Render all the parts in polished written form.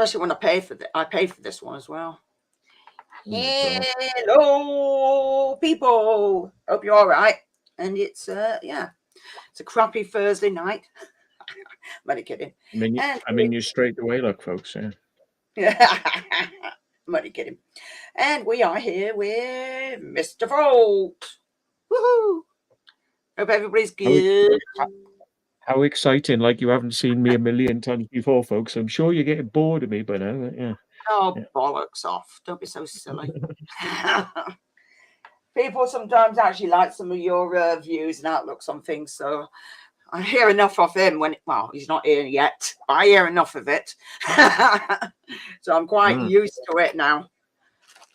especially when I paid for this one as well. Oh my God. Hello, people. Hope you're all right. And it's it's a crappy Thursday night. I'm only kidding. I mean you straight away, look, folks. Yeah. I'm only kidding. And we are here with Mr. Volt. Woohoo! Hope everybody's good. How exciting! Like you haven't seen me a million times before, folks. I'm sure you're getting bored of me by now. Yeah. Oh, Yeah. bollocks off. Don't be so silly. People sometimes actually like some of your views and outlooks on things, so I hear enough of him he's not here yet. I hear enough of it. So I'm quite used to it now.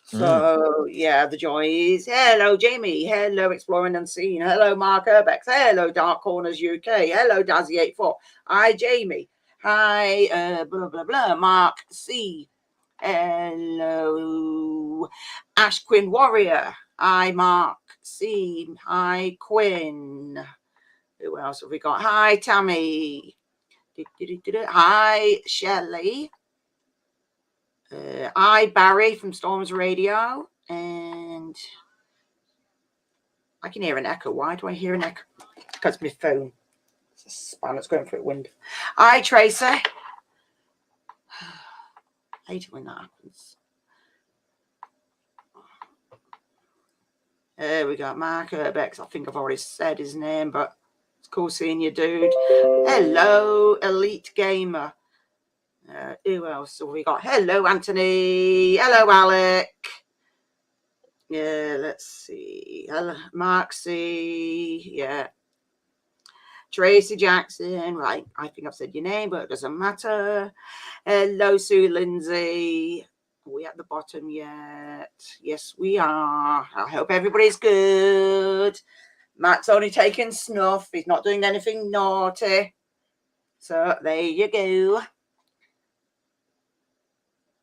So yeah, the joys. Hello, Jamie. Hello, Exploring Unseen. Hello, Mark Urbex. Hello, Dark Corners UK. Hello, Dazzy84. Hi, Jamie. Hi, blah blah blah. Mark C. Hello, Ash Quinn Warrior. Hi, Mark C. Hi, Quinn. Who else have we got? Hi, Tammy. Hi, Shelley. Hi, Barry from Storms Radio. And I can hear an echo. Why do I hear an echo? Because my phone. It's a span that's going through a window. Hi, Tracy. I hate it when that happens. We got Mark Urbex. I think I've already said his name, but it's cool seeing you, dude. Hello, Elite Gamer. Who else have we got? Hello, Anthony. Hello, Alec. Yeah, let's see. Hello, Mark C. Yeah. Tracy Jackson. Right. I think I've said your name, but it doesn't matter. Hello, Sue Lindsay. Are we at the bottom yet? Yes, we are. I hope everybody's good. Matt's only taking snuff. He's not doing anything naughty. So there you go.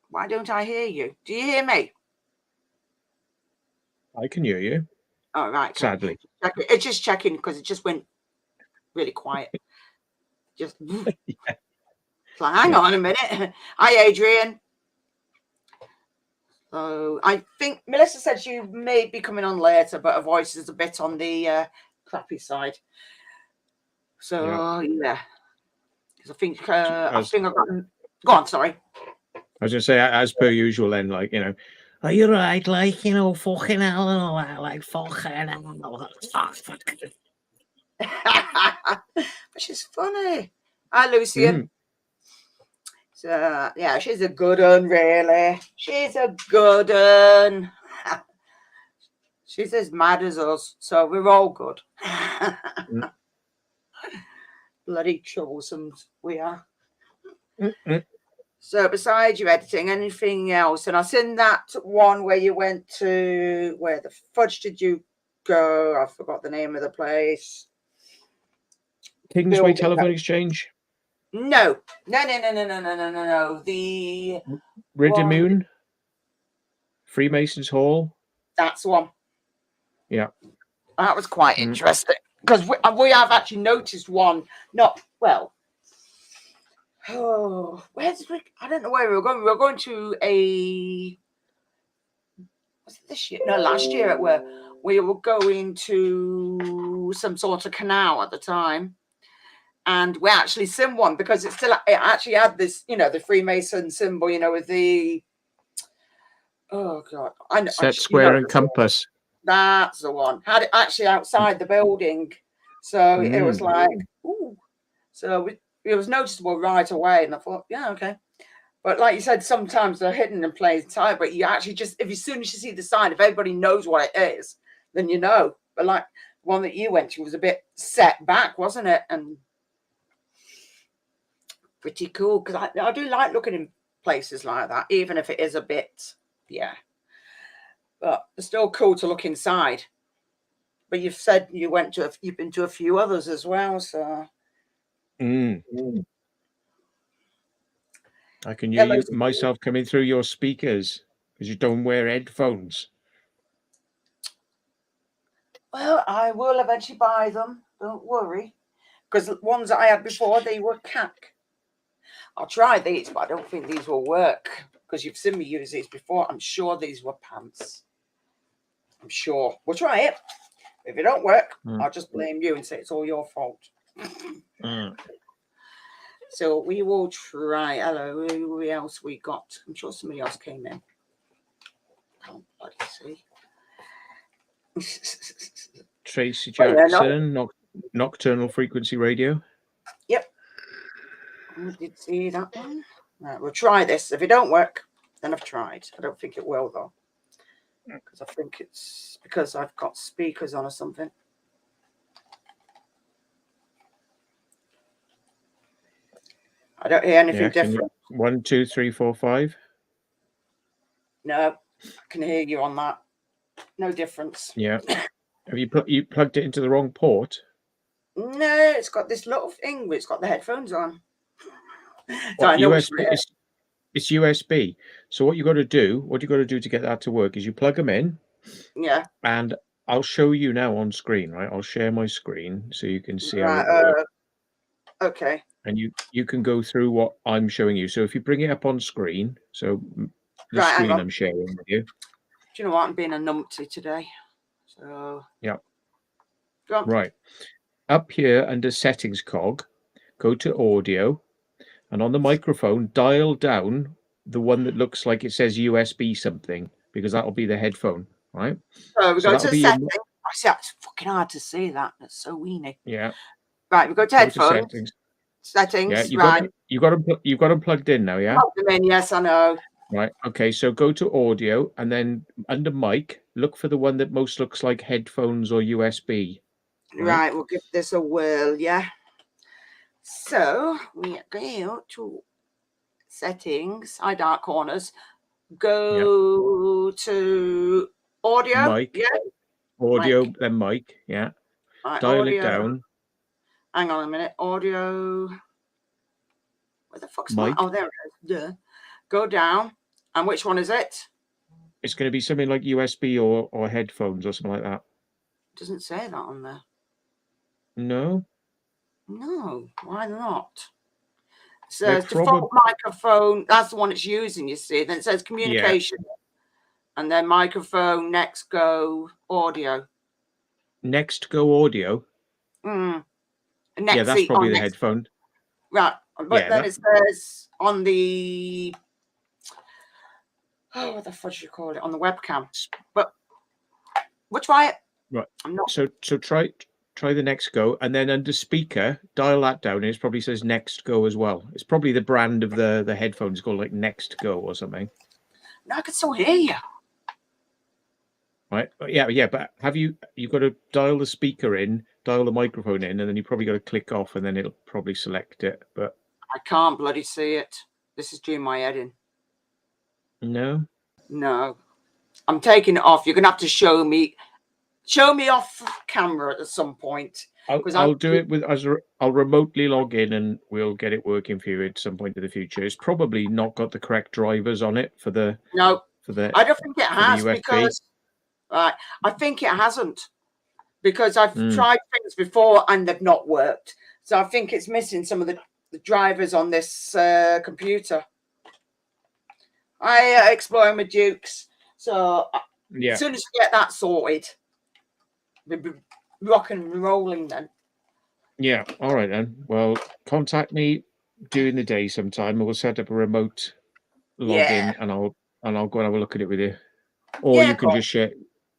Why don't I hear you? Do you hear me? I can hear you. Oh, right. Sadly. It's just checking because it just went really quiet. Just Yeah. So hang on a minute. Hi, Adrian. So I think Melissa said she may be coming on later, but her voice is a bit on the crappy side. So yeah. Because I think I've got. Go on, sorry. I was gonna say, as per usual, then, like, are you right? Like, fucking hell and all that, like, fucking hell. But she's funny. Hi, Lucian. So yeah, she's a good one, really. She's a good one. She's as mad as us, so we're all good. Bloody troublesome we are. So besides your editing, anything else? And I've seen that one where you went to, where the fudge did you go? I forgot the name of the place. Kingsway Telephone Exchange? No. The Ridimune? Freemasons Hall? That's the one. Yeah. That was quite interesting. Because we have actually noticed one, where did we? I don't know where we were going. We were going to was it this year? No, last year. Where we were going to some sort of canal at the time, and we actually seen one because it actually had this, the Freemason symbol, with the set square and compass. That's the one. Had it actually outside the building, so it was like, ooh. So it was noticeable right away, and I thought, yeah, okay. But like you said, sometimes they're hidden in plain sight. But you actually just, as soon as you see the sign, if everybody knows what it is, then you know. But like the one that you went to was a bit set back, wasn't it? And pretty cool, because I do like looking in places like that, even if it is a bit, But it's still cool to look inside. But you've said you've been to a few others as well, so. I can hear myself coming through your speakers because you don't wear headphones. Well, I will eventually buy them. Don't worry. Because the ones that I had before, they were CAC. I'll try these, but I don't think these will work because you've seen me use these before. I'm sure these were pants. I'm sure. We'll try it. If it don't work, I'll just blame you and say it's all your fault. So we will try. Hello, who else we got? I'm sure somebody else came in. Can't bloody see. Tracy Jackson, Nocturnal Frequency Radio. Yep. I did see that one. Right, we'll try this. If it don't work, then I've tried. I don't think it will though. Because I think it's because I've got speakers on or something. I don't hear anything different. 1, 2, 3, 4, 5. No, I can hear you on that. No difference. Yeah. Have you plugged it into the wrong port? No, it's got this little thing. It's got the headphones on. So I know USB. It's USB. So what you got to do to get that to work is you plug them in. Yeah. And I'll show you now on screen, right? I'll share my screen so you can see how it works. Okay. And you can go through what I'm showing you. So if you bring it up on screen, so the screen I'm sharing with you. Do you know what? I'm being a numpty today. So yeah. Right. Up here under settings cog, go to audio, and on the microphone, dial down the one that looks like it says USB something, because that'll be the headphone, right? So we go to settings. I see, it's fucking hard to see that. It's so weenie. Yeah. Right, we go to headphones. Settings. Yeah, you got them plugged in now, yeah? Plugged them in, yes, I know. Right. Okay. So go to audio, and then under mic, look for the one that most looks like headphones or USB. Right. We'll give this a whirl. Yeah. So we go to settings, hide dark corners. Go to audio. Mic. Yeah. Audio, then mic. Yeah. Right, dial audio. it down. Hang on a minute. Audio. Where the fuck's my? Oh, there it is. Yeah. Go down. And which one is it? It's going to be something like USB or headphones or something like that. It doesn't say that on there. No. No. Why not? It says default microphone. That's the one it's using, you see. Then it says communication. Yeah. And then microphone, next go, audio. Next go audio? Next, that's probably the headphone. Right. But then it says on the... Oh, what the fuck do you call it? On the webcam. But we'll try it. Right. So try the next go, and then under speaker, dial that down, and it probably says next go as well. It's probably the brand of the headphones called like Next Go or something. No, I can still hear you. Right. Yeah. But you've got to dial the speaker in, dial the microphone in, and then you probably got to click off, and then it'll probably select it. But I can't bloody see it. This is doing my head in. No. I'm taking it off. You're gonna have to show me off camera at some point. I'll do it I'll remotely log in and we'll get it working for you at some point in the future. It's probably not got the correct drivers on it for the I don't think it has because I think it hasn't because I've tried things before and they've not worked. So I think it's missing some of the drivers on this computer. I explore my Dukes. So as soon as you get that sorted, we'll be rock and rolling then. Yeah. All right then. Well, contact me during the day sometime. We'll set up a remote login and I'll go and have a look at it with you. Or you can just share.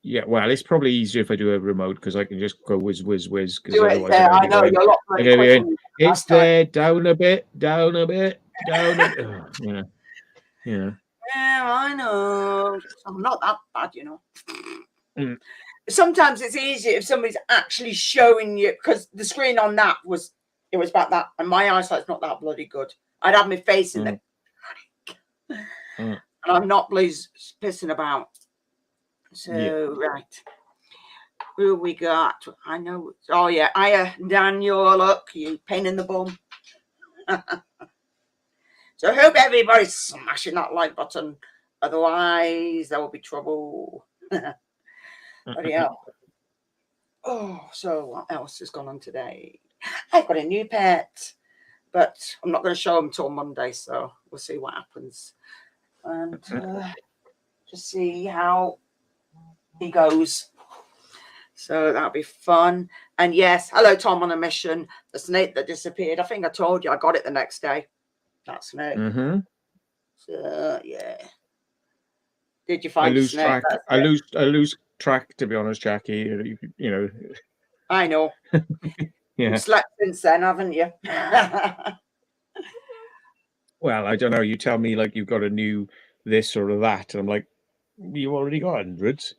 Yeah, well, it's probably easier if I do a remote because I can just go whiz. Because otherwise, I know you're a lot more quick. It's there, down a bit. Yeah. Yeah, I know. I'm not that bad, you know. Sometimes it's easier if somebody's actually showing you because the screen on that was about that, and my eyesight's not that bloody good. I'd have my face in there, and I'm not pissing about. So right, who we got? I know. Oh yeah, Daniel. Look, you pain in the bum. So I hope everybody's smashing that like button. Otherwise, there will be trouble. Bloody hell. Oh, so what else has gone on today? I've got a new pet. but I'm not going to show them till Monday, so we'll see what happens. And just see how he goes. So that'll be fun. And yes, hello, Tom on a mission. The snake that disappeared. I think I told you I got it the next day. That snake. Mm-hmm. So yeah. Did you I find lose snake? track. I lose track, to be honest, Jackie. You know. I know. Yeah. You've slept since then, haven't you? Well, I don't know. You tell me like you've got a new this or that, and I'm like, you already got hundreds.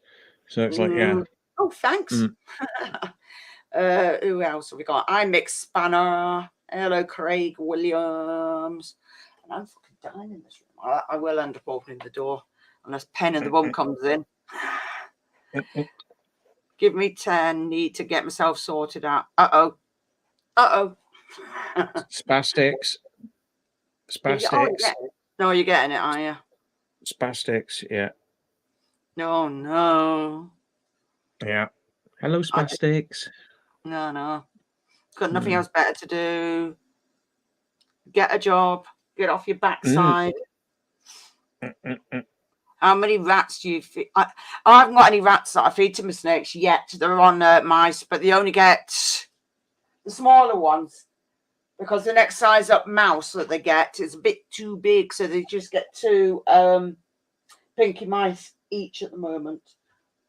So it's like, yeah. Oh, thanks. Who else have we got? I'm Mick Spanner. Hello, Craig Williams. And I'm fucking dying in this room. I will end up opening the door unless Pen in the Bum comes in. Give me 10. Need to get myself sorted out. Uh-oh. Spastics. No, you're getting it, are you? Spastics, yeah. No. Yeah. Hello, Spastics. No. Got nothing else better to do. Get a job. Get off your backside. How many rats do you feed? I haven't got any rats that I feed to my snakes yet. They're on mice, but they only get the smaller ones because the next size up mouse that they get is a bit too big. So they just get 2 pinky mice each at the moment.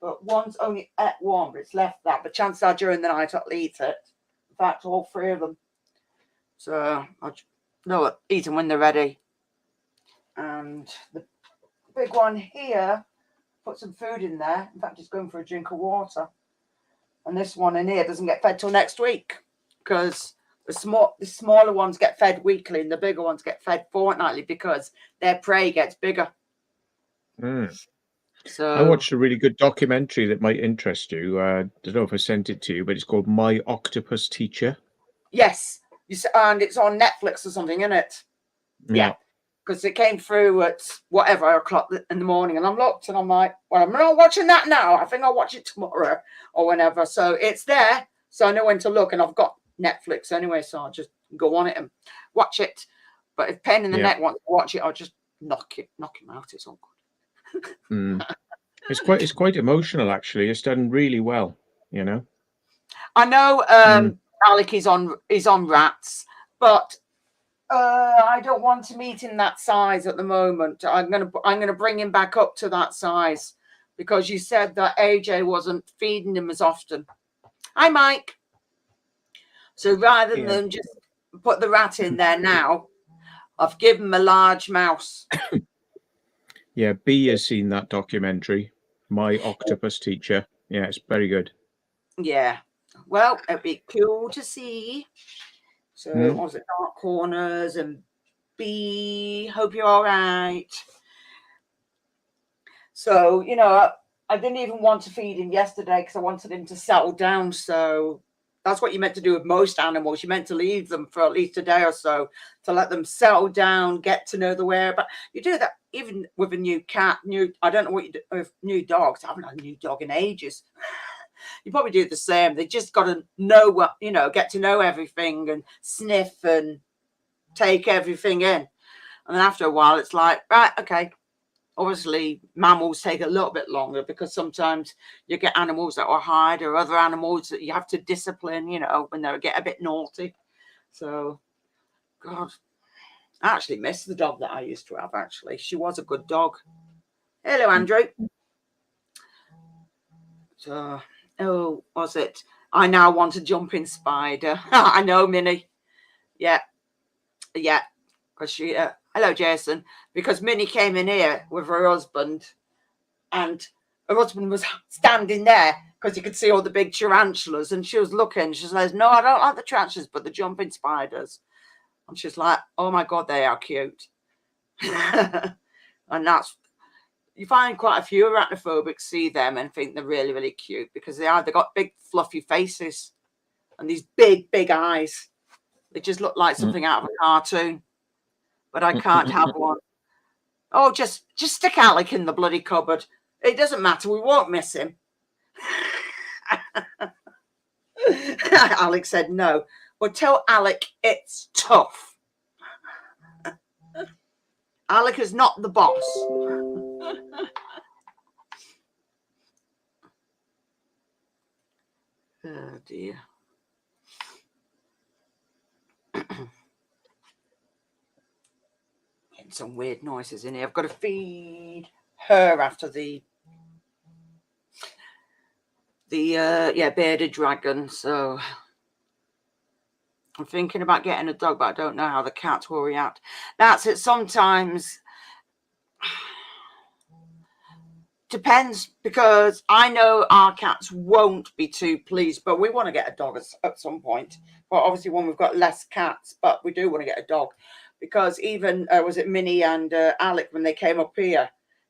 But one's only at 1, but it's left that. But chances are during the night I'll eat it. In fact, all 3 of them. So I'll eat them when they're ready. And the big one here, put some food in there. In fact, he's going for a drink of water. And this one in here doesn't get fed till next week because the smaller ones get fed weekly and the bigger ones get fed fortnightly because their prey gets bigger. So I watched a really good documentary that might interest you. I don't know if I sent it to you, but it's called My Octopus Teacher. Yes, and it's on Netflix or something, isn't it? Yeah. Because it came through at whatever o'clock in the morning, and I looked and I'm like, well, I'm not watching that now. I think I'll watch it tomorrow or whenever. So it's there, so I know when to look, and I've got Netflix anyway, so I'll just go on it and watch it. But if Pen in the Neck wants to watch it, I'll just knock him out. It's all good. It's quite emotional, actually. It's done really well, you know. I know Alec is on rats, but I don't want him eating that size at the moment. I'm gonna bring him back up to that size because you said that AJ wasn't feeding him as often. Hi, Mike. So rather than just put the rat in there now, I've given him a large mouse. Yeah, B has seen that documentary, My Octopus Teacher. Yeah, it's very good. Yeah. Well, it'd be cool to see. So what was it? Dark Corners and B. Hope you're all right. So, you know, I didn't even want to feed him yesterday because I wanted him to settle down. So that's what you meant to do with most animals. You meant to leave them for at least a day or so to let them settle down, get to know the whereabouts. You do that even with a new cat. I don't know what you do with new dogs. I haven't had a new dog in ages. You probably do the same. They just got to know what, you know, get to know everything and sniff and take everything in. And then after a while, it's like, right, okay. Obviously, mammals take a little bit longer because sometimes you get animals that will hide or other animals that you have to discipline, you know, when they get a bit naughty. So, God, I actually miss the dog that I used to have, actually. She was a good dog. Hello, Andrew. So, was it? I now want a jumping spider. I know, Minnie. Yeah. Because she... hello, Jason. Because Minnie came in here with her husband and her husband was standing there because you could see all the big tarantulas and she was looking. She says, no, I don't like the tarantulas, but the jumping spiders. And she's like, oh, my God, they are cute. And that's... You find quite a few arachnophobics see them and think they're really, really cute because they've got big, fluffy faces and these big, big eyes. They just look like something out of a cartoon. But I can't have one. Oh, just stick Alec in the bloody cupboard. It doesn't matter. We won't miss him. Alec said no. Well, tell Alec it's tough. Alec is not the boss. Oh dear. Getting some weird noises in here. I've got to feed her after the bearded dragon. So I'm thinking about getting a dog, but I don't know how the cats will react. That's it. Sometimes depends, because I know our cats won't be too pleased, but we want to get a dog at some point. But obviously when we've got less cats, but we do want to get a dog, because even was it Minnie and Alec, when they came up here,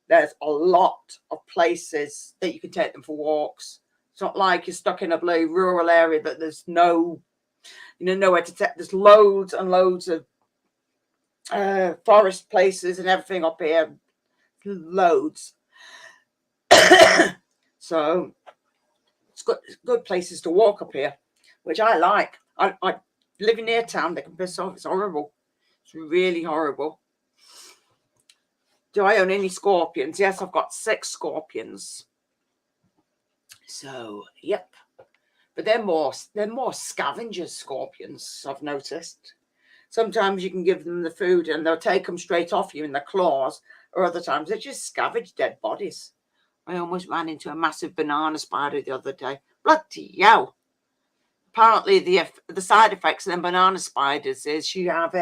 there's a lot of places that you can take them for walks. It's not like you're stuck in a bloody rural area that there's no, nowhere to take. There's loads and loads of forest places and everything up here, loads. So it's good places to walk up here, which I like. I living near town, they can piss off. It's horrible. It's really horrible. Do I own any scorpions? Yes, I've got 6 scorpions. So, yep. But they're more scavengers, scorpions, I've noticed. Sometimes you can give them the food and they'll take them straight off you in their claws, or other times they just scavenge dead bodies. I almost ran into a massive banana spider the other day. Bloody hell. Apparently the side effects of them banana spiders is you have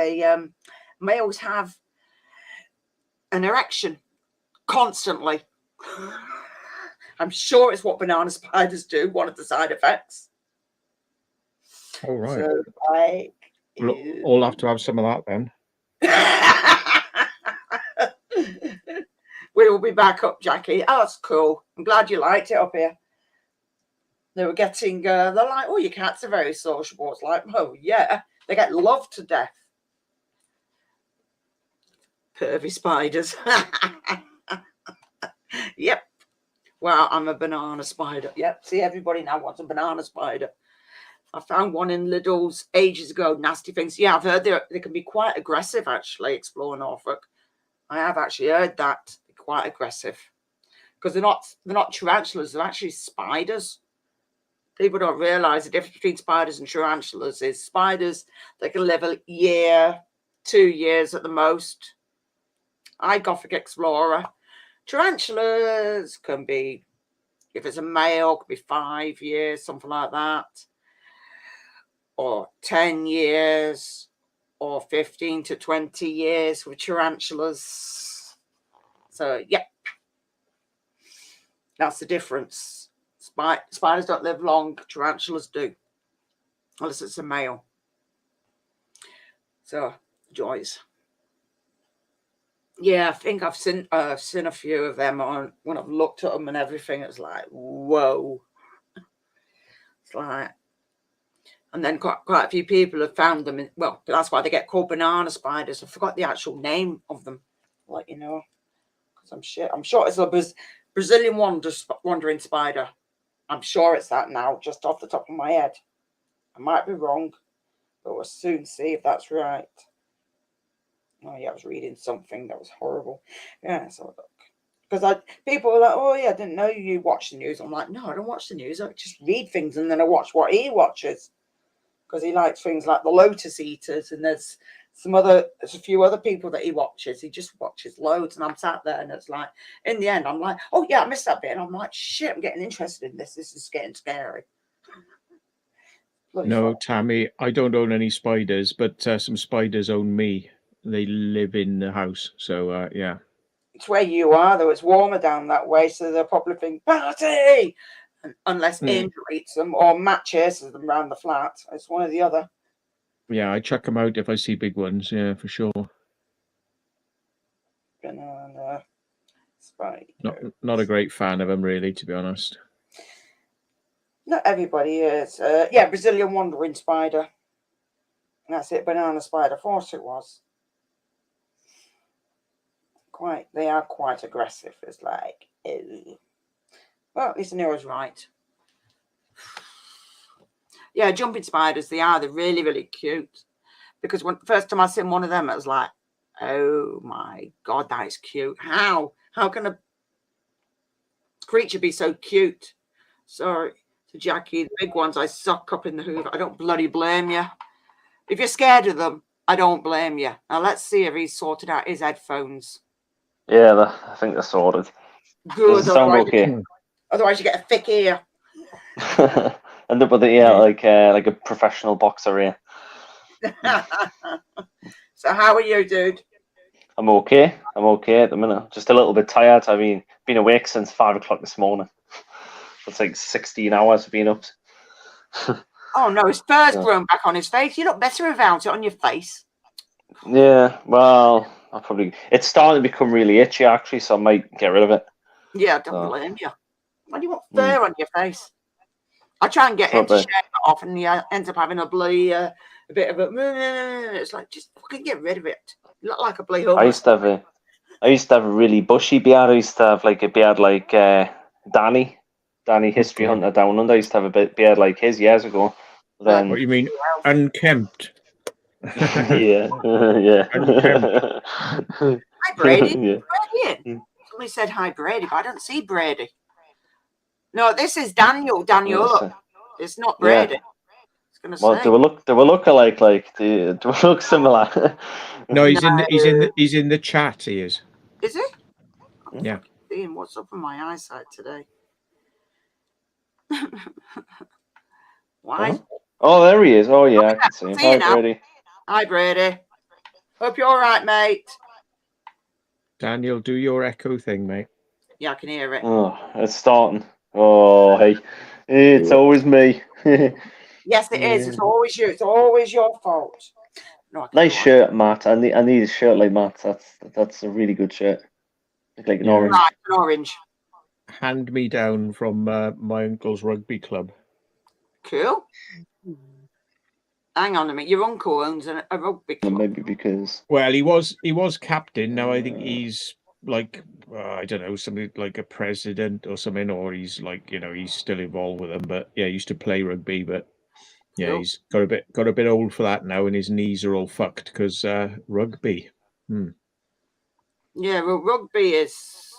males have an erection constantly. I'm sure it's what banana spiders do, one of the side effects. All right. So we'll have to have some of that then. We will be back up, Jackie. Oh, that's cool. I'm glad you liked it up here. They were getting, they're like, oh, your cats are very sociable. It's like, oh, yeah. They get loved to death. Pervy spiders. Yep. Well, I'm a banana spider. Yep. See, everybody now wants a banana spider. I found one in Lidl's ages ago. Nasty things. Yeah, I've heard they can be quite aggressive, actually, exploring Norfolk. I have actually heard that. Quite aggressive. Because they're not tarantulas. They're actually spiders. People don't realise the difference between spiders and tarantulas is spiders, they can live a year, 2 years at the most. Gothic Explorer. Tarantulas can be, if it's a male, could be 5 years, something like that. Or 10 years, or 15 to 20 years with tarantulas. So, yeah. That's the difference. Spiders don't live long, tarantulas do. Unless it's a male. So, joys. Yeah, I think I've seen a few of them on when I've looked at them and everything. It's like, whoa. It's like, and then quite a few people have found them. Well, that's why they get called banana spiders. I forgot the actual name of them. I'll let you know. Because I'm sure it's a Brazilian wandering spider. I'm sure it's that now, just off the top of my head. I might be wrong, but we'll soon see if that's right. Oh yeah, I was reading something that was horrible. Yeah, let's have a look. Because people were like, oh yeah, I didn't know you watch the news. I'm like, no, I don't watch the news. I just read things and then I watch what he watches. Because he likes things like the Lotus Eaters, and there's a few other people that he watches. He just watches loads, and I'm sat there, and it's like, in the end, I'm like, oh yeah, I missed that bit, and I'm like, shit, I'm getting interested in this. This is getting scary. No, Tammy, I don't own any spiders, but some spiders own me. They live in the house, so yeah. It's where you are, though. It's warmer down that way, so they'll probably think party, unless Angel eats them or Matt chases them around the flat. It's one or the other. Yeah, I check them out if I see big ones. Yeah, for sure. Banana spider. Not a great fan of them, really, to be honest. Not everybody is. Yeah, Brazilian wandering spider. That's it, banana spider. Of course it was. They are quite aggressive. It's like, ew. Well, at least I knew I was right. Yeah, jumping spiders, they're really, really cute. Because when first time I seen one of them, it was like, Oh my God, that is cute. How can a creature be so cute? Sorry to Jackie, the big ones I suck up in the hoover. I don't bloody blame you. If you're scared of them, I don't blame you. Now let's see if he's sorted out his headphones. Yeah, I think they're sorted. Good. Does it sound okay? Otherwise you get a thick ear. End up with the ear like a professional boxer ear. So how are you, dude? I'm okay. I'm okay at the minute. Just a little bit tired. I mean, been awake since 5 o'clock this morning. It's like 16 hours of being up. Oh no, his fur's grown back on his face. You look better without it on your face. Yeah, well, it's starting to become really itchy actually, so I might get rid of it. Yeah, don't blame you. Why do you want fur on your face? I try and get him to shave it off, and he ends up having a bloody a bit of a. It's like, just fucking get rid of it. You look like a bloody homeless. I used to have a really bushy beard. I used to have like a beard like Danny History Hunter Down Under. I used to have a beard like his years ago. Then what you mean unkempt? Yeah. Hi Brady. Yeah. Somebody said hi Brady, but I don't see Brady. No, this is Daniel. Daniel, it's not Brady. Yeah. Well, do we look alike? Do we look similar? No, he's in the chat. He is. Is he? Yeah. Seeing what's up in my eyesight today. Why? Oh, there he is. Oh yeah, I can see him. Hi Brady. Hi Brady. Hope you're all right, mate. Daniel, do your echo thing, mate. Yeah, I can hear it. Oh, it's starting. Oh, hey, it's always me. Yes, it is. It's always you. It's always your fault. No, nice shirt, Matt. I need a shirt like Matt. That's a really good shirt. Like an orange. Right, an orange. Hand me down from my uncle's rugby club. Cool. Hang on a minute. Your uncle owns a rugby club. Maybe because. Well, he was captain. Now I think he's like I don't know, something like a president or something, or he's like he's still involved with them. But yeah, he used to play rugby, but yeah, he's got a bit old for that now, and his knees are all fucked because rugby. Yeah, well, rugby is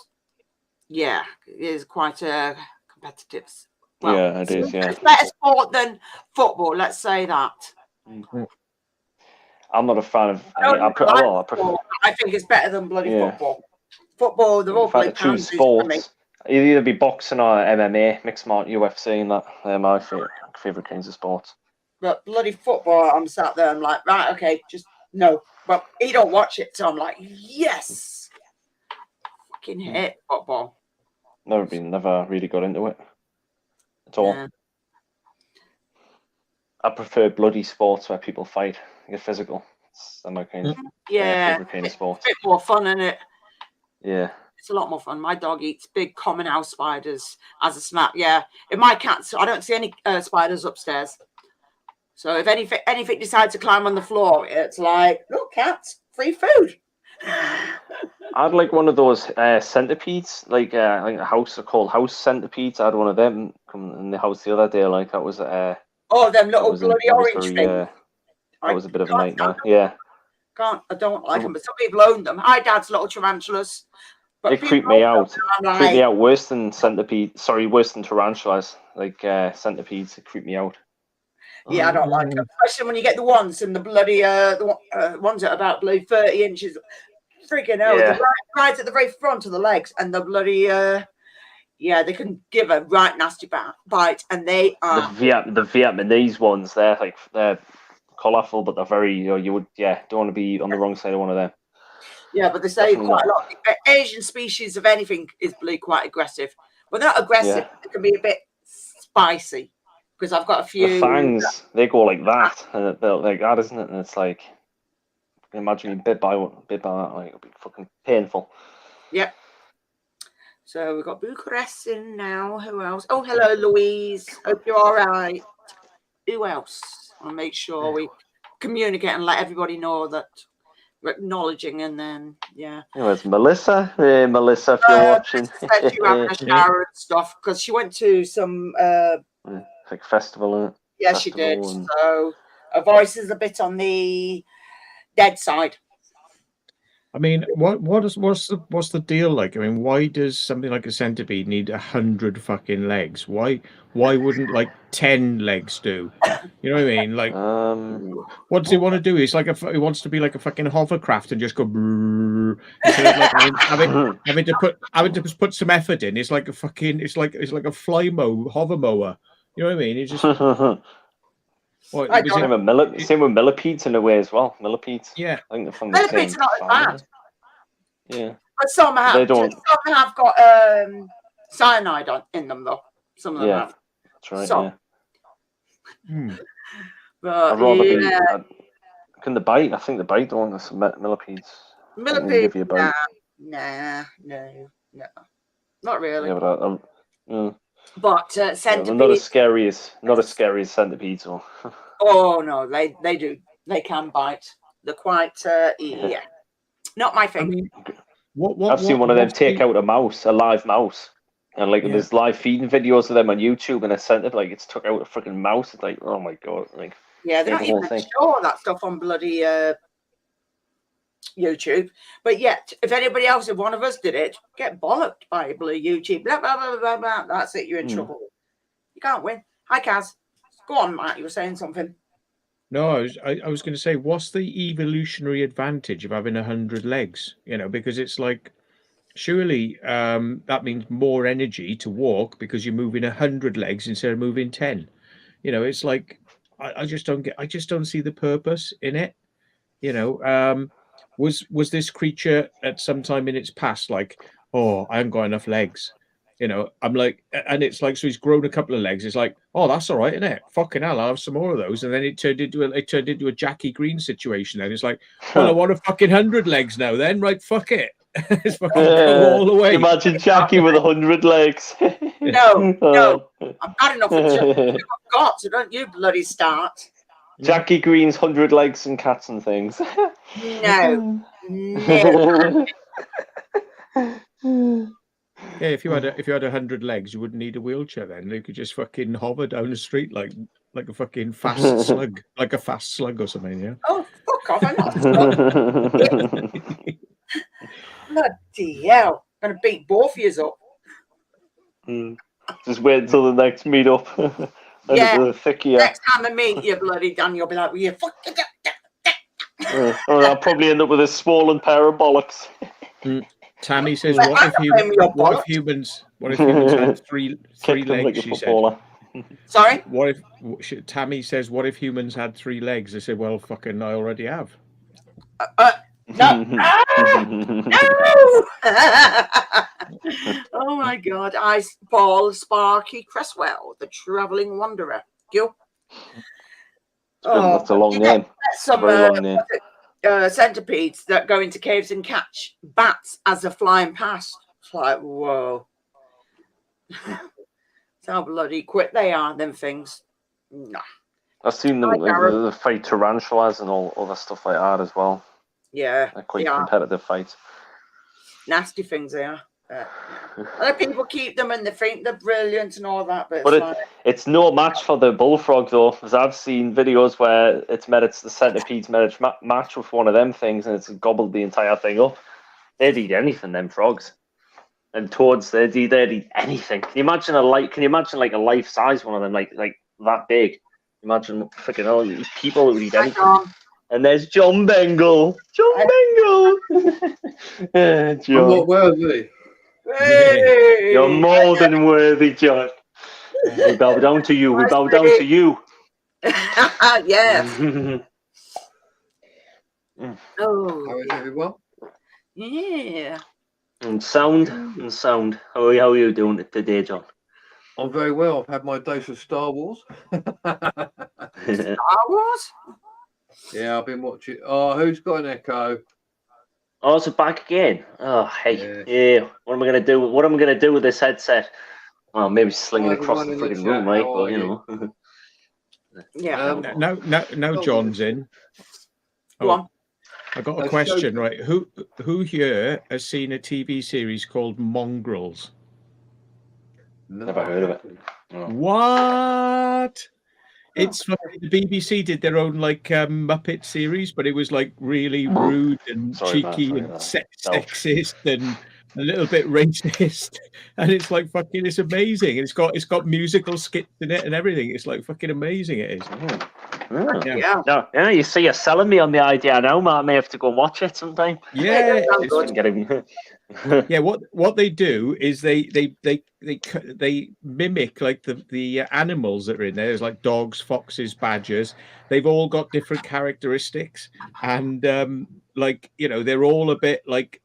quite a competitive. Well, yeah, it is. Yeah, it's better sport than football. Let's say that. I'm not a fan of. I think it's better than bloody football. Football, they're all bloody choose sports. It'd either be boxing or MMA, mixed martial UFC, and that. They're my favorite kinds of sports. But bloody football, I'm sat there. I'm like, right, okay, just no. But he don't watch it, so I'm like, yes. Fucking hate football. Never really got into it at all. Yeah. I prefer bloody sports where people fight, get physical. It's my kind of favorite kind of sport. It's a bit more fun, isn't it? Yeah. It's a lot more fun. My dog eats big common house spiders as a snack. Yeah. If my cats, I don't see any spiders upstairs. So if anything decides to climb on the floor, it's like, look, cats, free food. I'd like one of those centipedes, like a house called house centipedes. I had one of them come in the house the other day. Like that was them little bloody orange things. That was a bit of a nightmare. Yeah. I don't like them, but some people own them. Hi, Dad's little tarantulas. They creep me out. Creep me out worse than centipedes. Sorry, worse than tarantulas. Like centipedes, they creep me out. Yeah, I don't like them, especially when you get the ones and the bloody ones that are about bloody 30 inches. Freaking hell! Yeah. Right at the very front of the legs, and the bloody they can give a right nasty bite, and they are the Vietnamese ones. They're colourful, but they're very don't want to be on the wrong side of one of them. Yeah, but they say quite a lot. Asian species of anything is bloody quite aggressive, but they're not aggressive. Yeah. They can be a bit spicy. Because I've got a few. The fangs, they go like that, and they're like that, isn't it? And it's like, imagine being bit by that, like it'll be fucking painful. Yep. So we've got Bucharest in now. Who else? Oh, hello, Louise. Hope you're all right. Who else? I'll make sure we communicate and let everybody know that we're acknowledging, and then It's Melissa. Hey, Melissa, if you're watching. Said she having a shower and stuff because she went to some. Like festival, isn't it? Yeah, she did. So her voice is a bit on the dead side. I mean, what's the deal like? I mean, why does something like a centipede need 100 fucking legs? Why wouldn't like 10 legs do? You know what I mean? Like, what does he want to do? He's like he wants to be like a fucking hovercraft and just go brrr, instead of like having to put some effort in. It's like a fucking it's like a hover mower. You know what I mean? It's just what I was don't- it? Same with millipedes in a way as well. Millipedes. Yeah. I think they're from the Millipedes same are not as family. bad. Yeah. But some They have. don't. Some have got cyanide in them, though. Some of them Yeah. have. That's right. So, Yeah. But I'd rather be. yeah, Can the bite? I think the bite don't want some millipedes. I think they millipedes. give you a bite. Nah, no, not really. Yeah, but But they're not as centipedes. scary as centipedes. Or Oh no, they do. They can bite. They're quite. Yeah, not my I thing. mean, I've seen one of them take out a live mouse, and like Yeah. there's live feeding videos of them on YouTube, and it's took out a freaking mouse. It's like, oh my god, like Yeah, they're not the whole even thing. sure that stuff on bloody YouTube. But yet, if anybody else, if one of us did it, get bollocked by bloody YouTube. Blah, blah, blah, blah, blah. That's it. You're in trouble. You can't win. Hi, Kaz. Go on, Matt. You were saying something. No, I was going to say, what's the evolutionary advantage of having 100 legs? You know, because it's like, surely that means more energy to walk because you're moving 100 legs instead of moving 10. You know, it's like I just don't see the purpose in it. You know, was this creature at some time in its past like, oh, I haven't got enough legs? You know, I'm like, and it's like, so he's grown a couple of legs. It's like, oh, that's all right, isn't it? Fucking hell, I'll have some more of those. And then it turned into a Jackie Green situation. Then it's like, well, I want a fucking 100 legs now. Then, right? Fuck it, it's fucking go all the way. Imagine Jackie with 100 legs. No, I've had enough of Jackie. I've got, so don't you bloody start. Jackie Green's 100 legs and cats and things. No. Yeah, if you had 100 legs, you wouldn't need a wheelchair. Then you could just fucking hover down the street like a fucking fast slug, like a fast slug or something. Yeah. Oh, fuck off! I'm not. Bloody hell! I'm gonna beat both of you up. Just wait until the next meetup. Yeah. Thick, yeah. Next time I meet you, bloody Dan, you'll be like, "Well, you fucking." Or I'll probably end up with a swollen pair of bollocks. Tammy says, "What if humans had three legs?" Like she said. Sorry. What if Tammy says, "What if humans had 3 legs?" I said, "Well, fucking, I already have." No. Oh my God! Paul Sparky Cresswell, the travelling wanderer. You. That's a long name. Some Very long name. centipedes that go into caves and catch bats as they're flying past. It's like, whoa. That's how bloody quick they are, them things. Nah. I've seen them the fight tarantulas and all other stuff like that as well. Yeah. They're quite competitive fights. Nasty things they are. Other people keep them and they think they're brilliant and all that, but it's no match for the bullfrog though, because I've seen videos where the centipedes match with one of them things and it's gobbled the entire thing up. They'd eat anything, them frogs. And toads, they'd eat anything. Can you imagine like a life size one of them, like that big? Imagine freaking all these people would eat anything. And there's John Bengal. John Bengal. John. I'm not worthy. Hey! You're more than worthy, John. We bow down to you. We bow down to you. Yes. Oh. How is everyone? Yeah. And sound. How are you doing today, John? I'm very well. I've had my dose of Star Wars. Star Wars? Yeah, I've been watching. Oh, who's got an Echo? Oh, it's back again. Oh, hey, yeah. What am I gonna do? What am I gonna do with this headset? Well, maybe sling it across the freaking room, right? But you know. Yeah. Now John's in. Go on. I got a question, right? Who here has seen a TV series called Mongrels? No. Never heard of it. No. What? It's funny, the BBC did their own like Muppet series, but it was like really rude and Sorry, man, cheeky sorry, and man. sexist and a little bit racist. And it's like fucking, it's amazing. And it's got musical skits in it and everything. It's like fucking amazing. It is. Yeah. No, you see, you're selling me on the idea now, Matt. I may have to go and watch it sometime. Yeah, sounds good. Get him. yeah. What they do is they mimic like the animals that are in there. There's like dogs, foxes, badgers. They've all got different characteristics, and like they're all a bit like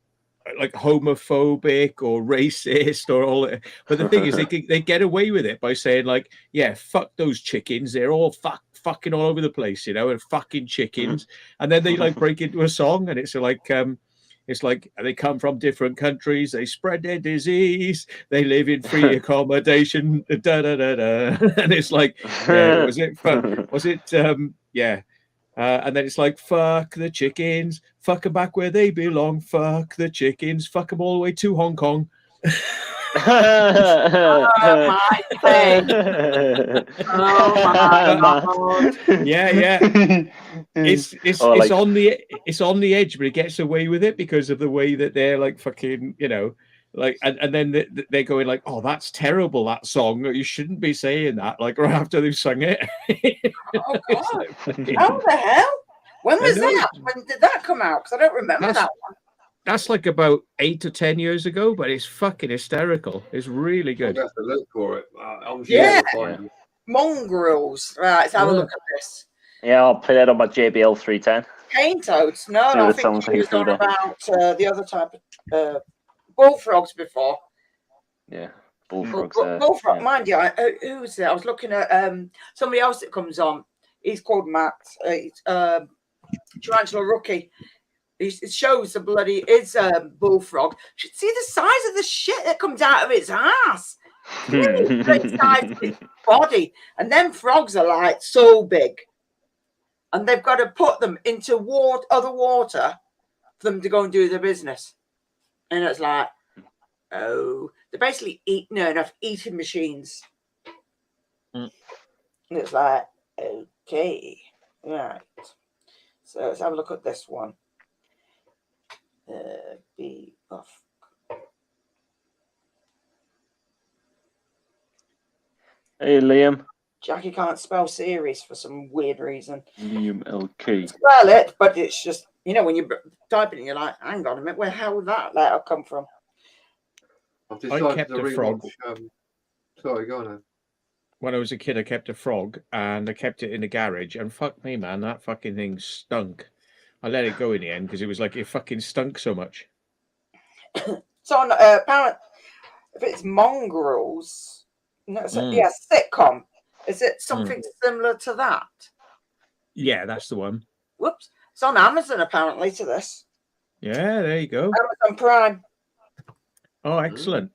homophobic or racist or all. But the thing is, they get away with it by saying like, yeah, fuck those chickens. They're all fucking all over the place, and fucking chickens. And then they like break into a song, and it's like they come from different countries. They spread their disease. They live in free accommodation. Da da da da. And it's like, yeah, was it? Yeah. And then it's like, fuck the chickens, fuck them back where they belong, fuck the chickens, fuck them all the way to Hong Kong. My thing. Oh my God. Yeah. It's on the edge, but it gets away with it because of the way that they're like fucking, like, and then they're going like, oh, that's terrible, that song. You shouldn't be saying that, like right after they've sung it. Oh God. How the hell? When was that? When did that come out? Because I don't remember that one. That's like about 8 to 10 years ago, but it's fucking hysterical. It's really good. I'll have to look for it. I'm sure Yeah. you'll find it. Mongrels. Right, let's have a look at this. Yeah, I'll play that on my JBL 310. Cane toads. No, See I what think sounds she like was through on there. about the other type of bullfrogs before. Yeah, bullfrogs. Bullfrog, Yeah. mind you, who was it? I was looking at somebody else that comes on. He's called Matt. Tarantula Rookie. It shows the bloody bullfrog. You should see the size of the shit that comes out of its ass. Really the size of its body. And them frogs are like so big. And they've got to put them into other water for them to go and do their business. And it's like, oh, they're basically eating machines. And it's like, okay, right. So let's have a look at this one. Bee buff. Hey, Liam. Jackie can't spell series for some weird reason. Liam LK. Spell it, but it's just, when you type it in, you're like, hang on a minute, where the hell would that letter come from? I've decided kept to a frog. Sorry, go on then. When I was a kid, I kept a frog, and I kept it in the garage, and fuck me, man, that fucking thing stunk. I let it go in the end because it was like it fucking stunk so much. So on apparent, if it's mongrels, yeah, sitcom. Is it something similar to that? Yeah, that's the one. Whoops, it's on Amazon apparently. To this, yeah, there you go. Amazon Prime. Oh, excellent.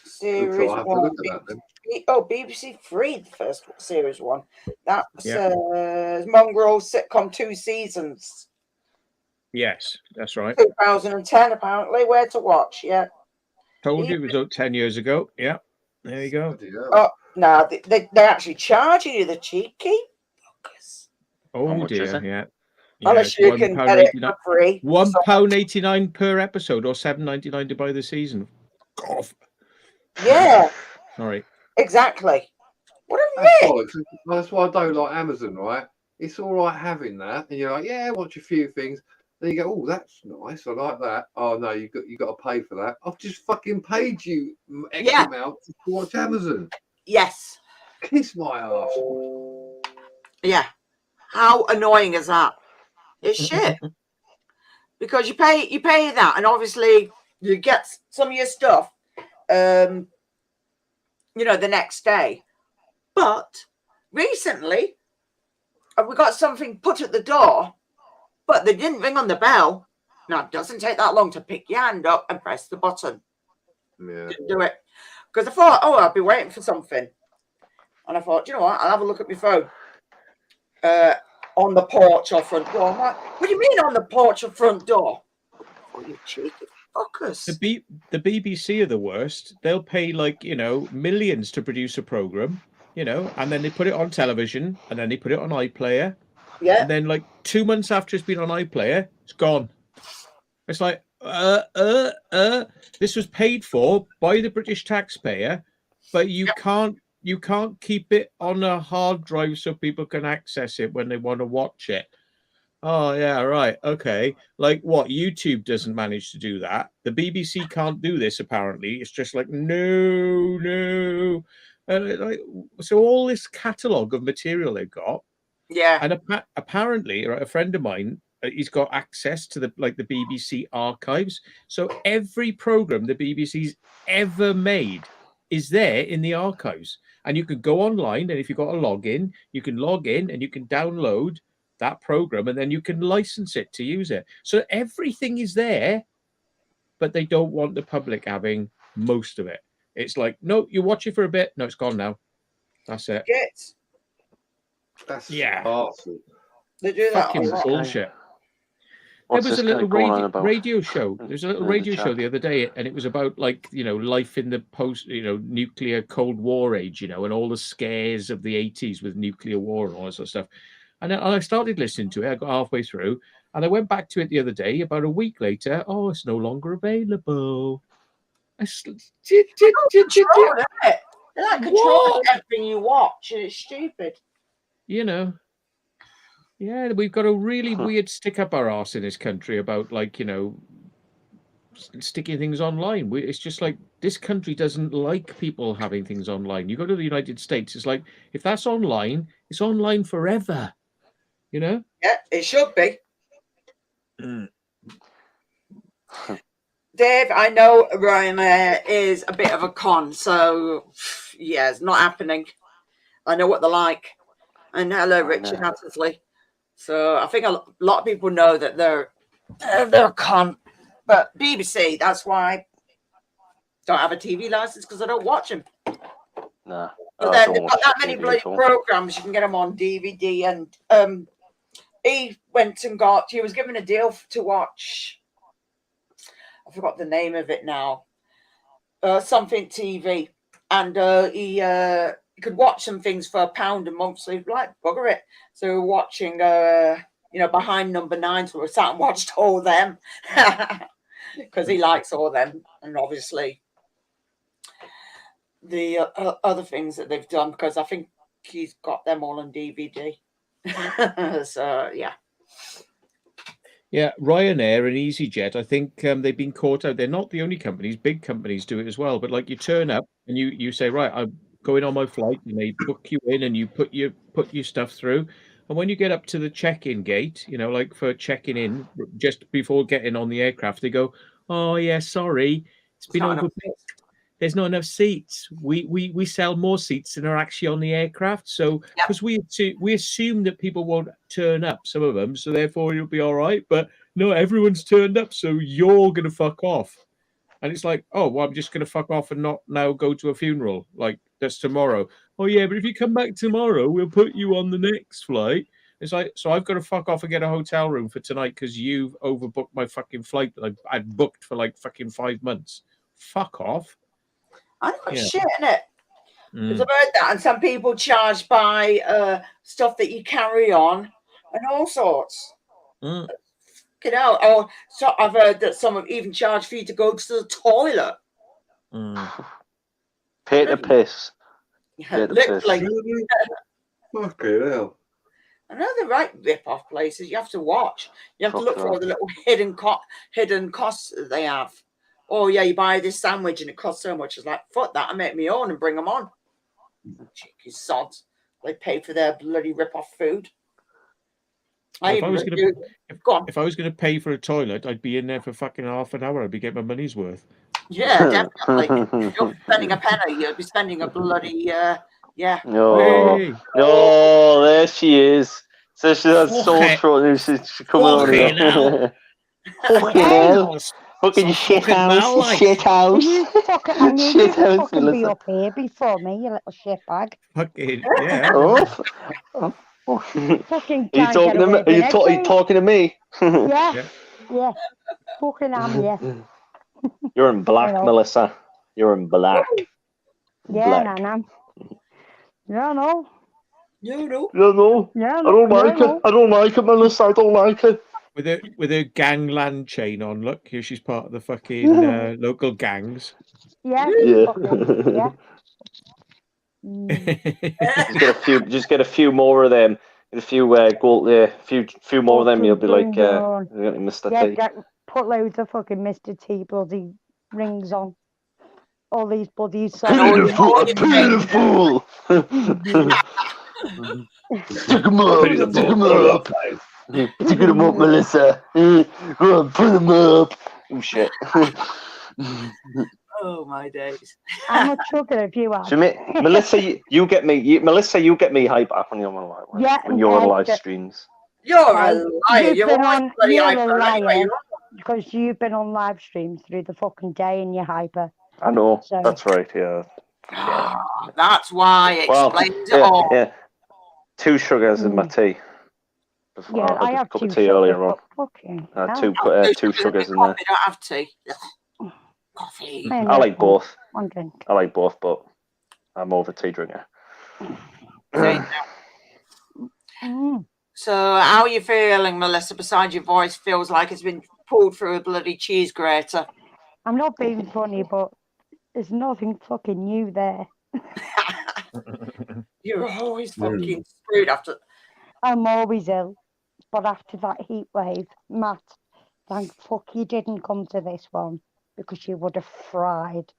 Series I'll have to one. look at that then. BBC Three, the first series one. That says Mongrel sitcom 2 seasons. Yes, that's right. 2010 apparently. Where to watch? Yeah. Told you it was out 10 years ago. Yeah, there you go. Oh no, they're actually charging you, the cheeky fuckers. Oh dear, yeah. Unless you can get it for free. £1.89 per episode, or £7.99 to buy the season. God. Yeah. Sorry. Exactly. What a mix. That's why I don't like Amazon, right? It's all right having that, and you're like, yeah, watch a few things. Then you go, oh, that's nice. I like that. Oh no, you got to pay for that. I've just fucking paid you X amount to watch Amazon. Yes. Kiss my ass. Yeah. How annoying is that? It's shit. Because you pay that, and obviously you get some of your stuff, the next day. But recently, we got something put at the door, but they didn't ring on the bell. Now, it doesn't take that long to pick your hand up and press the button. Yeah. Didn't do it. Because I thought, I'll be waiting for something. And I thought, you know what? I'll have a look at my phone. On the porch or front door. I'm like, what do you mean on the porch or front door? Oh, you cheeky fuckers. The BBC are the worst. They'll pay millions to produce a program, you know, and then they put it on television, and then they put it on iPlayer, Yeah. and then like 2 months after it's been on iPlayer, it's gone. It's like, this was paid for by the British taxpayer, but you can't keep it on a hard drive so people can access it when they want to watch it. Oh yeah, right. Okay. Like what? YouTube doesn't manage to do that. The BBC can't do this apparently. It's just like no. Like, so all this catalogue of material they've got, Yeah. and apparently, right, a friend of mine, he's got access to the BBC archives. So every program the BBC's ever made is there in the archives, and you can go online, and if you've got a login, you can log in and you can download that program, and then you can license it to use it. So everything is there, but they don't want the public having most of it. It's like, no, you watch it for a bit. No, it's gone now. That's it. Yes. That's Yeah. awesome. They do that. Fucking a lot. bullshit. What's There was a this little guy going on about? radio show. There's a little In the radio show chat. the other day, and it was about like, you know, life in the post, you know, nuclear Cold War age, you know, and all the scares of the 80s with nuclear war and all that sort of stuff. And I started listening to it. I got halfway through, and I went back to it the other day. About a week later, oh, it's no longer available. Control, isn't it? They're like controlling What? everything you watch, and it's stupid. You know, yeah, we've got a really weird stick up our arse in this country about, like, you know, sticking things online. It's just like this country doesn't like people having things online. You go to the United States, it's like if that's online, it's online forever. You know? Yeah, it should be. Dave, I know Ryanair is a bit of a con, so yeah, it's not happening. I know what they're like. And hello, Richard Hattersley. So I think a lot of people know that they're a con. But BBC, that's why I don't have a TV license, because I don't watch them. Nah. But then they've got that many bloody programs, you can get them on DVD. And he was given a deal to watch, I forgot the name of it now, something TV. And he could watch some things for £1 a month. So he'd be like, bugger it. So we're watching, Behind Number 9. So we sat and watched all them because he likes all them. And obviously the other things that they've done, because I think he's got them all on DVD. So, yeah. Yeah, Ryanair and EasyJet, I think they've been caught out. They're not the only companies. Big companies do it as well. But like, you turn up and you say, right, I'm going on my flight, and they book you in and you put your stuff through. And when you get up to the check-in gate, you know, like for checking in, just before getting on the aircraft, they go, oh, yeah, sorry, it's been overbooked. There's not enough seats. We sell more seats than are actually on the aircraft. So because we assume that people won't turn up, some of them, so therefore you'll be all right. But no, everyone's turned up, so you're gonna fuck off. And it's like, oh, well, I'm just gonna fuck off and not now go to a funeral. Like, that's tomorrow. Oh yeah, but if you come back tomorrow, we'll put you on the next flight. It's like, so I've got to fuck off and get a hotel room for tonight because you've overbooked my fucking flight that I'd booked for like fucking 5 months. Fuck off. I know it's shit, isn't it? Mm. I've heard that, and some people charge by stuff that you carry on and all sorts. Mm. You know, or so I've heard that some have even charged for you to go to the toilet. Mm. Pay to piss. Literally. Fucking hell. I know they're right rip-off places. You have to watch. You have to look for all the little hidden costs that they have. Oh, yeah, you buy this sandwich and it costs so much. It's like, fuck that, I make my own and bring them on. Cheeky sods. They pay for their bloody rip-off food. If I was going to pay for a toilet, I'd be in there for fucking half an hour. I'd be getting my money's worth. Yeah, definitely. You're spending a penny. You'll be spending a bloody, yeah. No, Hey. no, there she is. So she has soul throat. She's coming on here. Fucking hell. Fucking shit house. Shit house. You fucking be up here before me, you little shit bag. Fucking, yeah. Fucking Are you talking to me? Are you talking to me? Yeah. Fucking am, yeah. You're in black, Melissa. You're in black. Yeah, Nan. Yeah, no. You know. Yeah, no. Yeah, I no. don't yeah, like no. it. I don't like it, Melissa. I don't like it. With her gangland chain on. Look, here she's part of the fucking local gangs. Yeah. Yeah. Fucking, yeah. Mm. Just get a few more of them. Get a few gold there. Few more of them. You'll be like Mr. Yeah, T. put loads of fucking Mr. T bloody rings on. All these bloody Pitiful, a pitiful. Stick 'em up, stick 'em up. Stick 'em up, Melissa. Go on, put 'em up. Oh shit. Oh my days. How much sugar have you had? Melissa, you get me. Melissa, you get me hyper when you're when you're on live streams. You're a liar. You've You're been always on. bloody You're hyper a anyway. liar because you've been on live streams through the fucking day and you're hyper. I know. So. That's right. Yeah. That's why it explains it all. Yeah. 2 sugars in my tea. Yeah, I have cup 2 of tea earlier on. Fucking Two sugars in there. Coffee, don't have tea. Coffee. I like both. One drink. I like both, but I'm more of a tea drinker. So, how are you feeling, Melissa? Besides your voice feels like it's been pulled through a bloody cheese grater. I'm not being funny, but there's nothing fucking new there. You're always fucking screwed after. I'm always ill, but after that heat wave, Matt, thank fuck you didn't come to this one because you would have fried.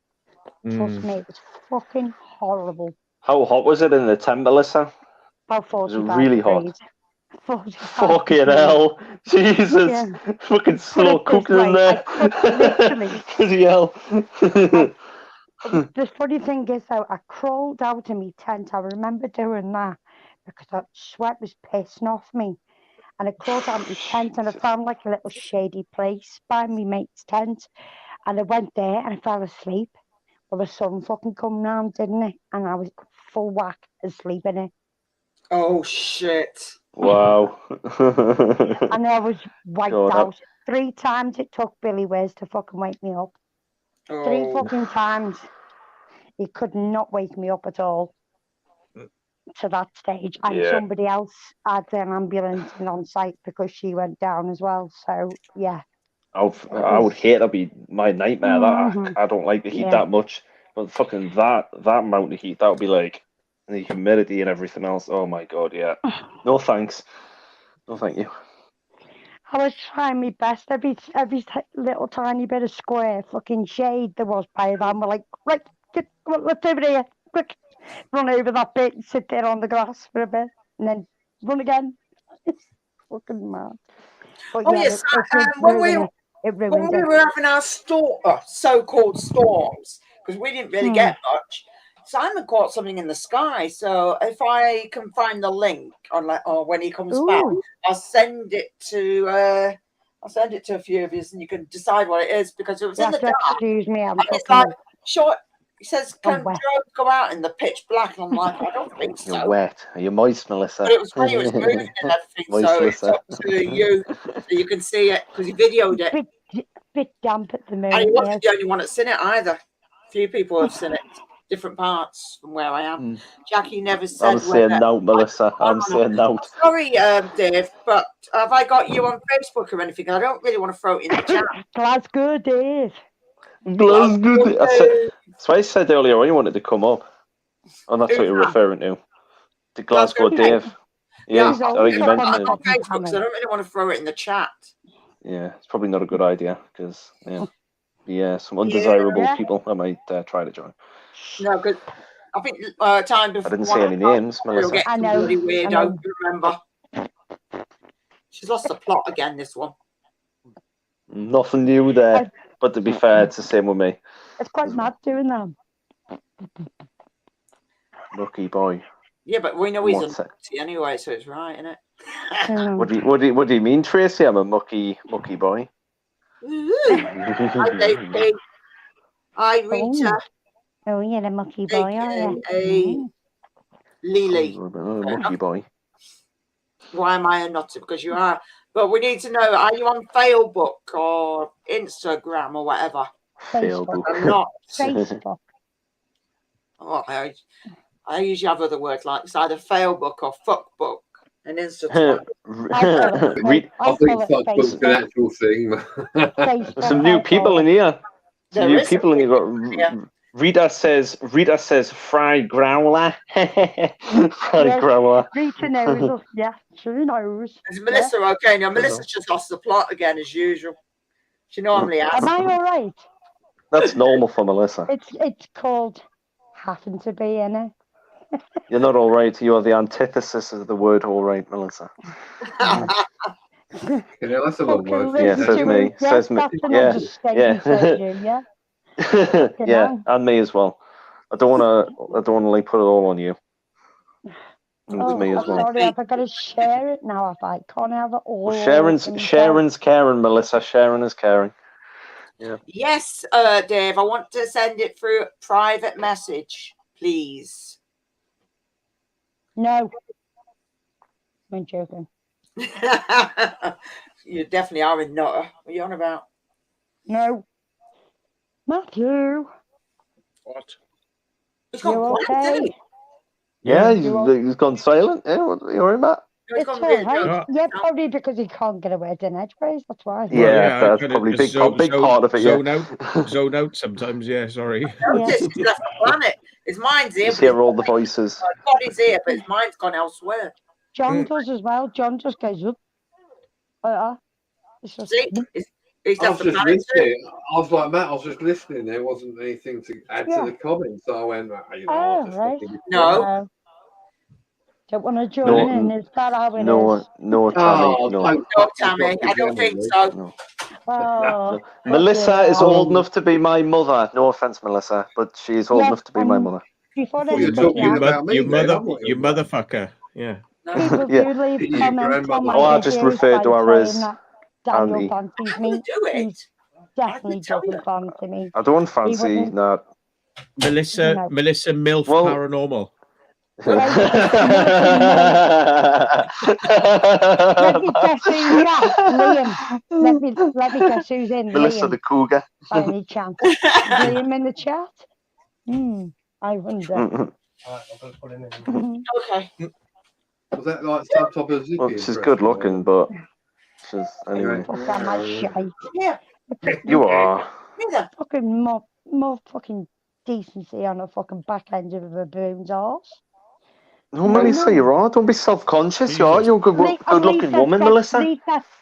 Trust me, it was fucking horrible. How hot was it in the tent, Melissa? About 45 Was it really degrees. hot? Fucking hell. Jesus. Yeah. Fucking slow cooking in there. Bloody hell. The funny thing is, though, I crawled out of my tent. I remember doing that because that sweat was pissing off me. And I crawled out of my tent and I found like a little shady place by my mate's tent. And I went there and I fell asleep. Well, the sun fucking come round, didn't it? And I was full whack asleep in it. Oh, shit. Wow. And I was wiped out. 3 times it took Billy Wiz to fucking wake me up. 3 fucking times. He could not wake me up at all to that stage. And somebody else had an ambulance on site because she went down as well. So, yeah. I would hate that. Be my nightmare. That I don't like the heat that much. But fucking that amount of heat, that would be like the humidity and everything else. Oh my god, yeah. No thanks. No thank you. I was trying my best. Every little tiny bit of square fucking shade there was by them. We're like, right, let's over here, quick, run over that bit and sit there on the grass for a bit, and then run again. It's fucking mad. But when we were having our so-called storms, because we didn't really get much, Simon caught something in the sky. So if I can find the link or when he comes back, I'll send it to a few of you, and you can decide what it is because it was in the dark. Excuse me, it's like short. He says, "Can drones go out in the pitch black?" And I'm like, "I don't think so." You're wet. Are you moist, Melissa? But it was when he was moving and everything, moist, so Melissa. it's up to you, so you can see it because he videoed it. Bit damp at the moment. And he wasn't the only one that's seen it either. A few people have seen it, different parts from where I am. Jackie never said. I'm saying no, Melissa. I'm saying no. Sorry, Dave, but have I got you on Facebook or anything? I don't really want to throw it in the chat. Glasgow, Dave. Glasgow. That's why I said earlier when you wanted to come up. Oh, that's what you're referring to. The Glasgow Dave. Yeah, I think you mentioned it. On Facebook, so I don't really want to throw it in the chat. Yeah, it's probably not a good idea because some undesirable people I might try to join. No, because I think time before. I didn't say any names, Melissa. I know. Really weird. I remember. She's lost the plot again. This one. Nothing new there, but to be fair, it's the same with me. It's quite mad doing that. Lucky boy. Yeah, but we know he's a mucky anyway, so it's right, isn't it? What do you mean, Tracy? I'm a mucky boy. Hi, Dave. Hi, Rita. Oh, you're a mucky boy, are you? Lily. Mucky boy. Why am I a nutter? Because you are. But we need to know, are you on Facebook or Instagram or whatever? Facebook. I'm not. Facebook. Oh, I usually have other words like it's either fail book or fuck book. An instant one. Read I think Facebook's an actual thing. Facebook, some new people in here. Some There new is some people in people here. here. Rita says fried growler. Fried Yes. growler. Rita knows us. Yeah, she knows. Is Melissa okay? Now Melissa's just lost the plot again as usual. She normally has. Am I all right? That's normal for Melissa. It's called happen to be in it. You're not all right. You are the antithesis of the word all right, Melissa. That's a long word. Yeah, says me. Says me. That's an Yeah. understatement, says you, yeah. Yeah, hell. and me as well. I don't want to like put it all on you. It's me as well. Sorry, I've got to share it now. I can't have it all. Well, Sharon's caring, Melissa. Sharon is caring. Yeah. Yes, Dave. I want to send it through private message, please. No. I'm joking. You definitely are a nutter. What are you on about? No. Matthew. What? He's gone You quiet, okay? isn't he? Yeah, You he's gone silent. Yeah, what are you worried about? No, he's It's gone all really right. quiet. Yeah, probably because he can't get away in edgeways. That's why. Yeah, Well, that's I probably kinda big part of it. Zone Yeah. out, zone out sometimes. Yeah, sorry. Notice he's left the planet. His mind's here, Just but his hear all the voices. body's here, but his mind's gone elsewhere. John does as well. John just goes up. It's just, See, he's I was left the just planet too. listening. I was like, Matt, I was just listening. There wasn't anything to add Yeah. to the comments. So I went, Oh, just right. fucking- No. Don't want to join No, in. Is that how it No, is? no, Tammy, Oh, no. don't No, fucking Tammy, talk I don't again, think Luke. so. No. Oh, Melissa is Oh. old enough to be my mother. No offense, Melissa, but she is old Yeah, enough to be my and- mother. before I thought you were anybody talking else, about me, you man. mother, I'm not you your mother. motherfucker. Yeah. No. people Yeah. do leave Your comments on my grandmother. Oh, I just videos referred to by her as saying that Daniel Auntie. I'm fancies not going me. to do He it. definitely tell you. doesn't fancy me. I don't fancy wouldn't- that. Melissa, No. Melissa MILF Well- Paranormal. Let me guess who's that. Liam. Let me guess who's in. Melissa Liam, the Cougar. by any chance. Is Liam in the chat? I wonder. Okay. Was that like some type of Well, Ziggy she's impression, good or- looking, but she's anyway. Fuck, am I shite? Yeah. You are. Neither. Fucking more fucking decency on a fucking back end of a baboon's arse. No, Melissa, you're all. Don't be self-conscious. You are. Jesus. You're a good-looking woman, Melissa. I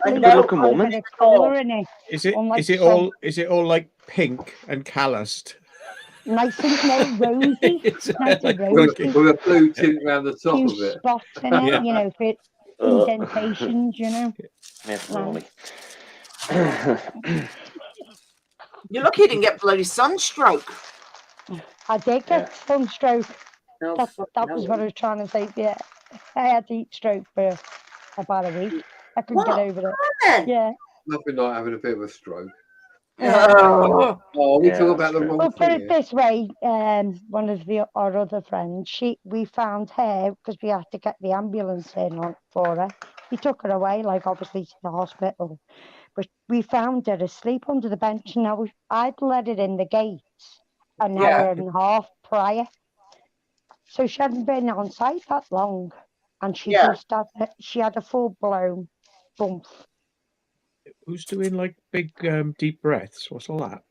Good know. looking woman. A bit of colour in it. Is it? Unlike Is it some- all? Is it all like pink and calloused? Nice and rosy. It's Nice and like rosy. fucking- With a blue tint around the top Few of it. spots in it, Yeah. you know, for indentations, you know. Yeah, Molly. You're lucky you didn't get bloody sunstroke. I did get sunstroke. No, That fucking was hell. what I was trying to say. Yeah, I had heat stroke for about a week. I couldn't get What? over it. Then. Yeah. Nothing like having a bit of a stroke. Oh. Oh, we Yeah, talk about the that's wrong Well, put thing. it this way, one of our other friends, we found her because we had to get the ambulance in for her. We took her away, like obviously to the hospital, but we found her asleep under the bench. Now I'd let it in the gates an hour and a half prior, so she hadn't been on site that long, and she just had a full blown bump. Who's doing like big deep breaths? What's all that?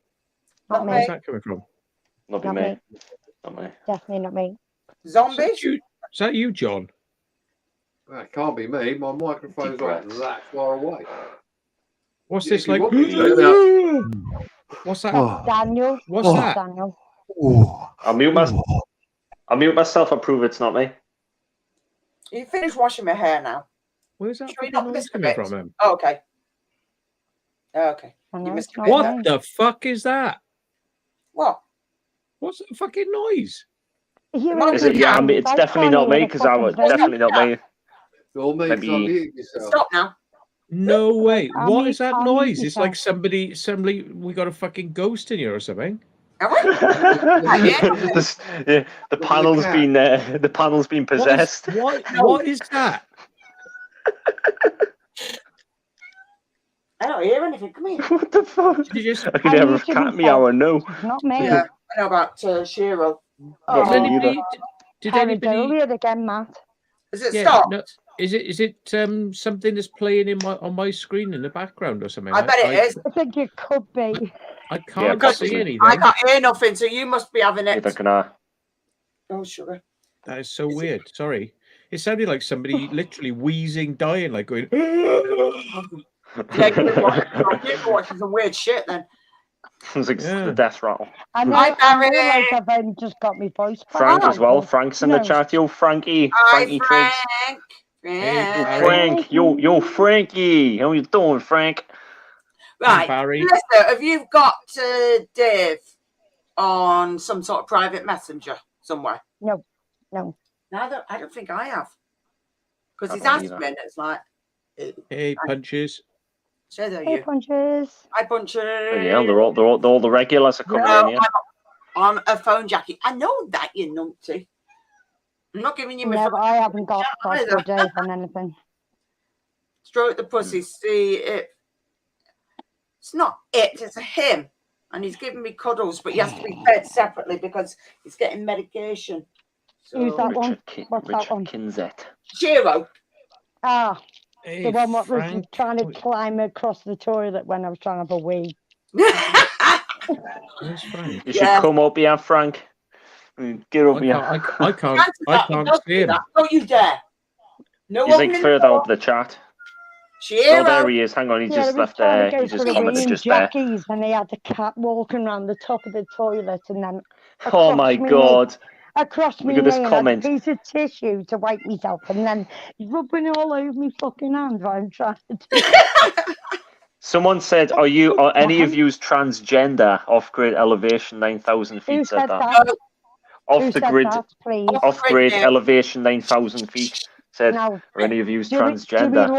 Not me. Where's me, that coming from? Not be not me. me, Not me. definitely not me. Is Zombies? that you, John? That can't be me. My microphone's Deep like breaths. that far away. What's Yeah, this if you like? want me to What's that? Oh. Daniel, What's that? Daniel. I'll mute myself. I'll prove it's not me. You finished washing my hair now. Where's that Should we fucking not noise miss a coming bit? from him? Oh, okay. Okay. I You know, missed it's a not bit. What me. the fuck is that? What? What's that fucking noise? Here Not- it Is it? Yeah, I mean, it's definitely not me because I was definitely not me. All me, Maybe- so unmute yourself. Stop now. No way. I'll What mute- is that I'll mute noise? It's like yourself. somebody, we got a fucking ghost in here or something. Have we? The panel's been possessed. What is that? I don't hear anything. Come here. What the fuck? Did you just, I can I hear a used to cat be meow or no. It's not me. Yeah, I know about Shiro. did Oh, me anybody, Did anybody? Pareidolia again, Matt. Is it Yeah, stopped? no, is it something that's playing on my screen in the background or something? I bet it is. I think it could be. I can't possibly. see anything. I can't hear nothing, so you must be having Neither it. can I. Oh, sugar. That is so weird. Sorry. It sounded like somebody literally wheezing, dying, like going. Yeah, you're watching some weird shit then. It's like Yeah. the death rattle. I know, Hi, I know, Barry. like I've only just got my voice back. Frank as well. but, Frank's you in the know, chat. Yo, Frankie. Hi, Frankie Frank. Triggs. Hey, Yo, Barry. Frank. Yo, Frankie. How you doing, Frank? Right, Barry. Melissa, have you got Dave on some sort of private messenger somewhere? No. No, I don't think I have. Because I he's don't asked either. me and it's like, Hey, punches. say there Hey, you. punches. Hi, Buncher. Yeah, they're all the regulars are coming in here. I'm a phone jacket. I know that, you numpty. I'm not giving you my No, phone. I haven't got either. for Dave on anything. Stroke the pussy, see if it's not it's a him. And he's giving me cuddles, but he has to be fed separately because he's getting medication. Who's that So, one? What's that one? Kinzet. Shiro. Ah, Hey, the one what was Frank. trying to climb across the toilet when I was trying to have a wee. Where's Frank? You should come up here, Frank. Get up here. I can't see him. Don't you dare. No He's like opening further door. up the chat. Shiro. Oh, there he is. Hang on, he Yeah, just he was left trying there. to go He just for a wee commented in just there. Jackie's and they had the cat walking around the top of the toilet and then Oh my god. across me Look at this knee and I comment. had a piece of tissue to wipe myself and then rubbing all over me fucking hand while I'm trying to do Someone said, are any of yous transgender? Off-grid elevation 9,000 feet Who said said that. that? Who Off the said grid, that, please? off-grid elevation 9,000 feet said, Now, are any of yous do we transgender?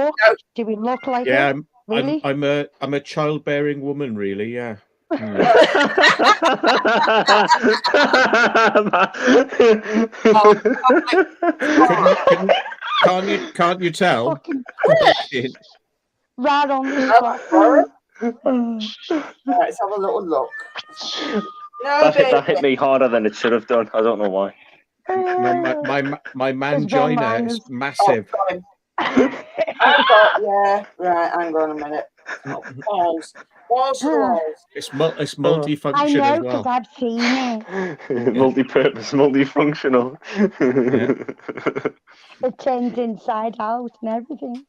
look like Yeah, it? Really? I'm a childbearing woman, really. Yeah. Can't you tell? Fucking Shit. right on the spot. Right, let's have a little look. No, That hit me harder than it should have done. I don't know why. No, my mangina is massive. Yeah, right, hang on a minute. Oh, balls. Balls to the walls. It's I multifunction know as because well. I've seen it. Multi-purpose, multifunctional. It turns inside out and everything.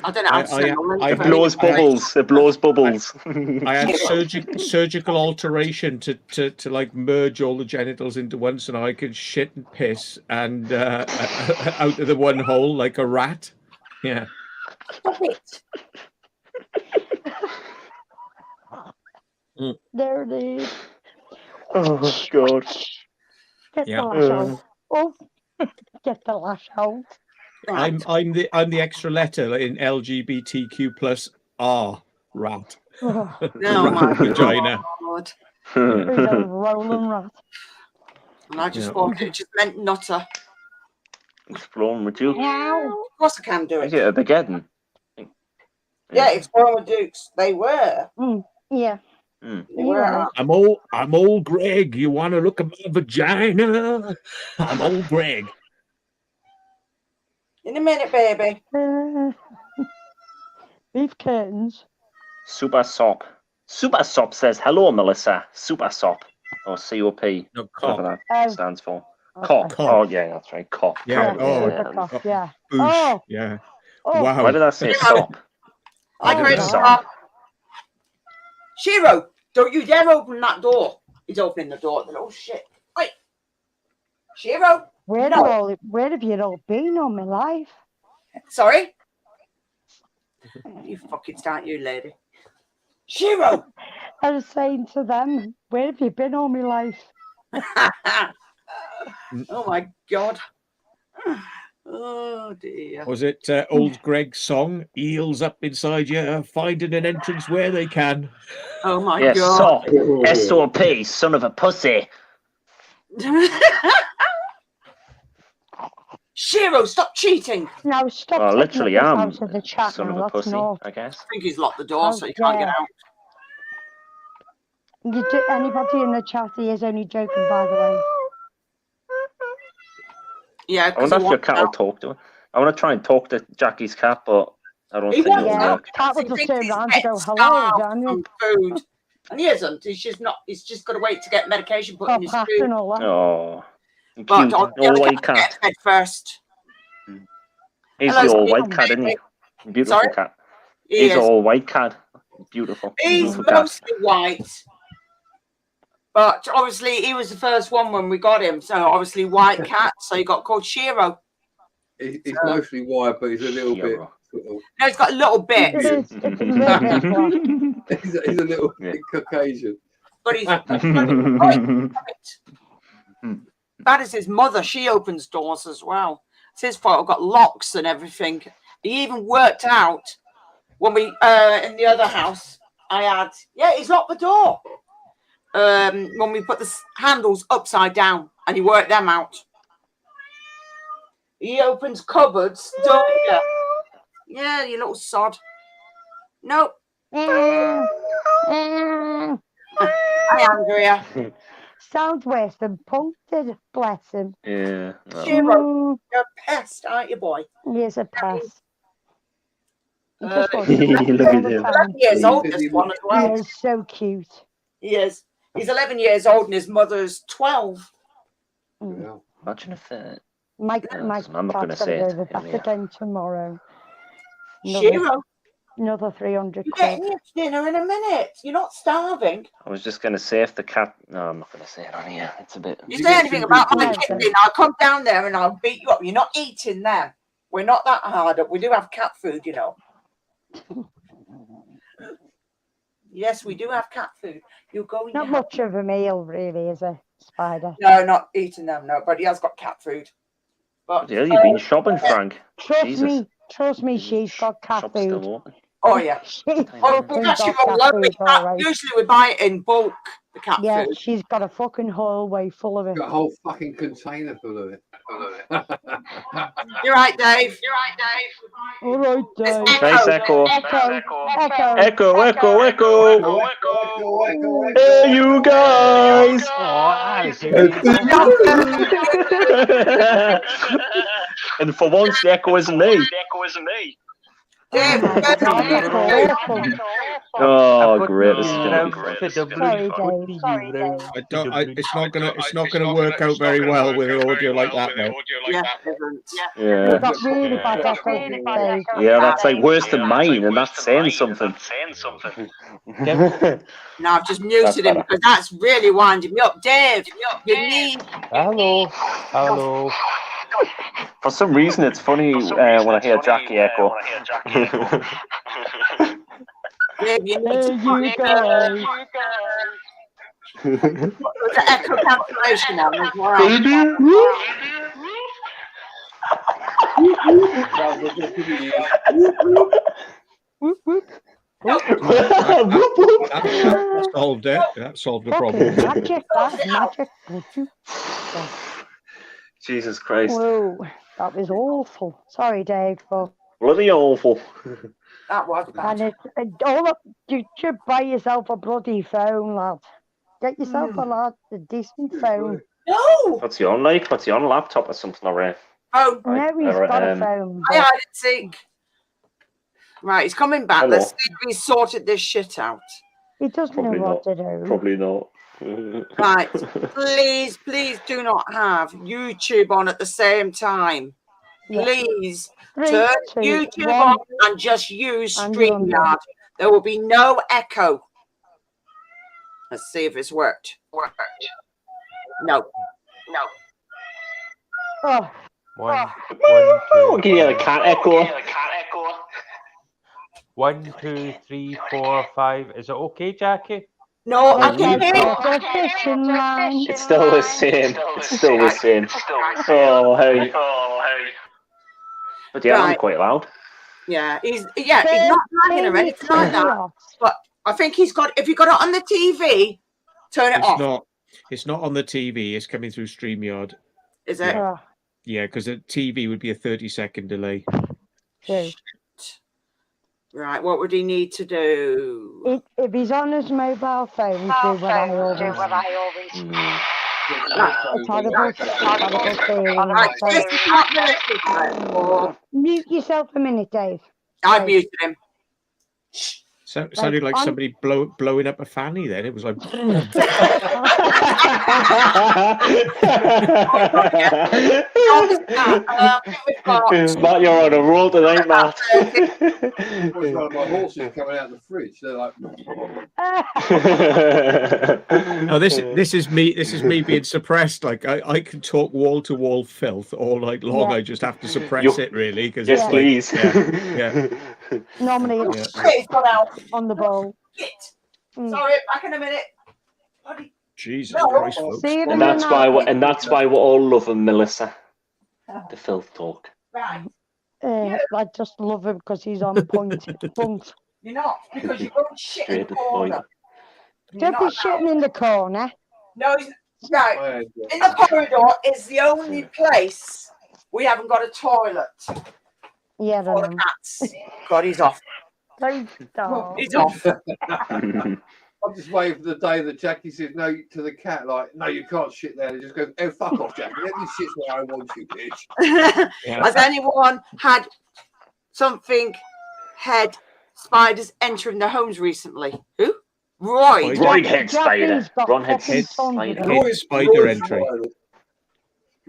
I don't know how to say I It blows bubbles. It blows bubbles. I had surgical alteration to like merge all the genitals into one, so now I can shit and piss and out of the one hole like a rat. Yeah. Stop it. There it is. Oh god. Get Yeah. the lash out. Oh, get the lash out. Right. I'm the extra letter in LGBTQ plus R rat. Oh, No, my Vagina. God. who's a rolling rat. And I just Yeah. thought it just meant nutter. Exploring with you. Of course I can do Is it. it a Armageddon? Yeah, exploring with Dukes. They were. Yeah. Mm. They were. I'm old Greg. You want to look at my vagina? I'm old Greg. In a minute, baby. Beef curtains. Super Sop. Super Sop says, hello, Melissa. Super Sop. Or COP. No, Whatever cock. that stands for. Okay. Cop. Cock. Oh, yeah, that's right. Cop. Yeah. Yeah, Oh, super cock, yeah. Boosh. Oh. Yeah. Oh, Wow. Why did I say Sop? I don't great know. stop. Shiro, don't you dare open that door. He's opening the door. Then, oh shit. Wait. Shiro? where No. have you all been all my life? Sorry? You fucking start, you lady. Shiro! I was saying to them, where have you been all my life? Oh my god. Oh dear. Was it old Greg's song? Eels up inside you, finding an entrance where they can. Oh my Yes, god. Sop. SOP, son of a pussy. Shiro, stop cheating. Now stop Well, taking literally, the piss I'm out of the chat son now, of a that's pussy, naughty. I guess. I think he's locked the door so you can't get out. Anybody in the chat, he is only joking, by the way. Yeah, I because wonder if your cat will talk to her. I want to try and talk to Jackie's cat, but I don't He think won't it'll Yeah, work. cat will He just thinks turn he's around and getting go, hello, starved Johnny. from food. And he isn't. He's just not. He's just got to wait to get medication put in Stop his passing food. all that. Oh, But cute, I'll all get white cat. fed first. He's Hello, the all Steve. white cat, isn't he? Beautiful Sorry? cat. He He's is. all white cat. Beautiful. He's Beautiful cat. mostly white. But obviously, he was the first one when we got him. So obviously, white cat. So he got called Shiro. He's mostly white, but he's a little bit. Shiro. Sort of, No, he's got a little bit, It's a little bit black. he's a little Yeah. bit Caucasian. but he's white. That is his mother. She opens doors as well. It's his fault. I've got locks and everything. He even worked out when we in the other house. He's locked the door. When we put the handles upside down, and he worked them out. He opens cupboards, don't you? Yeah, you little sod. Nope. Hi, Andrea. Sounds worse than Punk did, bless him. Yeah. No. Shiro, you're a pest, aren't you, boy? He is a pest. He Uh, just wants to Look play at all the him. time. 11 years old, this one as He well. is so cute. He is. He's 11 years old and his mother's 12. Mm. Yeah. Imagine if Mike's I'm not gonna dad's say going it to go in back the- again tomorrow. Shiro, Another 300 you're quid. getting your dinner in a minute. You're not starving. I was just gonna say if the cat. No, I'm not gonna say it on here. It's a bit. You You say get anything two about big my balls. kidney, I'll come down there and I'll beat you up. You're not eating them. We're not that hard up. We do have cat food, you know. Yes, we do have cat food. You go in Not your much of a meal, really, is a spider. No, not eating them, no. But he has got cat food. But Yeah, you've been shopping, Frank. Trust Jesus. me, she's got cat Shop's still food. open. oh yeah. She's Oh, we've actually got got cat lovely food, all right. Usually we buy it in bulk, the cat Yeah, food. she's got a fucking hallway full of it. Got a whole fucking container full of it. You're right, Dave. All right, Dave. Nice echo. Echo. Echo. Hey, you guys! And for once, the echo isn't me. Dave, Oh, my God, awful. Oh, great! This is gonna be great. Sorry, Dave. It's not gonna work out very well with an audio like that, mate. yeah, it isn't. We've Yeah, got really bad echo, Dave. yeah, that's like worse than mine, and that's saying something. No, I've just muted him better. because that's really winding me up. Dave, you need. Hello. For some reason, it's funny when I hear Jackie echo. Dave, you need There to put you go. the echo cancellation on as well. Whoop, whoop. That solved it. That solved the problem. Fucking magic, that's magic. Jesus Christ. Whoa, that was awful. Sorry, Dave, but Bloody awful. That was bad. and you should buy yourself a bloody phone, lad. Get yourself a decent phone. No! What's he on like? What's he on? Laptop or something already? Oh, I know he's got a phone. I had it sick. Right, he's coming back. Hello. Let's see if we sorted this shit out. He doesn't Probably know what to do. Probably not. Right, please do not have YouTube on at the same time. Yeah. Please 3, turn 2, YouTube 1. on and just use And you're on StreamYard. There will be no echo. Let's see if it's worked. No. Oh, One, Oh, give you a cat echo. 1, 2, 3, 4, 5. Is it okay, Jackie? No, I Yeah, can hear you. the fishing line. It's still the same. It's still the same. Oh, hey. But yeah, I'm Right. quite loud. Yeah, he's not lagging or anything like that. But I think he's got. If you got it on the TV, turn it off. It's not on the TV. It's coming through StreamYard. Is it? Oh, Yeah, because the TV would be a 30-second delay. true. Right. What would he need to do? If he's on his mobile phone, do what I always It's horrible. It's horrible feeling. Right, So, Jason, you want me to speak then, or mute yourself a minute, Dave. I Right. muted him. Sounded like on- somebody blowing up a fanny. Then it was like. Matt, you're on a roll tonight, Matt. Always one of my horses coming out of the fridge. They're like, No, this is me. This is me being suppressed. Like I can talk wall to wall filth all night long. Yeah. I just have to suppress You- it really because Yes, it's like, please. yeah. Normally Yeah. it's Shit, it's gone out. on the bowl. Shit. Mm. Sorry, back in a minute. Bloody- Jesus No. Christ, folks. See you in And a that's minute. why we're all loving Melissa. The filth talk. Right. I just love him because he's on point. Punct. You're not, because you're going shit in Straight the to the point. corner. You're Don't be not shitting in the corner. No, right. "Oh, In the corridor is the only place we haven't got a toilet Yeah, for I the know. cats. God, he's off. Don't stop. He's off. I'm just waiting for the day that Jackie says no to the cat. Like, no, you can't shit there. He just goes, oh, fuck off, Jackie. Let me shit where I want you, bitch. Has anyone had something head spiders entering their homes recently? Who? Roy. Roy. Roy head spider. Jackie's got Ron head fucking spider. tons of Head them. spider entry.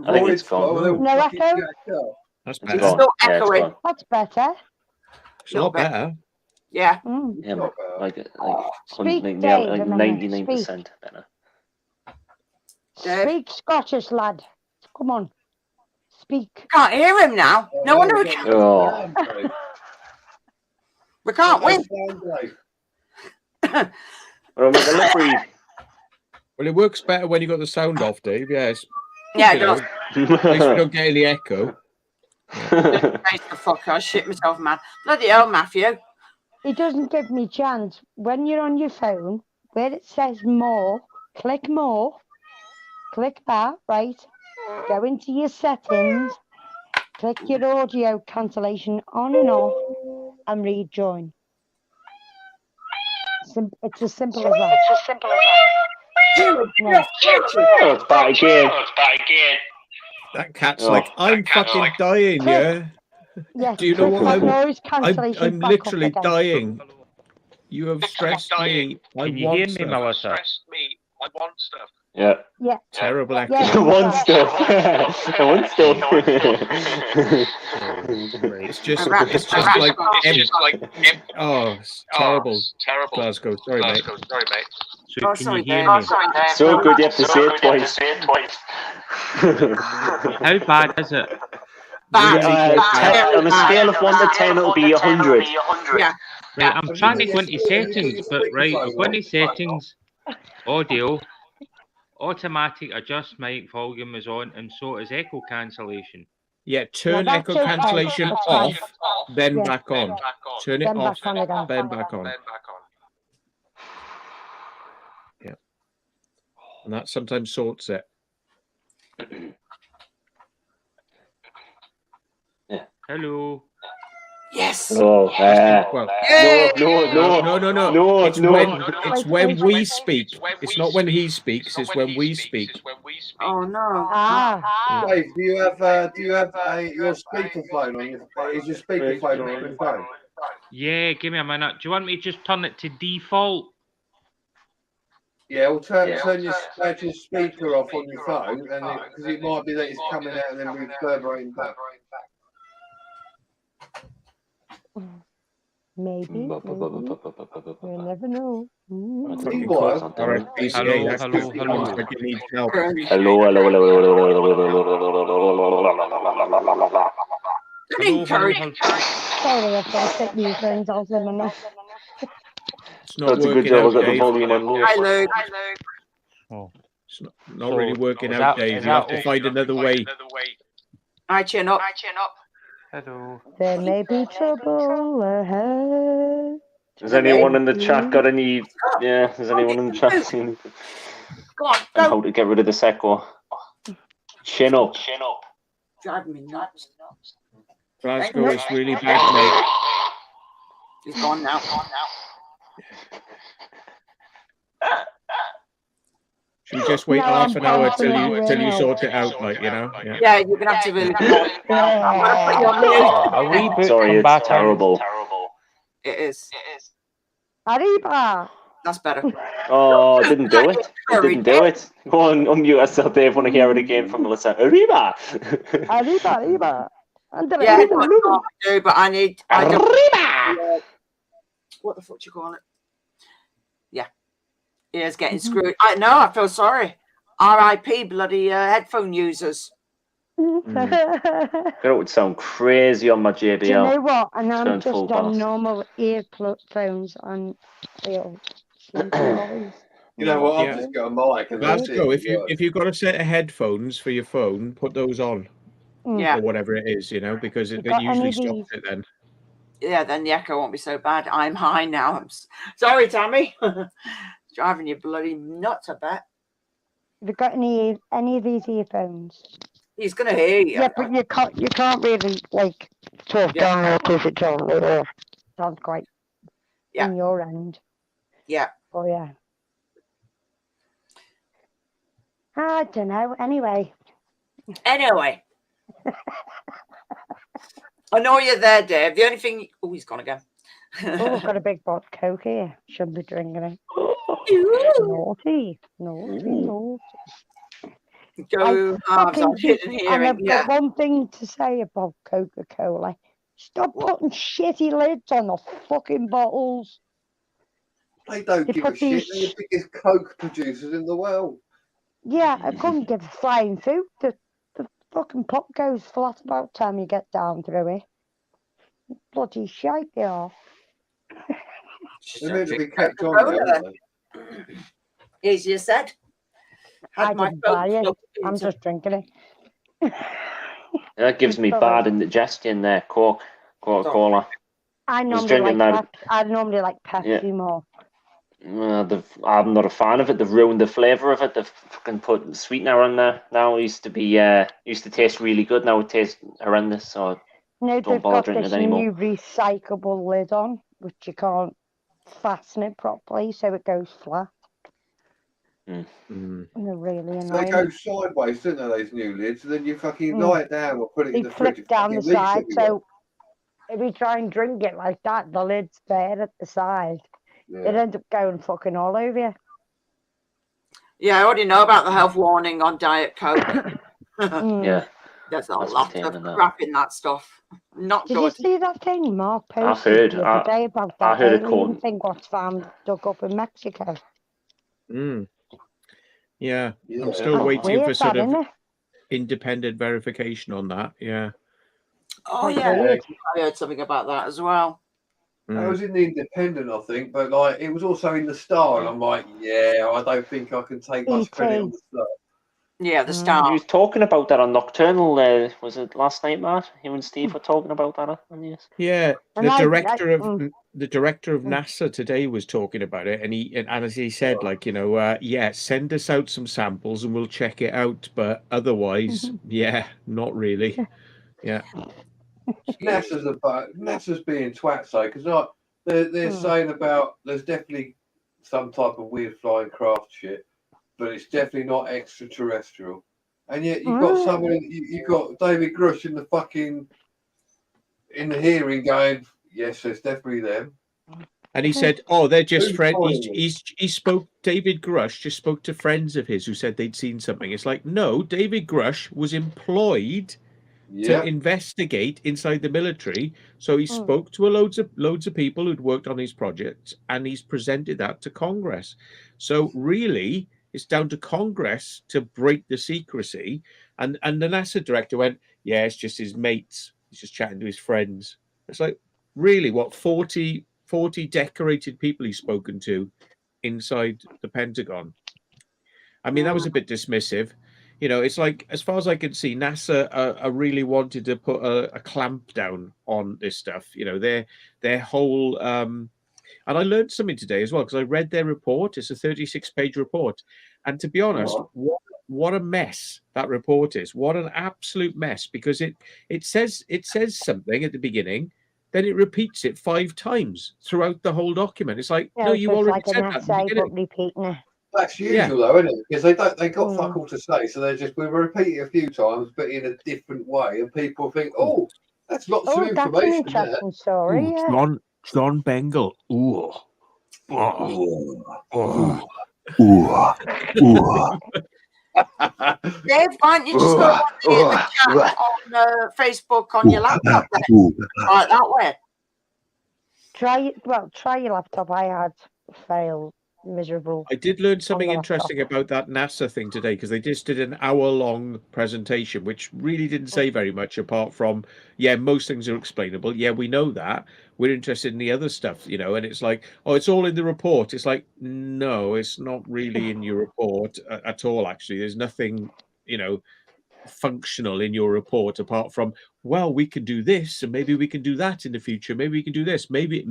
I think it's gone. No echo? That's It's better. gone. still Yeah, it's echoing. gone. That's better. It's not better. Yeah. Mm. Yeah, Not like Speak, like Dave, like a minute. 99% better. Dave. Speak Scottish, lad. Come on. Speak. Can't hear him now. No wonder we can't, Oh. we can't win. We're delivery. Well, it works better when you got the sound off, Dave. Yes. Yeah, You it know, does. at least we don't get any echo. Face the fuck, I shit myself, man. Bloody hell, Matthew. It doesn't give me chance. When you're on your phone, where it says more, click more. Click that, right? Go into your settings. Click your audio cancellation on and off and rejoin. It's as simple as that. No. Oh, it's back again. That cat's Oh. like, I'm fucking dying, yeah. Yes, Do you know click what that noise cancellation I'm back literally up again. dying. You have stressed me. I Can you want hear me, stuff. Melissa? Yeah. Yeah, Terrible echo. Yeah. One stuff. One stuff. It's just A rat- like oh, it's terrible. Glasgow. Sorry, mate. So Oh, can sorry, you hear Dave. me? So good you have to say it twice. How bad is it? Bad. On a scale of 1 to 10, it'll be 100. Yeah. Right, I'm trying to go into settings, but right, I've gone into settings, audio, automatic adjust mic volume is on, and so is echo cancellation. Yeah, turn that's echo okay. cancellation That's fine. off, then Yeah. back on. Turn it Then off, back on again. then back on. Yeah. And that sometimes sorts it. Hello. Yes. Oh, Well, Yay. no. It's when we speak. It's not when he speaks. It's when we speak. Oh no. Ah, Dave, do you have your speakerphone on your? Is your speakerphone on your phone? Yeah, give me a minute. Do you want me to just turn it to default? Yeah, well, turn your speaker off on your phone, and because it might be that it's coming out and then reverberating back. maybe. You never know. Mm. Fucking Meanwhile- close. RSPCA, Hello, that's hello, just hello. like it needs help. Hello. Sorry, I've got to take these things off them enough. It's not That's a good working job. I out, got the Dave. volume on low. Hi, Luke. It's not So, really working is out, that- Dave. is You have that to find another way. Hi, chin up. Hello. There may be trouble ahead. Has anyone in the chat got any? Yeah, has anyone in the chat seen anything Go on, on go. how to get rid of this echo? Chin up. Driving me nuts. Glasgow is really bad, mate. He's gone now. Should we just wait No, half I'm an hour constantly till you winning. sort it out, like, you know? Yeah. Yeah, you're gonna have to really. I'm gonna put you on mute. A reboot Sorry, come it's back terrible. It is. Arriba! That's better. Oh, I didn't do it. I Sorry, didn't do it. Go on, unmute yourself, Dave. Want to hear it again from Melissa? Arriba! Arriba! Andre, Yeah, arriba. that's what I do, but I don't. Arriba! What the fuck do you call it? Yeah, ears getting screwed. I know. I feel sorry. R.I.P. bloody headphone users. That would sound crazy on my JBL. Do you know what? And I'm Turned just full on blast. normal earphones on sleeping boys. You know what? Yeah. I've just got a mic. And Let's that's go. it. If you've got a set of headphones for your phone, put those on Yeah, or whatever it is, you know, because it got any usually of stops these? it then. yeah. Then the echo won't be so bad. I'm high now. Sorry, Tammy. Driving you bloody nuts. I bet Have you got any of these earphones? he's gonna hear you. Yeah, but you can't really like talk Yeah. down there because it's all sounds quite Yeah. in your end. Yeah. Oh yeah. I don't know. Anyway, Anyway, I know you're there, Dave. The only thing. Oh, he's gone again. oh, I've got a big pot Coke here. Shouldn't be drinking it. Naughty. Go halves on hidden And hearing. I've Yeah. got one thing to say about Coca-Cola. Stop putting shitty lids on the fucking bottles. They don't They give a put shit. these- They're the biggest Coke producers in the world. Yeah, I couldn't give a flying food. The fucking pot goes flat about time you get down through it. Bloody shite they are. They're meant to be kept on there, aren't they? As you said. I Had my didn't buy phone it. plugged I'm into- just drinking it. That gives me Sorry. bad indigestion there, Coca-Cola. I was normally drinking like that- I normally like Pepsi more. I'm not a fan of it. They've ruined the flavour of it. They've fucking put sweetener on there. Now it used to taste really good. Now it tastes horrendous. So No, Don't they've bother got drinking this it anymore. new recyclable lid on, which you can't fasten it properly, so it goes flat. Mm. And they're really They annoying. go sideways, don't they, those new lids? And then you fucking Mm. lie it down or put it They in the fridge. flip it down the fucking leaks side, everywhere. so if you try and drink it like that, the lid's bare at the side. It Yeah. ends up going fucking all over you. Yeah, I already know about the health warning on Diet Coke. Mm. yeah, There's a That's lot the of thing, isn't it? crap in that stuff. Not Did you good. see that thing Mark I've posted heard. the other day about I that heard it alien called- thing what's found dug up in Mexico? Mm. Yeah, Yeah. I'm still That's waiting weird, for sort that, of isn't it? independent verification on that. Yeah. Oh, Quite yeah. weird. I heard something about that as well. That Mm. was in the Independent, I think, but like it was also in the Star, and I'm like, yeah, I don't think I can take much credit on the Star. Yeah, the Mm. he star. was talking about that on Nocturnal. Was it last night, Matt? You and Steve were talking about that on this. Yeah, And the I- director of mm. the director of Mm. NASA today was talking about it, and and as he said, like, you know, yeah, send us out some samples and we'll check it out, but otherwise, yeah, not really. Yeah. NASA's being twats though, because like they're Mm. saying about there's definitely some type of weird flying craft shit, but it's definitely not extraterrestrial. And yet you've got Mm. someone, you've got David Grush in the hearing going, yes, it's definitely them. And he said, "Oh, they're just Who's friends." calling He spoke. David Grush just spoke to friends of his who said they'd seen something. It's like, no, David Grush was employed Yeah, to investigate inside the military. So he Mm. spoke to loads of people who'd worked on his projects, and he's presented that to Congress. So really, it's down to Congress to break the secrecy. And the NASA director went, "Yeah, it's just his mates. He's just chatting to his friends." It's like, really, what 40 decorated people he's spoken to inside the Pentagon. I mean, that was a bit dismissive. You know, it's like, as far as I can see, NASA are really wanted to put a clamp down on this stuff. You know, their whole. And I learned something today as well, because I read their report. It's a 36-page report, and to be honest, what a mess that report is. What an absolute mess, because it says something at the beginning, then it repeats it 5 times throughout the whole document. It's like, Yeah, no, so you it's already like said an that at the essay, beginning. but repeating it. That's Yeah. usual though, isn't it? Because they got Mm. fuck all to say, so we repeat it a few times, but in a different way, and people think, oh, that's lots of Oh, that's an information there. interesting story. Ooh, Yeah. John Bengal. Ooh. Oh. Ooh, Oh. ooh. Dave, why don't you just go on the chat on Facebook on your laptop then? Right, that way. Try your laptop. I had failed miserable. I did learn something the interesting laptop. about that NASA thing today because they just did an hour-long presentation, which really didn't say very much apart from, yeah, most things are explainable. Yeah, we know that. We're interested in the other stuff, you know, and it's like, oh, it's all in the report. It's like, no, it's not really in your report at all, actually. There's nothing, you know, functional in your report apart from, well, we can do this and maybe we can do that in the future. Maybe we can do this. Maybe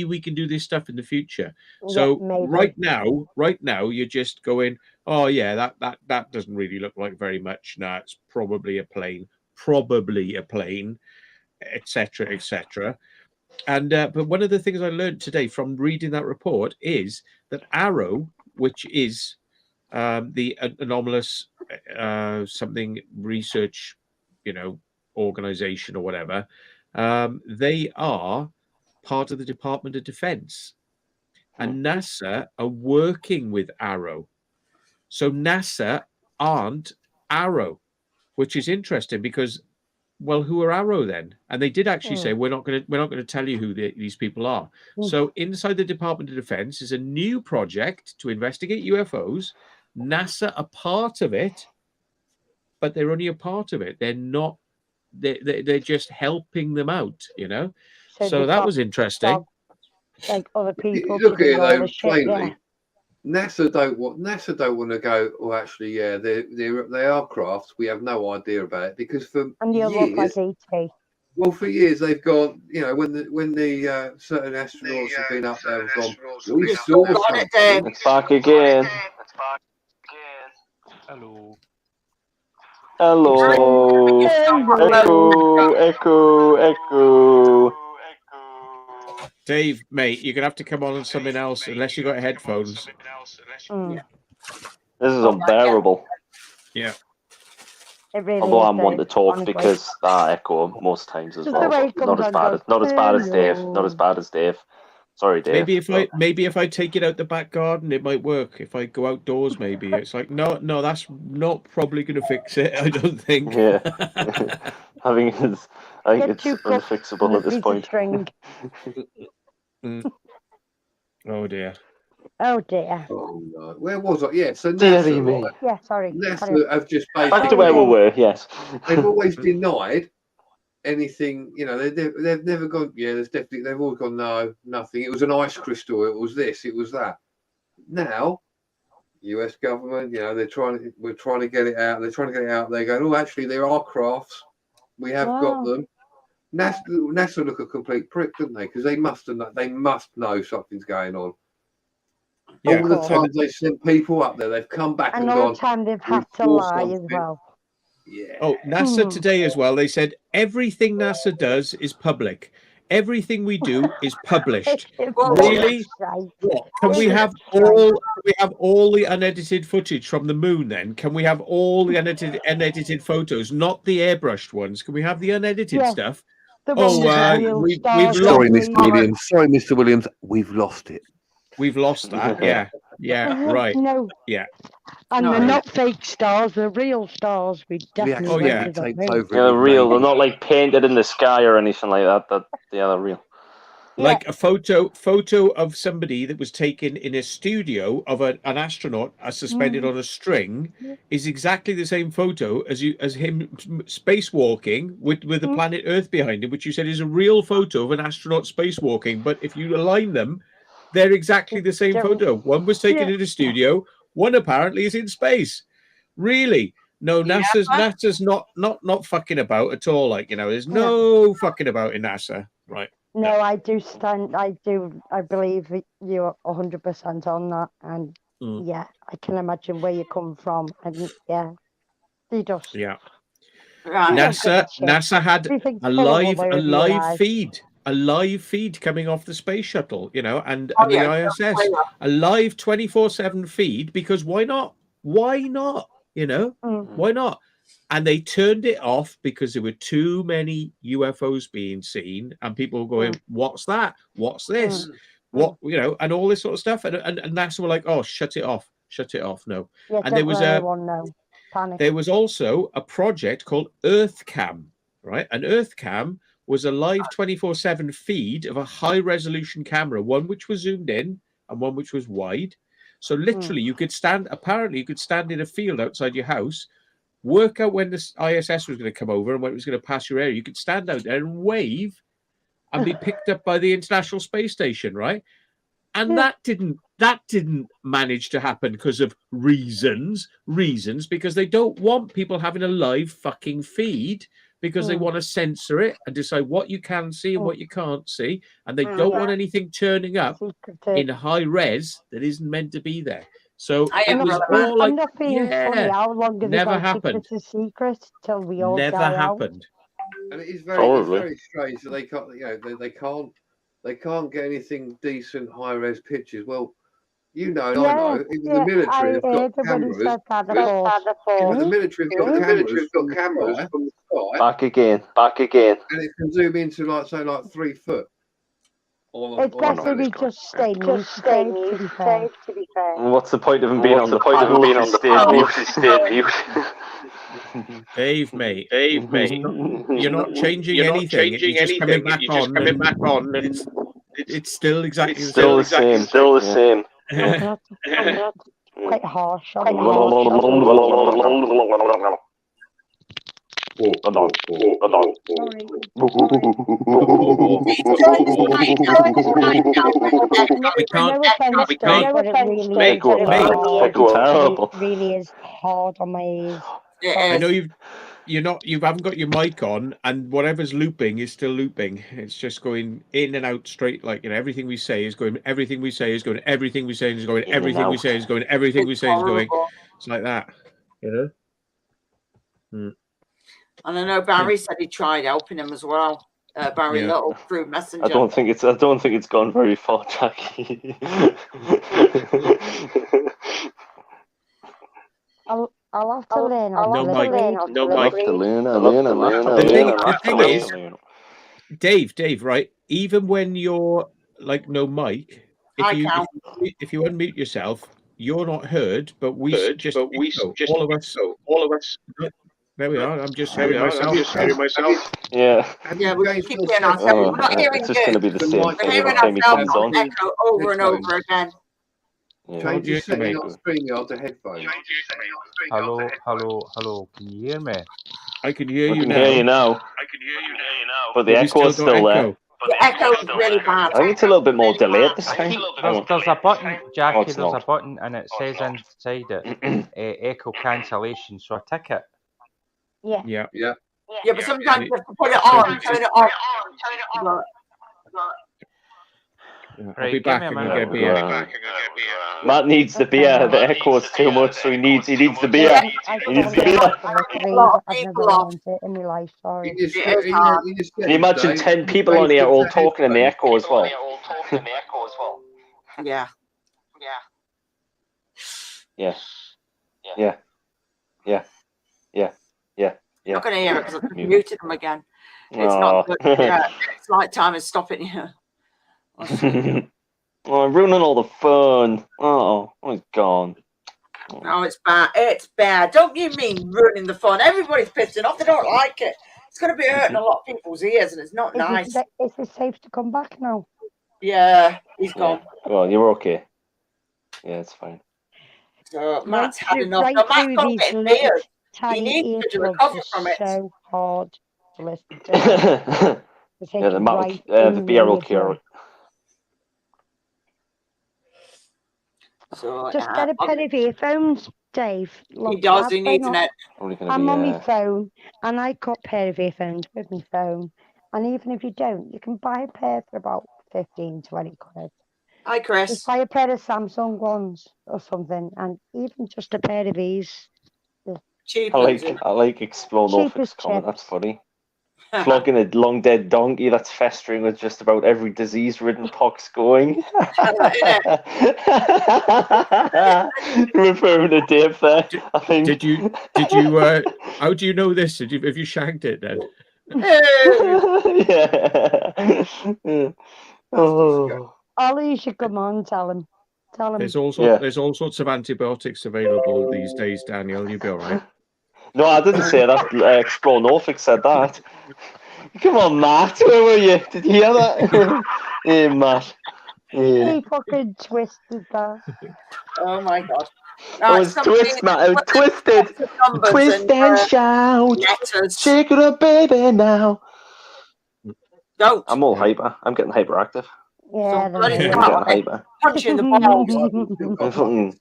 we can do this stuff in the future. So maybe. right now you're just going, oh yeah, that doesn't really look like very much. No, it's probably a plane, etc. And but one of the things I learned today from reading that report is that AARO, which is the anomalous something research, you know, organization or whatever, they are part of the Department of Defense, and NASA are working with AARO. So NASA aren't AARO, which is interesting because, well, who are AARO then? And they did actually say we're not going to tell you who these people are. So inside the Department of Defense is a new project to investigate UFOs. NASA are part of it, but they're only a part of it. They're not. They're just helping them out, you know. So that was interesting. Like other people. Look at to it do all though, the shit, plainly. yeah. NASA don't want to go. Well, actually, yeah, they are crafts. We have no idea about it because for And you look like years, ET. well, for years they've gone. You know, when the certain astronauts have been up there, have gone. We You've saw still got something. it, Dave. It's back again. Hello. Hello. Echo. Dave, mate, you're gonna have to come on something else unless you got headphones. This is unbearable. Yeah. It really Although is, I'm one to Dave, talk honestly. because I echo most times as Just well. the way it Not comes as on bad goes, as not as bad as Dave. hello. Not as bad as Dave. Sorry, Dave. Maybe if I take it out the back garden, it might work. If I go outdoors, maybe it's like no, that's not probably going to fix it. I don't think. Yeah. I think it's Get unfixable at this point. String. Oh dear. Oh dear. Oh no, where was I? Yeah, so Deary NASA, me. right? Yeah, sorry. NASA have just Back to basically. where we were. Yes. They've always denied anything. You know, they've never gone. Yeah, there's definitely. They've always gone. No, nothing. It was an ice crystal. It was this. It was that. Now, U.S. government. You know, we're trying to get it out. They're trying to get it out. They're going. Oh, actually, there are crafts. We have got them. NASA look a complete prick, don't they? Because they must know something's going on. Yeah. All the times they sent people up there, they've come back and And all gone. the time they've had to saw lie as something. well. Yeah. Oh, NASA today as well. They said everything NASA does is public. Everything we do is published. Really? What? Can we have all the unedited footage from the moon then? Can we have all the unedited photos, not the airbrushed ones? Can we have the unedited stuff? The we've Sorry, lost Mr. Williams. Sorry, Mr. Williams. We've lost it. We've lost that. Yeah, right. No. Yeah. And they're not fake stars, they're real stars. We definitely takes over. Yeah, they're real. They're not like painted in the sky or anything like that. They're real. Like a photo of somebody that was taken in a studio of an astronaut suspended on a string is exactly the same photo as him spacewalking with the planet Earth behind him, which you said is a real photo of an astronaut spacewalking. But if you align them, they're exactly the same photo. One was taken in a studio, one apparently is in space. Really? No, NASA's not fucking about at all. Like, you know, there's no fucking about in NASA, right? No, I believe you're 100% on that. And yeah, I can imagine where you come from. And yeah, they just. Yeah. Right. NASA had a live feed. a live feed coming off the space shuttle, you know, and Oh, the yeah, ISS, clear. a live 24/7 feed, because why not? Why not? You know, why not? And they turned it off because there were too many UFOs being seen, and people were going, "What's that? What's this? What, you know?" And all this sort of stuff. And NASA were like, "Oh, shut it off, shut it off." No. Yeah, And there was panic. there was also a project called EarthCam, right? And EarthCam was a live 24/7 feed of a high resolution camera, one which was zoomed in and one which was wide. So literally, you could stand. Apparently, you could stand in a field outside your house, work out when the ISS was going to come over and when it was going to pass your area. You could stand out there and wave and be picked up by the International Space Station, right? And that didn't manage to happen because of reasons, because they don't want people having a live fucking feed, because they want to censor it and decide what you can see and what you can't see, and they don't want anything turning up in high res that isn't meant to be there. So it was all like, never happened. Secret till we all never happened. And it is very strange that they can't, you know, they can't get anything decent high res pictures. Well, you know, I know, even the military have got cameras. Even the military have got cameras from the sky. Back again. And it can zoom into like 3 foot. It's best if we just stay mute, to be fair. What's the point of him being on the panel if he stayed mute? Dave, mate. You're not changing anything. You're just coming back on. And it's still exactly the same. Still the same. Yeah. Quite harsh. It really is hard on my ears. I know you haven't got your mic on, and whatever's looping is still looping. It's just going in and out straight, like, you know, everything we say is going, everything we say is going, everything we say is going, everything we say is going, everything we say is going. It's like that, you know. And I know Barry said he tried helping him as well. Barry Little through Messenger. I don't think it's gone very far, Jackie. I'll have to learn. No mic. The thing is, Dave, right? Even when you're like no mic, if you unmute yourself, you're not heard. But all of us. There we are. I'm just hearing myself. Yeah. Yeah, we keep hearing ourselves. We're not hearing it's just going to be the same We're thing hearing every time he comes on. echo over and over again. Change your setting on StreamYard to headphones. Hello. Can you hear me? I can hear you I can now. hear you now. But the echo is still there. The echo is really bad. I think it's a little bit more delayed this time. There's a button, Jackie. There's a button, and it says inside it echo cancellation. So I tick it. Yeah, but sometimes you have to put it on, turn it off. I'll be back and I'll get beer. Matt needs the beer. The echo is too much, so he needs the beer. He needs the beer. I've never learned it in my life. Sorry. Can you imagine 10 people on here all talking in the echo as well? Yeah. You're not going to hear it because I've muted them again. It's not good. Yeah, it's like time is stopping you. I'm ruining all the fun. Oh, it's gone. No, it's bad. It's bad. Don't you mean ruining the fun? Everybody's pissing off. They don't like it. It's going to be hurting a lot of people's ears, and it's not nice. Is it safe to come back now? Yeah, he's gone. Well, you're okay. Yeah, it's fine. So Matt's had enough. No, Matt's got getting beard. He needs to recover from it. So hard to listen to. Yeah, the beer will cure it. So, just get a pair of earphones, Dave. Look, he does. He needs it. I'm on my phone, and I got a pair of earphones with my phone. And even if you don't, you can buy a pair for about 15, 20 quid. Hi, Chris. Just buy a pair of Samsung ones or something, and even just a pair of these. Cheap. I like Explore Norfolk's comment. That's funny. flogging a long dead donkey that's festering with just about every disease-ridden pox going. Referring to Dave there, I think. Did you? How do you know this? Have you shagged it then? Yeah. Oh. Ollie, you should come on, tell him. Tell him. There's all sorts of antibiotics available these days, Daniel. You'll be all right. No, I didn't say that. Explore Norfolk said that. Come on, Matt. Where were you? Did you hear that? Hey, Matt. Yeah. He fucking twisted that. Oh my god. Oh, it's twist, Matt. It was twisted. Twist and shout. Letters. Shake it up, baby, now. Don't. I'm all hyper. I'm getting hyperactive. Yeah, So bloody that's I'm getting hyper. punch you in the balls. I'm fucking...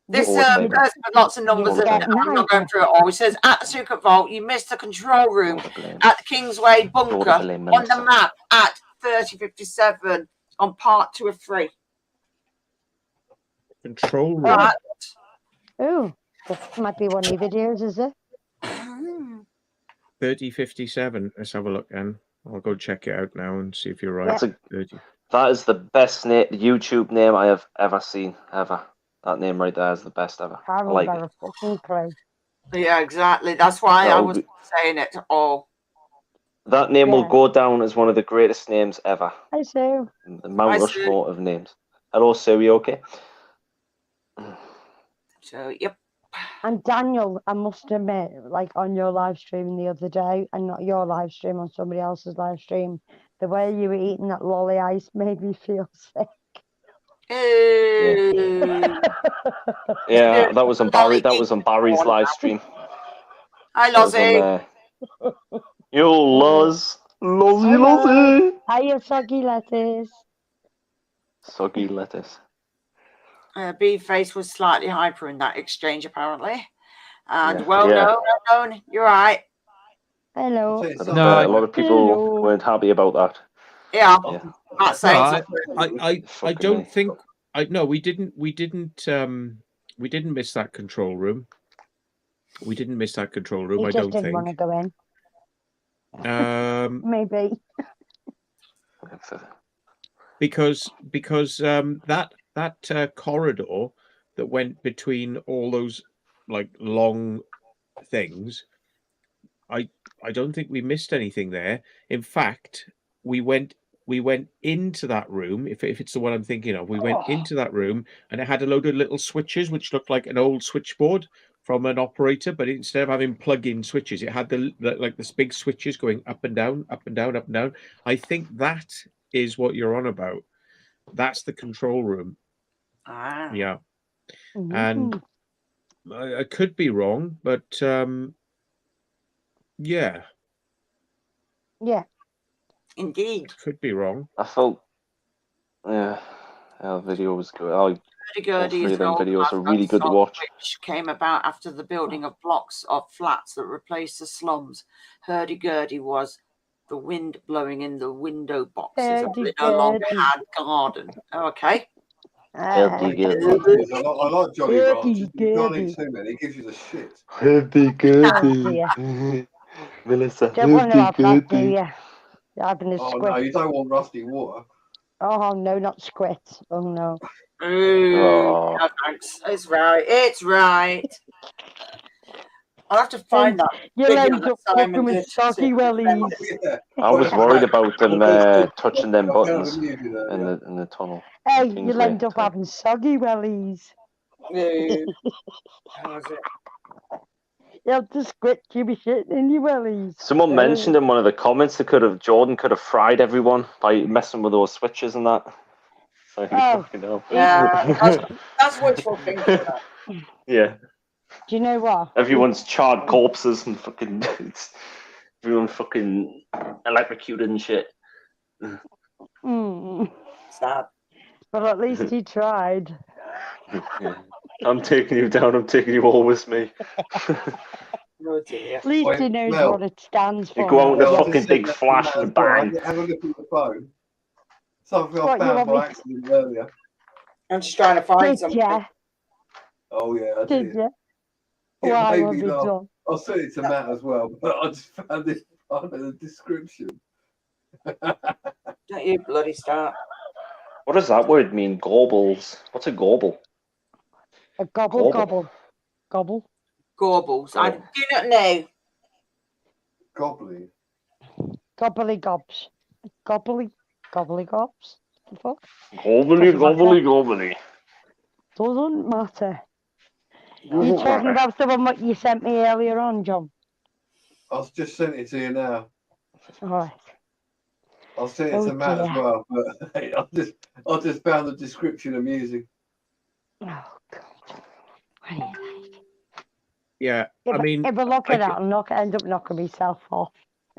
This Oh, person has lots of numbers in Yeah. it. I'm not going through it all. It says at the Secret Vault, you missed the control room at the Kingsway bunker on the map at 3057 on part 2 of 3. Control room. Right. Oh, that might be one of your videos, is it? 3057. Let's have a look, then. I'll go check it out now and see if you're right. That's a, 30. that is the best YouTube name I have ever seen, ever. That name right there is the best ever. I Haven't like got it. a fucking clue. Yeah, exactly. That's why I That'll was be- saying it all. That name will Yeah. go down as one of the greatest names ever. I see. The Mount Hi, Sue. Rushmore of names. Hello, Sue, you okay? So, yep. And Daniel, I must admit, like on your live stream the other day, and not your live stream, on somebody else's live stream, the way you were eating that lolly ice made me feel sick. Ew. Yeah, that was on Barry. That was on Barry's live stream. Hi, That was Lozzie. on, Yo, Loz. Lozzie, Lozzie. Hiya, soggy lettuce. Soggy lettuce. B-Face was slightly hyper in that exchange, apparently. And Yeah. well Yeah. known, you're right. Hello. I bet No, a lot of people Hello. weren't happy about that. Yeah, Yeah. not saying No, something. I Fucking don't A. think we didn't miss that control room. We didn't miss that control room, He I just don't didn't want to think. go in. Maybe. Because that corridor that went between all those like long things, I don't think we missed anything there. In fact, we went into that room. If it's the one I'm thinking of, we went into that room and it had a load of little switches which looked like an old switchboard from an operator, but instead of having plug-in switches, it had the like this big switches going up and down, up and down, up and down. I think that is what you're on about. That's the control room. Ah. Yeah. Mhm. And I could be wrong, but yeah, Yeah. Indeed. could be wrong. I felt, yeah, the video was good. Oh, all three of them videos are really good to watch. Which came about after the building of blocks of flats that replaced the slums. Hurdy-gurdy was the wind blowing in the window boxes. They no longer Hurdy-gurdy. had garden. Okay. Hurdy-gurdy. I like Johnny Ranch. You can't eat too many. It gives you the shit. Hurdy-gurdy. Melissa, Don't want to have that, do hurdy-gurdy. you? You're having a Oh squid. no, you don't want rusty water. Oh no, not squid. Oh no. Ooh, Oh. no, thanks. It's right. It's right. I'll have to find that. You'll video end that up Simon fucking with did. soggy wellies. Yeah. I was worried about them touching them buttons Yeah. in the tunnel. Hey, Kingsway you'll end up tunnel. having soggy wellies. Ooh. How was it? You'll have to squid you be shitting in your wellies. Someone mentioned in one of the comments that Jordan could have fried everyone by messing with those switches and that. So, Oh. fucking hell. Yeah, that's wishful thinking. Yeah. Do you know what? Everyone's charred corpses and fucking everyone fucking electrocuted and shit. Mm. Sad. But at least he tried. Yeah. I'm taking you down. I'm taking you all with me. Oh dear. At least Wait, he knows Mel. what it stands for. You go out with a Well, fucking just big think flash that and bang. Have a look at the phone. Something I What, you found want by me- accident earlier. I'm just trying to find Did something. ya? Oh yeah, I Did did. ya? It Why made was me it laugh. done? I'll send it to Matt as well. But I just found this under the description. Don't you bloody start. What does that word mean? Gobbles. What's a gobble? A gobble, Gobble. gobble. Gobbles. I do not know. Gobbly. Gobbly gobs. Gobbly gobs. The fuck? Gobbly, Doesn't gobbly, matter. gobbly. Doesn't matter. Are you talking about the one that you sent me earlier on, John? I've just sent it to you now. All right. I'll send it Oh, to Matt as dear. well. But hey, I just found the description amusing. Oh, God. What do you like? Yeah, I mean, if I look I at that, I'm not going to end up knocking myself off.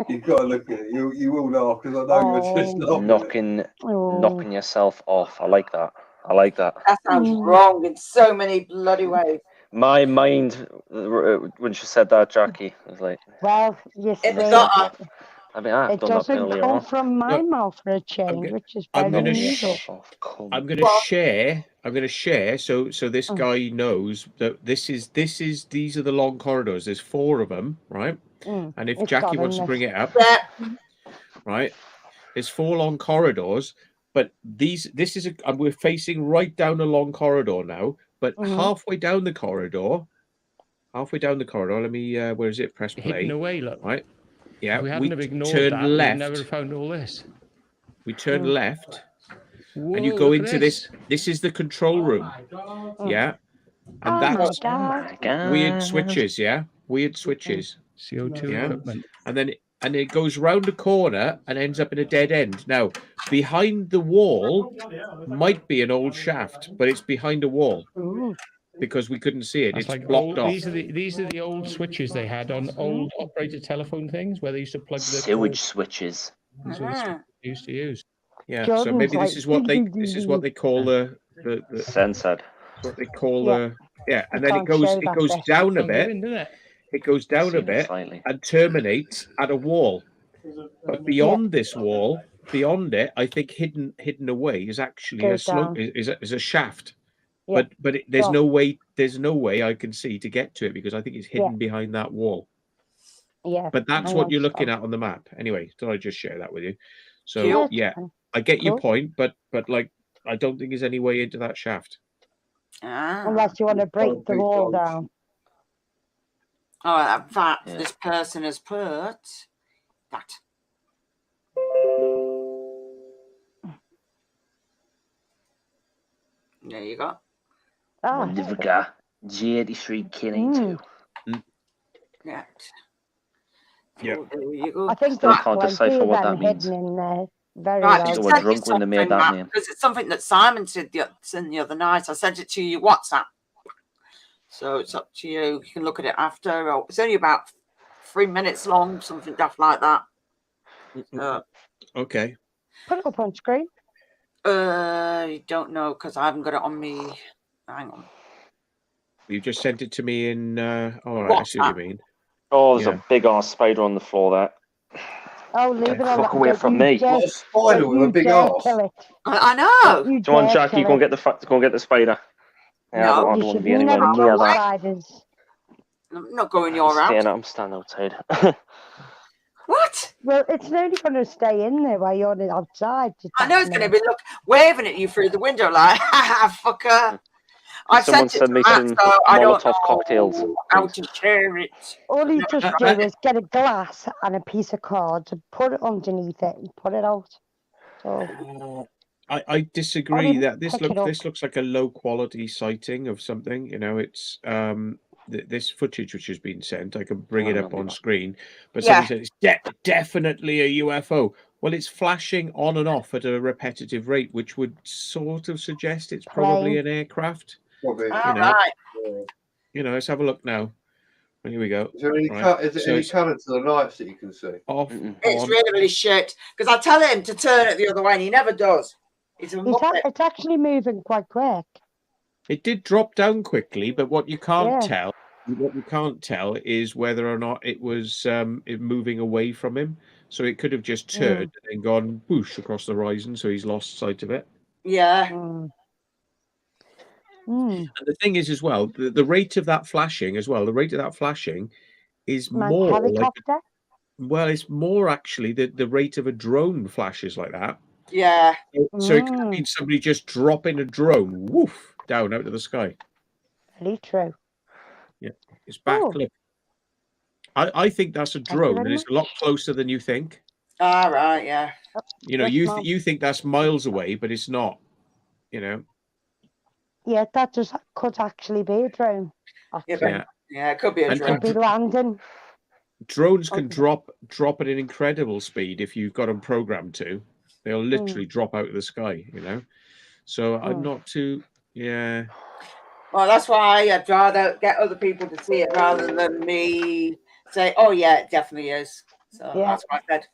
You've got to look at it. You will laugh because I know you're just laughing. Knocking yourself off. I like that. I like that. That sounds wrong in so many bloody ways. My mind, when she said that, Jackie, was like, well, you see, It's not. I mean, I've it done that doesn't earlier come on. from my mouth for a change, which is I'm very gonna unusual. I'm gonna share. I'm gonna share. So this guy knows that these are the long corridors. There's 4 of them, right? And if It's Jackie got wants to in bring this. it up, Yeah. right? There's 4 long corridors, but this is and we're facing right down a long corridor now. But halfway down the corridor, let me where is it? Press play. Hidden away, look. Right. Yeah, If we hadn't have ignored turn that, left. we'd never have found all this. We turn left, Whoa, and you go look at into this. This is the control room. Yeah, and that's weird switches. Yeah, weird switches. CO2 equipment. And then it goes round the corner and ends up in a dead end. Now, behind the wall might be an old shaft, but it's behind a wall because we couldn't see it. That's It's like blocked old, off. these are the old switches they had on old operated telephone things where they used to plug the Sewage switches. These are the switches they used to use. Yeah, so maybe this is what they call the censored. What they call and then it goes down a bit. It goes down a bit and terminates at a wall. But beyond this wall, beyond it, I think hidden away is actually a slope, is a shaft. Yeah. But there's no way I can see to get to it because I think it's hidden behind that wall. Yeah. But that's what you're looking at on the map. Anyway, thought I'd just share that with you. So yeah, I get your point, but like I don't think there's any way into that shaft. Unless you want to break the wall down. Oh, in fact, this person has put that. There you go. Livica, J83 Killing 2. Yeah. Yeah. Oh, there you go. I think I can't decipher what that means. In there. Very right, well. So we're drunk when they made that name. Because it's something that Simon said the other night. I sent it to you WhatsApp. So it's up to you. You can look at it after. It's only about 3 minutes long, something daft like that. Okay. Put it up on screen. I don't know because I haven't got it on me. Hang on. You just sent it to me in. All right, I see what you mean. Oh, there's a big ass spider on the floor there. Oh, leave it on. Fuck away from me. What a spider with a big ass. I know. Do you want Jackie? Go and get the spider. Yeah, No, I don't want to be anywhere near that. Spiders. I'm not going your route. I'm standing outside. What? Well, it's only going to stay in there while you're outside. I know it's going to be waving at you through the window like, fucker. I've Someone sent me it to some Matt, so I don't Molotov know cocktails. how to share it. All you just do is get a glass and a piece of card and put it underneath it and put it out. So I disagree that this looks like a low quality sighting of something. You know, it's this footage which has been sent. I can bring it up on screen, but someone said it's definitely a UFO. Well, it's flashing on and off at a repetitive rate, which would sort of suggest it's probably an aircraft. Probably. You know, let's have a look now. Here we go. Is there any any colour to the lights that you can see? It's really shit because I tell him to turn it the other way and he never does. It's actually moving quite quick. It did drop down quickly, but what you can't tell is whether or not it was moving away from him. So it could have just turned and gone whoosh across the horizon, so he's lost sight of it. Yeah. And the thing is, as well, the rate of that flashing, is more helicopter. Well, it's more actually the rate of a drone flashes like that. Yeah. So it could be somebody just dropping a drone, woof, down out of the sky. Very true. Yeah, it's back. Oh. Look, I think that's a Thank you drone, very and it's a lot closer than you think. All right. Yeah. You know, Yes, Mum. you think that's miles away, but it's not. You know. Yeah, that just could actually be a drone. Yeah, Actually. but, yeah, it could be a And- drone. Could be landing. Drones can Okay. drop at an incredible speed if you've got them programmed to. They'll literally drop out of the sky, you know. So I'm not too, yeah. Well, that's why I'd rather get other people to see it rather than me say, "Oh yeah, it definitely is." So Yeah. that's what I said.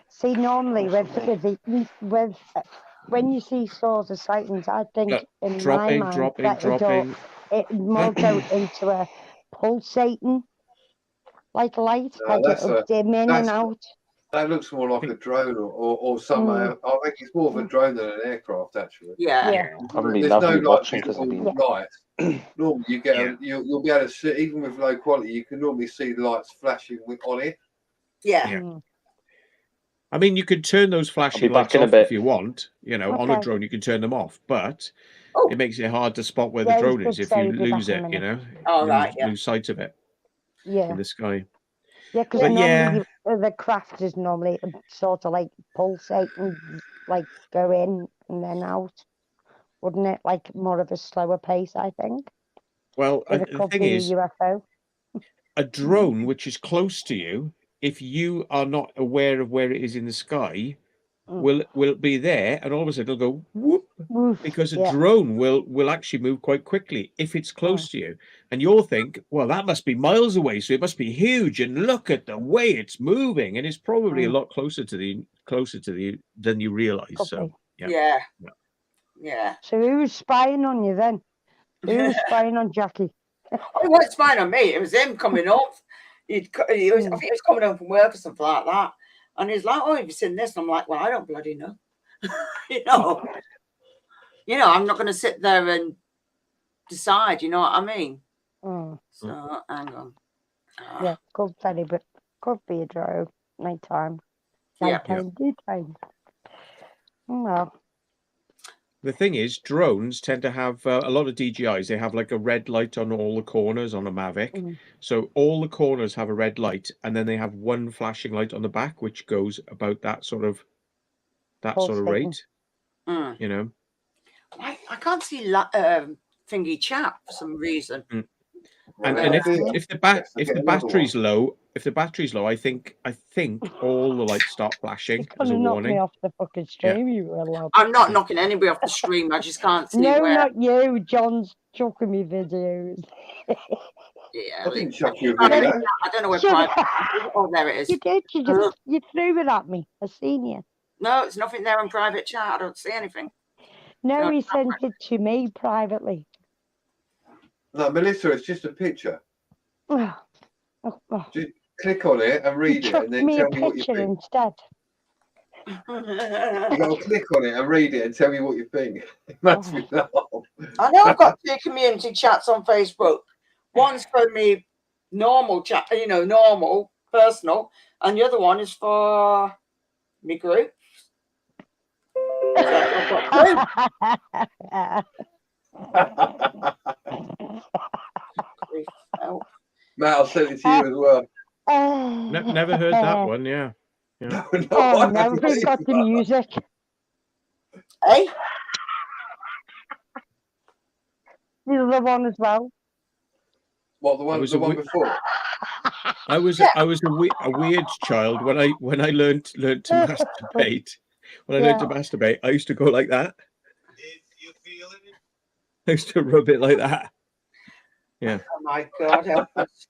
See, normally with when you see sort of sightings, I think Look, in dropping, my mind dropping, that dropping. it more go into a pulsating like light, like it'll dim in and out. That looks more like a drone or somehow. I think it's more of a drone than an aircraft, actually. Yeah. Yeah. I haven't been, There's I've no been like watching because I've visible been. lights. Normally, you get you'll be able to see, even with low quality, you can normally see lights flashing on it. Yeah. Yeah. I mean, you can turn those flashing back lights in a off bit. if you want. You know, on a Okay. drone, you can turn them off, but it makes it hard to spot where Yeah, the he drone is did if say you he'd be back lose in a it. You know, minute. Oh, right, yeah. lose sight of it Yeah. in the sky. Yeah, because But normally the craft is normally sort of like pulsating, like go in and then out, wouldn't it? Like more of a slower pace, I think. Well, If it the could thing be is, a UFO. a drone which is close to you, if you are not aware of where it is in the sky, will be there, and all of a sudden it'll go whoop, because a drone will actually move quite quickly if it's close to you, and you'll think, well, that must be miles away, so it must be huge, and look at the way it's moving, and it's probably a lot closer to the than you realize. Could So be. Yeah. Yeah. So who was spying on you then? Who was spying on Jackie? Oh, it wasn't spying on me. It was him coming up. I think he was coming home from work or something like that. And he's like, "Oh, have you seen this?" And I'm like, "Well, I don't bloody know." you know, I'm not going to sit there and decide. You know what I mean? So hang on. Yeah, could be a drone. Nighttime. Nighttime, daytime. Well. The thing is, drones tend to have a lot of DJIs. They have like a red light on all the corners on a Mavic. So all the corners have a red light, and then they have one flashing light on the back, which goes about that sort of rate. You know. I can't see thingy chat for some reason. And if the battery's low, I think all the lights start flashing as a Gonna knock warning. me off the fucking stream, you will. I'm not knocking anybody off the stream. I just can't see No, where. not you. John's chucking me videos. Yeah, I didn't chuck you a I video. don't know where Shut private. Oh, there it is. You did. You threw it at me. I seen you. No, it's nothing there in private chat. I don't see anything. No, he sent it to me privately. No, Melissa, it's just a picture. Oh. Just click on it and read it, and then me tell a me what you picture think. instead. You got to click on it and read it and tell me what you think. It makes me laugh. I know I've got 2 community chats on Facebook. One's for me normal chat, normal, personal, and the other one is for me group. So I've got 2. Matt, I'll send it to you as well. Never heard that one. Yeah. No, now we've got the music. Hey? The other one as well. What, the one before? I was a weird child when I learned to masturbate. When I learned to masturbate, I used to go like that. I used to rub it like that. Yeah. Oh my God, help us.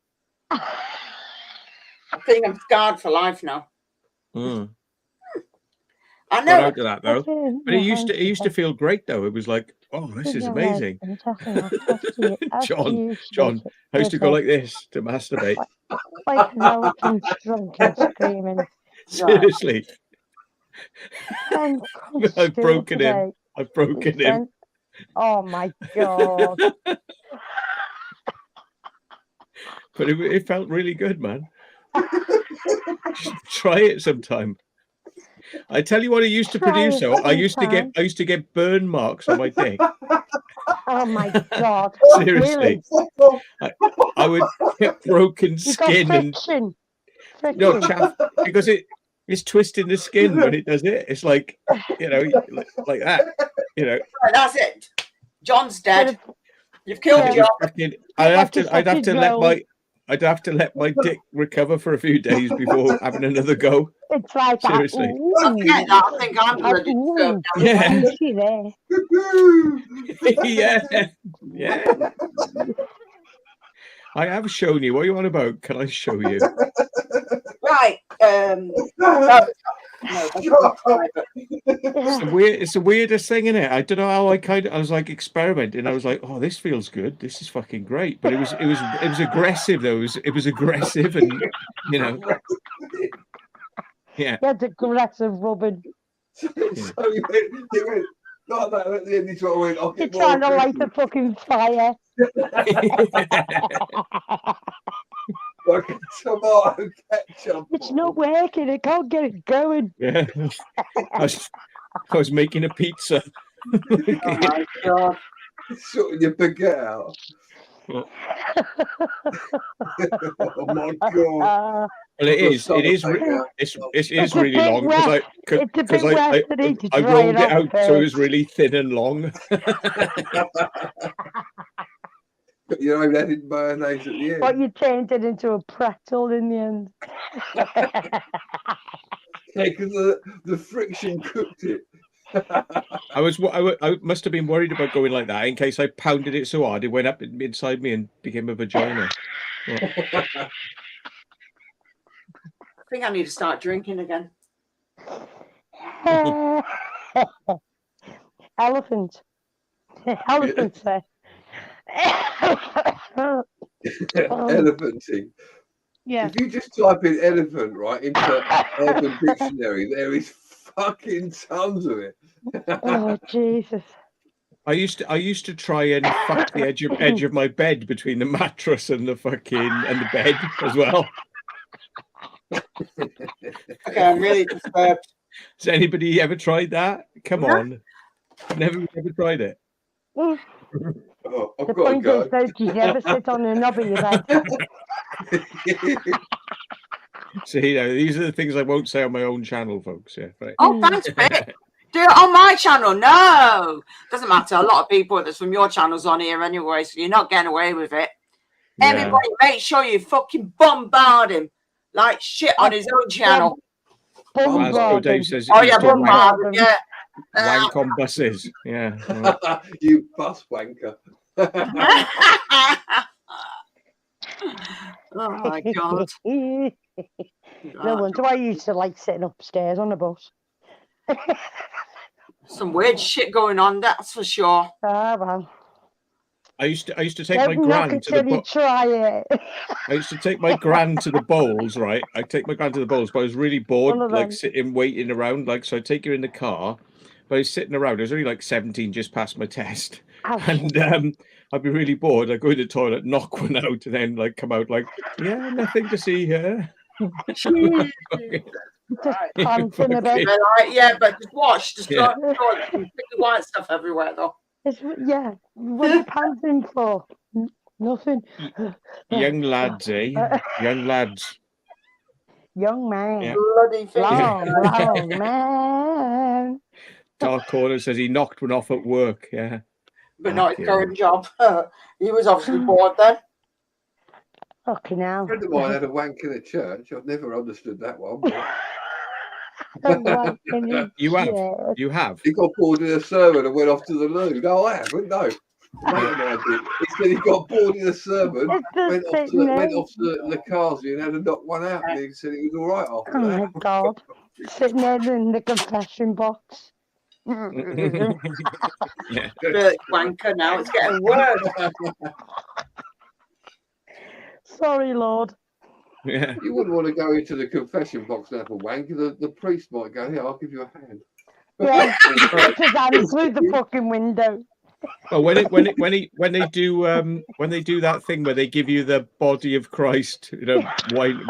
I think I'm scarred for life now. I I know. know. Out of that though, but it used to feel great though. It was like, oh, this is amazing. John, I used to go like this to masturbate. Like an elephant drunk and screaming. Seriously. I've broken him. I've broken him. Oh my God. But it felt really good, man. Try it sometime. I tell you what, I used to Try produce. it So I used sometime. to get burn marks on my dick. Oh my God. Seriously, Really? I would get broken You got skin and friction. no Friction. chaff because it's twisting the skin when it does it. It's like like that. Right, that's it. John's Get dead. a- You've killed Yeah. John. I'd have like to a I'd have to fucking let roll. my dick recover for a few days before having another go. It's like that. Seriously. I'm getting that. I think I'm That bloody disturbed now. Yeah. juicy there. yeah. I have shown you. What are you on about? Can I show you? Right. No, that's not private. It's the weirdest thing, isn't it? I don't know how I was like experimenting. I was like, oh, this feels good. This is fucking great. But it was aggressive though. It was aggressive and yeah. That's aggressive rubbing. So you went like that at the end. He's went, I'll You're get more trying to light aggressive. a fucking fire. Like tomato ketchup. It's not working. I can't get it going. Yeah. I was making a pizza. Oh my God. Sorting your baguette out. Oh my God. Well, it is really long because I rolled it out so it was really thin and long. You know, added mayonnaise at the end. But you turned it into a pretzel in the end. Yeah, because the friction cooked it. I must have been worried about going like that in case I pounded it so hard it went up inside me and became a vagina. I think I need to start drinking again. Elephant. Elephant there. Elephanting. Yeah. If you just type in elephant right into Urban Dictionary, there is fucking tons of it. Oh Jesus. I used to try and fuck the edge of my bed between the mattress and the bed as well. Okay, I'm really disturbed. Has anybody ever tried that? Come on. Never tried it. Oh, I've The got to point go. is, though, you never sit on a knob of your bed. See, these are the things I won't say on my own channel, folks. Yeah, right. Oh, thanks, Vic. Do it on my channel. No, doesn't matter. A lot of people that's from your channel's on here anyway, so you're not getting away with it. Yeah. Everybody, make sure you fucking bombard him like shit on his own channel. As Dave says, Oh he's yeah, still bombard him. Yeah. wank on buses. Yeah. Right. You bus wanker. Oh my God. No wonder I used to like sitting upstairs on the bus. Some weird shit going on, that's for sure. Ah, well. I used to take Don't my knock gran to the until you try it. I used to take my gran to the bowls, right? I take my gran to the bowls, but I was really bored, One of like them. sitting waiting around. Like, so I take her in the car, but I was sitting around. I was only like 17, just passed my test, and I'd be really bored. I'd go to the toilet, knock one out, and then like come out like, yeah, nothing to see here. Just panting a bit. Yeah, but just watch, just Yeah. don't put the white stuff everywhere though. Yeah, what are you panting for? Nothing. Young lads, eh? Young lads. Young man. Yeah. Bloody thing. Long man. Dark Corner says he knocked one off at work. Yeah. But not his current job. He was obviously bored then. Fucking hell. A friend of mine had a wank in a church. I've never understood that one. But... You have? You have? He got bored in a sermon and went off to the loo. No, I haven't. No. Mate of mine did. He said he got bored in a sermon, went off to the cars and had to knock one out. And he said it was all right after Oh that. my God. Sitting there in the confession box. The wanker now, it's getting worse. Sorry, Lord. Yeah. You wouldn't want to go into the confession box now for wank. The priest might go, here, I'll give you a hand. Yeah, put his hand through the fucking window. Well, when they do that thing where they give you the body of Christ, wine,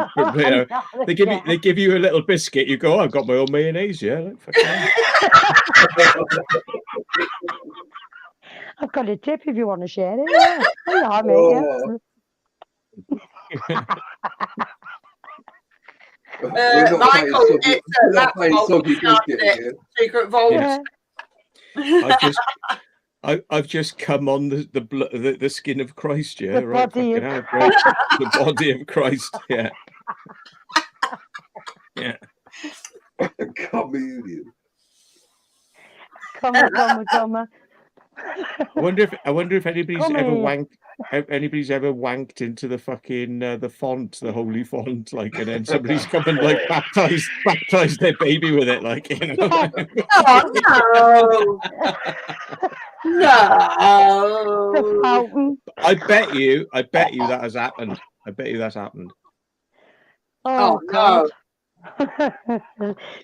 they give you a little biscuit. You go, oh, I've got my own mayonnaise. Yeah, like, fucking hell. I've got a tip if you want to share it. Yeah, yeah, mate. We're not Michael, paying it's that vault soggy started biscuit it. again. Secret vault. Yes. I've just come on the skin of Christ. Yeah, The right. body Fucking of hell, great. The body of Christ. Yeah. Yeah. Communion. Comma. I wonder if anybody's Come ever here. wanked into the fucking the font, the holy font, like, and then somebody's come and like baptized their baby with it, like, you know. Oh no! The No. fountain. I bet you that has happened. I bet you that's happened. Oh, Oh, God.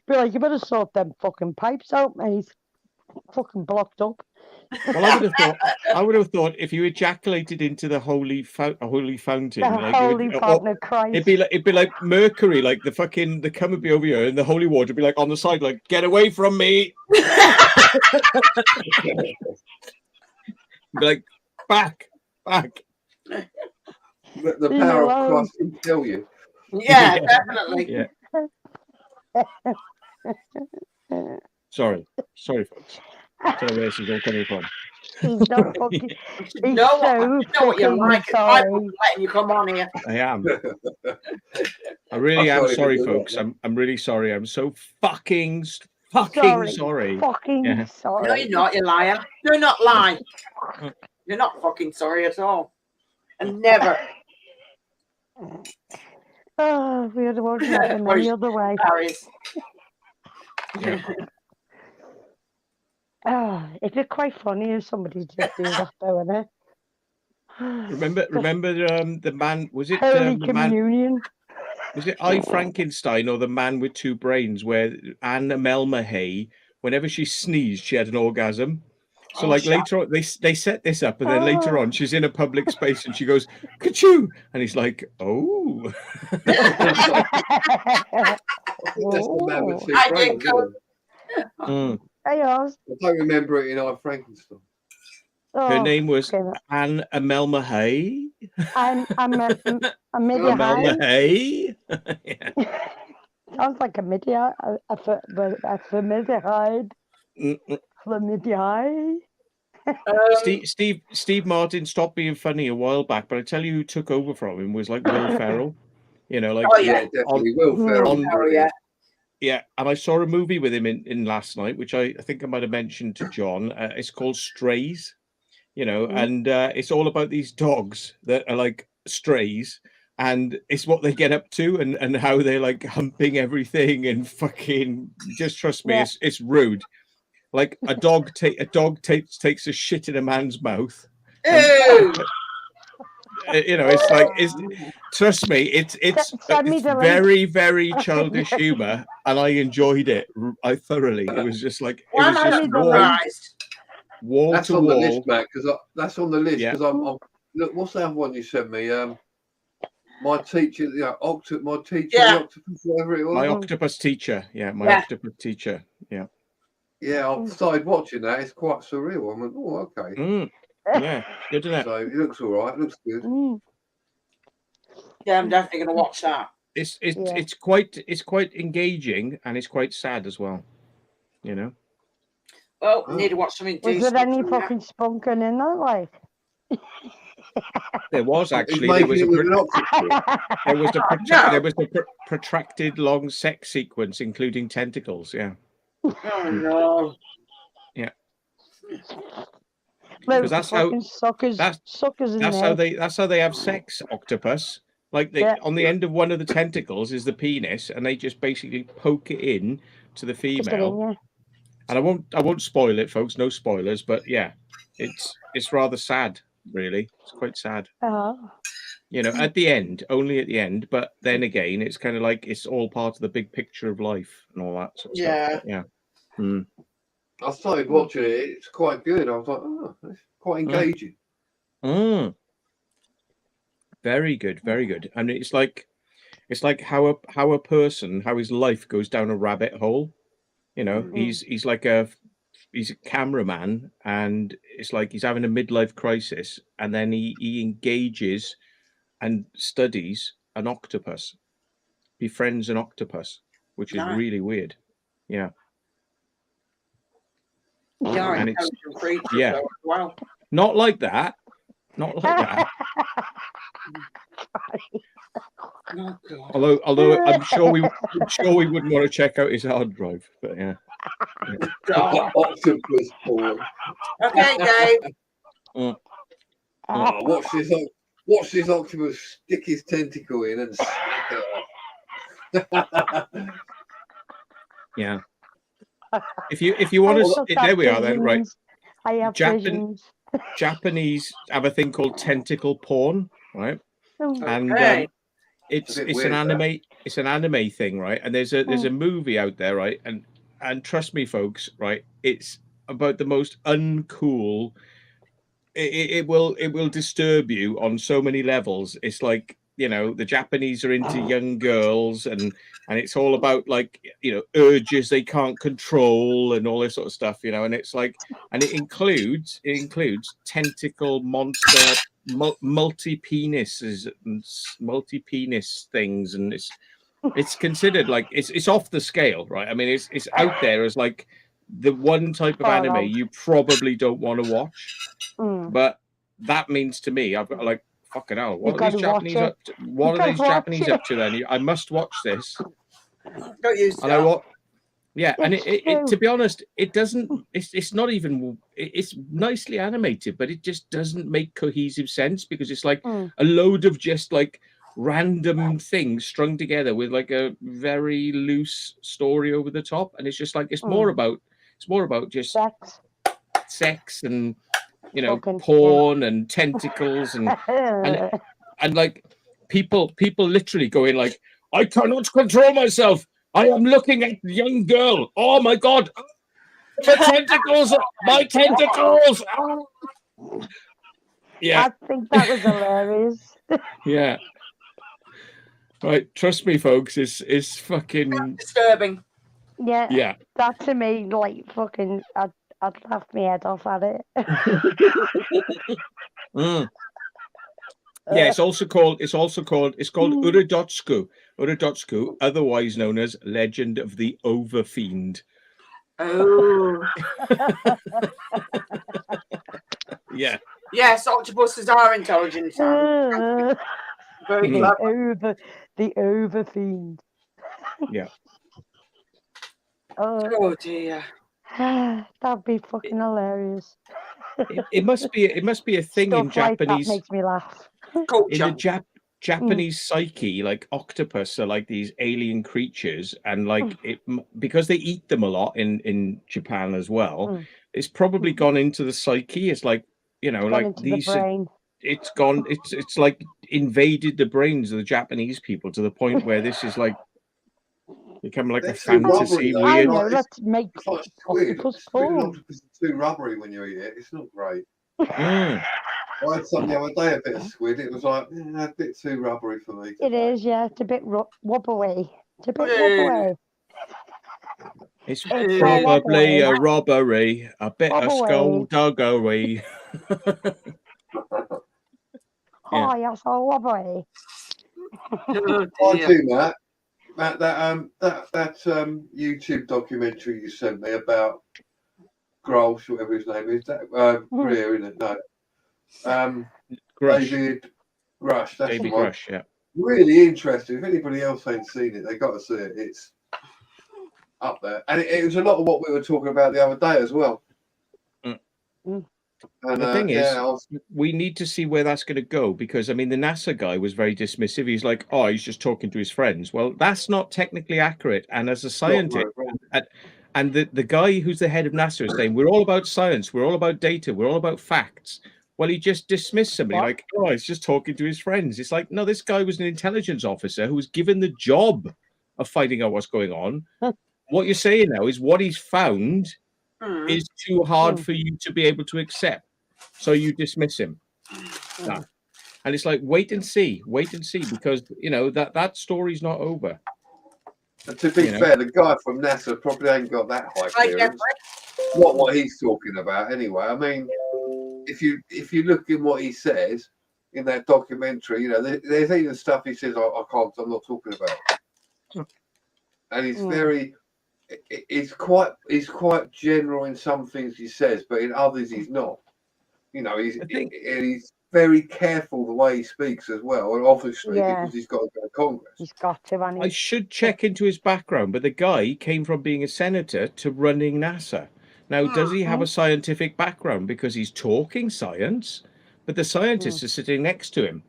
Be like, you better sort them fucking pipes out, mate. Fucking blocked up. Well, I would have thought if you ejaculated into the holy fountain, The like holy fountain of Christ. it'd be like Mercury, like the cum would be over here, and the holy water would be like on the side, like, get away from me. Be like, back. The power of Christ can kill you. Yeah, definitely. Yeah. Sorry, folks. I don't know where this is all coming from. He's not fucking. You He's know so what you're fucking like. It's sorry. Michael letting you come on here. I am. I really I'm am sorry sorry, to do folks. that. I'm really sorry. I'm so fucking sorry. Fucking Yeah. sorry. No, you're not, you liar. Do not lie. You're not fucking sorry at all. And never. Oh, we would have happened any other way. Paris. Yeah. Oh, it'd be quite funny if somebody did do that, though, wouldn't it? Remember the man, was it Holy the man, Communion. was it I Frankenstein or the man with two brains, where Anne Melma Hay, whenever she sneezed, she had an orgasm. So Oh, like shut later on, they set this up, and then later on, she's in a public space and she goes, "Ka-choo!" and he's like, "Oh." That's the man with two I brains, did go- isn't it? Mm. Hey, yours. I don't remember it in I Frankenstein. Her Oh, name was okay. Anne Amelma Hay. I'm midi Amelma high. Hay. Sounds like a midi high. A formaldehyde. Chlamydia. Steve Martin stopped being funny a while back, but I tell you who took over from him was like Will Ferrell. You know, like Oh, yeah. Definitely. Will Ferrell. Oh, yeah. yeah. And I saw a movie with him in last night, which I think I might have mentioned to John. It's called Strays. You know, and it's all about these dogs that are like strays, and it's what they get up to and how they're like humping everything and fucking. Just trust me, it's rude. Like a dog takes a shit in a man's mouth. Ew. You know, it's like trust me, it's very, very childish humor, and I enjoyed it. I thoroughly. It was just like it Why was am I just surprised? wall That's to on the wall. list, Matt, because that's on the list. Yeah. Because I'm look, what's the other one you sent me? My teacher, my teacher, Yeah. the octopus, whatever it was. My octopus teacher, octopus teacher, yeah. Yeah, I've started watching that. It's quite surreal. I went, oh, okay. Yeah, good to know. So it looks all right. It looks good. Yeah, I'm definitely going to watch that. It's quite engaging, and it's quite sad as well. You know. Well, need to watch something Was decent. there any fucking spunking in that, like? There was actually There was a protracted long sex sequence, including tentacles. Yeah. Oh no. Yeah. Because that's how suckers in that's there. how they have sex. Octopus, like on the end of one of the tentacles is the penis, and they just basically poke it in to the female. And I won't spoil it, folks. No spoilers, but yeah, it's rather sad, really. It's quite sad. You know, at the end, only at the end, but then again, it's kind of like it's all part of the big picture of life and all that sort of stuff. But yeah. I started watching it. It's quite good. I was like, oh, it's quite engaging. Very good, very good. And it's like how a person, how his life goes down a rabbit hole. You know, he's like he's a cameraman, and it's like he's having a midlife crisis, and then he engages and studies an octopus, befriends an octopus, which is really weird. Yeah. Yeah, And it's creature, though, as well. not like that. Not like that. Oh, God. Although I'm sure we wouldn't want to check out his hard drive, but yeah. Octopus porn. Okay, Dave. Oh, watch this octopus stick his tentacle in and smack it off. Yeah. If you want to, there we are then, right? I have visions. Japanese have a thing called tentacle porn, right? And it's weird, an anime thing, right? And there's a movie out there, right? And trust me, folks, right? It's about the most uncool. It will disturb you on so many levels. It's like, you know, the Japanese are into young girls, and it's all about, like, you know, urges they can't control and all this sort of stuff, you know. And it's like, and it includes tentacle monster, multi-penises and multi-penis things, and it's considered like it's off the scale, right? I mean, it's out there as like the one type of anime you probably don't want to watch, but that means to me, I've got like, fucking hell, what are these Japanese up to? What are these Japanese up to then? I must watch this. Don't use and I what? Yeah, and it to be honest, it doesn't. It's not even. It's nicely animated, but it just doesn't make cohesive sense, because it's like a load of just like random things strung together with like a very loose story over the top, and it's just like it's more about just sex and, you know, porn and tentacles and like people literally going like, I cannot control myself. I am looking at the young girl. Oh my God. The tentacles, my tentacles. Yeah. I think that was hilarious. Yeah. Right. Trust me, folks. It's fucking disturbing. Yeah. Yeah. That to me, like, fucking, I'd laugh my head off at it. Yeah, it's called Urodotsuku. Urodotsuku, otherwise known as Legend of the Overfiend. Oh. Yeah. Yes, octopuses are intelligent. Very clever. The Overfiend. Yeah. Oh dear. That'd be fucking hilarious. It must be a thing in Stuff like Japanese. that makes me laugh. In the Japanese psyche, like octopus are like these alien creatures, and like because they eat them a lot in Japan as well. It's probably gone into the psyche. It's like, you know, like these. It's gone. It's like invaded the brains of the Japanese people to the point where this is like become like a fantasy. I know. Let's make octopus porn. Octopus is too rubbery when you eat it. It's not great. I had some the other day, a bit of squid. It was like a bit too rubbery for me. It is, yeah. It's a bit wobbly. It's a bit wobbly. It's probably a robbery, a bit of skullduggery. Oh, you're so wobbly. I do that YouTube documentary you sent me about Grolsch, whatever his name is. Greer, isn't it? No. Grush. David Grush. That's David the one. Grush, yeah. Really interesting. If anybody else ain't seen it, they got to see it. It's up there, and it was a lot of what we were talking about the other day as well. And the thing is, we need to see where that's going to go, because I mean, the NASA guy was very dismissive. He's like, "Oh, he's just talking to his friends." Well, that's not technically accurate. And as a scientist, and the guy who's the head of NASA is saying, "We're all about science. We're all about data. We're all about facts." Well, he just dismissed somebody like, "Oh, he's just talking to his friends." It's like, no, this guy was an intelligence officer who was given the job of finding out what's going on. What you're saying now is what he's found is too hard for you to be able to accept. So you dismiss him. Nah. And it's like, wait and see, because that story's not over. And to be fair, the guy from NASA probably ain't got that high clearance. Not what he's talking about, anyway. I mean, if you look in what he says in that documentary, there's even stuff he says I'm not talking about. And he's quite general in some things he says, but in others he's not. He's very careful the way he speaks as well, and obviously because he's got to go to Congress. He's got to, and I should check into his background, but the guy came from being a senator to running NASA. Now, does he have a scientific background? Because he's talking science, but the scientists are sitting next to him.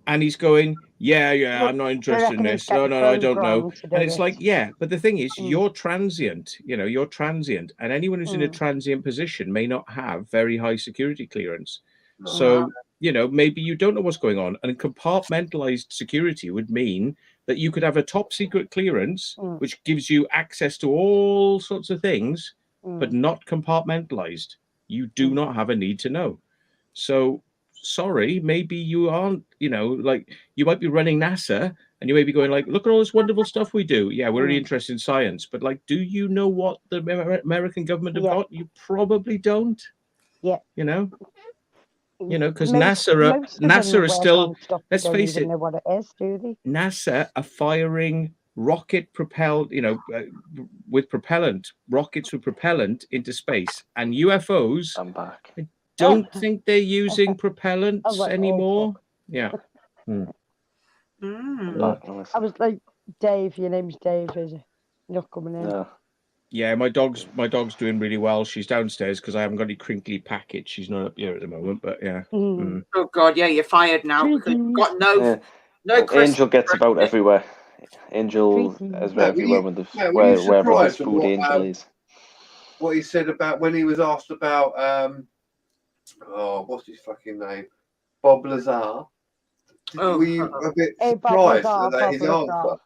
And he's going, yeah, I'm not interested in this. No, I don't know. And it's like, yeah, but the thing is, you're transient. You're transient. And anyone who's in a transient position may not have very high security clearance. So, maybe you don't know what's going on. And compartmentalized security would mean that you could have a top secret clearance, which gives you access to all sorts of things, but not compartmentalized. You do not have a need to know. So, sorry, maybe you aren't, you might be running NASA and you may be going like, look at all this wonderful stuff we do. Yeah, we're really interested in science, but do you know what the American government have got? You probably don't. Yeah. Because NASA are still, let's face it, know what it is, do they? NASA are firing rocket propelled, with propellant, rockets with propellant into space, and UFOs. I'm back. I don't think they're using propellants anymore. Yeah. I was like, Dave, your name's Dave, is it? You're coming in. Yeah, my dog's doing really well. She's downstairs because I haven't got any crinkly package. She's not up here at the moment, but yeah. Oh God, yeah, you're fired now because you've got no Angel gets about everywhere. Angel is everywhere wherever his food Angel is. What he said about when he was asked about what's his fucking name? Bob Lazar. Were you a bit surprised at his answer?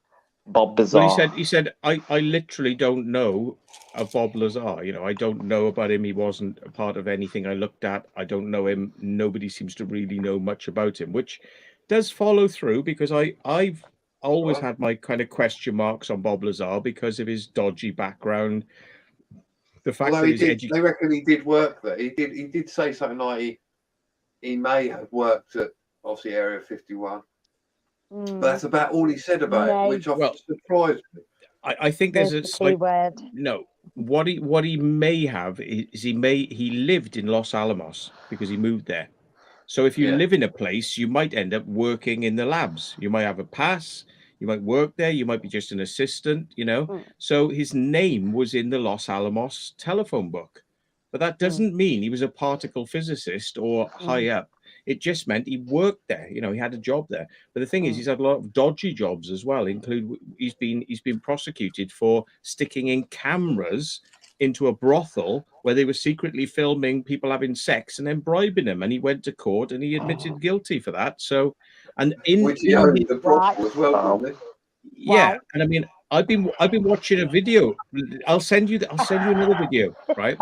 Bob Lazar. Well, he said, I literally don't know of Bob Lazar. I don't know about him. He wasn't a part of anything I looked at. I don't know him. Nobody seems to really know much about him, which does follow through because I've always had my kind of question marks on Bob Lazar because of his dodgy background. The fact that they reckon he did work there. He did say something like he may have worked at obviously Area 51. But that's about all he said about it, which surprised me. I think there's a slight no. What he may have is he lived in Los Alamos because he moved there. So if you live in a place, you might end up working in the labs. You might have a pass. You might work there. You might be just an assistant. So his name was in the Los Alamos telephone book, but that doesn't mean he was a particle physicist or high up. It just meant he worked there. He had a job there. But the thing is, he's had a lot of dodgy jobs as well. He's been prosecuted for sticking in cameras into a brothel where they were secretly filming people having sex and then bribing them. And he went to court and he admitted guilty for that. So, and which he owned the brothel as well, didn't he? Yeah, and I mean, I've been watching a video. I'll send you another video, right?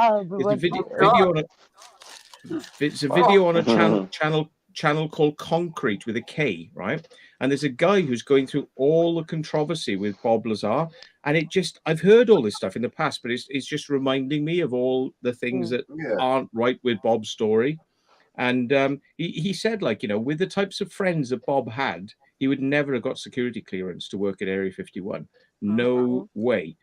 It's a video on a channel called Concrete with a K, right? And there's a guy who's going through all the controversy with Bob Lazar, and I've heard all this stuff in the past, but it's just reminding me of all the things that aren't right with Bob's story. And he said, with the types of friends that Bob had, he would never have got security clearance to work at Area 51. No way.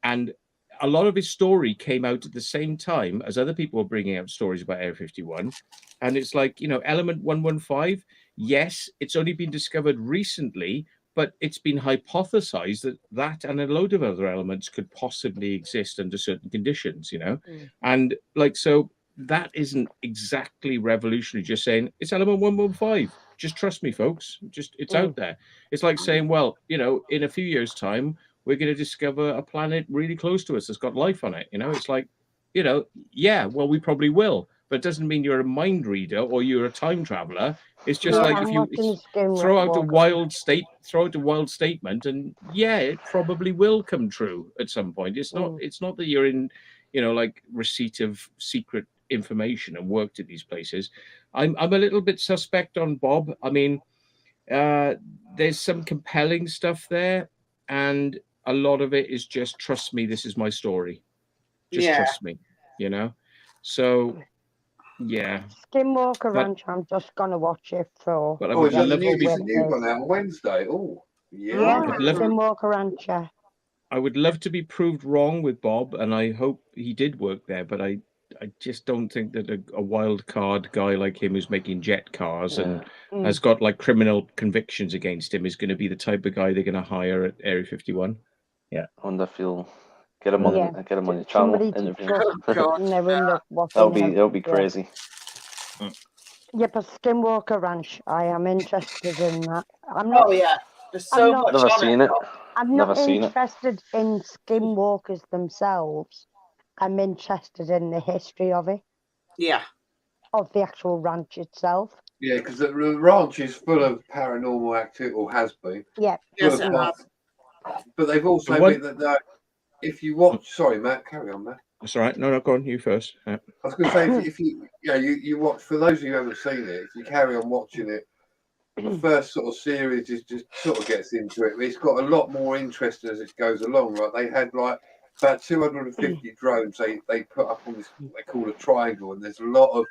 And a lot of his story came out at the same time as other people were bringing out stories about Area 51. And it's like, Element 115, yes, it's only been discovered recently, but it's been hypothesized that and a load of other elements could possibly exist under certain conditions, And so that isn't exactly revolutionary, just saying it's Element 115. Just trust me, folks. It's out there. It's like saying, well, in a few years' time, we're going to discover a planet really close to us that's got life on it. It's like, well, we probably will, but it doesn't mean you're a mind reader or you're a time traveler. It's just like if you throw out a wild statement, and it probably will come true at some point. It's not that you're in like receipt of secret information and worked at these places. I'm a little bit suspect on Bob. I mean, there's some compelling stuff there, and a lot of it is just trust me, this is my story. Just trust me, So yeah. Skinwalker Ranch, I'm just gonna watch it for. But I Oh, would is that love the to be. new one out on Wednesday? Oh, yeah. Yeah, I'd love- Skinwalker Ranch. Yeah. I would love to be proved wrong with Bob, and I hope he did work there. But I just don't think that a wild card guy like him who's making jet cars and has got like criminal convictions against him is going to be the type of guy they're going to hire at Area 51. Yeah. I wonder if you'll get him on your channel Somebody to interview. trust knowing that what That'll they be have- be crazy. Yeah, but Skinwalker Ranch, I am interested in that. I'm not. Oh yeah, there's I'm so not- much Never on seen it. I'm Never not seen it. interested in skinwalkers themselves. I'm interested in the history of it, Yeah, of the actual ranch itself. Yeah, because the ranch is full of paranormal activity, or has been. Yeah. yes, Full it of has. stuff. But they've also And what- been that if you watch, sorry, Matt, carry on, Matt. That's all right. No, go on. You first. Yeah. I was going to say, if you watch, for those of you who haven't seen it, if you carry on watching it, the first sort of series just sort of gets into it. It's got a lot more interesting as it goes along. Right, they had like about 250 drones they put up on this they call a triangle, and there's a lot of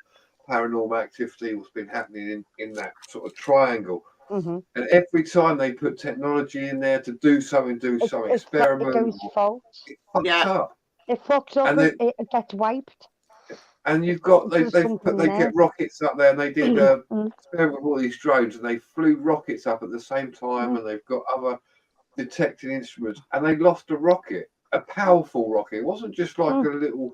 paranormal activity that's been happening in that sort of triangle. Mm-hmm. And every time they put technology in there to do something, It experiment, goes false. it fucks up. It fucks up. And It gets wiped. And you've got There's something they there. get rockets up there, and they did experiment with all these drones, and they flew rockets up at the same time, and they've got other detecting instruments, and they lost a rocket, a powerful rocket. It wasn't just like a little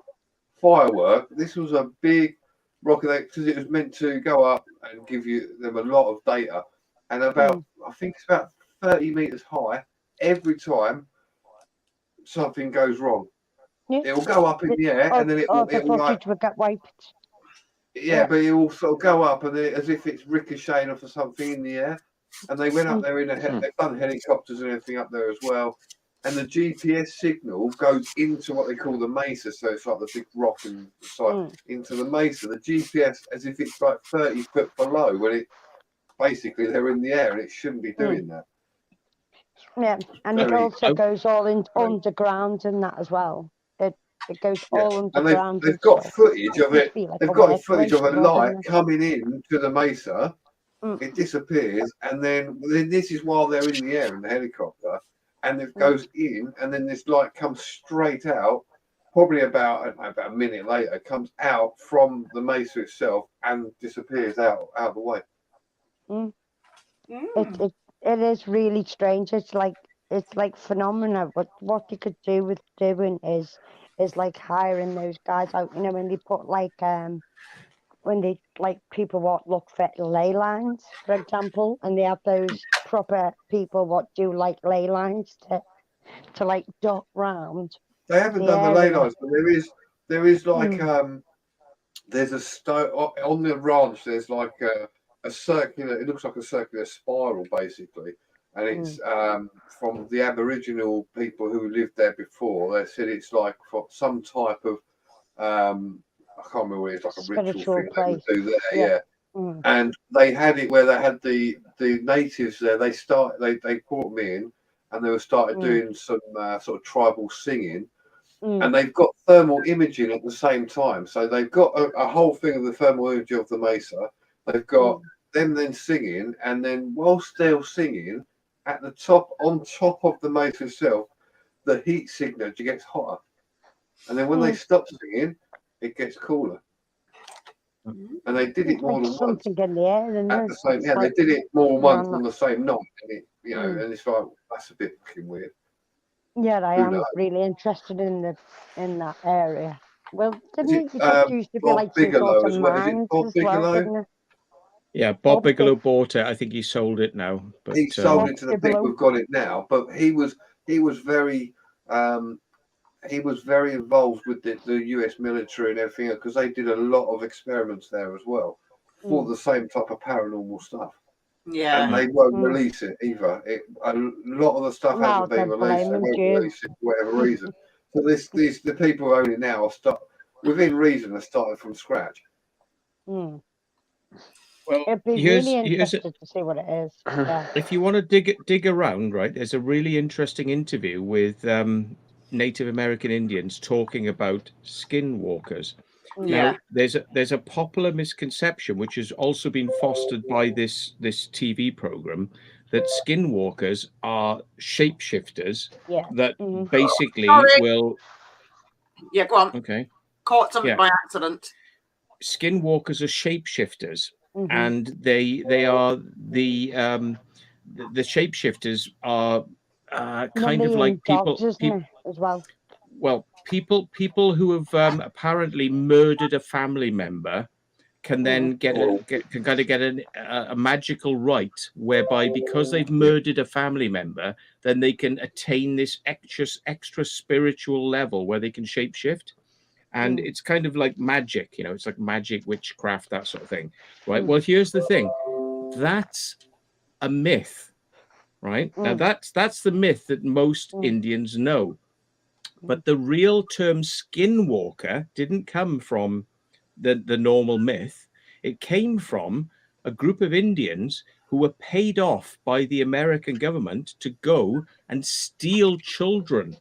firework. This was a big rocket because it was meant to go up and give them a lot of data, and about I think it's about 30 meters high. Every time something goes wrong. Yeah. It will go up in the air, and then it will footage will get wiped. yeah, but it will sort of go up, and then, as if it's ricocheting off of something in the air. And they went up there they've done helicopters and everything up there as well. And the GPS signal goes into what they call the mesa, so it's like the big rock and side into the mesa. The GPS, as if it's like 30 foot below, when it basically they're in the air, and it shouldn't be doing that. Yeah, and it also goes all in underground and that as well. It goes all underground. And they've got footage of it. They've got footage of a light coming in to the mesa. It disappears, and then this is while they're in the air in the helicopter, and it goes in, and then this light comes straight out. Probably about a minute later, comes out from the mesa itself and disappears out of the way. It is really strange. It's like phenomena. But what you could do with doing is like hiring those guys out. You know, when they put when they people what look for ley lines, for example, and they have those proper people what do like ley lines to like dot round. They haven't done the ley lines, but there is like there's a on the ranch. There's like a circular. It looks like a circular spiral basically, and it's from the Aboriginal people who lived there before. They said it's like for some type of I can't remember what it's like a ritual thing they would do there, And they had it where they had the natives there. They brought them in, and they started doing some sort of tribal singing, and they've got thermal imaging at the same time. So they've got a whole thing of the thermal imaging of the mesa. They've got them then singing, and then whilst they're singing, on top of the mesa itself, the heat signature gets hotter, and then when they stop singing, it gets cooler. And they did it more than once. In the air, at the same, they did it more than once on the same night, and it, and it's like that's a bit fucking weird. Yeah, I am really interested in that area. Well, didn't it used to be like Bigelow as well? Is it Bob Bigelow? Yeah, Bob Bigelow bought it. I think he sold it now. But he sold it to the people who've got it now. But he was very involved with the US military and everything, because they did a lot of experiments there as well for the same type of paranormal stuff. Yeah, and they won't release it either. A lot of the stuff hasn't been released. They won't release it for whatever reason. So the people who own it now are within reason are starting from scratch. Mm. Well, It'd be here's really here's interested to see what it is. Yeah. if you want to dig around, right? There's a really interesting interview with Native American Indians talking about skinwalkers. Yeah. Now, there's a popular misconception which has also been fostered by this TV program that skinwalkers are shapeshifters Yeah. that Mhm. basically Sorry. will. Yeah, go on. Okay. Caught something Yeah. by accident. Skinwalkers are shapeshifters, Mhm. and they are the shapeshifters are kind of like people. Dogs, isn't it, as well? Well, people who have apparently murdered a family member can then get a magical right whereby, because they've murdered a family member, then they can attain this extra spiritual level where they can shapeshift. And it's kind of like magic, you know, it's like magic, witchcraft, that sort of thing, right? Well, here's the thing, that's a myth, right? Now that's the myth that most Indians know. But the real term skinwalker didn't come from the normal myth. It came from a group of Indians who were paid off by the American government to go and steal children.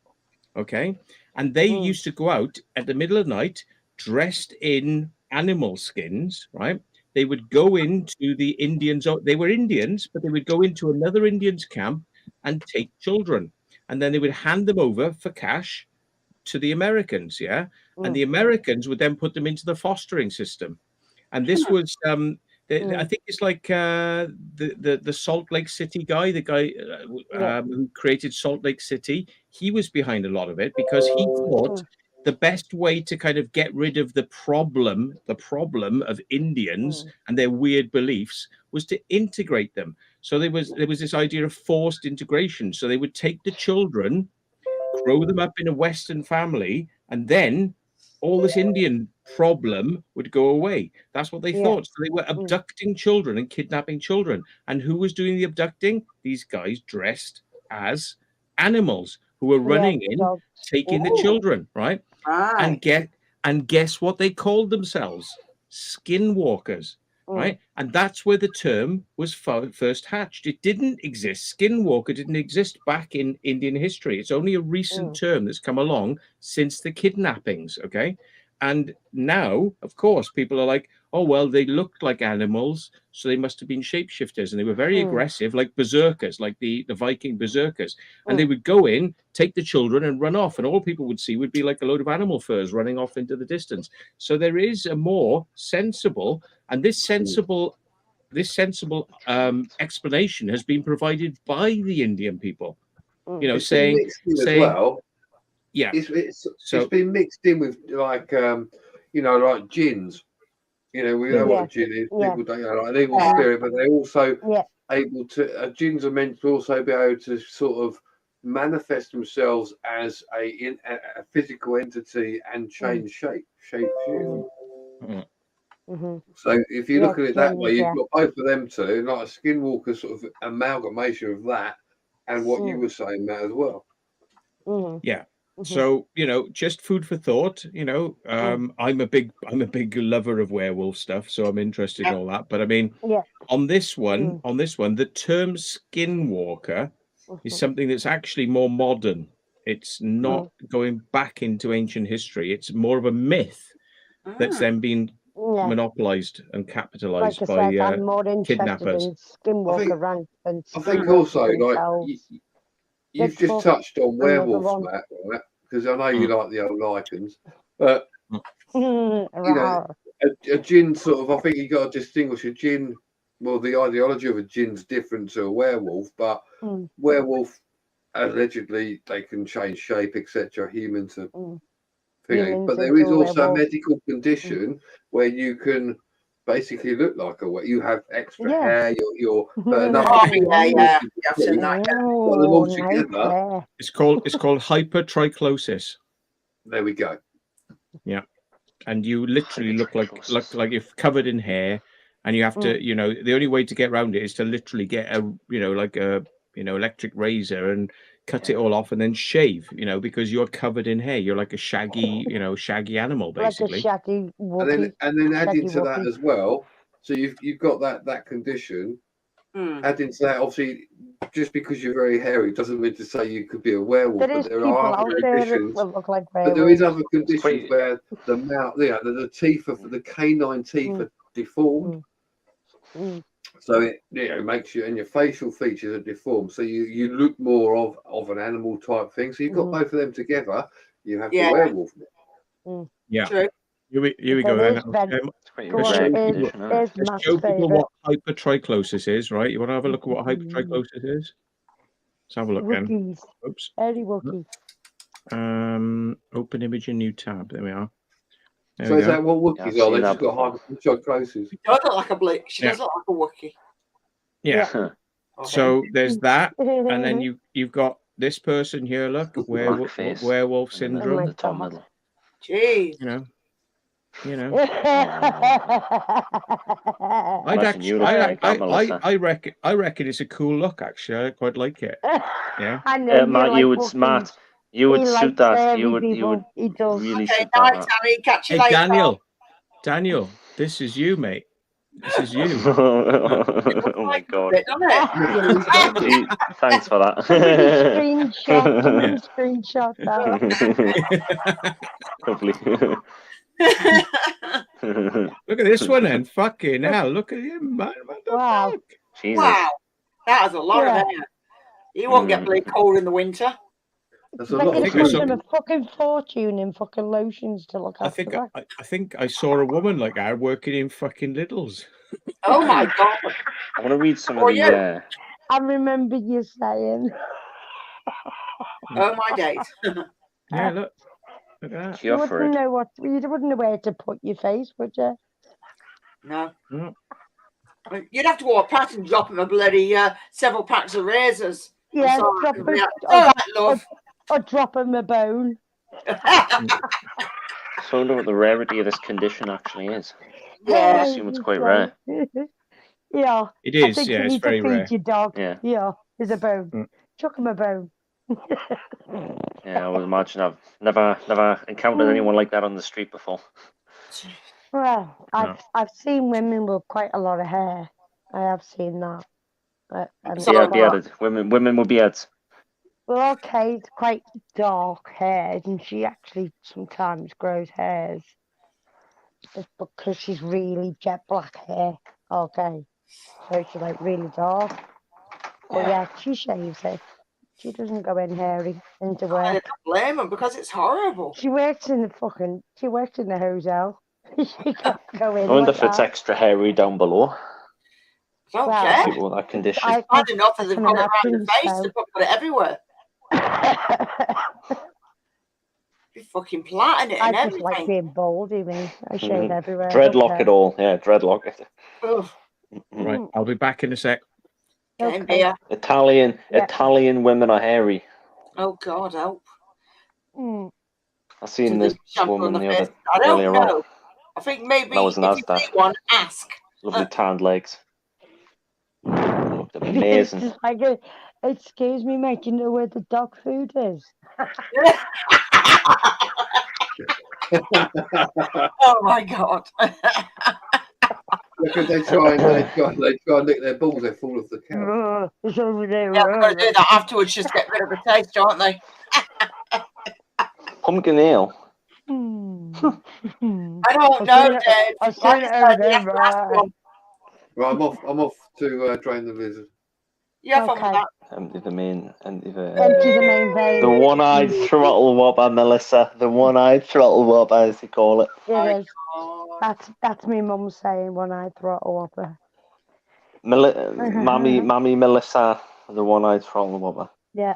Okay. And they used to go out at the middle of the night dressed in animal skins, right? They would go into the Indians. They were Indians, but they would go into another Indian's camp and take children. And then they would hand them over for cash to the Americans, yeah, and the Americans would then put them into the fostering system. And this was I think it's like the Salt Lake City guy, the guy who created Salt Lake City. He was behind a lot of it because he thought the best way to kind of get rid of the problem of Indians and their weird beliefs was to integrate them. So there was this idea of forced integration. So they would take the children, grow them up in a Western family, and then all this Indian problem would go away. That's what they thought. So they were abducting children and kidnapping children. And who was doing the abducting? These guys dressed as animals who were running in, taking the children, right? And guess what they called themselves? Skinwalkers. Right, and that's where the term was first hatched. It didn't exist. Skinwalker didn't exist back in Indian history. It's only a recent term that's come along since the kidnappings. Okay, and now, of course, people are like, oh well, they looked like animals, so they must have been shapeshifters, and they were very aggressive, like berserkers, like the Viking berserkers. And they would go in, take the children, and run off, and all people would see would be like a load of animal furs running off into the distance. So there is a more sensible. And this sensible explanation has been provided by the Indian people. You know, saying well, yeah, it's been mixed in with like you know, like jinns. You know, we know what a jinn is. People don't know, like an evil spirit, but they're also able to. Jinns are meant to also be able to sort of manifest themselves as a physical entity and change shape. So if you look at it that way, you've got both of them two, like a skinwalker sort of amalgamation of that and what you were saying, Matt, as well. Yeah. So, you know, just food for thought. You know, I'm a big lover of werewolf stuff, so I'm interested in all that. But I mean, on this one, the term skinwalker is something that's actually more modern. It's not going back into ancient history. It's more of a myth that's then been monopolized and capitalized by I'm more kidnappers. in skinwalker rank than I think also, like, you've just touched on werewolves, Matt, right? Because I know you like the old lichens, but you know, a jinn sort of. I think you got to distinguish a jinn. Well, the ideology of a jinn's different to a werewolf, but werewolf allegedly they can change shape, etc. Human to. But there is also a medical condition where you can basically look like a. You have extra hair. You're It's called hypertrichlosis. There we go. Yeah, and you literally look like you're covered in hair, and you have to, you know, the only way to get around it is to literally get a, you know, like a, you know, electric razor and cut it all off and then shave, because you're covered in hair. You're like a shaggy, shaggy animal, Like a basically. shaggy Wookie. And then add Shaggy into that Wookie. as well. So you've got that condition. Add into that, obviously, just because you're very hairy doesn't mean to say you could be a werewolf. There is But there people are out other there that conditions. will look like But there is werewolves. other conditions where the mouth, the teeth are, the canine teeth are deformed. So it makes you, and your facial features are deformed. So you look more of an animal type thing. So you've got both of them together. You have the werewolf. Yeah. True. Here we go then. Go on, here's Let's Matt's show people favourite. what hypertrichlosis is, right? You want to have a look at what hypertrichlosis is? Let's have a look then. Wookiees. Oops. Hairy Wookie. Open image, a new tab. There we are. There So we is go. that what Wookiees are? They've just got hypertrichlosis. She does look like a bleak. She Yeah. does look like a Wookiee. Yeah. So there's that, and then you've got this person here. Look, werewolf Oh syndrome. my God. Jeez. I reckon it's a cool look. Actually, I quite like it. Yeah. I know Matt, like you would Wookiees. Matt, you would He suit likes that. hairy You would people. He does. really Okay, suit night, that. Tammy. Catch you Hey, later. Daniel, this is you, mate. This is you. Oh my God. Gee, thanks for that. Screenshot that. Lovely. Look at this one then. Fucking hell. Look at him, man. What the Wow. fuck? Jesus. Wow. That is a lot of hair. You won't get bleak cold in the winter. That's a Like lot of it's I cost saw- them a fucking fortune in fucking lotions to look I after think that. I think I saw a woman like that working in fucking Lidl's. Oh my God. I want to read some of Oh, the. yeah. I remember you saying. Oh my days. Yeah, look at that. You wouldn't know where to put your face, would you? No. Mm. You'd have to walk past and drop him a bloody several packs of razors. I'm Yeah, sorry. drop Yeah. him, All right, love. or drop him a bone. So I wonder what the rarity of this condition actually is. I Yeah. assume it's quite rare. Yeah. It I is, think yeah, you it's need very to feed rare. your dog. Yeah. Is a bone. Mm. Chuck him a bone. Yeah, I would imagine I've never encountered anyone like that on the street before. Well, I've seen women with quite a lot of hair. I have seen that. And Yeah, bearded. Women with beards. well, okay, it's quite dark haired, and she actually sometimes grows hairs. It's because she's really jet black hair. Okay, so she's like really dark. But yeah, she shaves it. She doesn't go in hairy into I work. don't blame him because it's horrible. She works in the hotel. She can't go in I wonder like if it's that. extra hairy down below. I don't Well, care. People with that condition. It's bad enough as they've can got it around imagine the face. so. They've got it everywhere. Be fucking plaiting it I and just everything. like being baldy, me. I shave everywhere. I don't Dreadlock care. it all. Yeah, dreadlock it. Ugh. Right, I'll be back in a sec. Getting Okay. beer. Italian Yeah. Italian women are hairy. Oh God, help. Mm. I seen Do this they shampoo woman on the the face? other I don't earlier know. on. I think maybe When I was in if you Asda. see one, ask. Lovely tanned legs. Looked amazing. It's like excuse me, mate. You know where the dog food is? Oh my God. Because they try and lick their balls, they fall off the couch. It's over there. Yeah, they're going to do that afterwards, just get rid of the taste, aren't they? Pumpkin ale. I don't know, Dave. I've Like seen it I said, over you have to ask there. one. Right, I'm off to drain the lizard. You have fun with Okay. that. Empty the main. Empty the main vein. The one-eyed throttle whopper, Melissa. The one-eyed throttle whopper, as they call it. It is. That's me mum saying one-eyed throttle whopper. Mammy Melissa, the one-eyed throttle whopper. Yeah.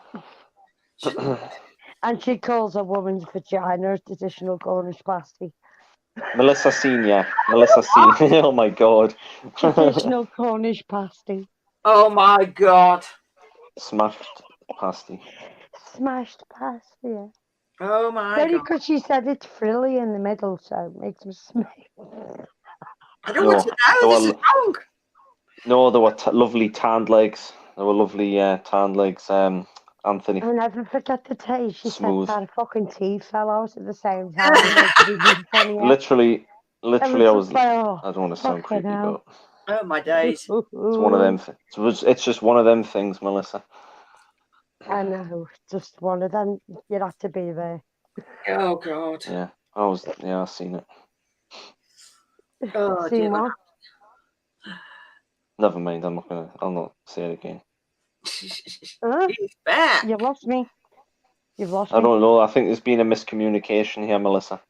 And she calls a woman's vagina traditional Cornish pasty. Melissa Senior. Oh my God. Traditional Cornish pasty. Oh my God. Smashed pasty. Smashed pasty. Yeah. Oh my Only God. because she said it's frilly in the middle, so it makes me smell. I don't want to know. they This were- is wrong. No, there were lovely tanned legs. There were lovely tanned legs. Anthony. I'll never forget the day she Smooth. said that fucking teeth fell out at the same time. And it was even funnier. Literally, I was. just like, oh, I don't want to sound fucking creepy, hell. but Oh my days. it's one of them. It's just one of them things, Melissa. I know, just one of them. You'd have to be there. Oh God. Yeah, I've seen it. Oh See dear. what? Never mind. I'll not say it again. Huh? He's back. You lost me. You've lost I me. don't know. I think there's been a miscommunication here, Melissa.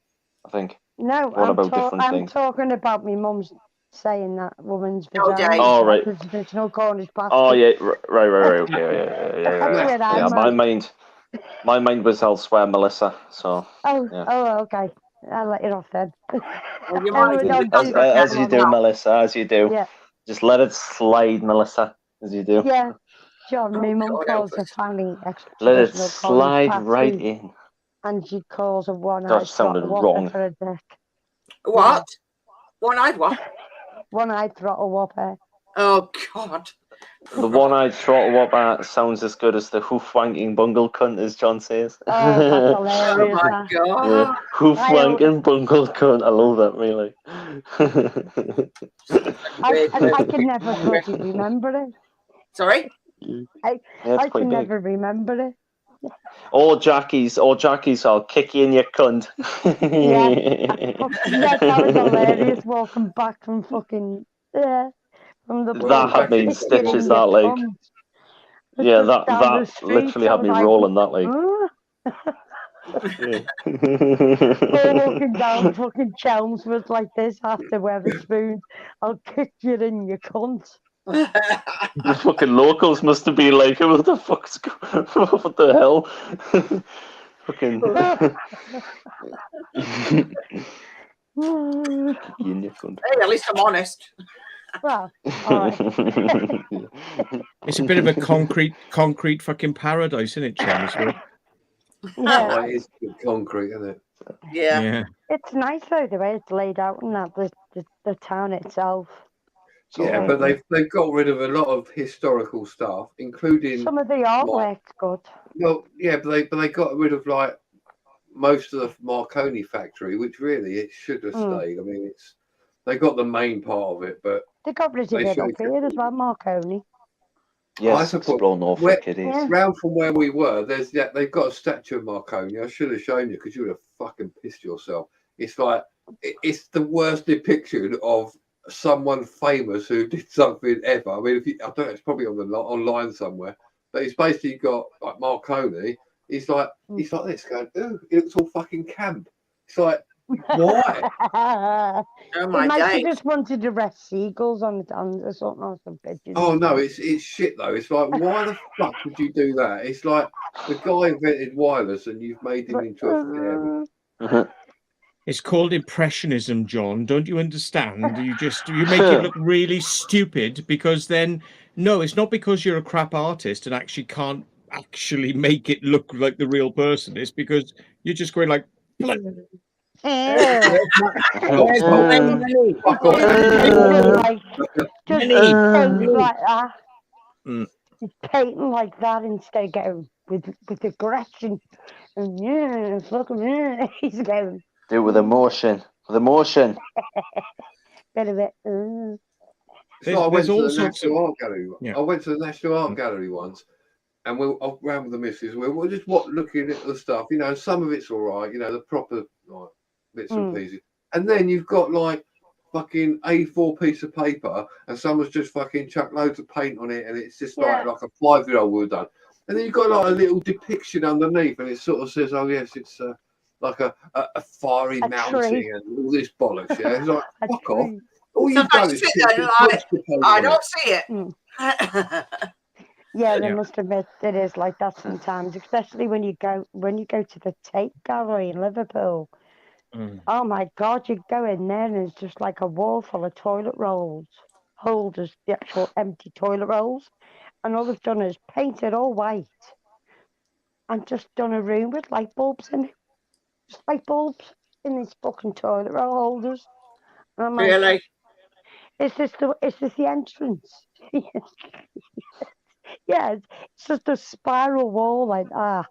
I think. No, What about different I'm things? talking about my mum's saying that woman's Oh, vagina. yeah. Oh, right. The traditional Cornish basket. Oh yeah, right. Okay, yeah. That's where I'm My mind was elsewhere, Melissa. So yeah. Oh, okay. I'll let it off then. Well, you might We're be on the to- As you do, now. Melissa. As you do. Yeah, Just let it slide, Melissa. As you do. yeah. John, my Oh, mum God, calls help her us. fanny a Let it traditional Cornish slide right pasty, in. and she calls a one-eyed That sounded throttle whopper wrong. for a dick. What? One-eyed what? One-eyed throttle whopper. Oh God. The one-eyed throttle whopper sounds as good as the hoof-wanking bungle cunt, as John says. Oh, that's Oh hilarious. my that. God. Yeah, hoof-wanking bungle cunt. I love that, really. I can never bloody remember it. Sorry? I That's quite can big. never remember it. Or Jackie's, I'll kick you in your cunt. Yeah, that was hilarious. Walking back from fucking from the That had me in kick you stitches, in that your leg. cunt. Yeah, Just down the that street, literally I had was me like, rolling, that leg. We're walking down fucking Chelmsford like this after Weatherspoon. I'll kick you in your cunt. The fucking locals must have been like, what the fuck's going on? What the hell? Fucking. In your cunt. Hey, at least I'm honest. Well, all right. It's a bit of a concrete fucking paradise, isn't it, Chelmsford? Yeah. Oh, it is good concrete, isn't it? Yeah. It's nice though the way it's laid out and that the town itself. Yeah, but they've got rid of a lot of historical stuff, including some of the artwork's good. Well, yeah, but they got rid of like most of the Marconi factory, which really it should have stayed. I mean, they got the main part of it, but They got rid of it up here as well, Marconi. Yes, explore Norfolk it is. Round from where we were, they've got a statue of Marconi. I should have shown you because you would have fucking pissed yourself. It's like it's the worst depiction of someone famous who did something ever. I mean, I don't know, it's probably online somewhere, but it's basically got like Marconi. He's like this, going, ooh, it looks all fucking camp. It's like, why? Oh They my might have days. just wanted to rest seagulls on or something or some pictures. Oh no, it's shit though. It's like, why the fuck would you do that? It's like the guy invented wireless and you've made him into a fairy. It's called impressionism, John. Don't you understand? You make it look really stupid because then no, it's not because you're a crap artist and actually can't actually make it look like the real person. It's because you're just going like like that. He's painting like that instead of going with aggression. And yes, look at me. He's going. Do it with emotion. With emotion. Bit of it. So I went to the National Art Gallery. I went to the National Art Gallery once, and I ran with the missus. We were just looking at the stuff. You know, some of it's all right. You know, the proper like bits and pieces. And then you've got like fucking A4 piece of paper, and someone's just fucking chucked loads of paint on it, and it's just like a 5-year-old would have done. And then you've got like a little depiction underneath, and it sort of says, "Oh yes, it's like a fiery mountain and all this bollocks." Yeah, it's like fuck off. All you've done is I don't see it. Yeah, they must admit it is like that sometimes, especially when you go to the Tate Gallery in Liverpool. Oh my God, you go in there and it's just like a wall full of toilet rolls, holders, the actual empty toilet rolls, and all they've done is paint it all white and just done a room with light bulbs in it, just light bulbs in these fucking toilet roll holders. And I'm really? Like, is this the entrance? Yeah, it's just a spiral wall like that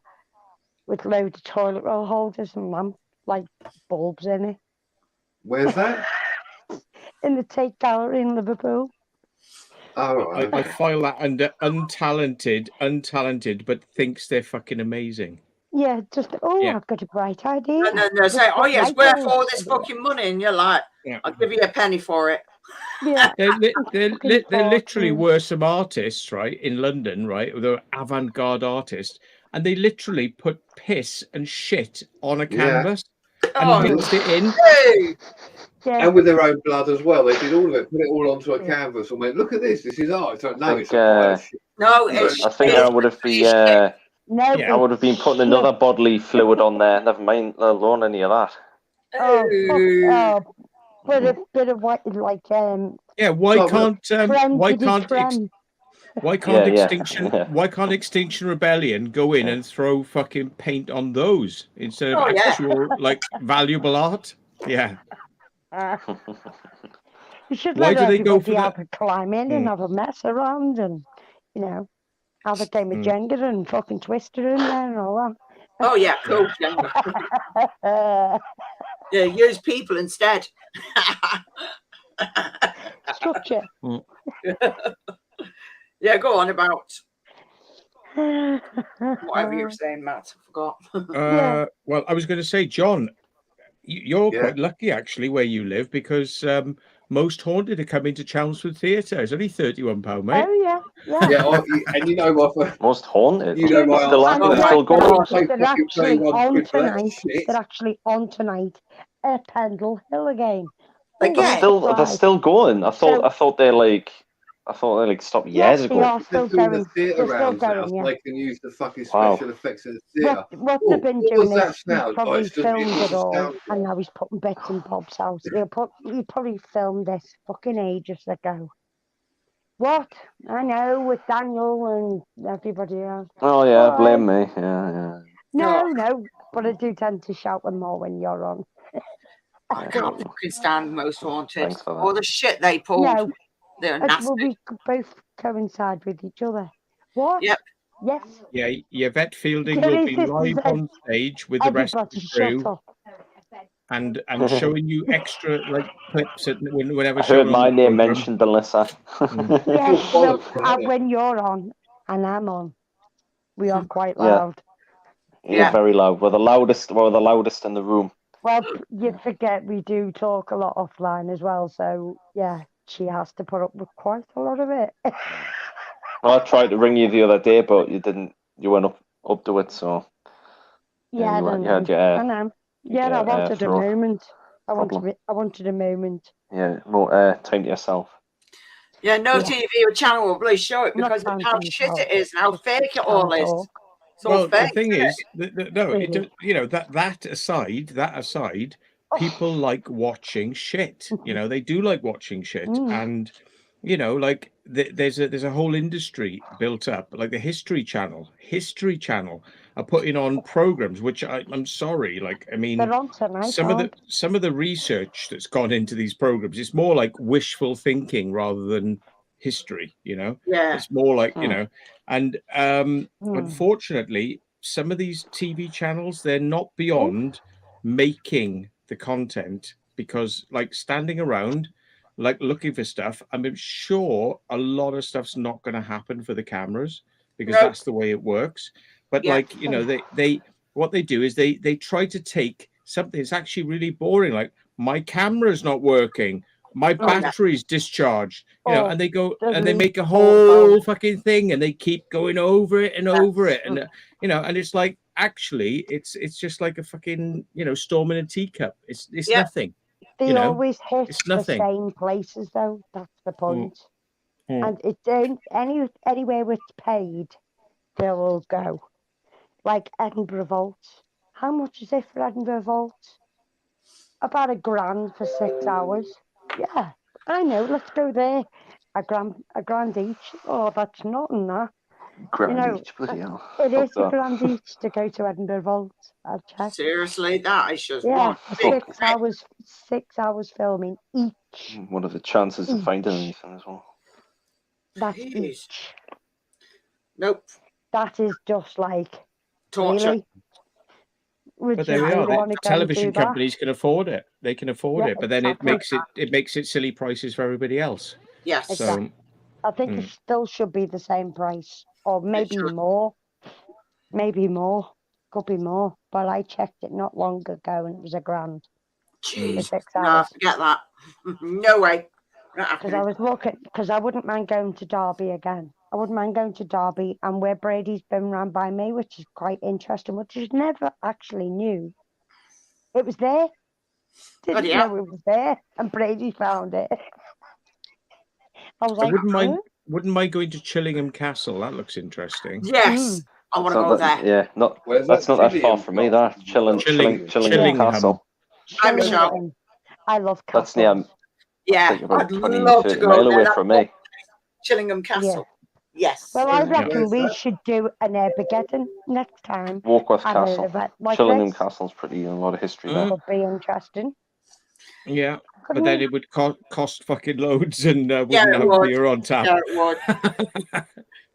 with loads of toilet roll holders and lamp like bulbs in it. Where's that? In the Tate Gallery in Liverpool. Oh, I okay. file that under untalented, but thinks they're fucking amazing. Yeah, just Yeah. I've got a bright idea. And then they Just say, "Oh put yes, light worth bulbs all this everywhere. fucking money," and you're like, Yeah. "I'll give you a penny for it." Yeah, They're fucking literally fortune. were some artists, right, in London, right? They're avant-garde artists, and they literally put piss and shit on a canvas and Oh, mixed it in. hey. Yeah, And with their own blood as well. They did all of it, put it all onto a canvas and went, look at this is art. It's like, no, it's a pile of shit. No, it's I think I would have been. no, Yeah. I would have been putting shit. another bodily fluid on there. Never mind, let alone any of that. Oh, bit of what like Yeah, why creme de creme. why can't Yeah, Extinction yeah. why can't Extinction Rebellion go in and throw fucking paint on those instead of Oh, yeah. actual like valuable art? Yeah. You should Why let do they go everybody for have a climb in and have a mess around and have a game of Jenga and fucking Twister in there and all Oh yeah, cool. that. Yeah, use people instead. Structure. Yeah, go on about whatever you were saying, Matt. I forgot. Well, I was going to say, John, you're quite lucky actually where you live because Most Haunted are coming to Chelmsford Theatre. It's only £31, mate. Oh yeah. Yeah, and you know what? Most Haunted. You know my Still answer. active, still going. They're actually on quid for that tonight. shit. They're actually on tonight at Pendle Hill again. They're still going. I thought they stopped years Yes, ago. they are still They're doing going. the theatre They're still rounds now, going, so yeah. they can use the fucking Wow. special effects in the theatre. What they've been What doing was that is he sound? probably It's just- filmed it it was all, sound. and now he's putting bits and bobs out. He probably filmed this fucking ages ago. What? I know, with Daniel and everybody else. Oh yeah, Why? blame me. Yeah. No, but I do tend to shout them more when you're on. I can't fucking stand Most Haunted. Thanks for that. All the shit they pulled. No, They're well, nasty. we both coincide with each other. What? Yep. Yes. Yeah, Yvette Fielding There will is be this live event. on stage with the rest of the Everybody crew shut up. and showing you extra like clips whenever I heard shown on my the name programme. mentioned, Alyssa. Yes, well, when you're on and I'm on, we are quite loud. You're very loud. We're the loudest in the room. Well, you forget we do talk a lot offline as well, so yeah, she has to put up with quite a lot of it. Well, I tried to ring you the other day, but you didn't. You went up to it, so Yeah, you I had your I know. Yeah, I wanted a throat moment. I problem. wanted a moment. more time to yourself. Yeah, no Yeah. TV or channel will really show it Not because of time how to shit talk. it is and how fake it all is. talk. It's all Well, the fake. thing isn't is, no, it Really? that aside, people like watching shit. They do like watching shit, and like there's a whole industry built up, like the History Channel are putting on programs, which I'm sorry, like I mean, They're on tonight, some of the research that's gone into these programs, it's more like wishful thinking rather than history. Yeah. It's more like and unfortunately, some of these TV channels, they're not beyond making the content because, like, standing around, like, looking for stuff, I'm sure a lot of stuff's not going to happen for the cameras because that's the way it works. But like, they what they do is they try to take something that's actually really boring, like my camera's not working, my battery's discharged, and they go and they make a whole fucking thing and they keep going over it and over it, and and it's like actually it's just like a fucking storm in a teacup. It's nothing. They always hit it's the nothing. same places though. That's the point. And it don't anywhere it's paid, they will go. Like Edinburgh Vault. How much is it for Edinburgh Vault? About £1,000 for 6 hours. Yeah, I know. Let's go there. a grand each. Oh, that's nothing, that. Grand each, bloody hell. It is Fuck a grand each to go to Edinburgh Vault. I'll check. Seriously, that is just Yeah, one big 6 hours filming each. What are the chances of finding anything as well? That's Jeez. each. Nope. That is just like Torture. really. Would But you there we are. really want The to go and television do that? companies can afford it. They can afford Yeah, it, but then exactly. it makes it silly prices for everybody else. Yes. So Exactly. I think it still should be the same price, or maybe should. more. Maybe more. Could be more. But I checked it not long ago, and it was £1,000 for Jeez. 6 No, hours. forget that. No way. Not Because happening. I was looking, because I wouldn't mind going to Derby again. I wouldn't mind going to Derby and where Brady's been round by me, which is quite interesting, which I never actually knew. It was there. Didn't yeah. know it was there, and Brady found it. I was I like, wouldn't mind going to Chillingham Castle. That looks interesting. Yes. I want to It's go not there. that, yeah, not Where's that's that not that far Chillingham from me. from? That Chillingham Chillingham. Castle. I'm sure. Chillington. I love That's castles. near. I Yeah. think about I'd 20, love to 30 go mile there. away That's from me. Chillingham Castle. Yes. Well, I reckon Where's we that? should do an Armageddon next time. Warkworth At an Castle. event like Chillingham this. Castle's pretty, a lot of history there. Could be interesting. Yeah, but Couldn't then it? it would cost fucking loads and Yeah, wouldn't it have would. beer on tap. Yeah, it would.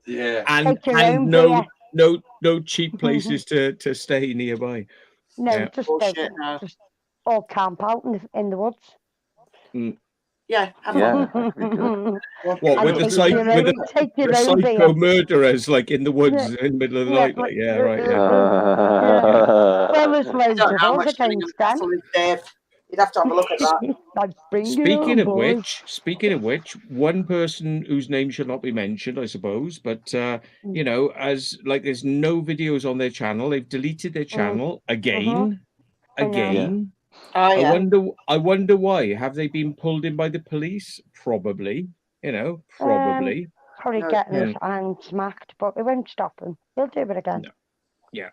Yeah. and Take your own no cheap places to stay nearby. No, Yeah. just Bullshit, no. just all camp out in the woods. Yeah. Have Yeah, fun. that'd be good. What And with the take your own, take your the own psycho beer. murderers like in the woods in the middle of the night? Like, yeah, right. Yeah. Well, there's I loads don't of know how us much Chillingham against them. Castle is there. You'd have to have a look at that. Like, bring it Speaking on, of boys. which, one person whose name should not be mentioned, I suppose, but you know, as like there's no videos on their channel. They've deleted their channel again. I know. Again. Oh, yeah. I wonder why. Have they been pulled in by the police? Probably. You know, probably. Probably No. getting his hand smacked, but it won't stop him. He'll do it again. No. Yeah.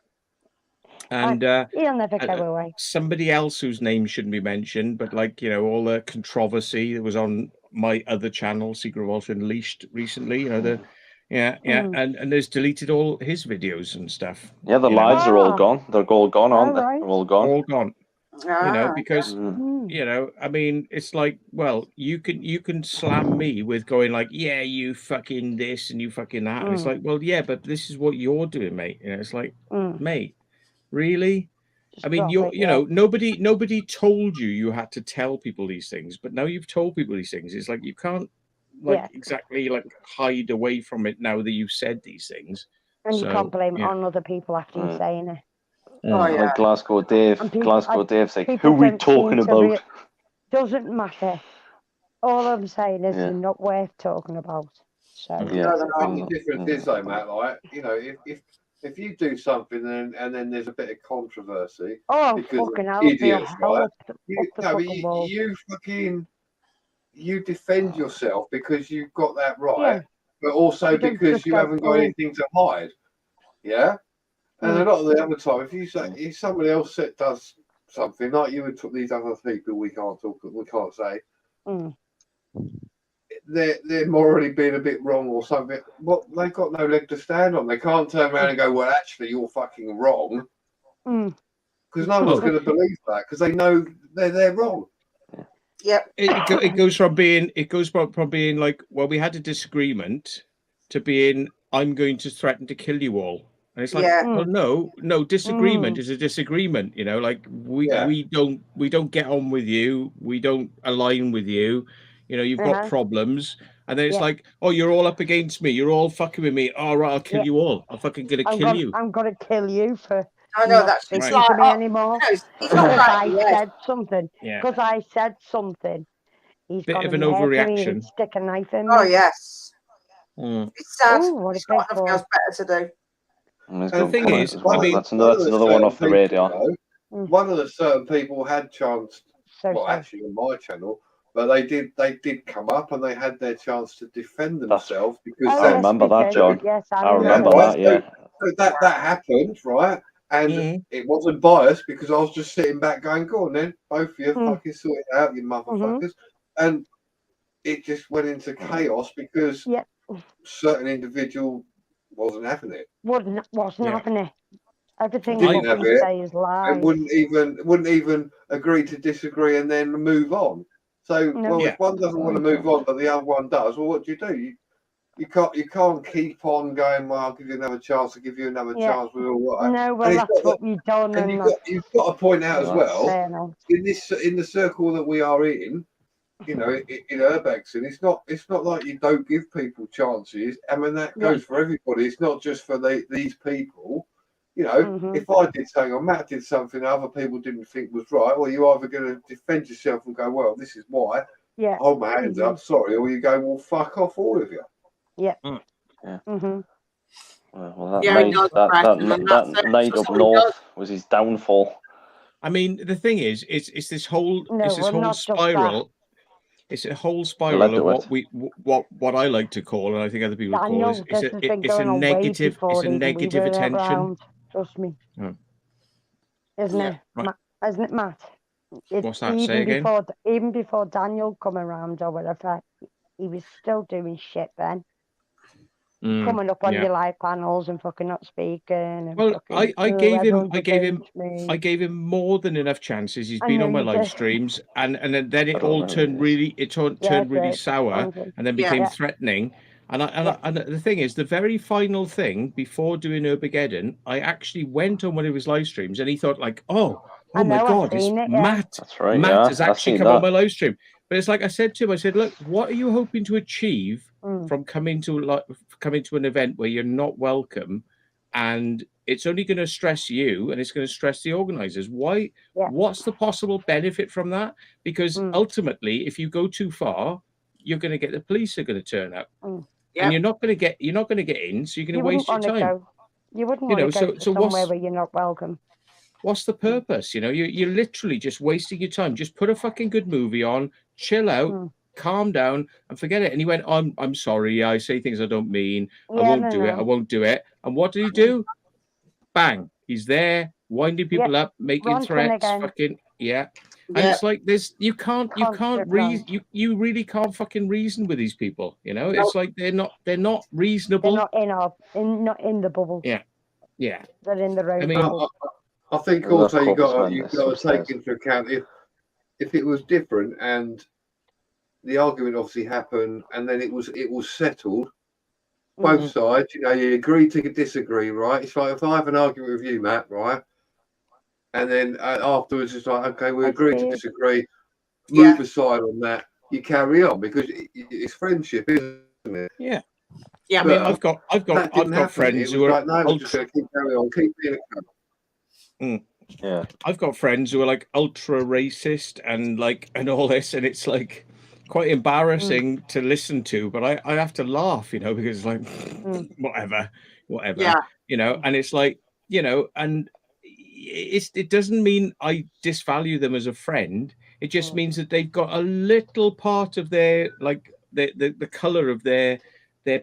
And He'll never go away. somebody else whose name shouldn't be mentioned, but like, you know, all the controversy that was on my other channel, Secret Welsh Unleashed, recently, you know, and there's deleted all his videos and stuff. Yeah, the you know. lives are all gone. They're all gone, aren't they? Alright. They're all gone. All gone. You know, because Mm. you know, I mean, it's like, well, you can slam me with going like, yeah, you fucking this and you fucking that, and it's like, well, yeah, but this is what you're doing, mate. You know, it's like, mate, really? I mean, drop it, you know, nobody told you had to tell people these things, but now you've told people these things. It's like you can't like exactly like hide away from it now that you've said these things. And you can't blame it on other people after you saying it. Oh, yeah. Like Glasgow Dave. And people- Glasgow Dave's like, who people are we don't talking seem to about? Doesn't matter. All I'm saying is Yeah. they're not worth talking about. So Yeah. I think the difference is though, Matt, like, you know, if you do something and then there's a bit of controversy because of fucking hell, it'd be a idiots, hell right? up the No, but fucking wall. you defend yourself because you've got that right, Yeah. but also You don't because just you go, haven't got anything to hide. Yeah. And a lot of the other time, if somebody else does something like you would talk these other people, we can't say. They're morally being a bit wrong or something. Well, they've got no leg to stand on. They can't turn around and go, well, actually, you're fucking wrong. Because no one's going to believe that because they know they're wrong. Yep. It goes from being like, well, we had a disagreement to being, I'm going to threaten to kill you all. And it's like, well, no, disagreement is a disagreement. You know, like we don't get on with you. We don't align with you. You know, you've got problems. And then it's like, oh, you're all up against me. You're all fucking with me. All right, I'll kill you all. I'm fucking going to kill you. I'm going to kill you for I know not that's speaking right. to me anymore. No, he's Because not I right. said something. Yeah. Because I said something. He's Bit gone of an in there for me overreaction. and stick a knife in me. Oh, yes. Mm. It's sad. Ooh, what a He's got big nothing boy. else better to do. And The thing is, I mean, that's another one off the radar. One of the certain people had chance. Well, actually, on my channel, but they did come up and they had their chance to defend themselves because I remember that, John. Yes, I remember that. Yeah. So that happened, right? And it wasn't biased because I was just sitting back going, "Go on, then, both of you fucking sort it out, you motherfuckers." And it just went into chaos because certain individual wasn't having it. Wasn't having it. Everything Didn't have we it. say is lies. And wouldn't even agree to disagree and then move on. So, No. if one doesn't want to move on, but the other one does, well, what do? You can't keep on going. Well, I'll give you another chance. I'll give you another Yeah. chance. With all that. No, well, And that's what we've done, and and you've got to point out as well fair enough. in the circle that we are in. You know, in Urbexon, it's not like you don't give people chances. I mean, that goes for everybody. It's not just for these people. You know, if I did something or Matt did something that other people didn't think was right, well, you're either going to defend yourself and go, well, this is why. Yeah. Hold my hands up, sorry, or you go, well, fuck off, all of you. Yeah. Yeah. Yeah, Well, he does threaten, and that's that it. night That's up what he does. north was his downfall. I mean, the thing is, it's this whole No, it's this well, whole not just that. spiral. It's a whole Led spiral to of it. what I like to call, and I think other people call, Daniel, is this has been it's a going on way negative before it's a even we negative were attention. around. Trust me. Oh. Isn't Yeah. it? Right. Isn't it, Matt? What's that? Say again. Even before Daniel come around or whatever, he was still doing shit then. Coming up on yeah. your live panels and fucking not speaking. And Well, fucking, I gave him everyone's against me. I gave him more than enough chances. He's I been know on my you live did. streams, and then it I don't all know who turned it is. really turned really did, sour, honestly. and then Yeah. became Yeah. threatening. And the thing is, the very final thing before doing Urbageddon, I actually went on one of his live streams, and he thought like, oh I my know, I've God, it's seen it, yeah. Matt. That's right. Matt yeah, has I've actually seen come on that. my live stream. But it's like I said to him, I said, look, what are you hoping to achieve from coming to an event where you're not welcome, and it's only going to stress you and it's going to stress the organizers? Why? Yeah. What's the possible benefit from that? Because ultimately, if you go too far, you're going to get the police are going to turn up, Yeah. and you're not going to get in, so you're going to waste your time. You wouldn't You want know, to go to so somewhere what's- where you're not welcome. What's the purpose? You know, you're literally just wasting your time. Just put a fucking good movie on, chill out, calm down, and forget it. And he went, I'm sorry, I say things I don't mean. I Yeah, won't do it. I won't do it. And what did he do? Bang! He's there, winding people up, making ranting threats. again. Fucking yeah. And Yeah. it's like this. You can't Constant reason. rant. You really can't fucking reason with these people. You know, No. it's like they're not reasonable. They're not in the bubble. Yeah. Yeah. They're in their own I mean, bubble. I think Well, also of you've course, got man, to there's some take into account if it was different and the argument obviously happened and then it was settled. Both sides, you know, you agree to disagree, right? It's like if I have an argument with you, Matt, right, and then afterwards it's like, okay, we agree to disagree, move aside on that, you carry on because it's friendship, isn't it? Yeah. Yeah. I mean, But I've got friends who are like, no, we're just going to keep carrying on, keep being a cunt. Yeah. I've got friends who are like ultra racist and all this, and it's like quite embarrassing to listen to, but I have to laugh, you know, because it's like whatever, Yeah. you know, and it's like, you know, and it doesn't mean I disvalue them as a friend. It just means that they've got a little part of their like the color of their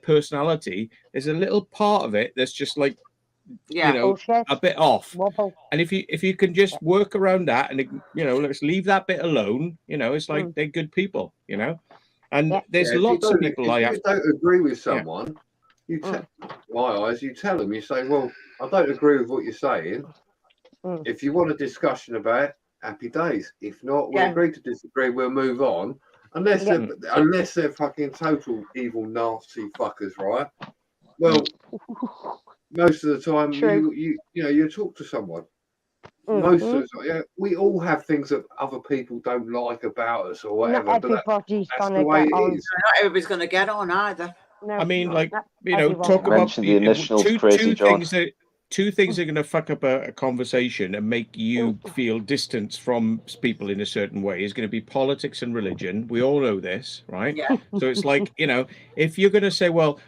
personality. There's a little part of it that's just like, Yeah. you know, Bullshit. a bit off. Wobble. And if you can just work around that and, you know, let's leave that bit alone, you know, it's like they're good people, you know. And there's if you lots of don't- people if you don't agree with someone, you tell you tell them, you say, well, I don't agree with what you're saying. If you want a discussion about it, happy days. If not, we'll agree to disagree, we'll move on. Unless they're fucking total evil, nasty fuckers, right? Well, most of the time you talk to someone. Most of the time, we all have things that other people don't like about us or whatever. Not but everybody's that's gonna the way get it on. is. Not everybody's going to get on either. No, I mean, like, not you know, everyone. talk about Mention the initials, Crazy John. two things are going to fuck up a conversation and make you feel distance from people in a certain way is going to be politics and religion. We all know this, right? Yeah. So it's like, you know, if you're going to say, well,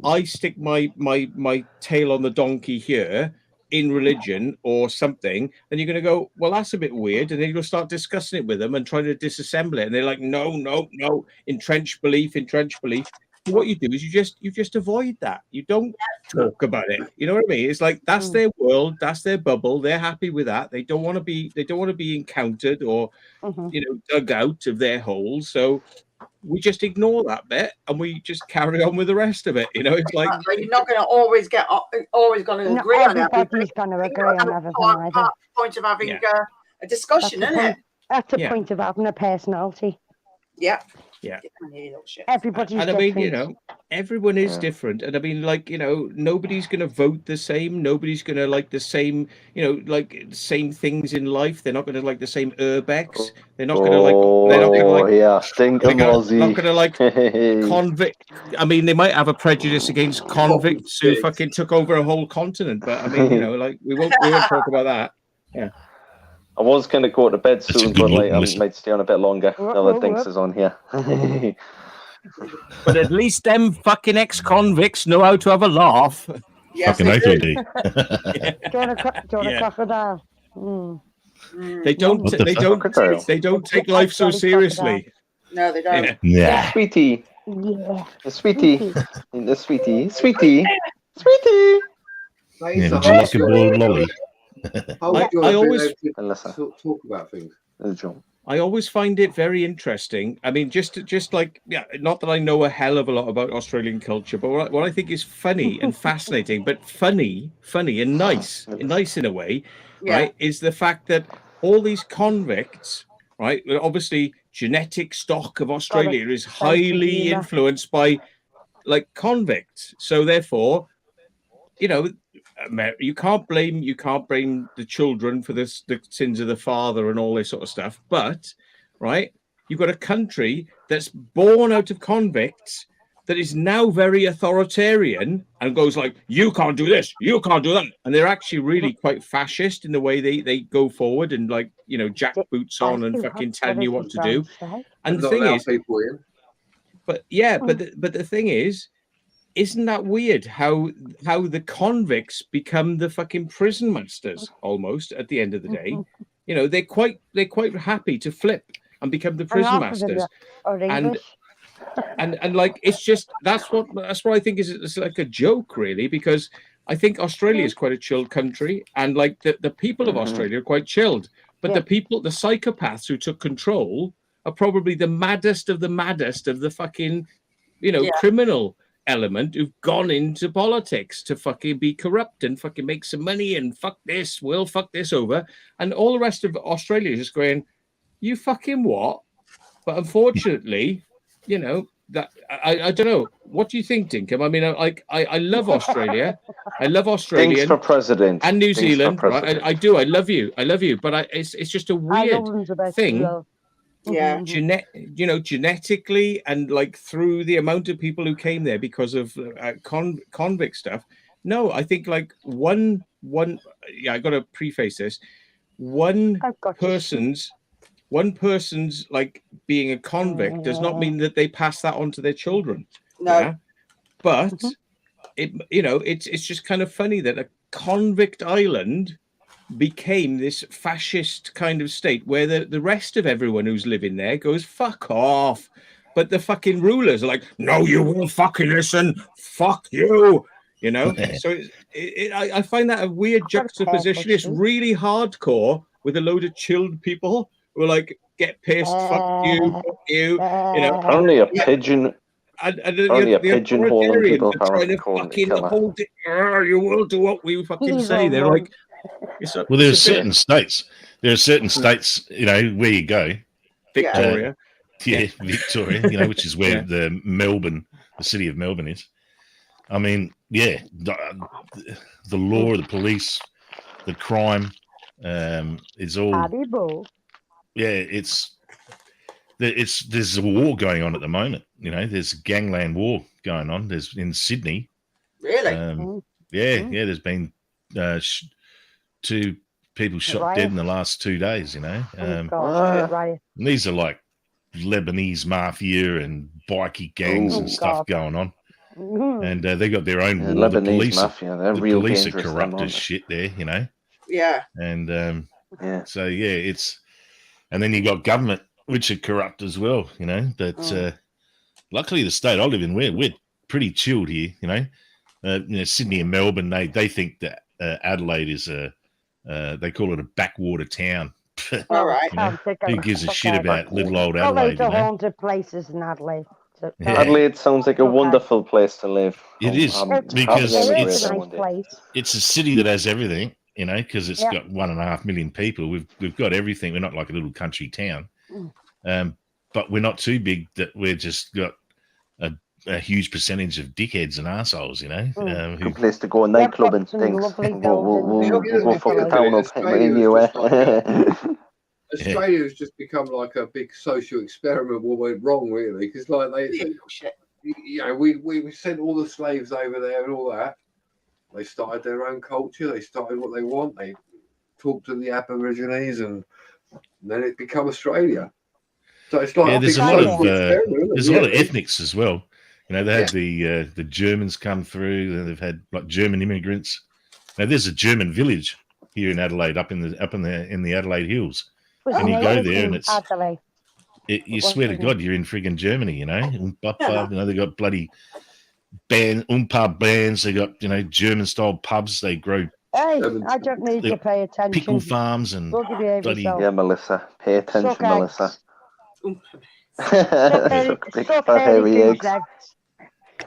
I stick my tail on the donkey here in religion or something, then you're going to go, well, that's a bit weird. And then you'll start discussing it with them and trying to disassemble it. And they're like, no, entrenched belief. So what you do is you just avoid that. You don't talk about it. You know what I mean? It's like that's their world, that's their bubble. They're happy with that. They don't want to be encountered or you know, dug out of their holes. So we just ignore that bit and we just carry on with the rest of it. You know, it's like you're not going to always going to Not agree on everything. everybody's going to agree on everything either. Point of having a discussion, isn't it? That's the point of having a personality. Yeah. Yeah. Everybody's And I mean, you different. know, everyone is Yeah. different. And I mean, like, you know, nobody's going to vote the same. Nobody's going to like the same, you know, like same things in life. They're not going to like the same urbex. They're not going to like, they're not going to like, yeah, stinking not Aussie. going to like convict. I mean, they might have a prejudice against convicts who fucking took over a whole continent. But I mean, you know, like we won't talk about that. Yeah. I was going to go to bed That's a soon, good but like look, I listen. might stay on a bit longer now that Dinks is on here. But at least them fucking ex-convicts know how to have a laugh. Yes, Fucking they oath they do. do. Do you want a Yeah. crocodile? Mm. They don't. What the They fuck? don't. Crocodile. They don't take life so seriously. No, they don't. Yeah. Yeah. Sweetie, Yeah. the sweetie, the sweetie, sweetie, sweetie. That Yeah, is the would you like hardest a job. boiled lolly? Whole job I is being always- able to Alyssa, talk about things. there's John. I always find it very interesting. I mean, just like, yeah, not that I know a hell of a lot about Australian culture, but what I think is funny and fascinating, but funny and nice in a way, Yeah. right, is the fact that all these convicts, right, well, obviously genetic stock of Australia is highly humour. influenced by like convicts. So therefore, you know, you can't blame the children for the sins of the father and all this sort of stuff. But right, you've got a country that's born out of convicts that is now very authoritarian and goes like, you can't do this, you can't do that, and they're actually really quite fascist in the way they go forward and like, you know, jack boots on and fucking telling you what to do. And the Not thing allow is, people in. but yeah, but the thing is, isn't that weird how the convicts become the fucking prison masters almost at the end of the day? You know, they're quite happy to flip and become the prison masters. Or English. And like it's just that's what I think is it's like a joke really, because I think Australia is quite a chilled country, and like the people of Australia are quite chilled, but the psychopaths who took control are probably the maddest of the fucking, you know, criminal element who've gone into politics to fucking be corrupt and fucking make some money and fuck this, we'll fuck this over, and all the rest of Australia is just going, you fucking what? But unfortunately, you know, that I don't know. What do you think, Dinkum? I mean, I love Australia. I love Australia. Dinks for president and New Dinks for Zealand. Right? president. I do. I love you. But it's just a weird thing. Yeah. Genetically and like through the amount of people who came there because of convict stuff. No, I think like one. Yeah, I got to preface this. One person's like being a convict does not mean that they pass that on to their children. No. Yeah? But it's just kind of funny that a convict island became this fascist kind of state where the rest of everyone who's living there goes fuck off, but the fucking rulers are like, no, you won't fucking listen, fuck you, you know. So I find that a weird juxtaposition. It's really hardcore with a load of chilled people who are like, get pissed, fuck you, you know. Only a pigeon. And only a pigeonholing people trying to fucking hold it. You will do what we fucking say. They're like, well, there's certain states. There are certain states, you know, where you go. Victoria. Victoria, you know, which is where the city of Melbourne is. I mean, yeah, the law, the police, the crime, it's all. Yeah, there's a war going on at the moment. You know, there's a gangland war going on. There's in Sydney. Really? There's been 2 people shot dead in the last 2 days. You know, and these are like Lebanese mafia and bikie gangs and stuff going on. And they got their own war. The police, mafia, the police are corrupt as shit there. You know. Yeah. And so it's, and then you got government, which are corrupt as well, you know. But luckily, the state I live in, we're pretty chilled here, you know. Sydney and Melbourne, they think that Adelaide is they call it a backwater town. All right. You know, who gives a shit about little old Adelaide? Well, haunted places in Adelaide. So, Adelaide sounds like a wonderful place to live. It is because it's a city that has everything. You know, because it's got 1.5 million people. We've got everything. We're not like a little country town. but we're not too big that we're just got a huge percentage of dickheads and assholes, you know. Who, Good place to go, nightclub and things. We'll go fuck the town up in you. Australia's just become like a big social experiment. What went wrong, really? Because like we sent all the slaves over there and all that. They started their own culture. They started what they want. They talked to the Aborigines, and then it became Australia. So it's like there's a lot of ethnics as well. You know, they had the Germans come through. They've had like German immigrants. Now there's a German village here in Adelaide, up in the Adelaide Hills, and you go there and it's you swear to God you're in friggin' Germany. You know, you know, they got bloody pub bands. They got German style pubs. They grow. Hey, I don't need to pay attention. Pickle farms and bloody. Yeah, Melissa, pay attention, Melissa. Hairy eggs.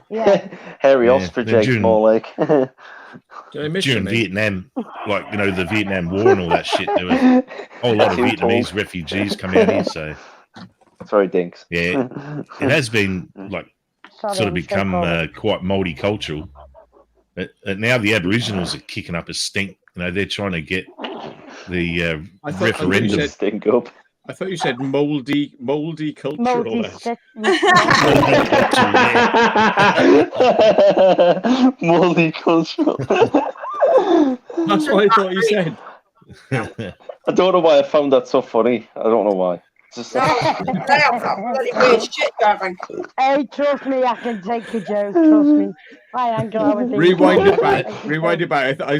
Yeah. Hairy ostrich eggs, more like. During Vietnam, like the Vietnam War and all that shit, there was a whole lot of Vietnamese refugees come out here. So, sorry, Dinks. Yeah, it has been like sort of become quite multicultural. Now the Aboriginals are kicking up a stink. You know, they're trying to get the referendum. Stink up. I thought you said mouldy cultural. Mouldy cultural. That's what I thought you said. I don't know why I found that so funny. I don't know why. Just... Hey, trust me, I can take a joke. Trust me. Rewind it back. I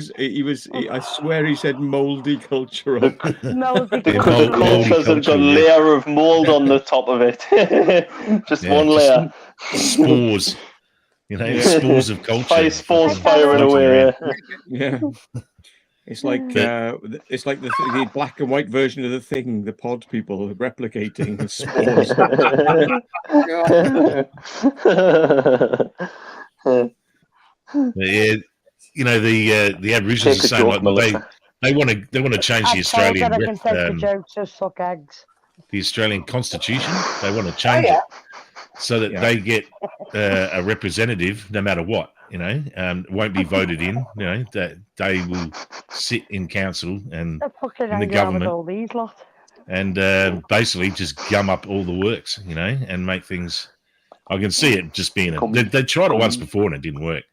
swear he said mouldy cultural. Mouldy cultural. There's a layer of mould on the top of it. Just one layer. Spores. Spores of culture. Spores firing away. Yeah. It's like the black and white version of The Thing. The pod people replicating the spores. Yeah, the Aboriginals are saying like they want to change the Australian the Australian Constitution. They want to change it so that they get a representative no matter what. Won't be voted in. That they will sit in council and in the government and basically just gum up all the works, and make things. I can see it just being they tried it once before and it didn't work,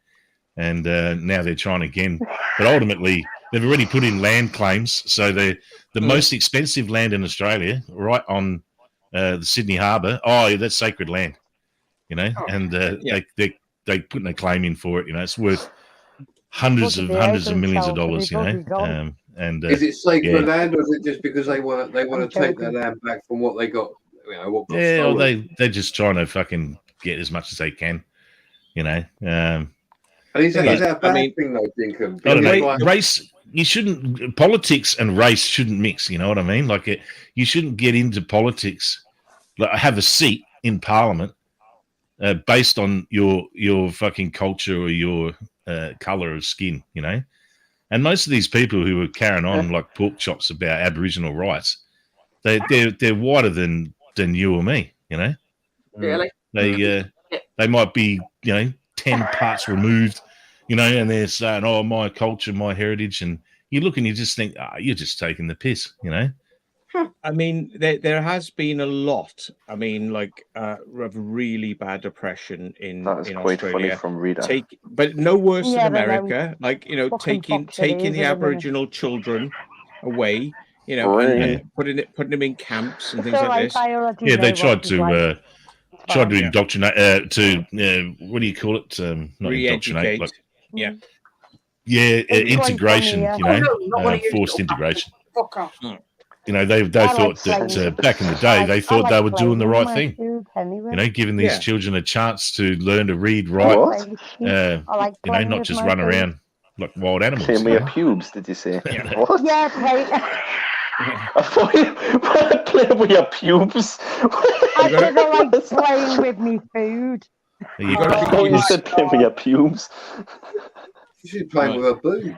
and now they're trying again. But ultimately, they've already put in land claims, so the most expensive land in Australia, right on the Sydney Harbour. Oh, that's sacred land, and they putting a claim in for it. It's worth hundreds of millions of dollars. And is it sacred land, or is it just because they want to take their land back from what they got? What got stolen? They're just trying to fucking get as much as they can. And is that a bad thing, though, Dinkum? I don't know. Race. You shouldn't. Politics and race shouldn't mix. You know what I mean? Like you shouldn't get into politics. Like have a seat in Parliament. Based on your fucking culture or your color of skin, and most of these people who are carrying on like pork chops about Aboriginal rights, they're whiter than you or me, Really? They might be 10 parts removed, and they're saying, "Oh, my culture, my heritage," and you look and you just think, you're just taking the piss, I mean, there has been a lot. I mean, of really bad oppression in quite Australia. Funny from Rita. But no worse than America. Taking the Aboriginal children away, and putting them in camps and things like this. Yeah, they tried to indoctrinate. What do you call it? Not indoctrinate. Integration. Forced integration. Fuck off. They thought that back in the day they thought they were doing the right thing. Giving these children a chance to learn to read, write. Not just run around like wild animals. Playing with your pubes, did you say? Yeah. What? Yeah, I thought you were playing with your pubes. I don't like playing with me food. I thought you said playing with your pubes. You should play with her boobs.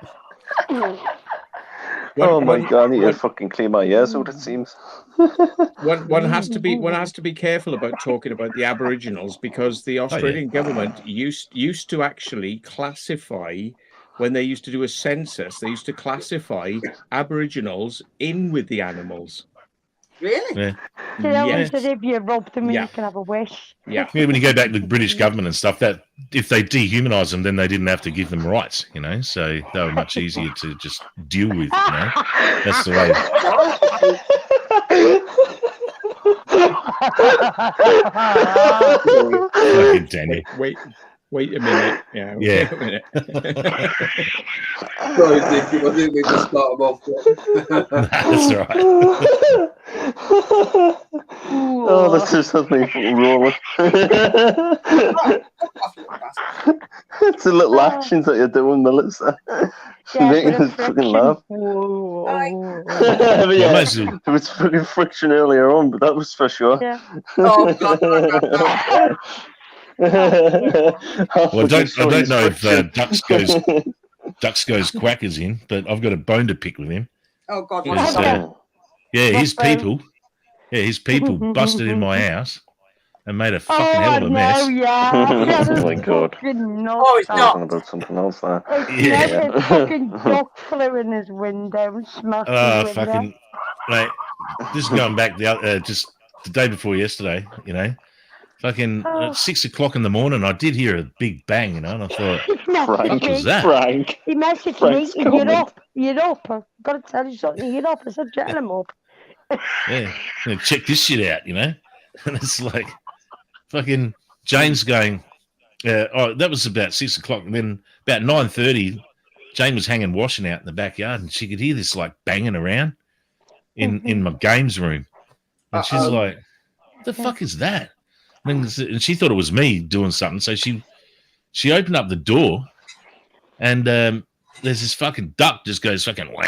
Oh my god! I need to fucking clean my ears out. It seems. One has to be careful about talking about the Aboriginals, because the Australian government used to actually classify, when they used to do a census, they used to classify Aboriginals in with the animals. Really? Yeah. Yes. If you rob them, you can have a wish. Yeah. When you go back to the British government and stuff, that if they dehumanise them, then they didn't have to give them rights, you know. So they were much easier to just deal with, you know. That's the way. Fucking Daniel. Wait a minute. Yeah. Wait a minute. Sorry, Dick. I didn't mean to start them off. That's right. Oh, this just has me rolling. It's the little actions that you're doing, Melissa. Making us fucking laugh. But yeah, there was fucking friction earlier on, but that was for sure. Yeah. Oh, God. Well, I don't know if Ducks goes Quack is in, but I've got a bone to pick with him. Oh God! His people busted in my house and made a fucking hell of a mess. Oh my god! Oh, it's not about something else there. Yeah, fucking duck flew in his window and smashed his window. Fucking mate! Just going back just the day before yesterday, you know. Fucking at 6 o'clock in the morning, I did hear a big bang, you know, and I thought, what was that? Frank. He messaged me, you're up. I've got to tell you something, you're up. I said, get him up. Yeah, check this shit out, you know. And it's like, fucking Jane's going, that was about 6 o'clock. And then about 9:30, Jane was hanging washing out in the backyard, and she could hear this like banging around in my games room. And she's like, what the fuck is that? And she thought it was me doing something, so she opened up the door, and there's this fucking duck just goes fucking wah,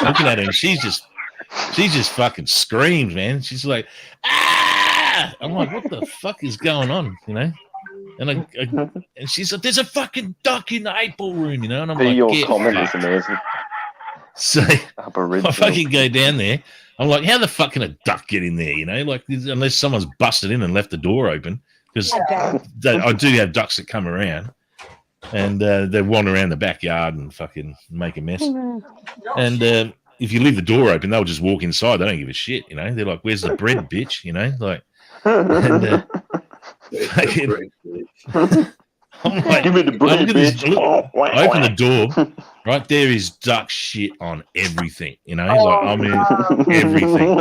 looking at her, and she just fucking screams, man. She's like, ah! I'm like, what the fuck is going on, you know? And and she's like, there's a fucking duck in the 8-ball room, you know? And I'm like, your comment is amazing. So I fucking go down there. I'm like, how the fuck can a duck get in there? You know, like unless someone's busted in and left the door open, because I do have ducks that come around, and they wander around the backyard and fucking make a mess. And if you leave the door open, they'll just walk inside. They don't give a shit. You know, they're like, "Where's the bread, bitch?" You know, like. And, I'm like, give me the bread, bitch. I open the door, right there is duck shit on everything, you know. Like, I mean, everything.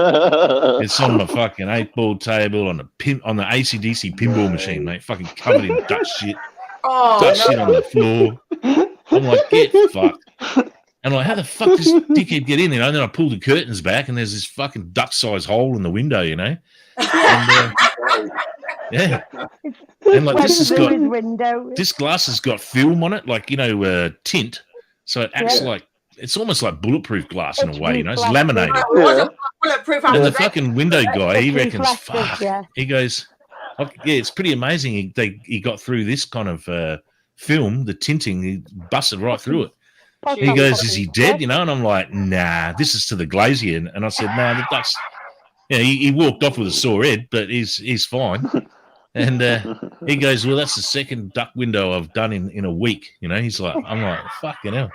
It's on the fucking 8-ball table, on the AC/DC pinball machine, mate. Fucking covered in duck shit. Duck shit on the floor. I'm like, get fucked. And I'm like, how the fuck does this dickhead get in? You know, and then I pull the curtains back, and there's this fucking duck-sized hole in the window, you know. And, yeah, and like this glass has got film on it, like, you know, tint, so it acts like it's almost like bulletproof glass in a way, you know. It's laminated. And the fucking window guy, he reckons, fuck. He goes, yeah, it's pretty amazing. He got through this kind of film, the tinting, he busted right through it. He goes, is he dead? You know, and I'm like, nah, this is to the glazier. And I said, nah, the duck's. Yeah, he walked off with a sore head, but he's fine. And he goes, well, that's the second duck window I've done in a week. You know, I'm like, fucking hell.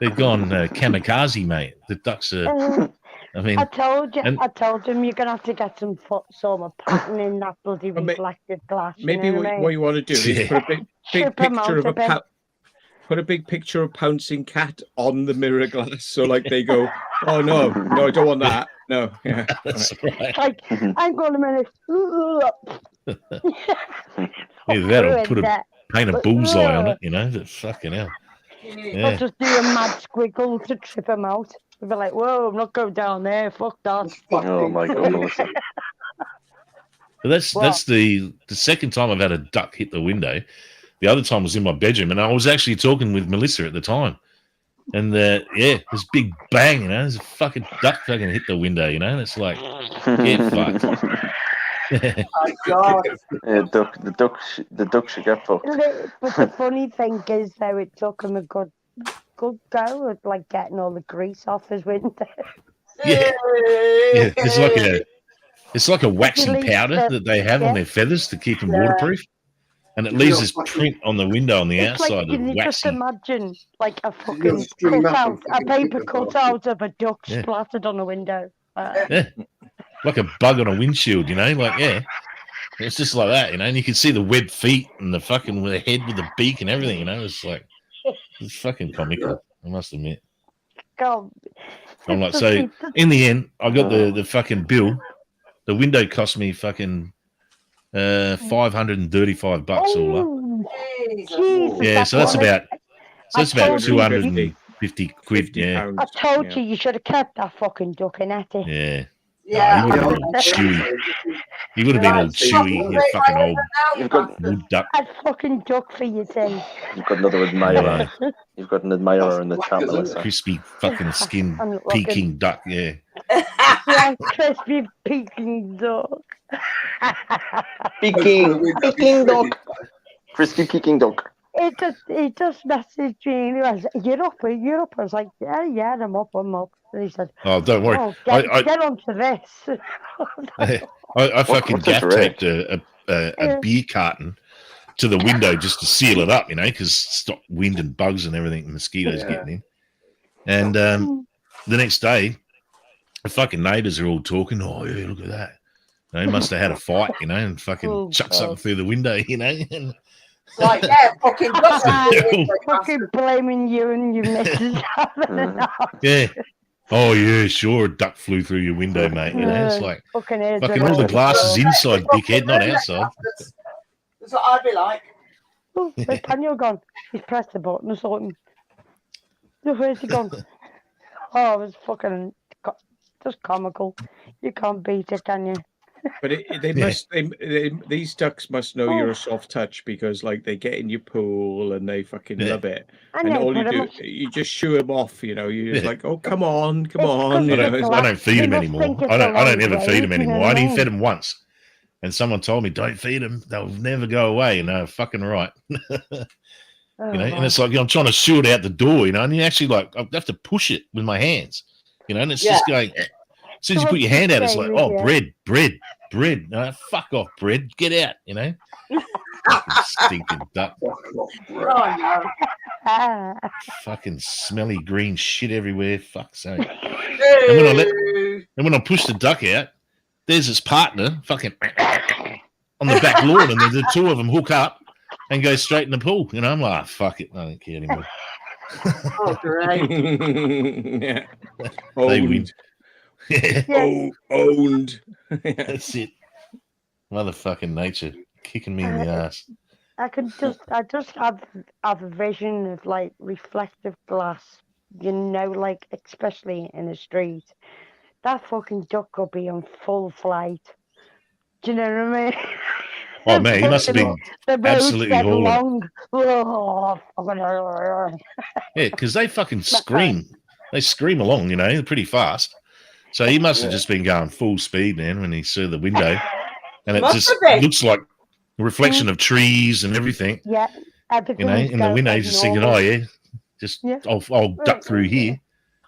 They've gone kamikaze, mate. The ducks are, I mean. I told him you're going to have to get some of pattern in that bloody reflective glass. Maybe what you want to do is put a big picture of put a big picture of Pouncing Cat on the mirror glass. So like they go, oh, no, I don't want that. No, yeah. That's right. Like, hang on a minute. Either that or paint a bullseye on it, you know. But fucking hell. Yeah. I'll just do a mad squiggle to trip him out. They'll be like, whoa, I'm not going down there. Fuck that. Oh, my God. But that's the second time I've had a duck hit the window. The other time was in my bedroom, and I was actually talking with Melissa at the time. And this big bang, you know, there's a fucking duck fucking hit the window, you know, and it's like, get fucked. Oh God! Yeah, the duck should get fucked. But the funny thing is, though, it took him a good good go at like getting all the grease off his window. Yeah, it's like a waxy powder that they have on their feathers to keep them waterproof, and it leaves this print on the window on the outside. Like, can you just waxy. imagine like a fucking cutout, a paper cutout of a duck splattered on a window? Yeah, like a bug on a windshield, you know, like it's just like that, you know, and you can see the webbed feet and the fucking with the head with the beak and everything, you know. It's like it's fucking comical, I must admit. God. I'm like, so in the end, I got the fucking bill. The window cost me fucking $535 all up. Jesus, Yeah, so that's about 250 quid. Yeah, I told you should have kept that fucking duck in it. Yeah. Yeah, he would have been all chewy. He would have been all chewy. You fucking old wood duck. A fucking duck for you, Tim. You've got another admirer. You've got an admirer in the chat, Melissa. Crispy fucking skin Peking duck. Yeah. Yeah, crispy Peking duck. Peking duck. Crispy Peking duck. He just messaged me and he was, you're up. I was like, yeah, I'm up. And he said, oh, don't worry. Oh, get onto this. I fucking gaff taped a beer carton to the window just to seal it up, you know, because stop wind and bugs and everything, and mosquitoes getting in. And the next day, the fucking neighbours are all talking. Oh, yeah, look at that. They must have had a fight, you know, and fucking chuck something through the window, you know. And like, yeah, fucking fucking blaming you and your missus. Yeah. Oh, yeah, sure. A duck flew through your window, mate. You know, it's like fucking all the glass is inside, dickhead, not outside. That's what I'd be like. Oh, where's Daniel gone? He's pressed the button or something. Where's he gone? Oh, it was fucking just comical. You can't beat it, can you? But these ducks must know you're a soft touch because, like, they get in your pool and they fucking love it. And all you do, you just shoo them off. You know, you're just like, oh, come on. You know, I don't feed them anymore. I don't ever feed them anymore. I only fed them once, and someone told me don't feed them; they'll never go away. And they're fucking right. You know, and it's like I'm trying to shoo it out the door. You know, and you actually like I have to push it with my hands. You know, and it's just going. As soon as you put your hand out, it's like, oh, bread. No, fuck off, bread. Get out, you know. Stinking duck. Fucking smelly green shit everywhere. Fuck's sake. And when I push the duck out, there's his partner fucking on the back lawn, and the two of them hook up and go straight in the pool. You know, I'm like, oh, fuck it. I don't care anymore. Oh, great. Yeah. They win. Owned. That's it. Motherfucking nature kicking me in the ass. I just have a vision of like reflective glass, you know, like especially in the street. That fucking duck could be on full flight. Do you know what I mean? Oh man, he must have been absolutely hauling. Yeah, because they fucking scream. They scream along, you know, they're pretty fast. So he must have just been going full speed, man, when he saw the window. And it just looks like a reflection of trees and everything. Yeah. You know, in the window, just thinking, oh, yeah, just I'll duck through here.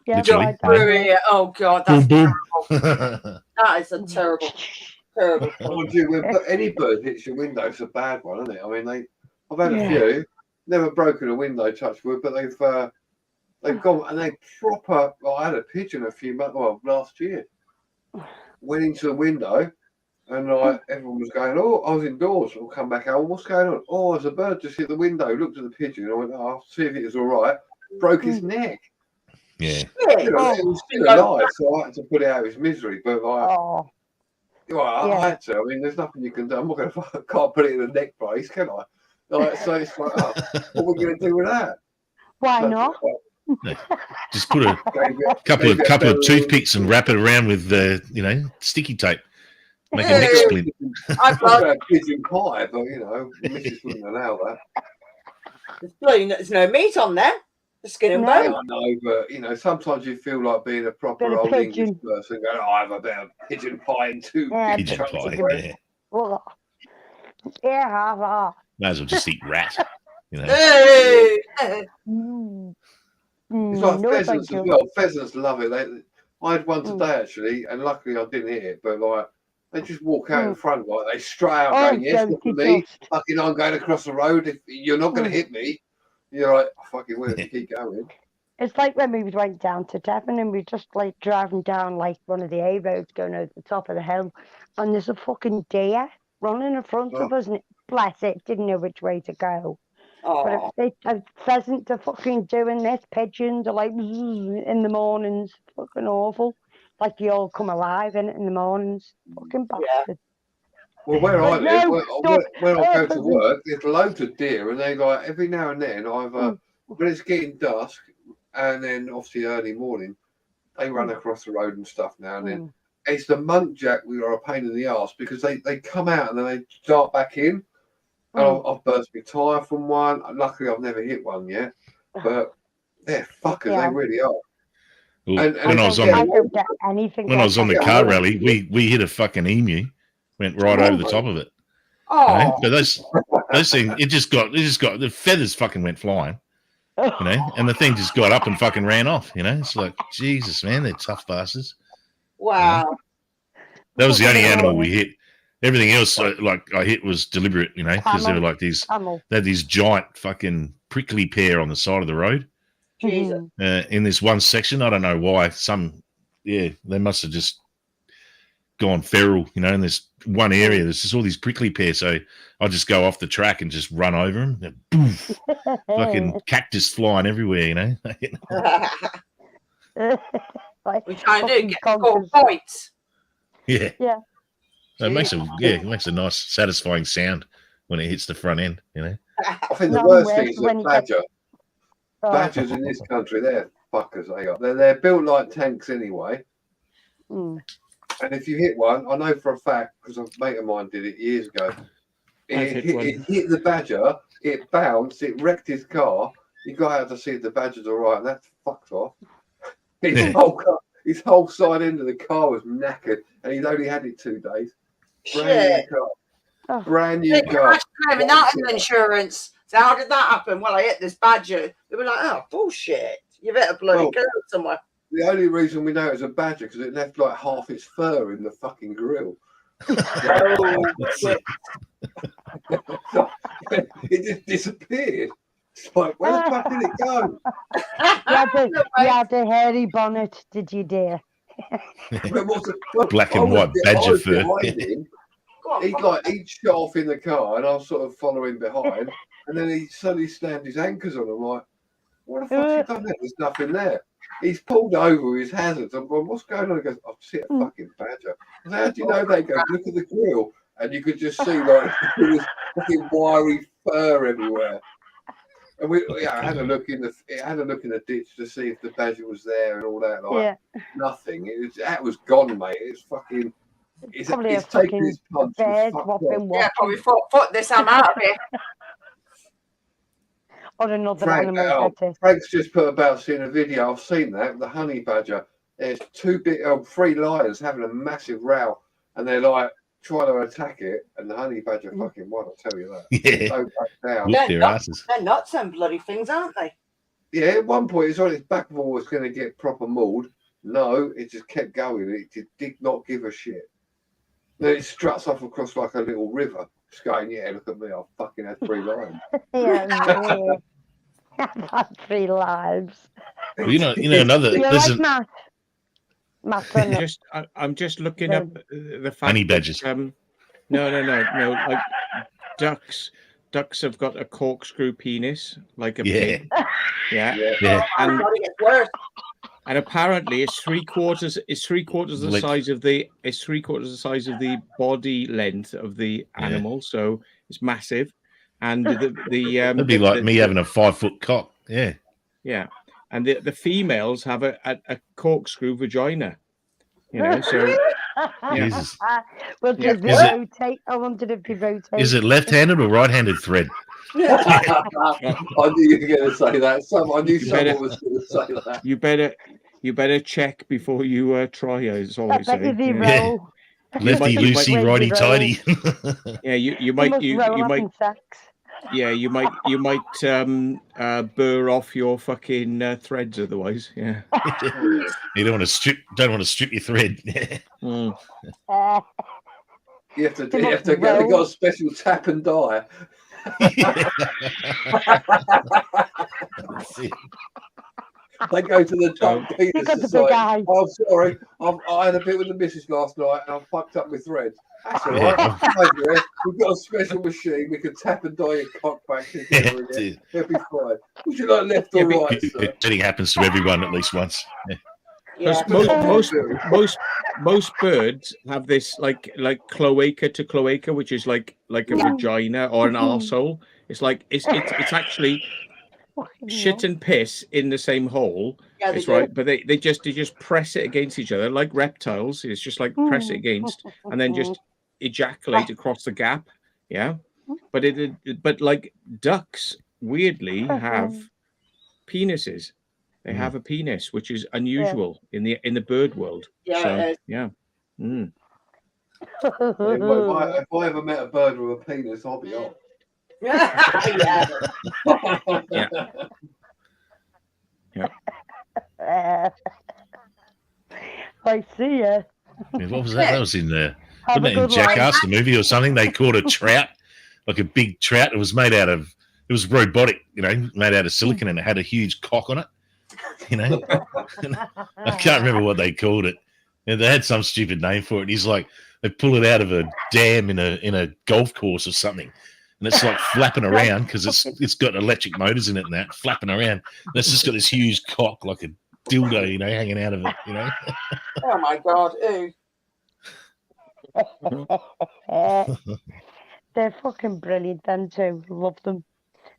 Yeah, literally. Oh, God, that's boom. terrible. That is a terrible. When any bird hits your window, it's a bad one, isn't it? I mean, I've had a few, never broken a window, touch wood, but they've gone and they proper. Well, I had a pigeon last year. Went into the window, and everyone was going, "Oh, I was indoors." I'll come back out. What's going on? Oh, there's a bird just hit the window. Looked at the pigeon. I went, "Oh, I'll see if it was all right." Broke his neck. Yeah. It was still alive, so I had to put it out of his misery. But I had to. I mean, there's nothing you can do. I'm not going to. Can't put it in a neck brace, can I? So it's like, what are we going to do with that? Why not? Just put a couple of toothpicks and wrap it around with sticky tape. Make a neck splint. I've got a pigeon pie, but the missus wouldn't allow that. There's no meat on there. The skin and bone. I know, but sometimes you feel like being a proper old English person, going, "Oh, I have a bit of pigeon pie and two pigeon pie." Yeah. Might as well just eat rat. like no, pheasants thank as you. well. Pheasants love it. I had one today actually, and luckily I didn't hit it. But like, they just walk out in front, like they straight out Oh, going, "Yes, look at dirty me, dust. fucking, I'm going across the road. If you're not going to hit me, you're like, I fucking will if you keep going." It's like when we went down to Devon and we were just like driving down like one of the A roads going over the top of the hill, and there's a fucking deer running in front of us, and bless it, didn't know which way to go. Oh, But pheasants are fucking doing this, pigeons are like in the mornings, fucking awful. Like you all come alive in the mornings, fucking bastards. Well, where I But live, no, when I go to pheasants. work, there's loads of deer, and they like every now and then, either when it's getting dusk, and then obviously early morning, they run across the road and stuff now and then. It's the muntjac we are a pain in the arse because they come out and then they start back in. And I've burst my tyre from one. Luckily, I've never hit one yet, but they're fuckers. They really are. Well, when I was on the car rally, we hit a fucking emu, went right over the top of it. Oh, you know? But those things, it just got the feathers fucking went flying, you know, and the thing just got up and fucking ran off. You know, it's like Jesus, man, they're tough bastards. wow. You know? That was the only animal we hit. Everything else, like I hit, was deliberate, you know, because they were like these. They had these giant fucking prickly pear on the side of the road. Jesus. In this one section, I don't know why. They must have just gone feral, you know. In this one area, there's just all these prickly pear. So I just go off the track and just run over them. Poof, fucking cactus flying everywhere, you know. We're trying to get points. Yeah. Yeah. So it makes a nice, satisfying sound when it hits the front end, you know. I think the worst thing is the badger. Badgers in this country, they're fuckers. They are. They're built like tanks anyway. And if you hit one, I know for a fact because a mate of mine did it years ago. It hit the badger. It bounced. It wrecked his car. He got out to see if the badger's all right, and that fucked off. His whole side end of the car was knackered, and he'd only had it 2 days. Brand new car. Brand new car. Claiming that in insurance. So how did that happen? Well, I hit this badger. They were like, "Oh, bullshit! You've hit a bloody girl somewhere." The only reason we know it was a badger because it left like half its fur in the fucking grill. It just disappeared. It's like, where the fuck did it go? You had a hairy bonnet, did you, dear? Black and white badger fur. He'd shot off in the car, and I was sort of following behind, and then he suddenly slammed his anchors on. I'm like, what the fuck's he done there? There's nothing there. He's pulled over with his hazards. I'm going, what's going on? He goes, I've seen a fucking badger. I said, how do you know they go? Look at the grill, and you could just see like this fucking wiry fur everywhere. And I had a look in the ditch to see if the badger was there and all that. Like nothing. That was gone, mate. It's fucking. It's taking his punch. Probably fuck this. I'm out of here. Or another animal. Frank's just put about seeing a video. I've seen that the honey badger. There's 3 lions having a massive row, and they're like trying to attack it, and the honey badger fucking won. I'll tell you that. Yeah. Don't back down. They're nuts and bloody things, aren't they? Yeah. At one point, it's on its back wall was going to get proper mauled. No, it just kept going. It did not give a shit. Then it struts off across like a little river. Just going, yeah, look at me, I fucking had 3 lions. I've had 3 lives. Well, you know another. I'm just looking up the fact. Honey badgers. No. Like ducks have got a corkscrew penis, like a pig. Yeah. And apparently, it's three quarters the size of the body length of the animal, so it's massive. And it'd be like me having a 5-foot cock. Yeah, and the females have a corkscrew vagina. You know, so Jesus. Well, does it rotate? I wondered if you rotate. Is it left-handed or right-handed thread? I knew you were going to say that. I knew someone was going to say that. You better check before you try. As always say. Yeah. Lefty loosey, righty tighty. Yeah, you might Yeah, you might burr off your fucking threads otherwise. Yeah. You don't want to strip your thread. Mm. You have to get. They got a special tap and dye. They go to the Doug Peters Society. Oh, sorry, I had a bit with the missus last night, and I fucked up my threads. That's all right. We've got a special machine. We can tap and dye your cock back together again. It'll be fine. Would you like left or right, sir? It happens to everyone at least once. Because most birds have this like cloaca to cloaca, which is like a vagina or an arsehole. It's like it's actually shit and piss in the same hole. Yeah, it's right, but they just press it against each other like reptiles. It's just like press it against and then just ejaculate across the gap. Yeah, but but like ducks weirdly have penises. They have a penis, which is unusual in the bird world. Yeah, so, it is. Yeah. Mm. If I ever met a bird with a penis, I'll be off. Yeah. I see ya. Yeah, what was that? That was in wasn't it in Jackass, the movie or something? They caught a trout, like a big trout. It was made out of, it was robotic, made out of silicon, and it had a huge cock on it. I can't remember what they called it. Yeah, they had some stupid name for it. He's like, they pull it out of a dam in a golf course or something, and it's like flapping around because it's got electric motors in it and that flapping around. And it's just got this huge cock like a dildo, hanging out of it. Oh my god! Ew. They're fucking brilliant then too. Love them.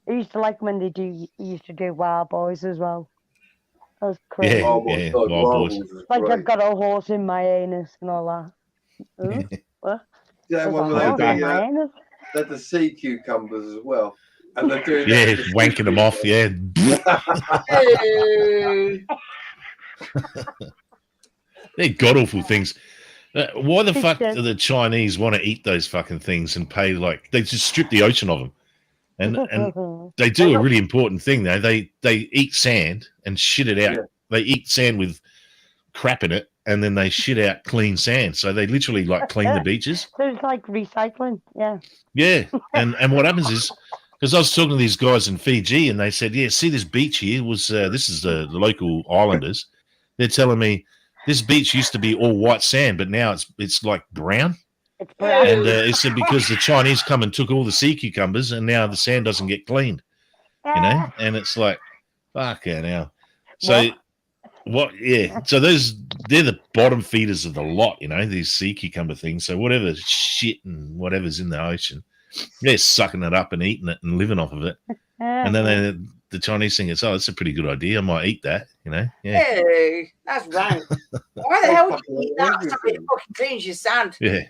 I used to like when they used to do Wild Boys as well. That was crazy. Yeah, Wild Boys. Like I've got a horse in my anus and all that. What? Yeah, There's one a where horse in my anus? they're the sea cucumbers as well. And they're doing wanking them off, yeah. They're god awful things. Why the fuck do the Chinese want to eat those fucking things and pay they just strip the ocean of them? And they do a really important thing though. They eat sand and shit it out. Yeah. They eat sand with crap in it, and then they shit out clean sand. So they literally clean the beaches. So it's like recycling, yeah. Yeah, and what happens is, because I was talking to these guys in Fiji, and they said, "Yeah, see this beach here was this is the local islanders." They're telling me this beach used to be all white sand, but now it's like brown. It's brown. And it said because the Chinese come and took all the sea cucumbers, and now the sand doesn't get cleaned. And it's like, fuck yeah, now. So what? Yeah. So they're the bottom feeders of the lot, these sea cucumber things. So whatever shit and whatever's in the ocean, they're sucking it up and eating it and living off of it. And then the Chinese think that's a pretty good idea. I might eat that, Yeah. Hey, that's right. Why the hell would you eat that? It's fucking cleans your sand. Yeah.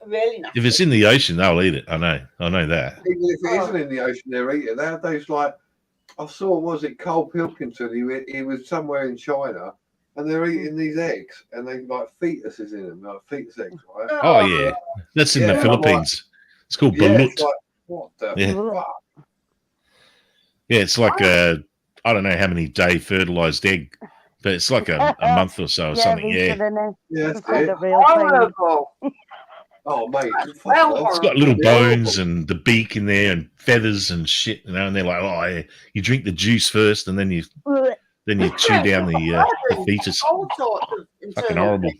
Really nice. If it's in the ocean, they'll eat it. I know that. Even if it isn't in the ocean, they're eating. They have those I saw, was it Cole Pilkington? He was somewhere in China, and they're eating these eggs, and they fetuses in them, fetus eggs, right? Oh yeah, that's in the Philippines. It's called balut. It's what the fuck? Yeah, it's like I don't know how many day fertilized egg, but it's like a month or so or something. Yeah. That's Oh mate, it's got little bones and the beak in there and feathers and shit, and they're like, oh yeah, you drink the juice first, and then you chew down the fetus. Fucking horrible.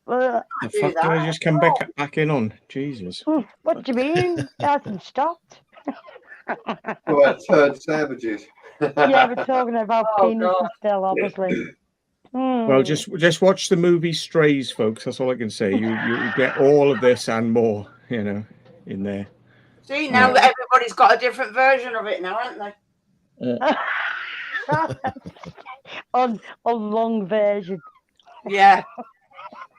The fuck did I just come back in on? Jesus. What do you mean? It hasn't stopped. Well, turd sandwiches. Yeah, we're talking about penis still, obviously. Well, just watch the movie Strays, folks. That's all I can say. You get all of this and more, in there. See, now that everybody's got a different version of it now, haven't they? on long version. Yeah.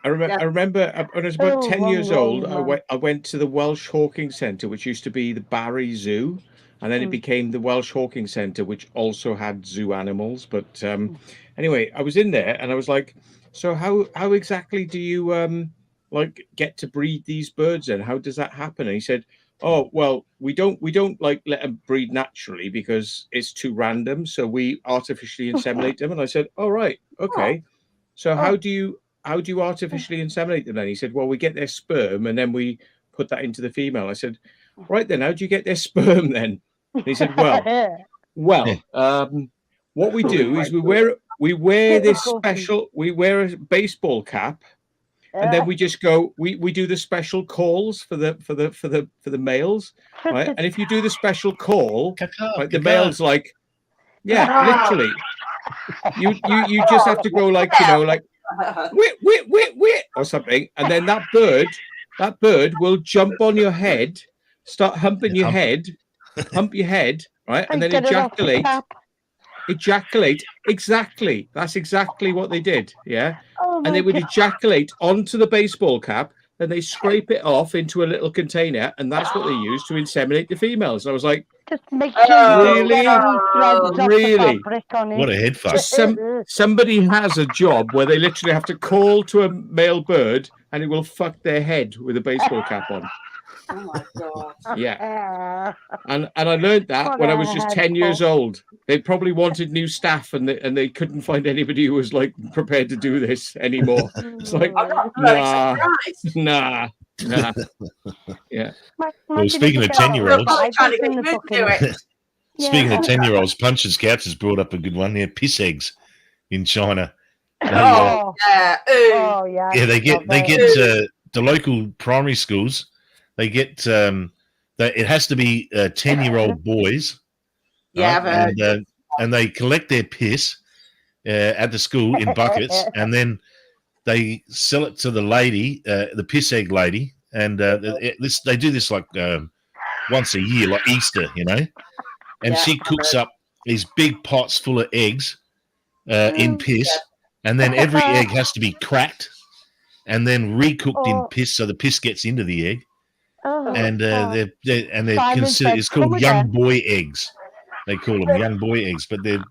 I remember when I was about 10 years old, I went to the Welsh Hawking Centre, which used to be the Barry Zoo, and then it became the Welsh Hawking Centre, which also had zoo animals. But anyway, I was in there and I was like, so how exactly do you get to breed these birds then? How does that happen? And he said, oh well, we don't like let them breed naturally because it's too random. So we artificially inseminate them. And I said, all right, okay. So how do you artificially inseminate them then? He said, well, we get their sperm and then we put that into the female. I said, right then, how do you get their sperm then? And he said, well, what we do is we wear this special, we wear a baseball cap, and then we just go, we do the special calls for the males, right? And if you do the special call, like the male's like, yeah, literally, you just have to go like, you know, like wit or something, and then that bird will jump on your head, start humping your head, hump your head, right, and then ejaculate. Exactly, that's exactly what they did. Yeah. And they would ejaculate onto the baseball cap, and they scrape it off into a little container, and that's what they use to inseminate the females. And I was like, just make sure really? What a head fuck. Somebody has a job where they literally have to call to a male bird, and it will fuck their head with a baseball cap on. Oh my god! Yeah, and I learned that when I was just 10 years old. They probably wanted new staff, and they couldn't find anybody who was like prepared to do this anymore. It's like, nah. Yeah. Well, speaking of 10-year-olds, speaking of 10-year-olds, Punch's Couch has brought up a good one. Yeah, piss eggs in China. Yeah, they get the local primary schools. They get it has to be 10-year-old boys. Yeah, and they collect their piss at the school in buckets, and then they sell it to the lady, the piss egg lady, and they do this like once a year, like Easter, you know. And she cooks up these big pots full of eggs in piss, and then every egg has to be cracked and then recooked in piss, so the piss gets into the egg. And they're considered, it's called young boy eggs. They call them young boy eggs, but they're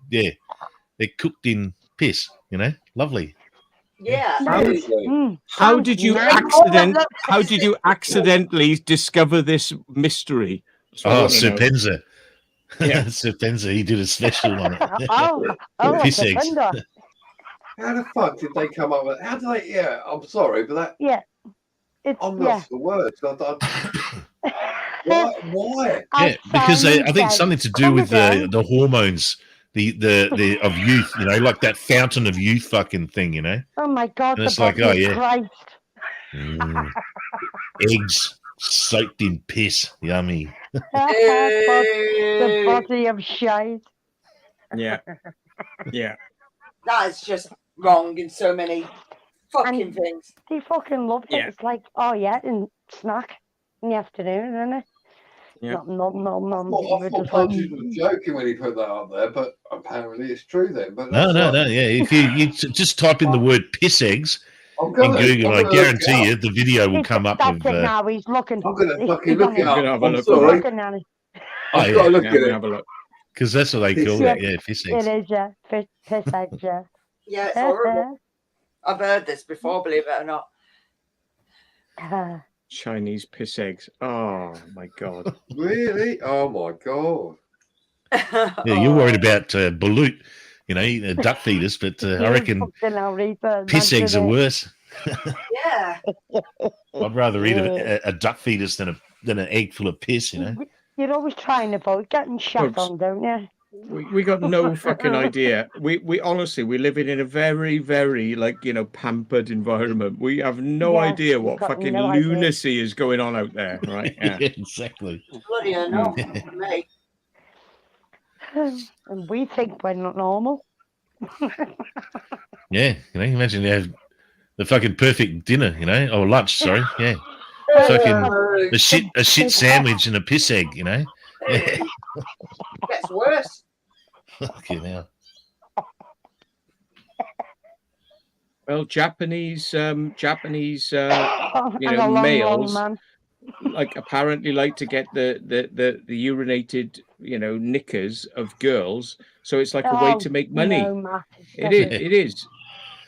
cooked in piss. You know, lovely. Yeah. How did you accidentally discover this mystery? Serpenza. Yeah, Serpenza. He did a special on it. Piss eggs. How the fuck did they come up with? How do they? Yeah, I'm sorry, but that. Yeah. I'm lost for words. Why? Yeah, because I think something to do with the hormones, the of youth, you know, like that fountain of youth fucking thing, you know. Oh my god! And it's like, oh yeah, eggs soaked in piss, yummy. The body of shite. Yeah. That is just wrong in so many fucking things. They fucking love it. Yeah. It's like, oh yeah, and snack in the afternoon, isn't it? Yeah. Nom. I thought Punches was joking when he put that up there, but apparently it's true then. But No. Yeah, if you just type in the word piss eggs in Google, I guarantee you the video will come up. That's it now. He's looking. I'm going to fucking look it up. Have a I'm look. sorry. Looking at it. I've got to look at it. Have a look. Because that's what they call it. Yeah, piss eggs. It is, yeah. Piss eggs, yeah. Yeah, it's horrible. I've heard this before, believe it or not. Chinese piss eggs. Oh my god. Really? Oh my god. Yeah, you're worried about balut, you know, duck feeders, but I reckon piss eggs are worse. Yeah. I'd rather eat a duck fetus than an egg full of piss, you know. You're always trying to avoid getting shot on, don't you? We got no fucking idea. We honestly, we live in a very, very pampered environment. We have no idea what fucking lunacy is going on out there, right? Yeah, exactly. Bloody enough, mate. And we think we're not normal. Yeah, you know, imagine you have the fucking perfect dinner, you know, or lunch, sorry, yeah. Fucking a shit sandwich and a piss egg, you know. It gets worse. Okay, now. Well, Japanese, males, apparently like to get the urinated, knickers of girls. So it's like a way to make money. No, Matt, it is.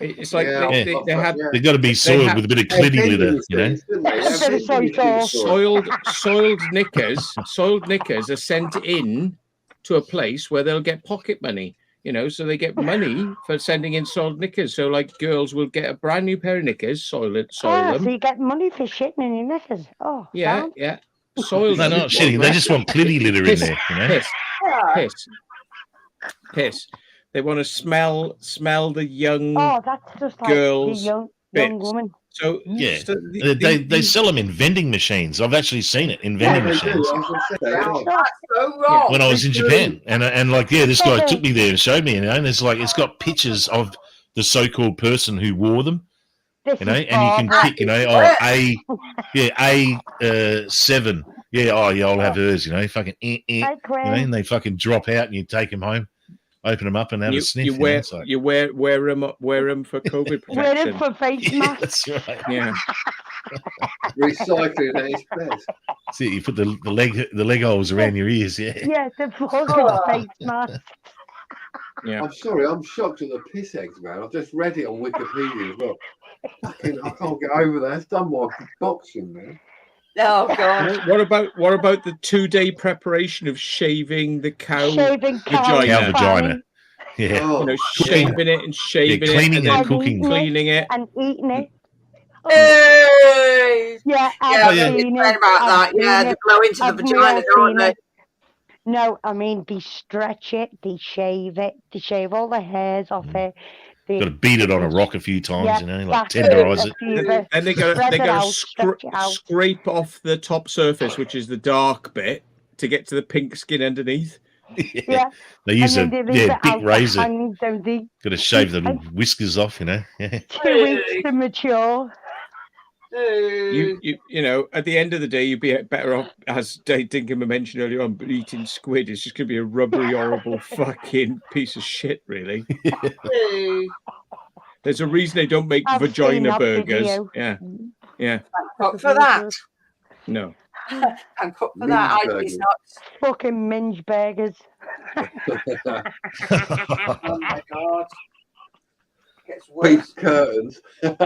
It's like Yeah, they have They've got to be soiled have- with a bit of clitty litter, you know. soiled knickers are sent in to a place where they'll get pocket money, you know, so they get money for sending in soiled knickers. So like girls will get a brand new pair of knickers, soil them. So you get money for shitting in your knickers. Oh, Yeah, sound. yeah. Soiled. They're not shitting. They just want clitty litter in Piss, there, you know. Piss. They want to smell the young Oh, that's just like girls the young bits. woman. So Yeah, so they sell them in vending machines. I've actually seen it in vending machines That's so wrong. when I was in Japan, and like this guy took me there and showed me, you know, and it's like it's got pictures of the so-called person who wore them, you know, and you can pick, you know, A7, I'll have hers, you know, fucking, you know, and they fucking drop out, and you take them home, open them up, and have a sniff. you wear it's like, you wear them for COVID protection. Wear it for face masks. that's right. Yeah. Recycling at its best. See, you put the leg holes around your ears, yeah. Yeah, the fucking face mask. Yeah. I'm sorry, I'm shocked at the piss eggs, man. I've just read it on Wikipedia as well. Fucking, I can't get over that. It's done my boxing, man. Oh god. What about the 2-day preparation of shaving the cow Shaving cow vagina? Yeah. Oh, You know, shaving it and shaving cleaning it, and then cooking. cleaning it. and eating it. Hey! Yeah, Yeah, I've they're seen saying it. about I've that. seen Yeah, they it. blow into the I've vagina, never don't seen they? it. No, I mean they stretch it, they shave it, they shave all the hairs off it. They, Got to beat it on a rock a few times, yeah, you know, like that's it, tenderize a it. few bits, Then they spread it got out, to stretch it out. scrape off the top surface, which is the dark bit, to get to the pink skin underneath. Yeah. They use a and then they leave it big out to razor. hang, don't they? Got to shave the whiskers off, you know. Yeah. 2 weeks to mature. You know, at the end of the day, you'd be better off, as Dave Dinkham mentioned earlier on, eating squid. It's just going to be a rubbery, horrible fucking piece of shit, really. There's a reason they don't make I've seen vagina that burgers. video. Yeah. Cook for that. No. And cook for that. It's not. Fucking minge burgers. Oh my god. Gets Pink worse. curtains. Fucking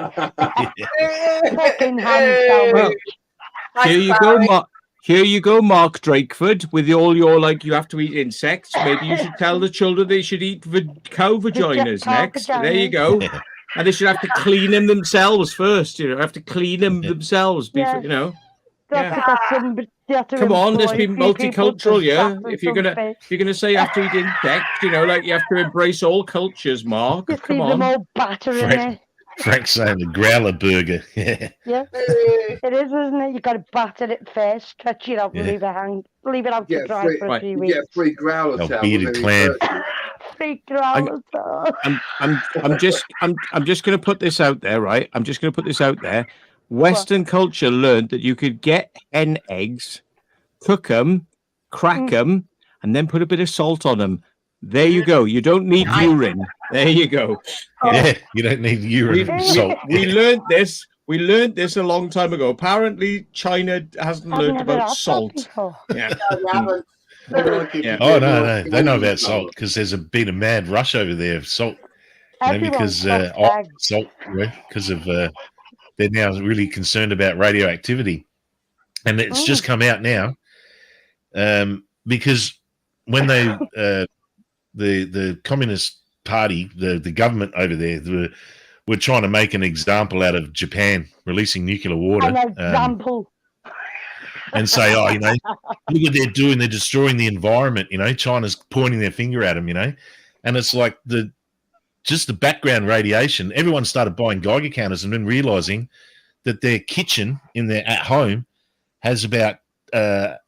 ham Well, sandwich. here you go, Mark Drakeford, with all your you have to eat insects. Maybe you should tell the children they should eat cow vaginas cow next. There you go. And they should have to clean them themselves first. You know, have to clean them themselves before, Yes. you know. Come Come on, let's be multicultural, yeah. If you're gonna say you have to eat insects, you know, like you have to embrace all cultures, Mark. You Come see them on. all battering it. Frank's saying the growler burger. Yeah. Yeah, it is, isn't it? You got to batter it first, stretch it out, Yeah. leave it out to Get dry free, for a Right. few you weeks. get a free growler A towel. bearded with any clam. purchase. Free growlers. I'm just gonna put this out there, right? I'm just gonna put this out there. Western culture learned that you could get hen eggs, cook them, crack them, and then put a bit of salt on them. There you go. You don't need urine. There you go. Yeah, you don't need urine and salt. We learned this. We learned this a long time ago. Apparently, China hasn't I've learned never about had that salt. before. Yeah. No, you haven't. Yeah. Oh no, they know about salt because there's been a mad rush over there of salt. You know, Everyone's because got eggs. salt, because of they're now really concerned about radioactivity, and it's just come out now because when they the Communist Party, the government over there, were trying to make an example out of Japan releasing nuclear water. An example. And say, oh, you know, look what they're doing. They're destroying the environment. You know, China's pointing their finger at them, you know. And it's like just the background radiation. Everyone started buying Geiger counters and then realizing that their kitchen at home has about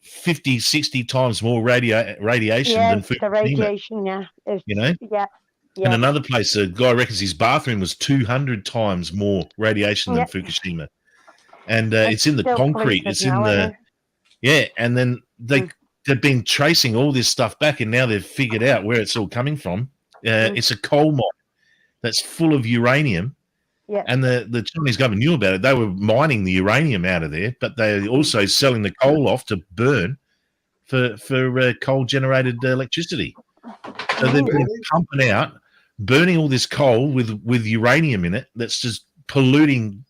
50, 60 times more radiation than The Fukushima. radiation, yeah. You know? Yeah. And another place, a guy reckons his bathroom was 200 times more radiation than Fukushima. And it's in the concrete. It's in the... Yeah, and then they've been tracing all this stuff back, and now they've figured out where it's all coming from. It's a coal mine that's full of uranium, and the Chinese government knew about it. They were mining the uranium out of there, but they're also selling the coal off to burn for coal-generated electricity. So they've been pumping out burning all this coal with uranium in it that's just polluting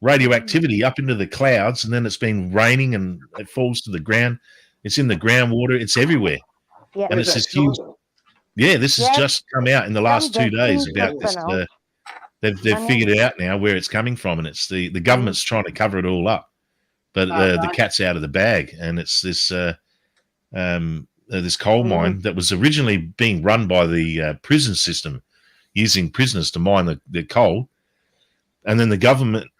radioactivity up into the clouds, and then it's been raining and it falls to the ground. It's in the groundwater. It's everywhere. Yeah. And it's this huge. Yeah, this has just come out in the last 2 days about this. They've figured it out now where it's coming from, and it's the government's trying to cover it all up, but the cat's out of the bag, and it's this this coal mine that was originally being run by the prison system, using prisoners to mine the coal, and then the government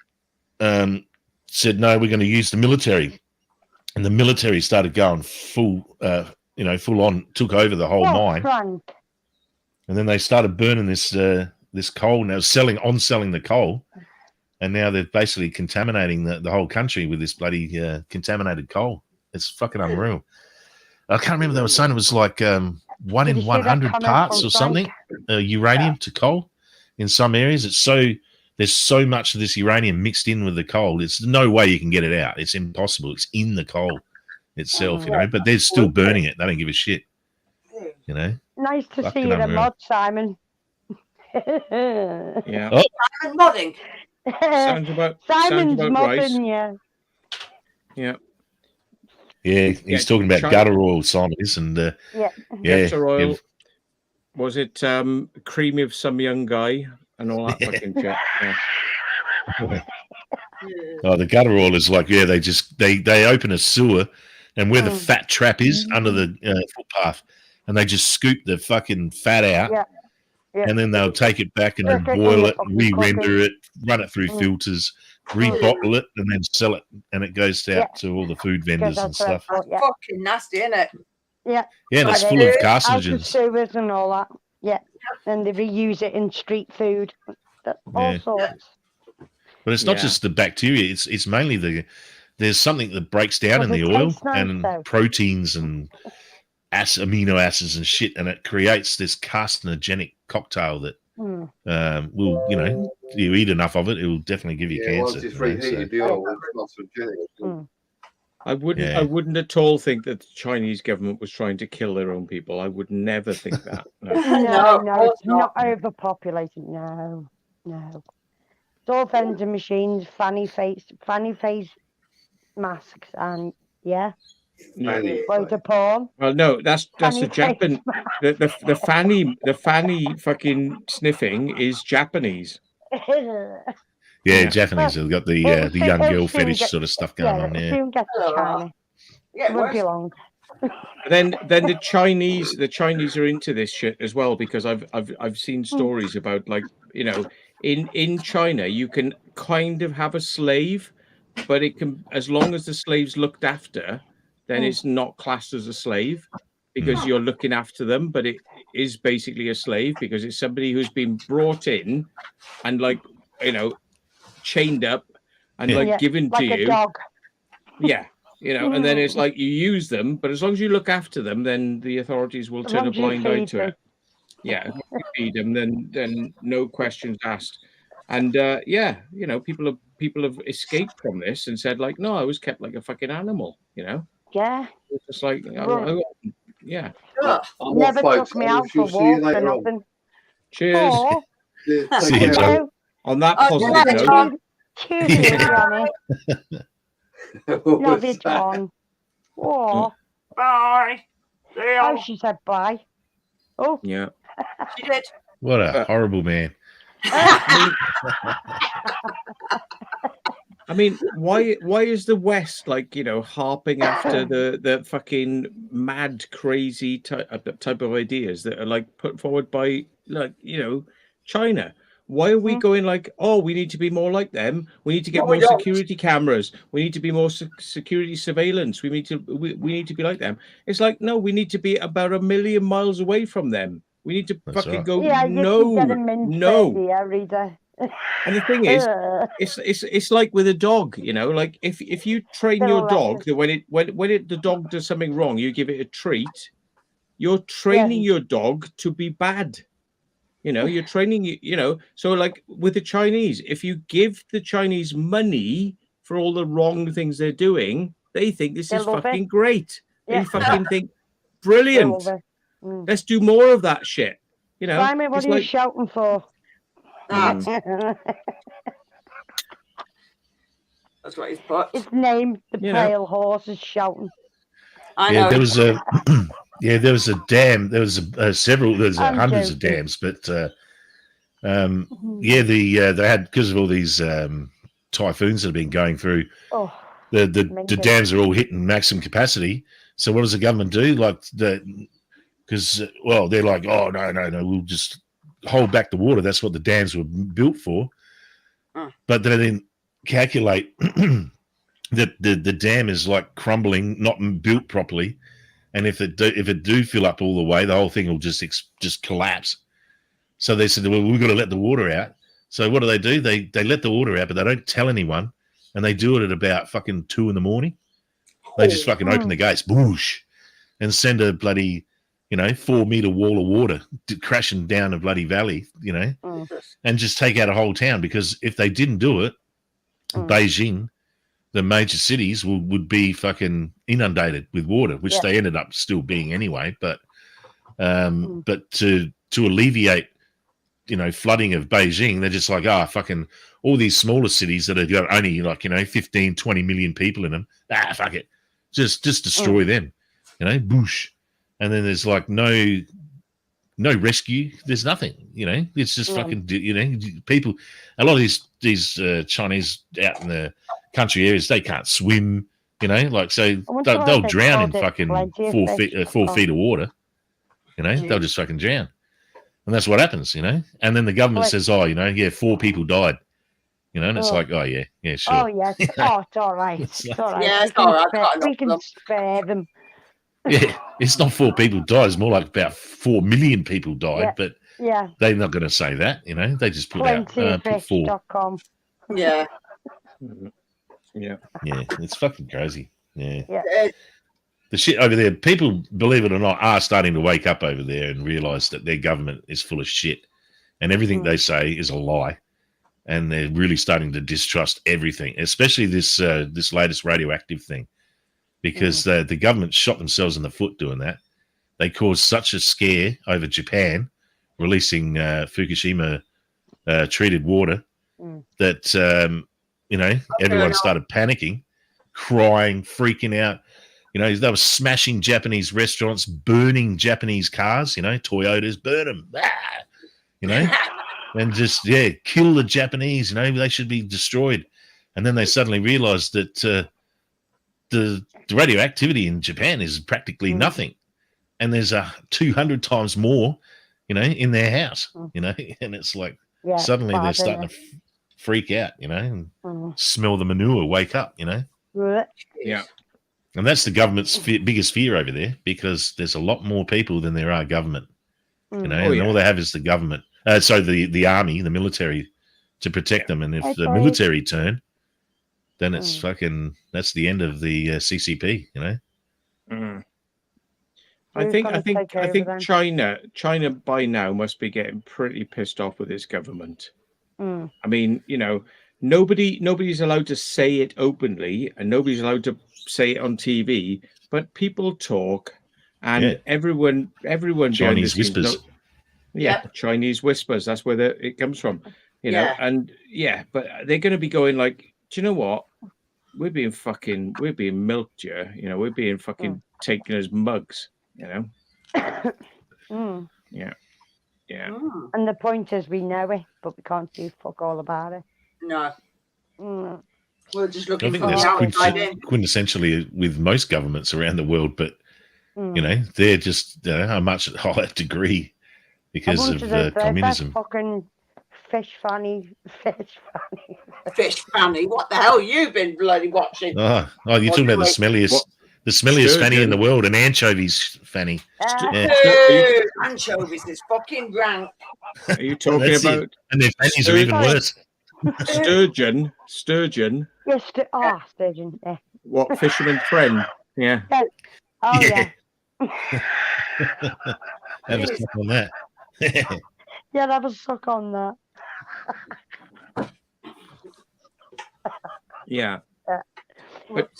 said no, we're going to use the military, and the military started going full on, took over the whole mine, and then they started burning this coal. Now selling the coal, and now they're basically contaminating the whole country with this bloody contaminated coal. It's fucking unreal. I can't remember, they were saying it was like 1 in 100 parts or something uranium to coal in some areas. There's so much of this uranium mixed in with the coal. There's no way you can get it out. It's impossible. It's in the coal itself, but they're still burning it. They don't give a shit, Nice to Fucking see you, the unreal. mod, Simon. Yeah. Oh, I'm modding. Sounds about Simon's right. modding, yeah. Yeah. Yeah, he's talking about China- gutter oil, Simon is, and Yeah. Gutter oil. Was it cream of some young guy and all that fucking shit? Yeah. Oh, the gutter oil is like, they open a sewer, and where the fat trap is under the footpath, and they just scoop the fucking fat out, and then they'll take it back and then boil it, re-render it, run it through filters, rebottle it, and then sell it, and it goes out to all the food vendors and stuff. Fucking nasty, isn't it? Yeah. Yeah, and it's full of carcinogens. Sewers and all that. Yeah. And they reuse it in street food. All sorts. But it's not just the bacteria. It's mainly there's something that breaks down in the oil and proteins and amino acids and shit, and it creates this carcinogenic cocktail that will, you eat enough of it, it will definitely give you cancer. Once it's reheated, the oil is carcinogenic. I wouldn't at all think that the Chinese government was trying to kill their own people. I would never think that. No. No, it's not overpopulated. No. It's all vending machines, fanny face masks, and loads of porn. Well, no, that's the Japan. The fanny fucking sniffing is Japanese. Yeah, Japanese have got the young girl fetish sort of stuff going on. Yeah. Soon get to China. It won't be long. Then the Chinese are into this shit as well, because I've seen stories about, like, in China you can kind of have a slave, but it can, as long as the slave's looked after, then it's not classed as a slave, because you're looking after them, but it is basically a slave because it's somebody who's been brought in and, like, chained up and given like to a you. Dog. Yeah. And then it's like you use them, but as long as you look after them, then the authorities will turn a blind eye to it. Yeah, if you feed them, then no questions asked. And people have escaped from this and said, like, no, I was kept like a fucking animal. Yeah. It's just like, yeah. Never took me out for walks or nothing. Cheers. Oh. See you, John. On that positive note. Cheers, Johnny. Love you, John. Oh. Bye. Oh, she said bye. Oh. Yeah. She did. What a horrible man. I mean, why is the West, like, harping after the fucking mad, crazy type of ideas that are, like, put forward by, like, China? Why are we going like, oh, we need to be more like them? We need to get more security cameras. We need to be more security surveillance. We need to be like them. It's like, no, we need to be about 1 million miles away from them. We need to go. No. And the thing is, it's like with a dog, like if you train your dog that when the dog does something wrong, you give it a treat. You're training your dog to be bad. You're training, so like with the Chinese, if you give the Chinese money for all the wrong things they're doing, they think this is fucking great. They fucking think, brilliant. Let's do more of that shit. You know, Simon, what it's are you like, shouting for? That's what he's put. His name, the You know. pale horse, is shouting. I Yeah, know. there was a there was a dam. There was several. There's I'm hundreds of joking. dams, but yeah, they had, because of all these typhoons that have been going through. Oh, The mental. dams are all hitting maximum capacity. So what does the government do? Like because they're like, oh no, we'll just hold back the water. That's what the dams were built for. But they didn't calculate that the dam is like crumbling, not built properly, and if it do fill up all the way, the whole thing will just collapse. So they said, well, we've got to let the water out. So what do? They let the water out, but they don't tell anyone, and they do it at about fucking 2 a.m. They just fucking open the gates, boosh, and send a bloody 4-meter wall of water crashing down a bloody valley, and just take out a whole town. Because if they didn't do it, Beijing, the major cities would be fucking inundated with water, which they ended up still being anyway. But to alleviate, flooding of Beijing, they're just like, fucking all these smaller cities that have got only 15, 20 million people in them. Fuck it, just destroy them, boosh. And then there's like no rescue. There's nothing, It's just fucking, people. A lot of these Chinese out in the country areas, they can't swim, so they'll drown in fucking 4 feet of water. They'll just fucking drown, and that's what happens, And then the government says, 4 people died, and it's like, oh yeah, sure. Oh yeah, it's all right. It's all right. Yeah, it's all right. We can spare them. Yeah, it's not 4 people died. It's more like about 4 million people died, but they're not going to say that, They just put out put 4. Yeah. Yeah, it's fucking crazy. Yeah. Yeah. The shit over there, people, believe it or not, are starting to wake up over there and realize that their government is full of shit, and everything they say is a lie, and they're really starting to distrust everything, especially this latest radioactive thing, because the government shot themselves in the foot doing that. They caused such a scare over Japan releasing Fukushima treated water that everyone started panicking, crying, freaking out. They were smashing Japanese restaurants, burning Japanese cars, Toyotas, burn them, and just, kill the Japanese, they should be destroyed. And then they suddenly realized that the radioactivity in Japan is practically nothing. And there's 200 times more, in their house, and it's like, suddenly they're starting to freak out, and smell the manure, wake up, Yeah. And that's the government's biggest fear over there, because there's a lot more people than there are government, and all they have is the government. So the army, the military, to protect them. And if the military turn, then it's fucking, that's the end of the CCP, I think China by now must be getting pretty pissed off with its government. I mean, nobody's allowed to say it openly, and nobody's allowed to say it on TV, but people talk, and everyone Chinese whispers. Chinese whispers. That's where it comes from, and but they're going to be going like, do you know what? We're being milked here, we're being fucking taken as mugs, Yeah. And the point is, we know it, but we can't do fuck all about it. No. We're just looking I think for that's quintessentially with most governments around the world, but they're just a much higher degree because of communism. Fucking fish fanny. Fish fanny. What the hell you been bloody watching? Oh, you're talking about the smelliest fanny in the world, an anchovies fanny. Anchovies is fucking rank. Are you talking about? And their fannies are even worse. Sturgeon. Yes, sturgeon. Yeah. What, fisherman friend? Yeah. Oh yeah. Have a suck on that. Yeah, have a suck on that. Yeah. But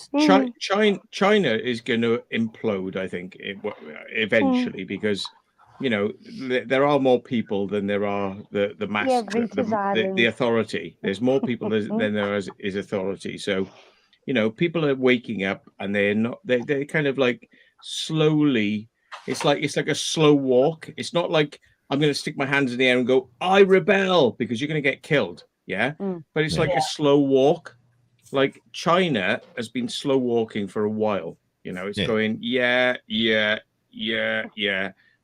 China is going to implode, I think, eventually, because you know, there are more people than there are the mass, the authority. There's more people than there is authority. So, you know, people are waking up and they're kind of like slowly. It's like a slow walk. It's not like I'm going to stick my hands in the air and go, I rebel, because you're going to get killed. Yeah. But it's like a slow walk. Like China has been slow walking for a while. You know, it's going, yeah.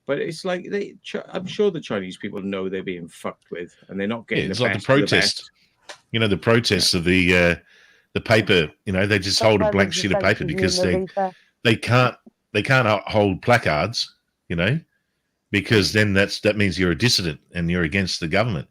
But it's like I'm sure the Chinese people know they're being fucked with, and they're not getting. It's like the protest. You know, the protests of the paper. You know, they just hold a blank sheet of paper because they can't hold placards. You know, because then that means you're a dissident and you're against the government.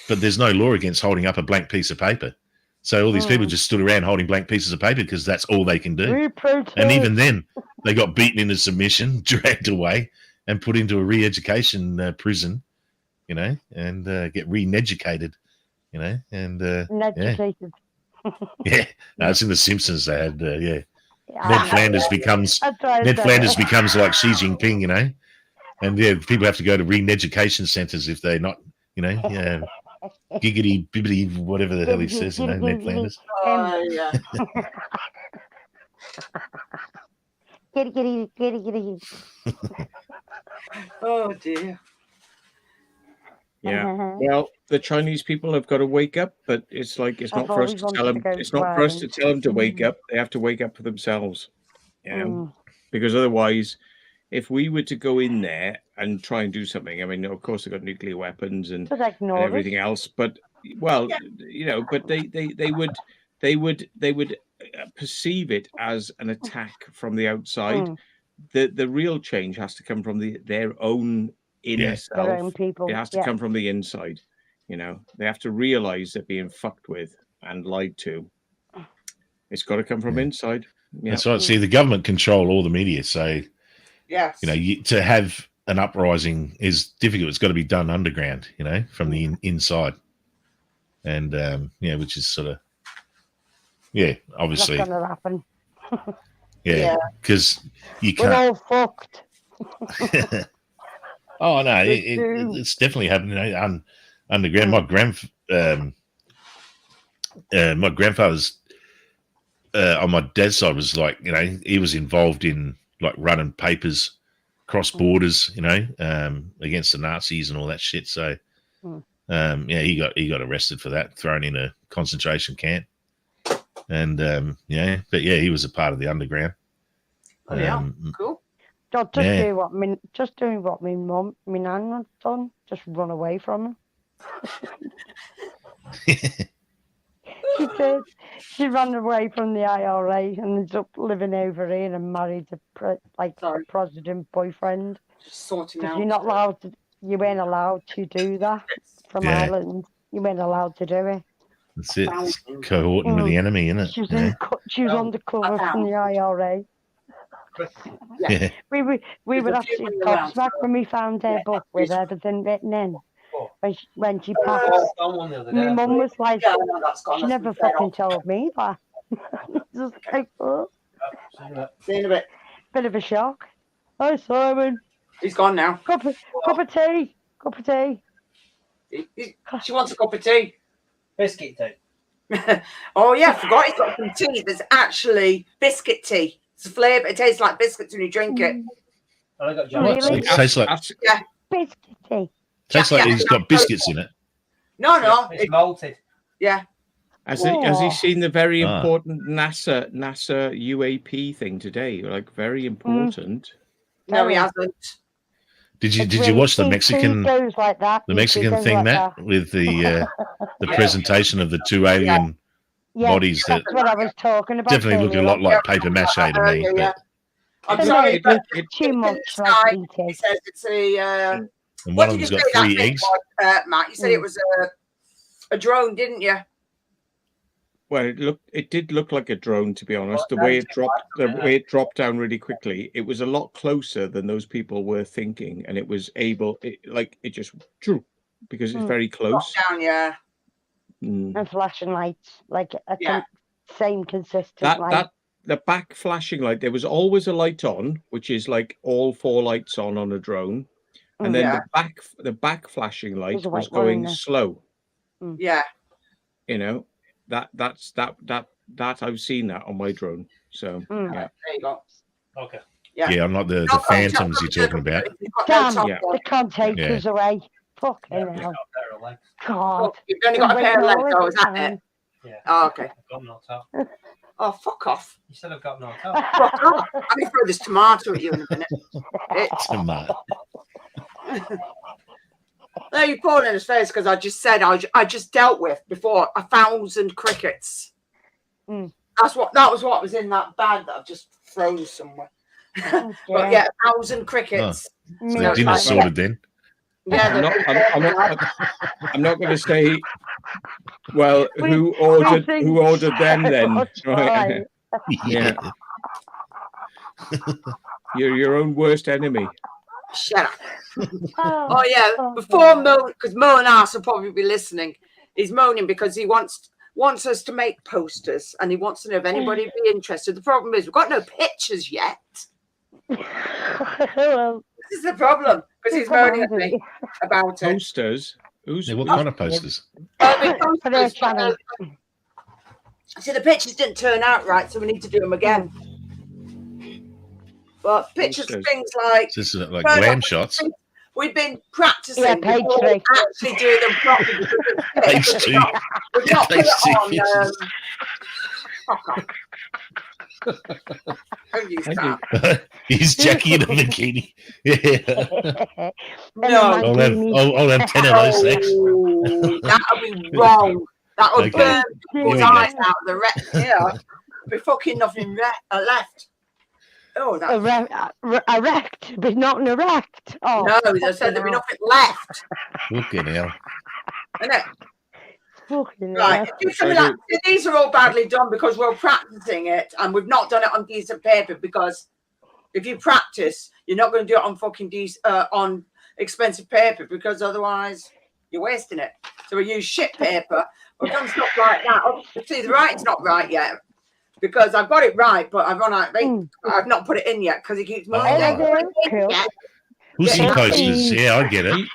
But there's no law against holding up a blank piece of paper. So all these people just stood around holding blank pieces of paper because that's all they can do. And even then, they got beaten into submission, dragged away, and put into a re-education prison, you know, and get re-educated, you know, and educated. Yeah, no, it's in The Simpsons. They had Ned Flanders becomes like Xi Jinping, you know, and people have to go to re-education centres if they're not, you know, giggity bibbity, whatever the hell he says, you know, Ned Flanders. Oh, yeah. Giddy. Oh dear. Yeah. Well, the Chinese people have got to wake up, but it's like it's not for us to tell them. It's not for us to tell them to wake up. They have to wake up for themselves. You know, because otherwise, if we were to go in there and try and do something, I mean, of course they've got nuclear weapons and everything else, but well, you know, but they would perceive it as an attack from the outside. The real change has to come from their own inner self. Their own people. It has to come from the inside. You know, they have to realize they're being fucked with and lied to. It's got to come from inside. Yeah. That's right. See, the government control all the media, so yes, you know, to have an uprising is difficult. It's got to be done underground, you know, from the inside, and which is sort of obviously not gonna happen. because you We're all can't. fucked. Oh no, it's definitely happening underground. My grandfather's on my dad's side was like, you know, he was involved in like running papers cross borders, you know, against the Nazis and all that shit. So he got arrested for that, thrown in a concentration camp, and he was a part of the underground. Cool. Just doing what my mum, my nan had done. Just run away from her. She did. She ran away from the IRA and ended up living over here and married a president boyfriend. Just sorting out. You're not allowed to. You weren't allowed to do that from Ireland. You weren't allowed to do it. That's it. It's cohorting with the enemy, isn't it? She was undercover from the IRA. Yeah. We were actually gobsmacked when we found her book with everything written in. When she passed, my mum was like, she never fucking told me that. Just like, oh. See you in a bit. Bit of a shock. Hi, Simon. He's gone now. Cup of tea. She wants a cup of tea. Biscuit tea. Oh yeah, I forgot he's got some tea. There's actually biscuit tea. It's a flavour. It tastes like biscuits when you drink it. I got It tastes like biscuit tea. Tastes like he's got biscuits in it. No, it's malted. Yeah. Has he seen the very important NASA UAP thing today? Like very important. No, he hasn't. Did you watch the Mexican thing with the presentation of the two alien bodies that that's what I was talking about. definitely look a lot like paper mache to me. But I'm sorry, but too much he says it's a. and What one of did you them's say got that 3 thing eggs. was, Matt? You said it was a drone, didn't you? Well, it did look like a drone, to be honest. The way it dropped down really quickly, it was a lot closer than those people were thinking, and it was it just drew because it's very close. Down, yeah. And flashing lights, same consistent light. The back flashing light, there was always a light on, which is like all 4 lights on a drone. and then Yeah. the back flashing light There's a was white one in going there. slow. Yeah. You know, that's I've seen that on my drone. So yeah. There you go. Okay. Yeah. Yeah, I'm not the Not phantoms you're talking about. You've got no Damn, top Yeah. on. they can't take Yeah. us away. Fucking Yeah, hell. pair of legs. God. Oh, you've only got a Been pair of waiting legs, all though, this is that time. it? Yeah. Oh, okay. I've got no top. Oh, fuck off. You said I've got no top. Fuck off. Let me throw this tomato at you in a minute. Tomato. No, you're falling in his face because I just said I just dealt with before 1,000 crickets. Mm. That was what was in that bag that I've just thrown somewhere. Oh, But yeah, 1,000 crickets. So the dinner's sorted then. Yeah, I'm not going to say. Well, who ordered them then? Right. Yeah. You're your own worst enemy. Shut up. Oh yeah, before Mo, because Mo and Ass will probably be listening. He's moaning because he wants us to make posters and he wants to know if anybody would be interested. The problem is we've got no pictures yet. Well, this is the problem because he's moaning at me about it. Posters? Yeah, what kind of posters? For their channel. See, the pictures didn't turn out right, so we need to do them again. But pictures of Posters. things like This is like glam shots. we've been practicing Yeah, page before we 3. actually do them properly. Page We've 2. not put Page it 2. on. Fuck off. Don't use that. He's Jackie in a bikini. Yeah. No. I'll have 10 of those, thanks. Oh, that would be wrong. That would Okay. burn Here people's we go. eyes out of the yeah. There'd be fucking nothing left. Oh, that's Erect, but not an erect. Oh, no, they said there'd be nothing left. Fucking hell. Isn't it? fucking Right. hell. Do something like, these are all badly done because we're practicing it and we've not done it on decent paper because if you practice, you're not going to do it on fucking on expensive paper because otherwise you're wasting it. So we use shit paper. We've done stuff like that. See, the writing's not right yet because I've got it right, but I've run out of ink. I've not put it in yet because he keeps moaning. Pussy posters. Yeah, I get it.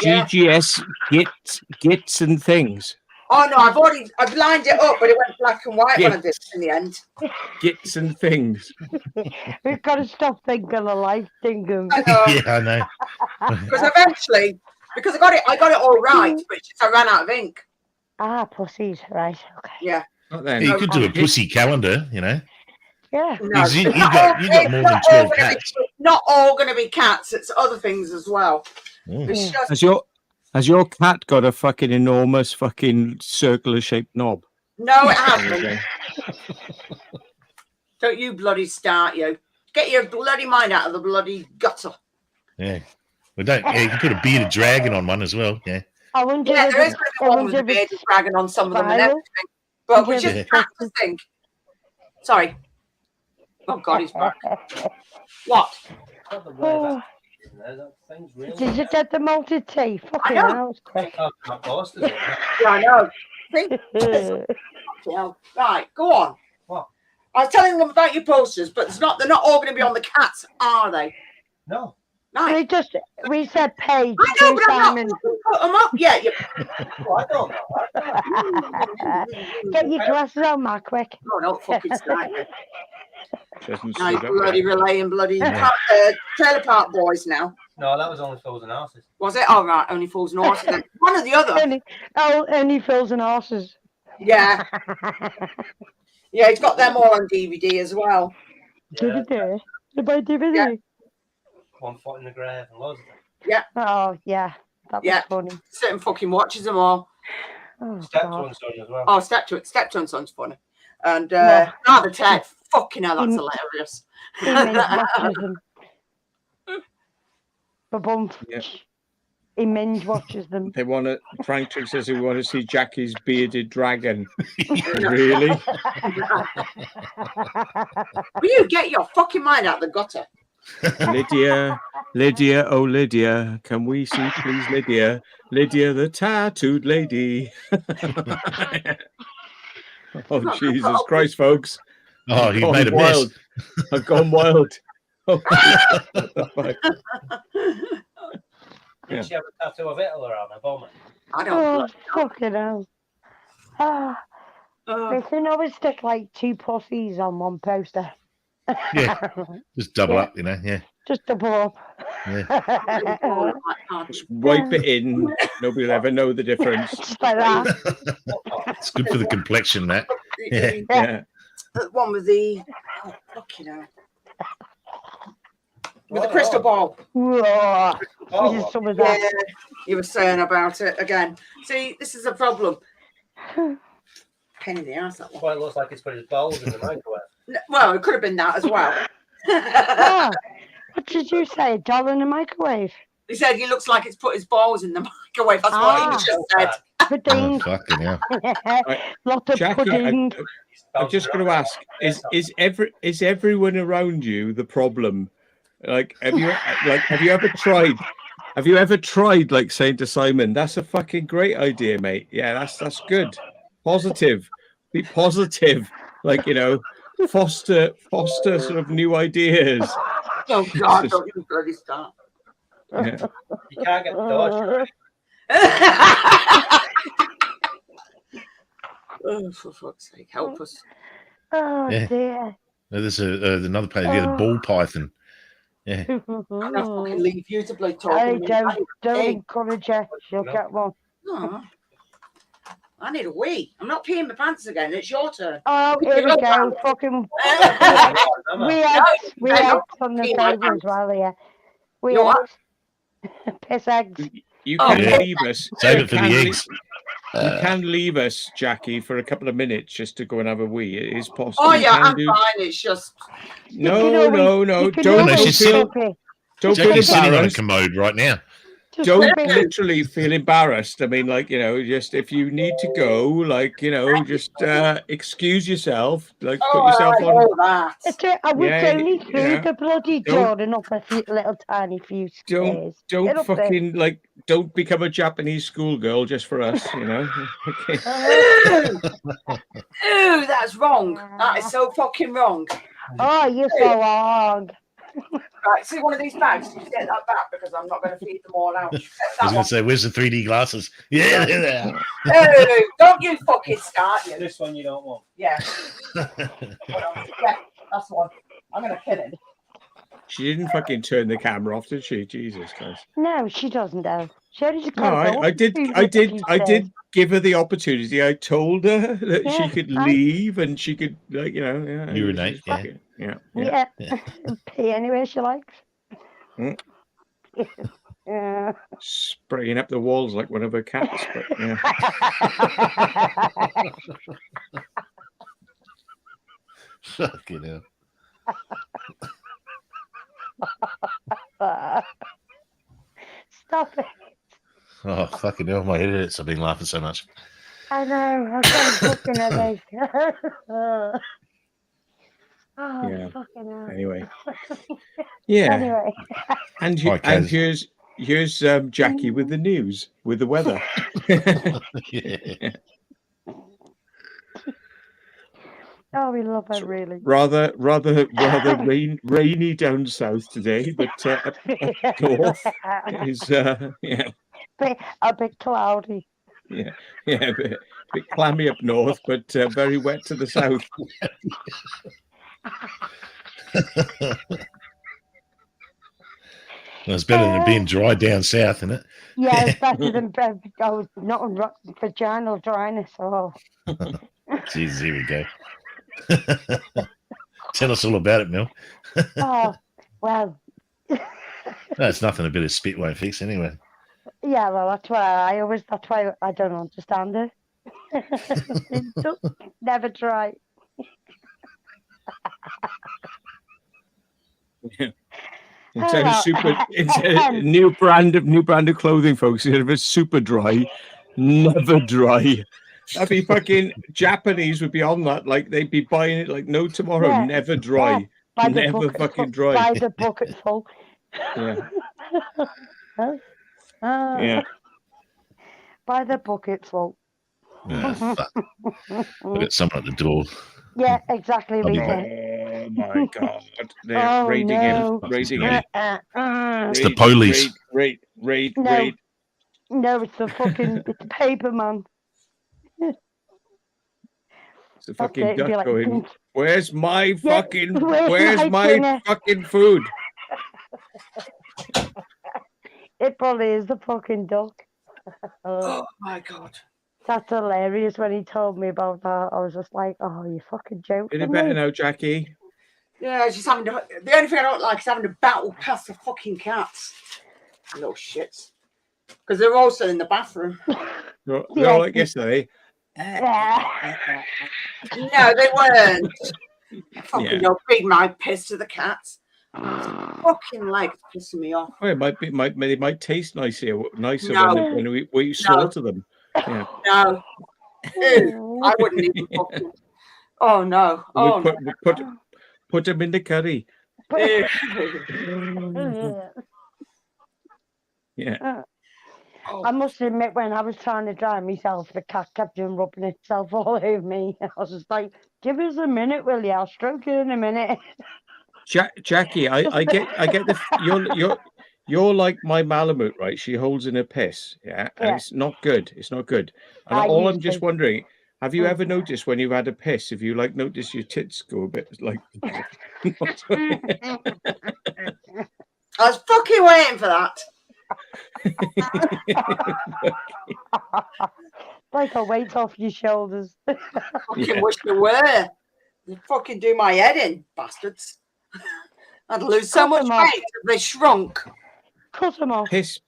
GGS gits and things. Oh no, I've lined it up, but it went black and white when I did it in the end. Gits and things. We've got to stop thinking alike, Dingham. Yeah, I know. Because eventually, because I got it all right, but it's just I ran out of ink. Ah, pussies, right? Okay. Yeah. You could do a pussy calendar, you know. Yeah. No, You it's got more than 12 cats. Not all going to be cats. It's other things as well. Mm. It's just Has your cat got a fucking enormous fucking circular shaped knob? no, it hasn't. Don't you bloody start, you. Get your bloody mind out of the bloody gutter. Yeah. Well, don't. Yeah, you can put a bearded dragon on one as well. Yeah. I wonder Yeah, if there is it's- going to I be one wonder with a if it's bearded dragon on some of them and viral. everything. But we're Yeah. just practicing. Sorry. Oh, God, he's back. What? Got the word that, isn't there? That thing's real. Did you get the malted tea? Fucking know. hell, it's quick. Oh, my boss does it. Yeah, I know. See? Yeah. Right, go on. What? I was telling them about your posters, but they're not all going to be on the cats, are they? No. Nice. We said page. I know, but I'm Simon. not put them up yet. Oh, I don't know. Get your glasses on, Mark, quick. No, no, fucking snipe me. Doesn't Nice suit up bloody there. relaying bloody Trailer Park Boys now. No, that was only Fools and Horses. Was it? Oh, right, only Fools and Horses. Then. One or the other. Only Phils and horses. Yeah. Yeah, he's got them all on DVD as well. DVD? To buy DVD? Yeah. One Foot in the Grave and loads of them. Yeah. Oh, yeah. That was Yeah. funny. Sit and fucking watches them all. Oh, Steptoe God. and Son as well. Oh, Steptoe Son's funny. And Yeah. Father Ted, fucking hell, that's He- hilarious. He minge watches them. Ba-bum. Yeah. He minge watches them. They want to. Frank Trick says they want to see Jackie's bearded dragon. Really? Will you get your fucking mind out of the gutter? Lydia, oh Lydia, can we see please Lydia? Lydia the tattooed lady. Oh Jesus Christ, folks. Oh, I've you've gone made a wild. mess. I've gone wild. Oh, what the fuck? Did she have a tattoo of Hitler on her bum? I Oh, don't. fucking hell. Ah, they can always stick like 2 pussies on one poster. Yeah, just double Yeah. up, you know. Yeah, Just double up. yeah. Just wipe it in. Nobody will ever know the difference. Just like that. It's good for the complexion, that. Yeah. Yeah. The one with the fucking hell. With the crystal ball. Whoa. Oh, Some of Yeah, that. you were saying about it again. See, this is a problem. Pain in the ass, that one. well, it looks like it's put his balls in the microwave. Well, it could have been that as well. Ah, what did you say? $1 in the microwave? He said he looks like it's put his balls in the microwave. That's what he Ah. just said. Oh, Pudding. fucking hell. Lot of Jackie, pudding. I'm just going to ask: is everyone around you the problem? Like, have you ever tried? Have you ever tried like saying to Simon, "That's a fucking great idea, mate. Yeah, that's good. Positive. Be positive. Like, you know, foster sort of new ideas." Oh God! Don't even bloody start. Yeah. You can't get the door Oh, for fuck's sake, help us. Oh Yeah. dear. There's another place. Yeah, the ball python. Yeah. I'm gonna fucking leave you to play Hey, talking. don't encourage her. She'll get one. No. I need a wee. I'm not peeing my pants again. It's your turn. Oh, here we go. Fucking we had on the pee my table as well here. We You what? had piss eggs. You Oh, can yeah. leave us. Save you it for can the lea- eggs. You can leave us, Jackie, for a couple of minutes just to go and have a wee. It is possible. Oh You yeah, can I'm do- fine. It's just No, You can no, always- no. you can Don't always feel, sit- Okay. don't feel Jackie's sitting on a embarrassed. commode right now. Just Don't flip it. literally feel embarrassed. I mean, like, you know, just if you need to go, like, you know, just excuse yourself, like put yourself on. all that. I was Yeah, only you through know, the bloody don't- door and up a few, little tiny few stairs. Get Don't up there. fucking like don't become a Japanese schoolgirl just for us, you know. Okay. Ew, Ew, that's wrong. That is so fucking wrong. Oh, you're so wrong. Right, see one of these bags. You get that back because I'm not going to feed them all out. I was going to say, where's the 3D glasses? Yeah, they're there. Ew, don't you fucking start, you. This one you don't want. Yeah. Hold on. Yeah, that's the one. I'm going to kill him. She didn't fucking turn the camera off, did she? Jesus Christ. No, she doesn't though. She only just No, can't go I up did through I the did fucking I stairs. did give her the opportunity. I told her that she Yeah, could I- leave and she could, like, you know, yeah, Urinate, she's yeah. fucking- yeah. Yeah. Pee anywhere she likes. Mm. Yeah. Spraying up the walls like one of her cats, but yeah. Fucking hell. Stop it. Oh, fucking hell. My head hurts. I've been laughing so much. I know. I'm so fucking headache. Oh, Yeah. fucking hell. Anyway. Yeah. Anyway. And Hi, and Kaz. here's Jackie with the news, with the weather. Yeah. Oh, we love her really. rather rainy down south today, but up north is yeah, A bit cloudy. yeah, a bit clammy up north, but very wet to the south. Well, it's better than being dry down south, isn't it? Yeah, it's better than not vaginal dryness. Oh, Jesus, here we go. Tell us all about it, Mel. oh well. That's nothing a bit of spit won't fix anyway. Yeah, well, that's why I don't understand it. Never try. Instead of it's a new brand of clothing, folks. Instead of it's super dry, never dry. That'd be fucking Japanese would be on that. Like they'd be buying it like no tomorrow, Yeah, never dry, yeah, by the never bucket fucking full, dry. by the bucket full. Yeah. Ah, Yeah. by the bucket full. Ah, fuck. I've got someone at the door. Yeah, exactly, I'll be Rita. back. Oh my god! They're raiding no. him. Raiding him. It's the police. Raid. No, it's the fucking it's Paperman. It's a fucking it'd be duck like, going. Where's my Yeah, fucking? where's Where's my my dinner?" fucking food? It probably is the fucking duck. Oh my god. That's hilarious. When he told me about that, I was just like, "Oh, you fucking joking Feeling better me?" now, Jackie? Yeah, she's having to, the only thing I don't like is having to battle past the fucking cats. Little shits. Because they're also in the bathroom. They're all like yesterday. No, they weren't. Fucking Yeah. your big mouth piss to the cats. Fucking legs pissing me off. Oh, they might taste nicer No. when we slaughter them. Yeah. No. Ew, I wouldn't even fucking. Oh no. Oh We put them in the curry. no. Yeah. I must admit, when I was trying to dry myself, the cat kept on rubbing itself all over me. I was just like, "Give us a minute, will you? I'll stroke you in a minute." Jackie, I get the you're like my Malamute, right? She holds in her piss, yeah, and Yeah. it's not good. It's not good. And I all I'm used just to. wondering, have you ever noticed when you've had a piss, if you like notice your tits go a bit like I was fucking waiting for that. Like a weight off your shoulders. Fucking wish they were. They fucking do my head in, bastards. I'd lose so Cut much them off. weight if they shrunk. Cut them off. piss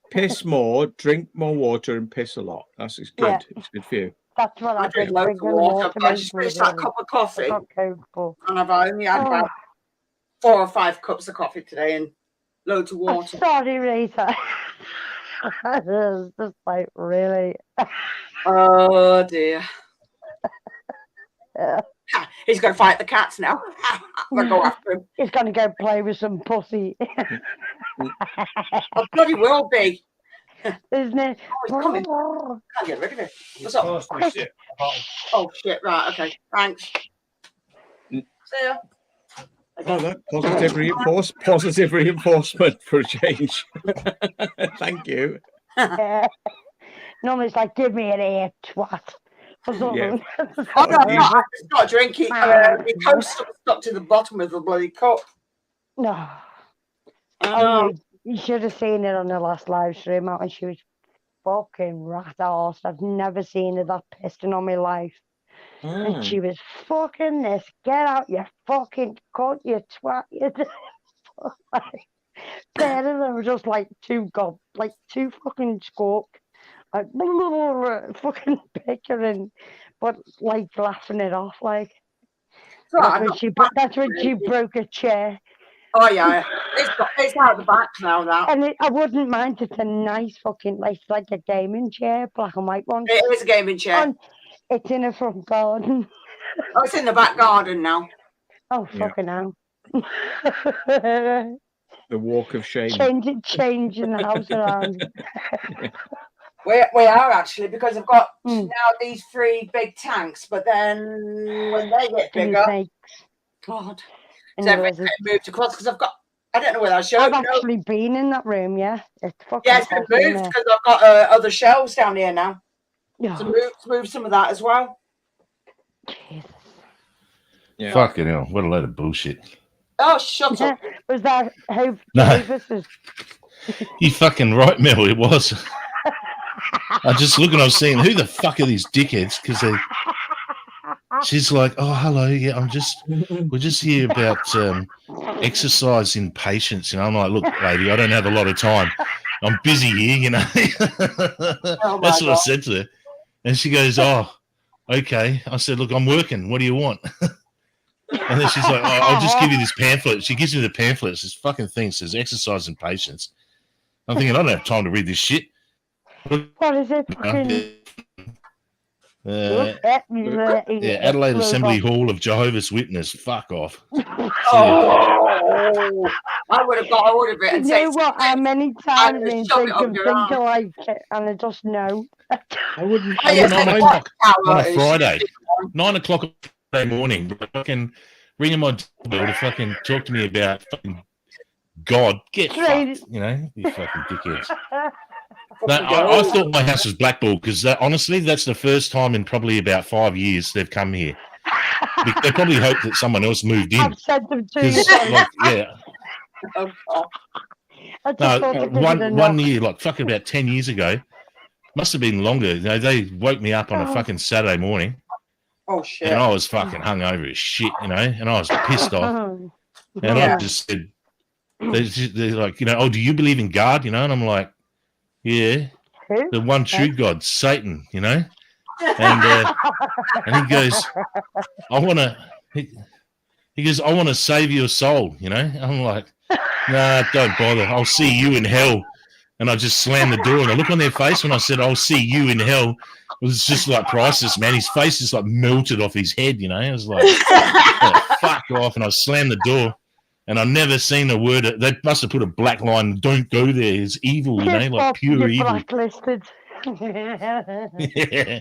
more, drink more water, and piss a lot. That's it's good. Yeah. It's good for you. That's what I I drink did. loads of Drinking water, but I makes just me finished that really- cup of I coffee, got cold. and I've only had Oh. about 4 or 5 cups of coffee today and loads of I'm water. sorry, Rita. It's just like, really. Oh dear. Yeah. Ha, he's going to fight the cats now. I'll go after him. He's going to go play with some pussy. I bloody will be. Isn't it? Oh, he's coming. Can't get rid of it. What's up? Oh shit! Right. Okay. Thanks. See ya. Oh, that positive reinforcement for a change. Thank you. Yeah. Normally it's like, "Give me an ear, twat." Or something. Oh no, no, it's not a drink. My toast stuck to the bottom of the bloody cup. No. Oh, You should have seen it on the last live stream out, and she was fucking rat arse. I've never seen her that pissed in all my life. And she was fucking this. Get out, you fucking cunt, you twat. You there and them were just like two fucking squawk. Like fucking bickering, but like laughing it off. Like that's when she broke a chair. oh yeah, it's out the back now. That And I wouldn't mind. It's a nice fucking, like a gaming chair, black and white one. it is a gaming chair. And it's in a front garden. Oh, it's in the back garden now. Oh, Yeah. fucking hell. The walk of shame. Changing the house around. We are actually, because I've got Mm. now these 3 big tanks, but then when they get bigger, Snakes God, in so the everything lizards. moved across because I don't know whether I showed I've you. actually been in that room, yeah. It's fucking Yeah, it's been hot in moved there. because I've got other shelves down here now. Yeah. So move some of that as well. Jesus. Yeah. Fucking hell, what a load of bullshit. Oh, shut up. Was that how No. Davis? You fucking right, Mel, it was. I just look and I was saying, who the fuck are these dickheads? Because she's like, oh, hello, yeah, we're just here about exercise in patience. You know, I'm like, look, lady, I don't have a lot of time. I'm busy here, you know. Oh, That's my what I God. said to her. And she goes, oh, okay. I said, look, I'm working. What do you want? And then she's like, oh, I'll just give you this pamphlet. She gives me the pamphlet. It's this fucking thing. It says exercise and patience. I'm thinking, I don't have time to read this shit. What is it? Fucking Yeah, Adelaide Assembly Hall of Jehovah's Witness. Fuck off. Oh, I would have got hold of it You and said, know what? How many times just they shove it up can your think arm. alike, and I just know. I wouldn't. Oh, yes, on and a what on power a is Friday, she- 9 o'clock Friday morning. Fucking ringing my doorbell to fucking talk to me about fucking God. Get fucked, you know, you fucking dickheads. No, I thought my house was blackballed because honestly, that's the first time in probably about 5 years they've come here. They probably hope that someone else moved in. I've sent them to 'Cause, you. like, yeah. Oh, God. I just No, thought it was one enough. year, like fucking about 10 years ago, must have been longer. You know, they woke me up on a fucking Saturday morning, Oh, shit. and I was fucking hungover as shit, you know, and I was pissed off. And Yeah. I just said, they're like, you know, oh, do you believe in God? You know, and I'm like, yeah, the one true God, Satan, you know, and he goes, I want to. He goes, I want to save your soul, you know. I'm like, nah, don't bother. I'll see you in hell. And I just slammed the door, and I look on their face when I said, I'll see you in hell. It was just like priceless, man. His face just like melted off his head, you know. It was like, oh, fuck off. And I slammed the door, and I've never seen a word. They must have put a black line, don't go there. It's evil, you know, like pure evil. Blacklisted. Yeah.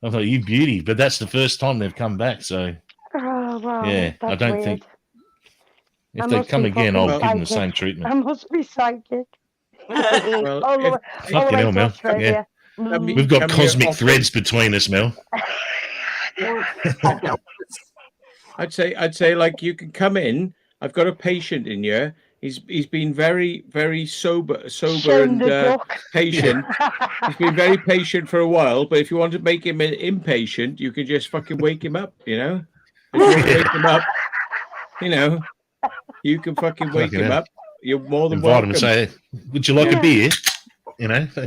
I thought, you beauty. But that's the first time they've come back, so. Oh, wow, Yeah, I that's don't weird. think. If I they must come be again, fucking I'll give them the psychic. same treatment. I must be psychic. Well, all the way, all the Fucking way hell, to Mel. Australia. I mean, We've got come here cosmic often. threads between us, Mel. I'd say like you can come in. I've got a patient in here. He's been very, very sober Shame and the duck. patient. He's been very patient for a while, but if you want to make him impatient, you can just fucking wake him up, you know? If you want to wake him up, you know, you can fucking wake Fucking him hell. up. You're more than Invite him welcome. and say, would you like a beer? You know? Oh,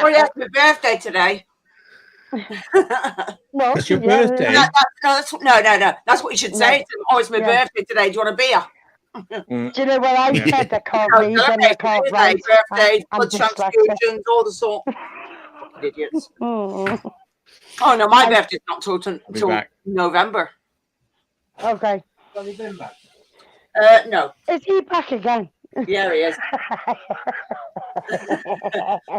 yeah, it's my birthday today. No, It's your birthday. No, that's what you should say to him. Oh, it's my birthday today. Do you want a beer? Do you know what I said? I can't read and I can't write. Birthdays, I'm blood dyslexic. transfusions, all the sort. Idiots. Mm. Oh, no, my birthday's not till back. November. Okay. Have you been back? No. Is he back again? Yeah, he is. I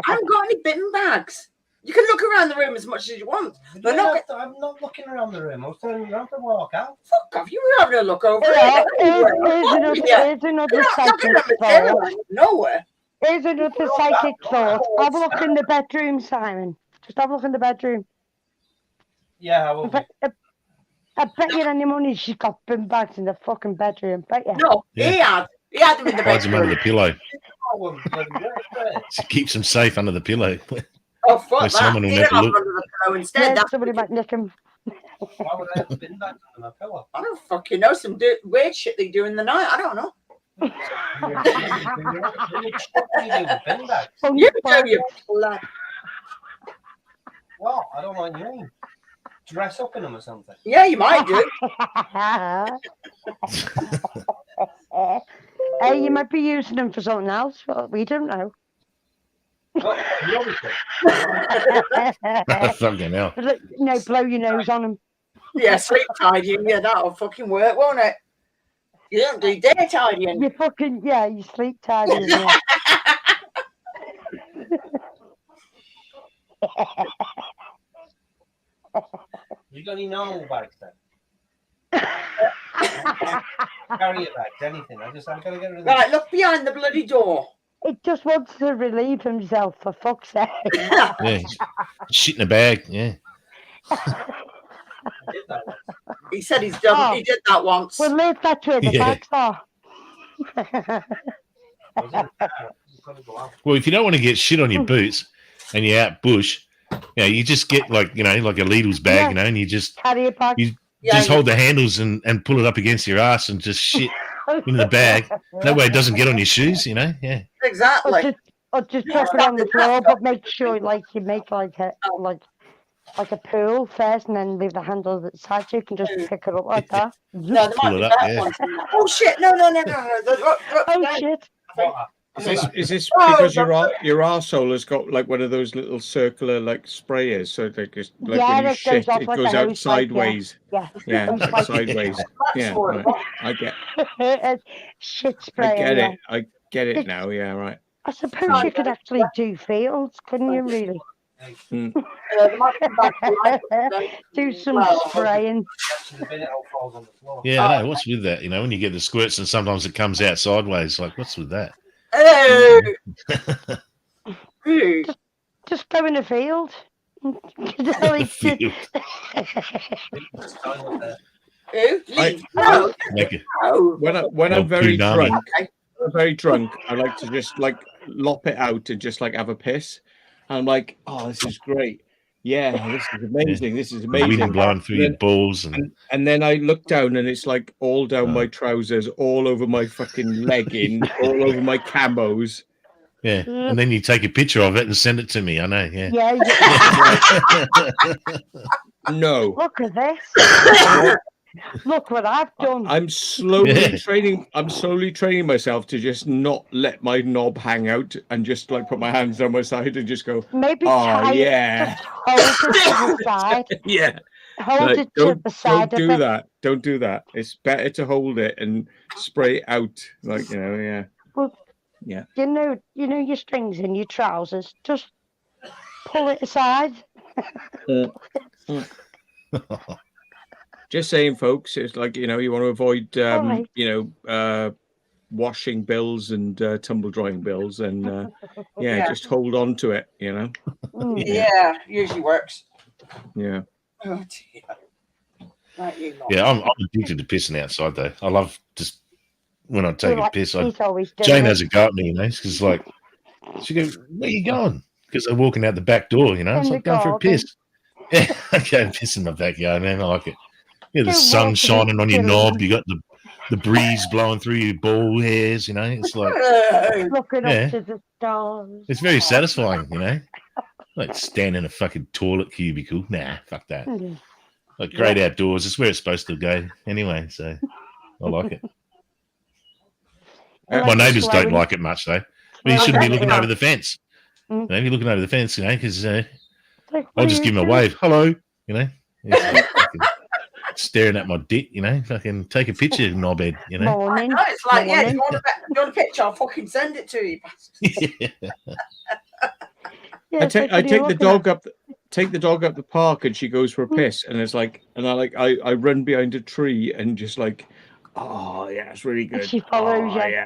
haven't got any bin bags. You can look around the room as much as you want. But I'm not looking around the room. I was turning around to walk out. Fuck off. You were having a look over Yeah, it. here's another psychic thought. Nowhere. Here's another psychic thought. Have a look in the bedroom, Simon. Just have a look in the bedroom. Yeah, I will. I bet you any money she's got bin bags in the fucking bedroom. Bet you. No, Yeah. He had them in the Hides them under bedroom. the pillow. Oh, She keeps them safe under the pillow. Oh, fuck Where that. someone will He never didn't have look. them under the pillow instead. Yeah, That's somebody might nick him. Why would I have bin bags under my pillow? I don't fucking know. Some weird shit they do in the night. I don't know. You do, you lad. What? I don't want you mean. Dress up in them or something. Yeah, you might do. Hey, you might be using them for something else, but we don't know. What? You obviously. Fucking hell. No, blow your nose on them. Yeah, sleep tidying. Yeah, that'll fucking work, won't it? You don't do day tidying. You fucking, yeah, you sleep tidying. Yeah. You got any normal bags then? Carrier bags, anything. I'm gotta get rid of them. Right, look behind the bloody door. It just wants to relieve himself, for fuck's sake. Yeah. Shit in a bag. Yeah. He said he's done. Oh. He did that once. Well, leave that where the Yeah. bags are. Well, if you don't want to get shit on your boots and you're out bush, you just get like a Lidl's bag, Yeah. and you just Carry it back. you just hold the handles and pull it up against your ass and just shit into the bag. That way it doesn't get on your shoes, Yeah. Exactly. Or just drop it on the floor, but make sure you make like a pool first, and then leave the handle at the side so you can just pick it up like that. No, there might Pull be it up, better yeah. ones. Oh shit! No. Oh shit! Is this Oh, because your arsehole has got like one of those little circular like sprayers, so they just like Yeah, when you that goes shit, off it like goes a out hose pipe, sideways. Yeah. Yeah, Hose pipe. sideways. Yeah, for it. right. I get Shit spray. it. I get it now. Yeah, right. I suppose you could actually do fields, couldn't you? Really? Mm. There might be back to life, Do some well, spraying. Yeah, I know. What's with that? You know, when you get the squirts and sometimes it comes out sideways. Like, what's with that? Oh, Who? Just go in the field. Field. Who? I- No. Make it- No. When Oh, I'm very punani. drunk, I'm very drunk, I like to just like lop it out and just like have a piss. I'm like, oh, this is great. Yeah, this is amazing. This is The wind amazing. blowing through your Then- balls and And then I look down and it's like all down Oh. my trousers, all over my fucking legging, all over my camos. yeah, and then you take a picture of it and send it to me. I know. Yeah. Yeah. No. Look at this. Look what I've done. I'm slowly Yeah. training. I'm slowly training myself to just not let my knob hang out and just like put my hands down my side and just go. Maybe Oh tie yeah, it, just hold it to the side. yeah. Hold Like, it to the side don't of do it. that. Don't do that. It's better to hold it and spray it out. Like yeah. Well, Yeah. You know your strings in your trousers. Just pull it aside. Just saying, folks. It's like you want to avoid Right. washing bills and tumble drying bills, and Yeah. just hold on to it. Mm. Yeah, usually works. Yeah. Oh, dear. Right, you lot. Yeah, I'm addicted to pissing outside though. I love just when I take a Like, piss. he's always doing Jane it. has a go at me, because like she goes, "Where you going?" Because they're walking out the back door. It's In the like going for a garden. piss. Yeah, I go and piss in my backyard, man. I like it. Yeah, the Don't sun walk in shining on your the knob. You got the breeze blowing through your ball hairs. It's like Oh, Looking Yeah. up to the stars. it's very satisfying. Like stand in a fucking toilet cubicle. Nah, fuck that. Mm. Like great outdoors. It's where it's supposed to go anyway. So I like it. I My like the neighbours don't flowing- like it much though. Well, you shouldn't be looking over the fence. Mm. You're looking over the fence, because Like, I'll what just are give you him a doing? wave. Hello, It's like fucking staring at my dick, Fucking take a picture, knobhead, Morning. no, it's like, yeah, Morning. you want a picture? I'll fucking send it to you. Yeah, I it's like, take what are you the looking dog up. Take the dog up the park, and she goes for Hmm. a piss, and it's like, I run behind a tree and just like, oh yeah, it's really And good. she follows oh, you.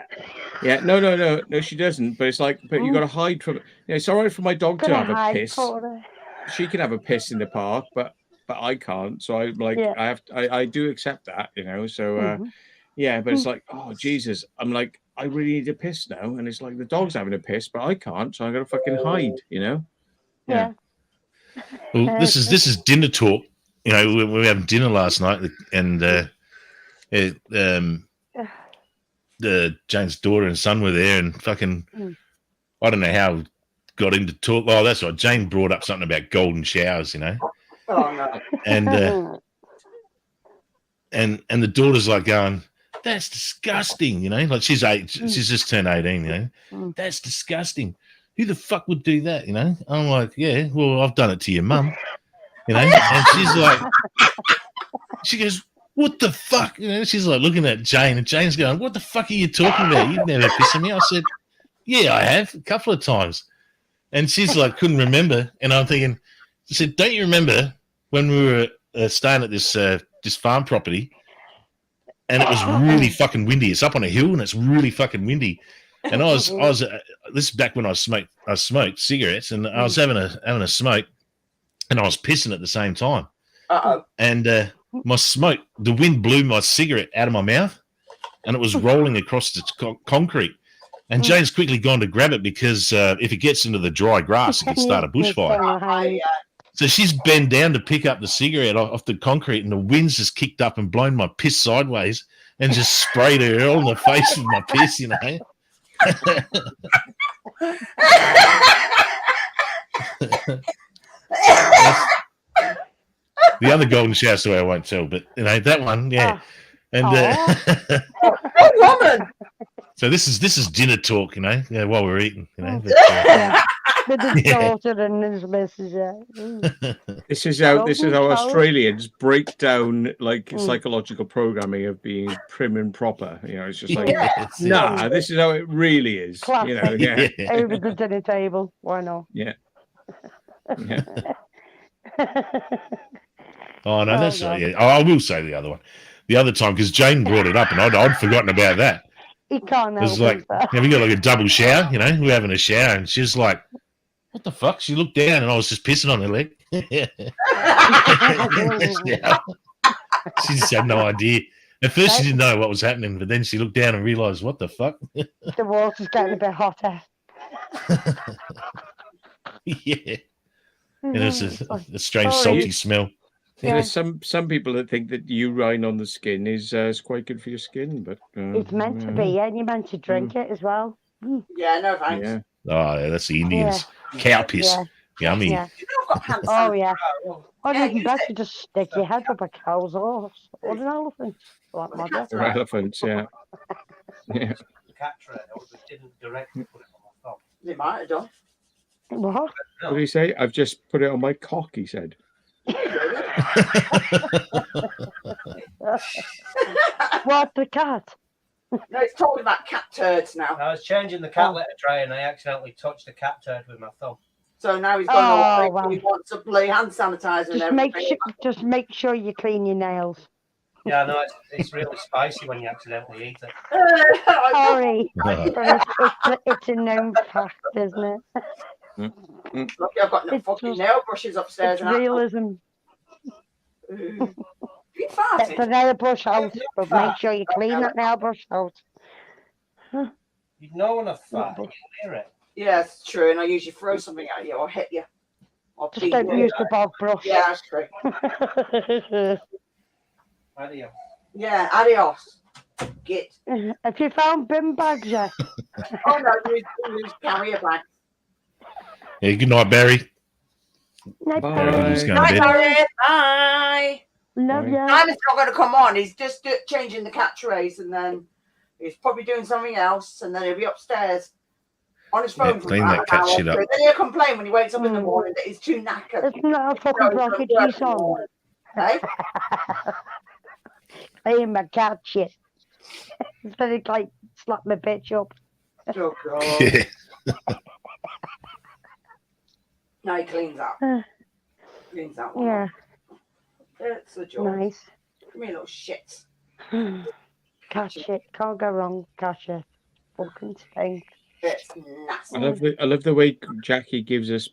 yeah. No, she doesn't. But it's like, but you Mm. got to hide from. It's all right for my dog to Gonna have a hide piss. for her. She can have a piss in the park, but I can't. So I'm like, Yeah. I have. I do accept that, So Mhm. yeah, but it's Mm. like, oh Jesus, I'm like, I really need a piss now, and it's like the dog's having a piss, but I can't, so I'm gonna fucking hide, Yeah. Yeah. Well, this is dinner talk. We were having dinner last night, and Jane's daughter and son were there, and fucking, Mm. I don't know how it got into talk. Oh, that's right. Jane brought up something about golden showers, Oh, no. and and the daughter's like going, "That's disgusting," Like she's 8, she's just turned 18, Mm. That's disgusting. Who the fuck would do that, I'm like, yeah, well, I've done it to your mum, and she's like, she goes, "What the fuck?" She's like looking at Jane, and Jane's going, "What the fuck are you talking about? You've never pissed on me." I said, "Yeah, I have a couple of times," and she's like, couldn't remember, and I'm thinking, she said, "Don't you remember when we were staying at this farm property, and it was really fucking windy? It's up on a hill, and it's really fucking windy." And I was this is back when I smoked cigarettes, and I was having a smoke, and I was pissing at the same time. Uh-oh. And the wind blew my cigarette out of my mouth, and it was rolling across the concrete. And Jane's quickly gone to grab it because if it gets into the dry grass, it could start a bushfire. So she's bent down to pick up the cigarette off the concrete, and the wind's just kicked up and blown my piss sideways and just sprayed her all in the face with my piss, The other golden shower story I won't tell, but that one, yeah. And woman. So this is dinner talk, while we're eating, But, Yeah. With his Yeah. daughter and his missus. Yeah. Mm. This is how Golden Australians break down like Mm. psychological programming of being prim and proper. It's just like, Yeah, it's- nah, this is how it really is. Classic. Yeah. Over the dinner table. Why not? Yeah. Oh no, Oh, that's God. yeah. Oh, I will say the other one. The other time because Jane brought it up and I'd forgotten about that. He can't It was help like, himself. have you got like a double shower? You know, we're having a shower, and she's like, "What the fuck?" She looked down, and I was just pissing on her leg. She just had no idea. At first, she didn't know what was happening, but then she looked down and realised, "What the fuck?" The water's getting a bit hotter. Yeah, and it's a strange Oh, salty yeah. smell. Yeah. There's some people that think that urine on the skin is quite good for your skin, but It's meant to be, and you're meant to drink it as well. Mm. Yeah, no thanks. yeah. Oh, yeah, that's the Indians. Cow piss. Yeah. Yummy. Yeah. You know, I've got hand Oh, yeah. sanitizer. Or Yeah, even use better, it. just stick your head up a cow's horse or an elephant. Like my dad. Or elephants, yeah. Yeah. Cat trail, we didn't directly put it on my thumb. They might have done. What? What did he say? I've just put it on my cock, he said. What, the cat? No, it's talking about cat turds now. I was changing the cat litter tray and I accidentally touched the cat turd with my thumb. So now he's gone Oh, all wow. he wants to play hand sanitizer and everything. Just make sure you clean your nails. Yeah, no, it's really spicy when you accidentally eat it. Sorry, but it's a known fact, isn't it? Look, I've got no fucking nail brushes upstairs. It's realism. You Get farted? the nail brush out, but make sure you clean that nail brush out. You know when I fart, you hear it. Yeah, it's true. And I usually throw something at you or hit you. Or Just beat don't you. use the bog brush. Yeah, that's true. Adios. Yeah, adios. Git. Have you found bin bags yet? Oh no, use carrier bag. Yeah, good night, Barry. Night, Everybody's going to Night, bed. Barry. Bye. Love you. Simon's not going to come on. He's just changing the cat trays, and then he's probably doing something else, and then he'll be upstairs on his phone. Yeah, for clean about that cat an hour. shit up. Then he'll complain when he wakes up in the morning that he's too knackered. It's not a fucking rocket you song. Hey? Playing my cat shit. Instead of like slap my bitch up. Oh God. No, he cleans up. Cleans that one. Yeah, It's a joy. nice. Come here, little shit. Cat shit. Can't go wrong, cat shit. Fucking stink. It's nasty. I love the way Jackie gives us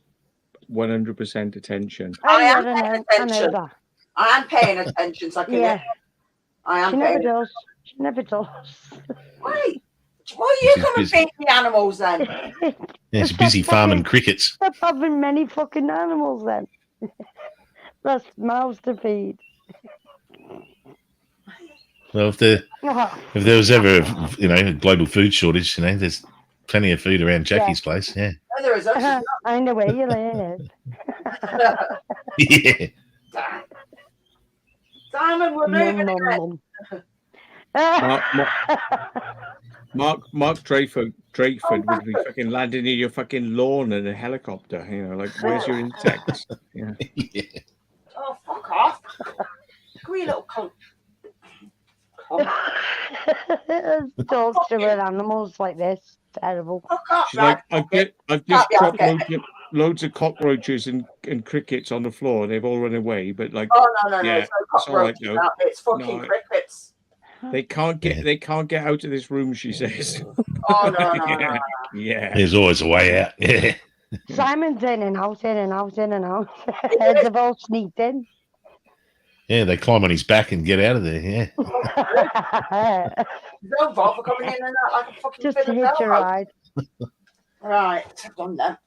100% attention. I yeah, am paying I know attention. that. I am paying attention, so I can. Yeah. I am She never paying. does. She never does. Wait, why you She's come and busy. feed the animals then? Yeah, she's busy farming crickets. Stop having many fucking animals then. That's mouths to feed. Well, if there was ever a global food shortage, there's plenty of food around Jackie's place. Yeah. No, there is actually I know where you live. Yeah. Simon, we're moving again. Mark Drayford would be fucking landing in your fucking lawn in a helicopter. Like, where's your insects? Yeah. Oh, fuck off. Come here, little cunt. Dogs with animals like this. Terrible. Fuck off, She's like, man. I've just Yeah, dropped okay. loads of cockroaches and crickets on the floor. They've all run away, but like, Oh, no, yeah, it's no it's all right, cockroaches though. out there. It's fucking No. crickets. They can't get out of this room, she says. Oh, no. Yeah. Yeah. There's always a way out. Yeah. Simon's in and out, in and out, in and out. They've all sneaked in. Yeah, they climb on his back and get out of there. Yeah. Don't vote for coming in and out like a fucking Just bit to of hitch a elbow. ride. Right, I've done that.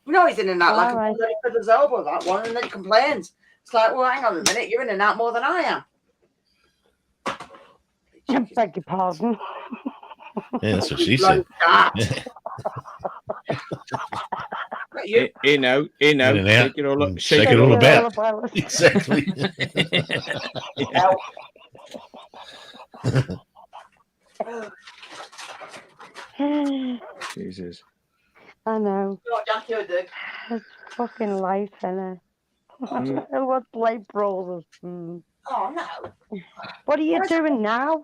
You know he's in and out like Alright. a bloody bit of elbow, that one, and then he complains. It's like, well, hang on a minute, you're in and out more than I am. I beg your pardon. Yeah, that's what she Bloody said. cat. You. In out, In and out, shake it all up, and shake it all about. Exactly. Jesus. I know. What Jack you do? It's fucking life, innit? What life rolls us. Oh no. What are you doing now?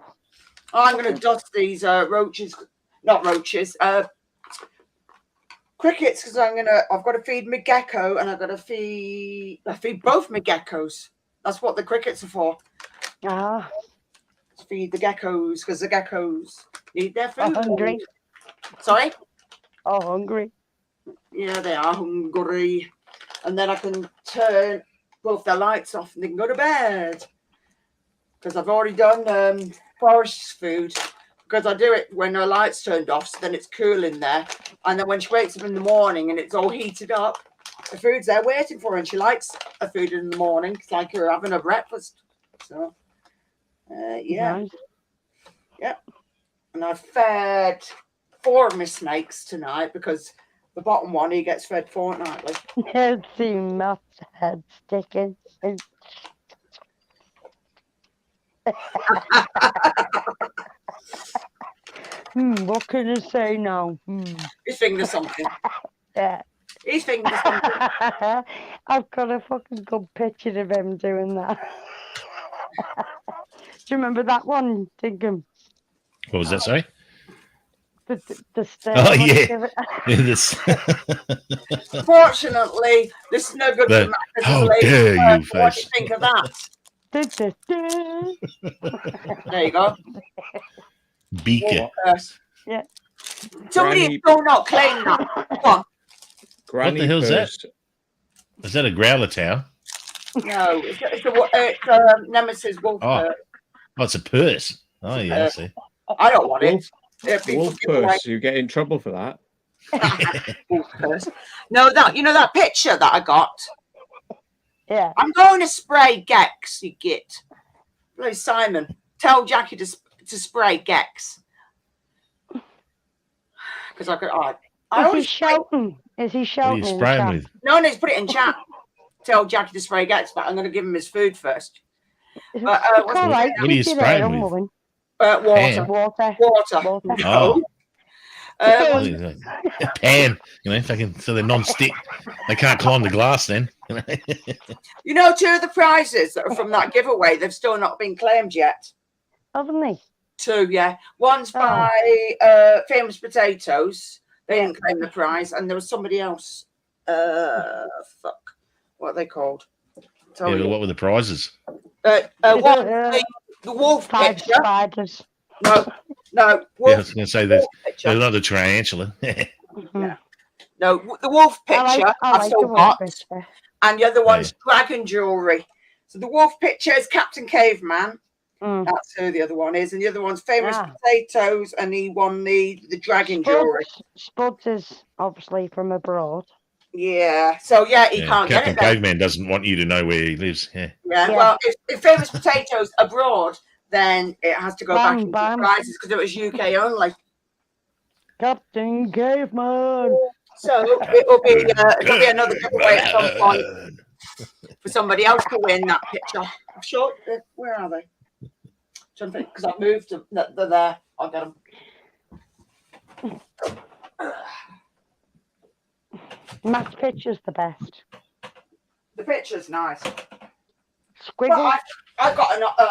Oh, I'm going to dust these roaches, not roaches, crickets because I've got to feed my gecko and I feed both my geckos. That's what the crickets are for. Ah. To feed the geckos because the geckos need their food. Hungry. Sorry? Oh, hungry. Yeah, they are hungry. And then I can turn both their lights off and they can go to bed. Because I've already done Forrest's food. Because I do it when her lights turned off, so then it's cool in there. And then when she wakes up in the morning and it's all heated up, the food's there waiting for her, and she likes her food in the morning. It's like her having a breakfast. So, yeah. Nice. Yep. And I fed 4 of my snakes tonight because the bottom one, he gets fed fortnightly. I've seen Matt's head sticking. What can I say now? He's thinking of something. Yeah. He's thinking of something. I've got a fucking good picture of him doing that. Do you remember that one, Dinkum? What was that, sorry? The stare. Oh, yeah. Fortunately, this is no good for Matt. How dare you, What do face. you think of that? There you go. Beaker. Yeah. Somebody Granny- still not claim that. Come on. What the hell's that? Is that a growler tower? No, it's Nemesis wolf. Oh. Oh, it's a purse. Oh, yeah, I see. I don't want it. Wolf purse, you get in trouble for that. Wolf purse. No, that picture that I got. Yeah. I'm going to spray Gex. You git. Please, Simon, tell Jackie to spray Gex. Because I could. Is he shouting? Is he shouting? What are you spraying with? No, put it in chat. Tell Jackie to spray Gex, but I'm going to give him his food first. What are you spraying with? Water. Water. Oh. A pan, fucking, so they're non-stick. They can't climb the glass then. 2 of the prizes that are from that giveaway, they've still not been claimed yet. Haven't they? 2, yeah. One's by Famous Potatoes. They didn't claim the prize. And there was somebody else. What are they called? Yeah, but what were the prizes? One, the wolf picture. Spiders. No. Yeah, I Wolf, was going to say there's another tarantula. no, the wolf picture I've still got. Picture. And the other one's dragon jewelry. So the wolf picture is Captain Caveman. That's who the other one is. And the other one's Famous Potatoes. And he won the dragon jewelry. Spuds is obviously from abroad. Yeah. So, he can't get Captain it. Caveman doesn't want you to know where he lives. Yeah. Well, if Famous Potatoes abroad, then it has to go back into prizes because it was UK only. Captain Caveman. So it'll be another giveaway at some point for somebody else to win that picture. I'm sure. Where are they? Trying to think because I've moved them. They're there. I'll get them. Matt's picture's the best. The picture's nice. Squiggle. I've got a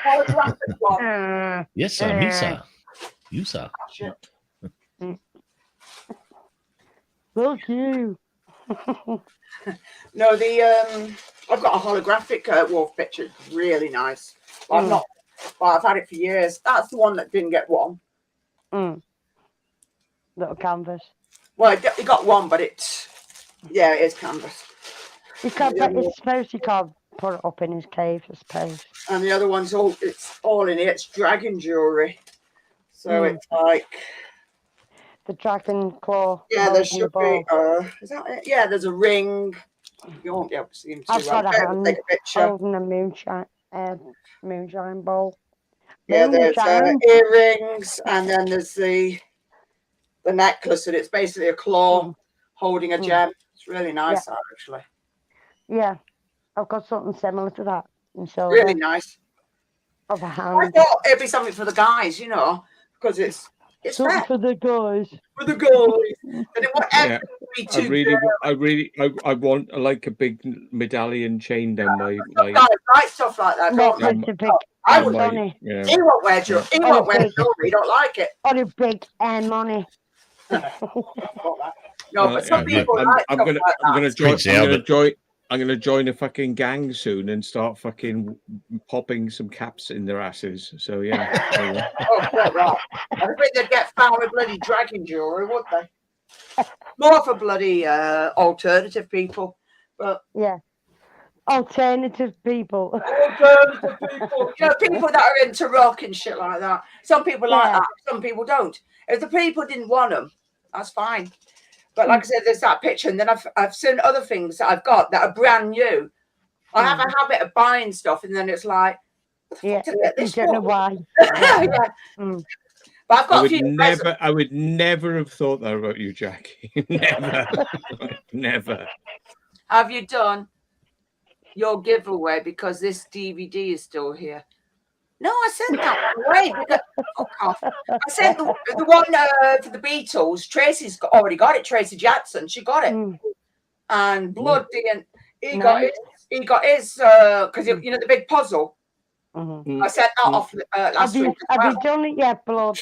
holographic one. Yes, sir. Me, sir. You, sir. Fuck you. No, I've got a holographic wolf picture. It's really nice. I've had it for years. That's the one that didn't get one. Little canvas. Well, he got one, but it is canvas. It's supposed he can't put it up in his cave, I suppose. And the other one's it's all in here. It's dragon jewelry. So it's like the dragon claw. Yeah, there should be. Is that it? Yeah, there's a ring. You won't be able to see him too I've got a hand take a picture. holding a moonshine bowl. Yeah, there's earrings, and then there's the necklace, and it's basically a claw holding a gem. It's really nice, actually. Yeah, I've got something similar to that. So really nice. Of a hand. I thought it'd be something for the guys, because it's something for the guys. For the guys. And it whatever. I want like a big medallion chain down my. Guys like stuff like that. I would. Yeah. He won't wear jewelry. He won't wear jewelry. He don't like it. On a big money. No, but some people like I'm stuff gonna like I'm that. gonna join a fucking gang soon and start fucking popping some caps in their asses. So yeah. Oh, quite right. I think they'd get found with bloody dragon jewelry, would they? More for bloody alternative people, but yeah, alternative people. Alternative people, you know, people that are into rock and shit like that. Some people like Yeah. that, some people don't. If the people didn't want them, that's fine. But like I said, there's that picture, and then I've seen other things that I've got that are brand new. I have a habit of buying stuff, and then it's like, what the fuck did I get You this don't know for? why. Yeah. But I've got a few presents. I would never have thought that about you, Jackie. Never. Never. Have you done your giveaway because this DVD is still here? No, I sent that one away. Because, fuck off. I sent the one for the Beatles. Tracy's already got it. Tracy Jackson, she got it. And Blood didn't. He got his because you know the big puzzle. I sent that off last week. Have you done it yet, Blood?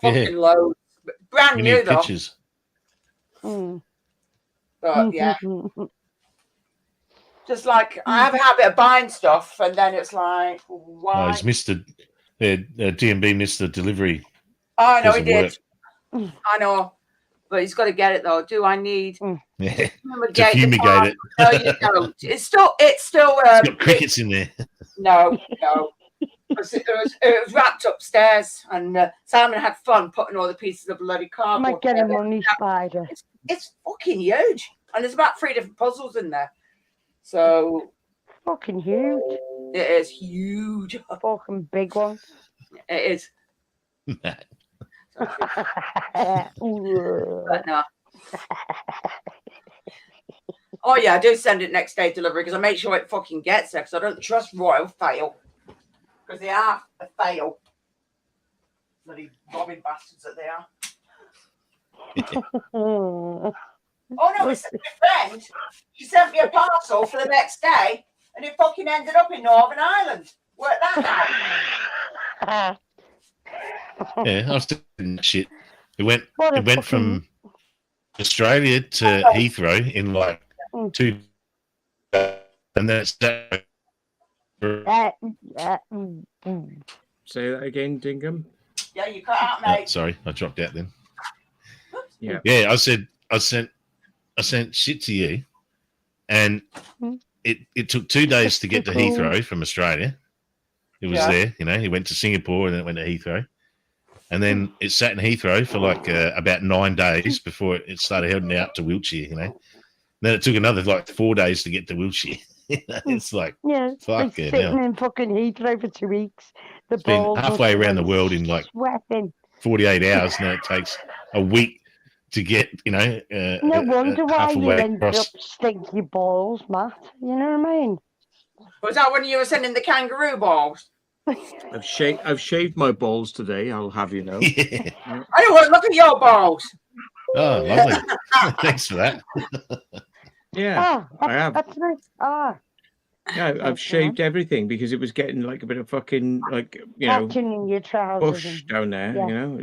Fucking loads. Brand We new need though. pictures. But yeah. Just like I have a habit of buying stuff, and then it's like, why? Oh, he's missed the DMB missed the delivery. I know because he of did. work. I know, but he's got to get it though. Do I need Yeah. To fumigate the fumigate car? it. No, you don't. It's still. It's got crickets in there. No. It was wrapped upstairs, and Simon had fun putting all the pieces of bloody I cardboard. might get a together. money spider. It's fucking huge, and there's about 3 different puzzles in there. So Fucking huge. it is huge. Fucking big one. It is. But no. Oh yeah, I do send it next day delivery because I make sure it fucking gets there because I don't trust Royal Fail because they are a fail. Bloody robbing bastards that they are. Oh no, it's my friend. She sent me a parcel for the next day and it fucking ended up in Northern Ireland. Work that out. Yeah, I was doing shit. It went What a fucking- from Australia to Heathrow in like 2 days, and then it's Say that again, Dingham. Yeah, you cut out, mate. sorry, I dropped out then. Yeah. Yeah, I sent shit to you, and it took 2 days to get to Heathrow from Australia. It was there, you know. He went to Singapore and then it went to Heathrow, and then it sat in Heathrow for like about 9 days before it started heading out to Wiltshire. You know, then it took another like 4 days to get to Wiltshire. It's like fuck it, sitting in fucking Heathrow for 2 weeks. It's been halfway around the world in like sweating. 48 hours. Now it takes a week to get, you know. No wonder why half a you way ended up stinky balls, Matt. You know what I mean? Was that when you were sending the kangaroo balls? I've shaved my balls today. I'll have you know. Yeah. I don't want to look at your balls. Oh, lovely. Thanks for that. Yeah, I have. That's nice. Yeah, I've shaved everything because it was getting like a bit of fucking like Catching in your trousers. bush down there. Yeah. You know.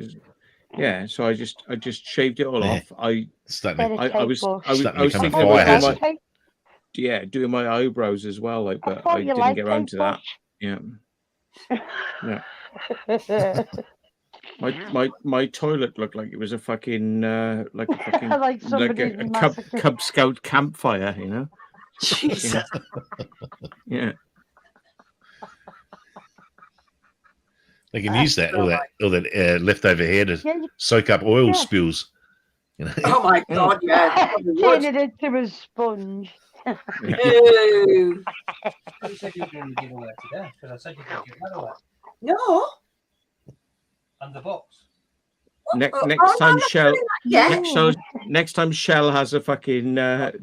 Yeah, so I just shaved it all off. I was thinking about doing my eyebrows as well, like, but I didn't get around to that. Yeah. Yeah. My toilet looked like it was a fucking like a Cub Scout campfire, you know. Jesus. Yeah. They can use that all that leftover hair to soak up oil spills. You know? Oh my god, yeah. Turn it into a sponge. Ew. You said you were doing the giveaway today, because I said you could give that away. No. And the box. Next no, time I'm not Shell, doing that yet. next time Shell has a fucking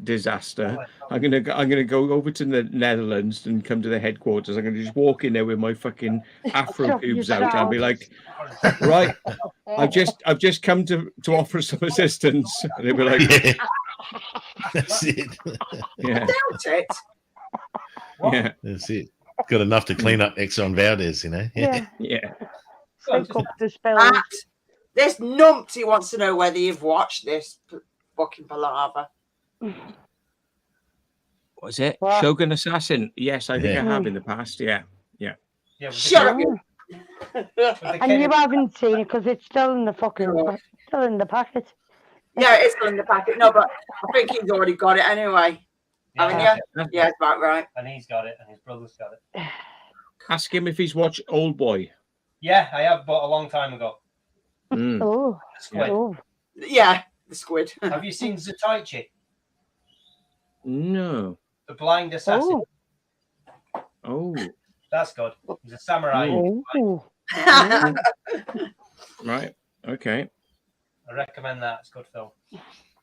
disaster, I'm gonna go over to the Netherlands and come to the headquarters. I'm gonna just walk in there with my fucking afro pubes out. I'll be like, right, I've just come to offer some assistance. And they'll be like, yeah. That's it. Yeah. I doubt it. Yeah. That's it. Got enough to clean up Exxon Valdez, you know. Yeah. Yeah. Soak up the spills. Matt, This numpty wants to know whether you've watched this fucking palaver. What is it? What? Shogun Assassin. Yes, I think Yeah. I have in the past. Yeah. Yeah, with the Shut up, Kenny- you. with the And Kenny- you haven't seen it because it's still in the fucking still in the packet. Yeah, it's still in the packet. No, but I think he's already got it anyway. Haven't yeah, you? Yeah, it's about right. and he's got it, and his brother's got it. Ask him if he's watched Old Boy. Yeah, I have, but a long time ago. Mm. Oh, Squid. oh. Yeah, the squid. Have you seen Zutaichi, No. the blind assassin? Oh, Oh. That's good. He's a samurai. oh. Right. Okay. I recommend that. It's a good film.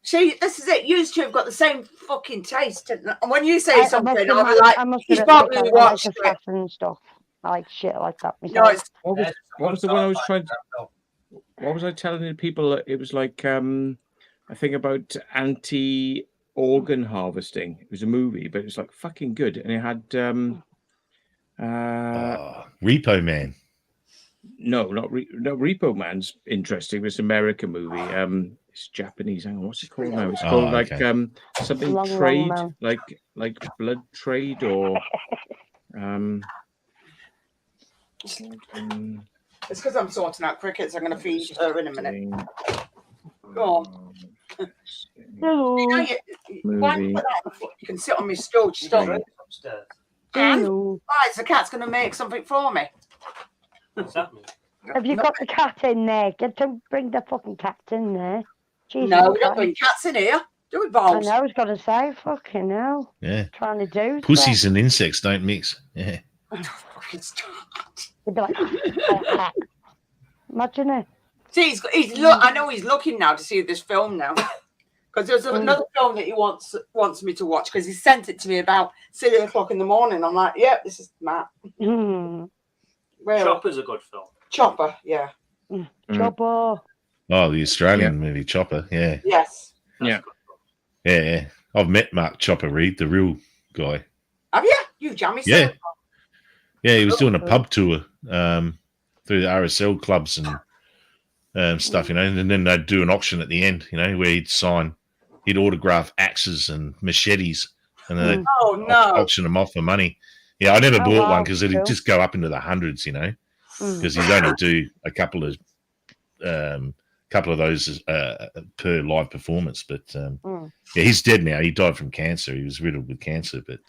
See, this is it. You two have got the same fucking taste. And when you say I something, must I'll be admit, like, I must he's admit, probably I like watched it. assassin stuff. I like shit like that No, myself. it's What was the one I was trying to? What was I telling the people? It was like a thing about anti-organ harvesting. It was a movie, but it was like fucking good, and it had Repo Man. no, not Repo Man's interesting. It's an American movie. It's Japanese. Hang on, what's it called now? It's called like okay. something Long, long trade, Man. like blood trade or it's because I'm sorting out crickets. I'm going to feed her in a minute. Go on. Hello. You know, why Movie. put that on the floor? You can sit on my stool. Just stop. Right upstairs. And Hello. why is the cat's going to make something for me? What's that mean? Have you got the cat in there? Get to bring the fucking cat in there. Jesus No, we don't Christ. bring cats in here. Do it, I balls. know, I was going to say, fucking hell. Yeah. Trying to do Pussies and insects don't mix. Yeah. They'd be like, imagine it. See, he's look. I know he's looking now to see this film now, because there's another film that he wants me to watch because he sent it to me about 6 o'clock in the morning. I'm like, yep, this is Matt. Hmm. Really? Chopper's a good film. Chopper, yeah. Chopper. Oh, the Australian movie Chopper. Yeah. Yes. Yeah. Yeah. I've met Mark Chopper Reed, the real guy. Have you? You jammy Yeah. son? Yeah, he was doing a pub tour through the RSL clubs and stuff, you know, and then they'd do an auction at the end, you know, where he'd autograph axes and machetes, and then they'd Oh no. auction them off for money. Yeah, I never Oh, bought one wow, because it'd cool. just go up into the hundreds, you know, Mm. because he'd only do a couple of those per live performance. But Mm. yeah, he's dead now. He died from cancer. He was riddled with cancer, but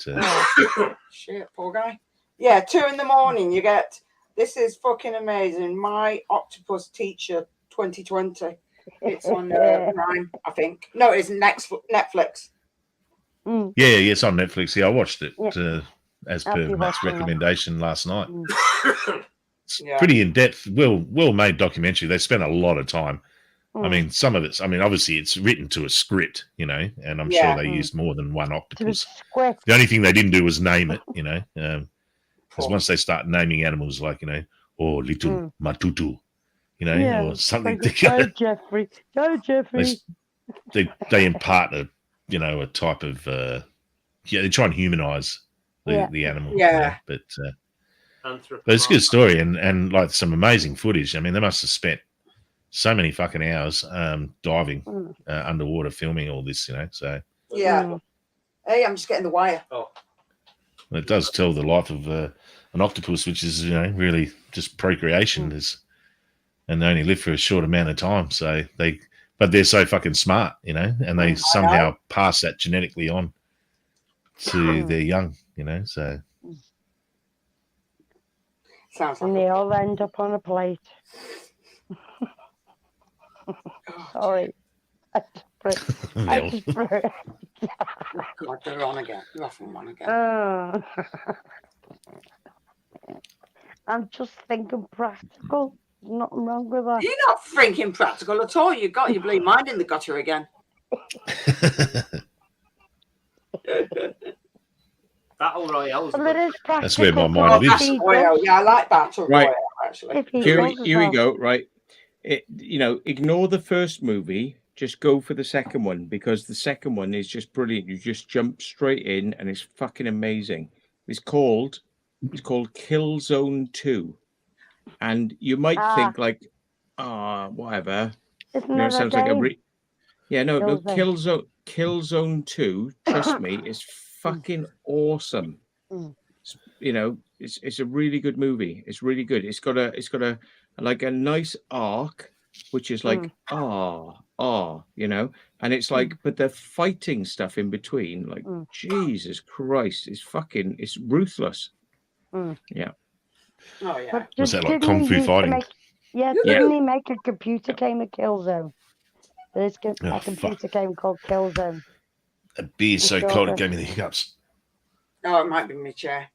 Shit, poor guy. Yeah, 2 in the morning. You get this is fucking amazing. My Octopus Teacher 2020. It's on Prime, I think. No, it's Netflix. Mm. yeah, it's on Netflix. Yeah, I watched it Yeah. as I'll per be Matt's watching that. recommendation last night. It's Yeah. pretty in depth, well made documentary. They spent a lot of time. I Mm. mean, some of it's. I mean, obviously, it's written to a script, you know, and I'm Yeah. sure they used more than one To the octopus. script. The only thing they didn't do was name it, you know, because once they start naming animals like, you know, or little matutu, you know, Yeah. or something, Go, Jeffrey. Go, Jeffrey. they impart a type of they try and humanize the animal. Yeah. you know, but it's a good story and like some amazing footage. I mean, they must have spent so many fucking hours diving underwater filming all this, you know. So Yeah. Mm. Hey, I'm just getting the wire. it does tell the life of an octopus, which is, you know, really just procreation and they only live for a short amount of time. So but they're so fucking smart, you know, and they somehow pass that genetically on to their young, you know. So Sounds like And they all end up on a plate. Sorry. I just God, they're on again. You're off on one again. I'm just thinking practical. There's nothing wrong with that. You're not thinking practical at all. You got your bleeding mind in the gutter again. Battle Royale's Well, it is practical. That's where my to mind watch is. these Royale. Yeah, I like Battle Right. Royale, actually. If he Here, does as here we well. go. Right. You know, ignore the first movie. Just go for the second one because the second one is just brilliant. You just jump straight in and it's fucking amazing. It's called Killzone 2. And you might think like whatever. Isn't You know, there it a sounds like a game? no, Killzone. Killzone 2, trust me, is fucking awesome. You know, it's a really good movie. It's really good. It's got a like a nice arc, which is like you know, and it's like, but the fighting stuff in between, like Jesus Christ, it's ruthless. Yeah. Oh yeah. But Was that like didn't Kung he Fu used to fighting? make- didn't he make a computer game of Killzone? There's a computer game called Killzone. A beer so cold it gave me the hiccups. Oh, it might be my chair.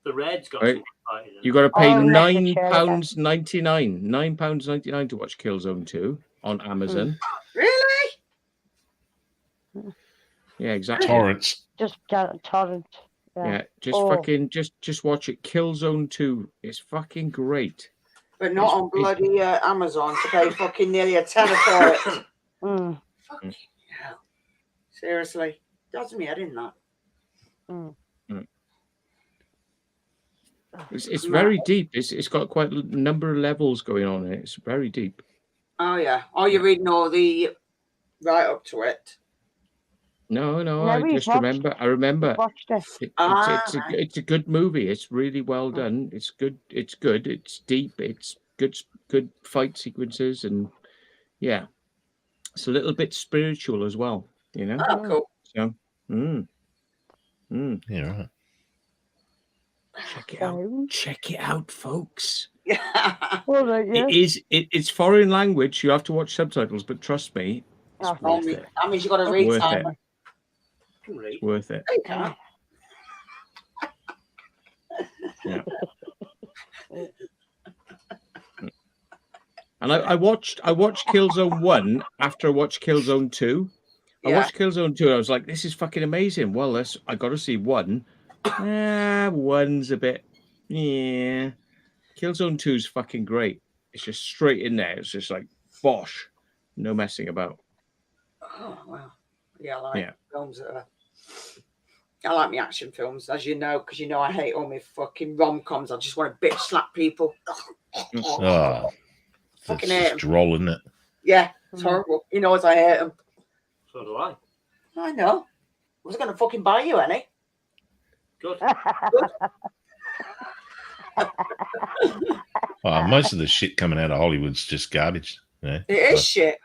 The Red's got Right. some fighting in it. You got to pay Oh, that's a £9.99, £9.99 to watch Killzone 2 on Amazon. Really? Yeah, exactly. Torrents. Just get a torrent. Yeah, just Oh. fucking just watch it. Killzone 2. It's fucking great. But not on bloody Amazon to pay fucking nearly a tenner for it. Fucking hell. Seriously. Does me head in that. It's very deep. It's got quite a number of levels going on. It's very deep. Oh yeah. Oh, you're reading all the right up to it. No, No, I we've just watched remember. I remember. Watched it. It's a good movie. It's really well done. It's good. It's good. It's deep. It's good fight sequences, and yeah, it's a little bit spiritual as well. You know. Oh, cool. So, Yeah, right. Check it out. Check it out, folks. Well, yeah. It's foreign language. You have to watch subtitles, but trust me, it's worth it. That means you got to read Worth time. it. It's worth it. You can't. Yeah. And I watched Killzone 1 after I watched Killzone 2. I Yeah. watched Killzone 2 and I was like, this is fucking amazing. Well, I got to see 1. One's a bit, yeah. Killzone 2 is fucking great. It's just straight in there. It's just like, bosh. No messing about. Oh, wow. Yeah, I like films that are... I like my action films, as you know, because you know I hate all my fucking rom-coms. I just want to bitch slap people. Oh, Fucking that's hate 'em. just droll, isn't it? Yeah, it's horrible. You know what, I hate them. So do I. I know. I was going to fucking buy you any. Good. Most of the shit coming out of Hollywood's just garbage. You know? It is shit.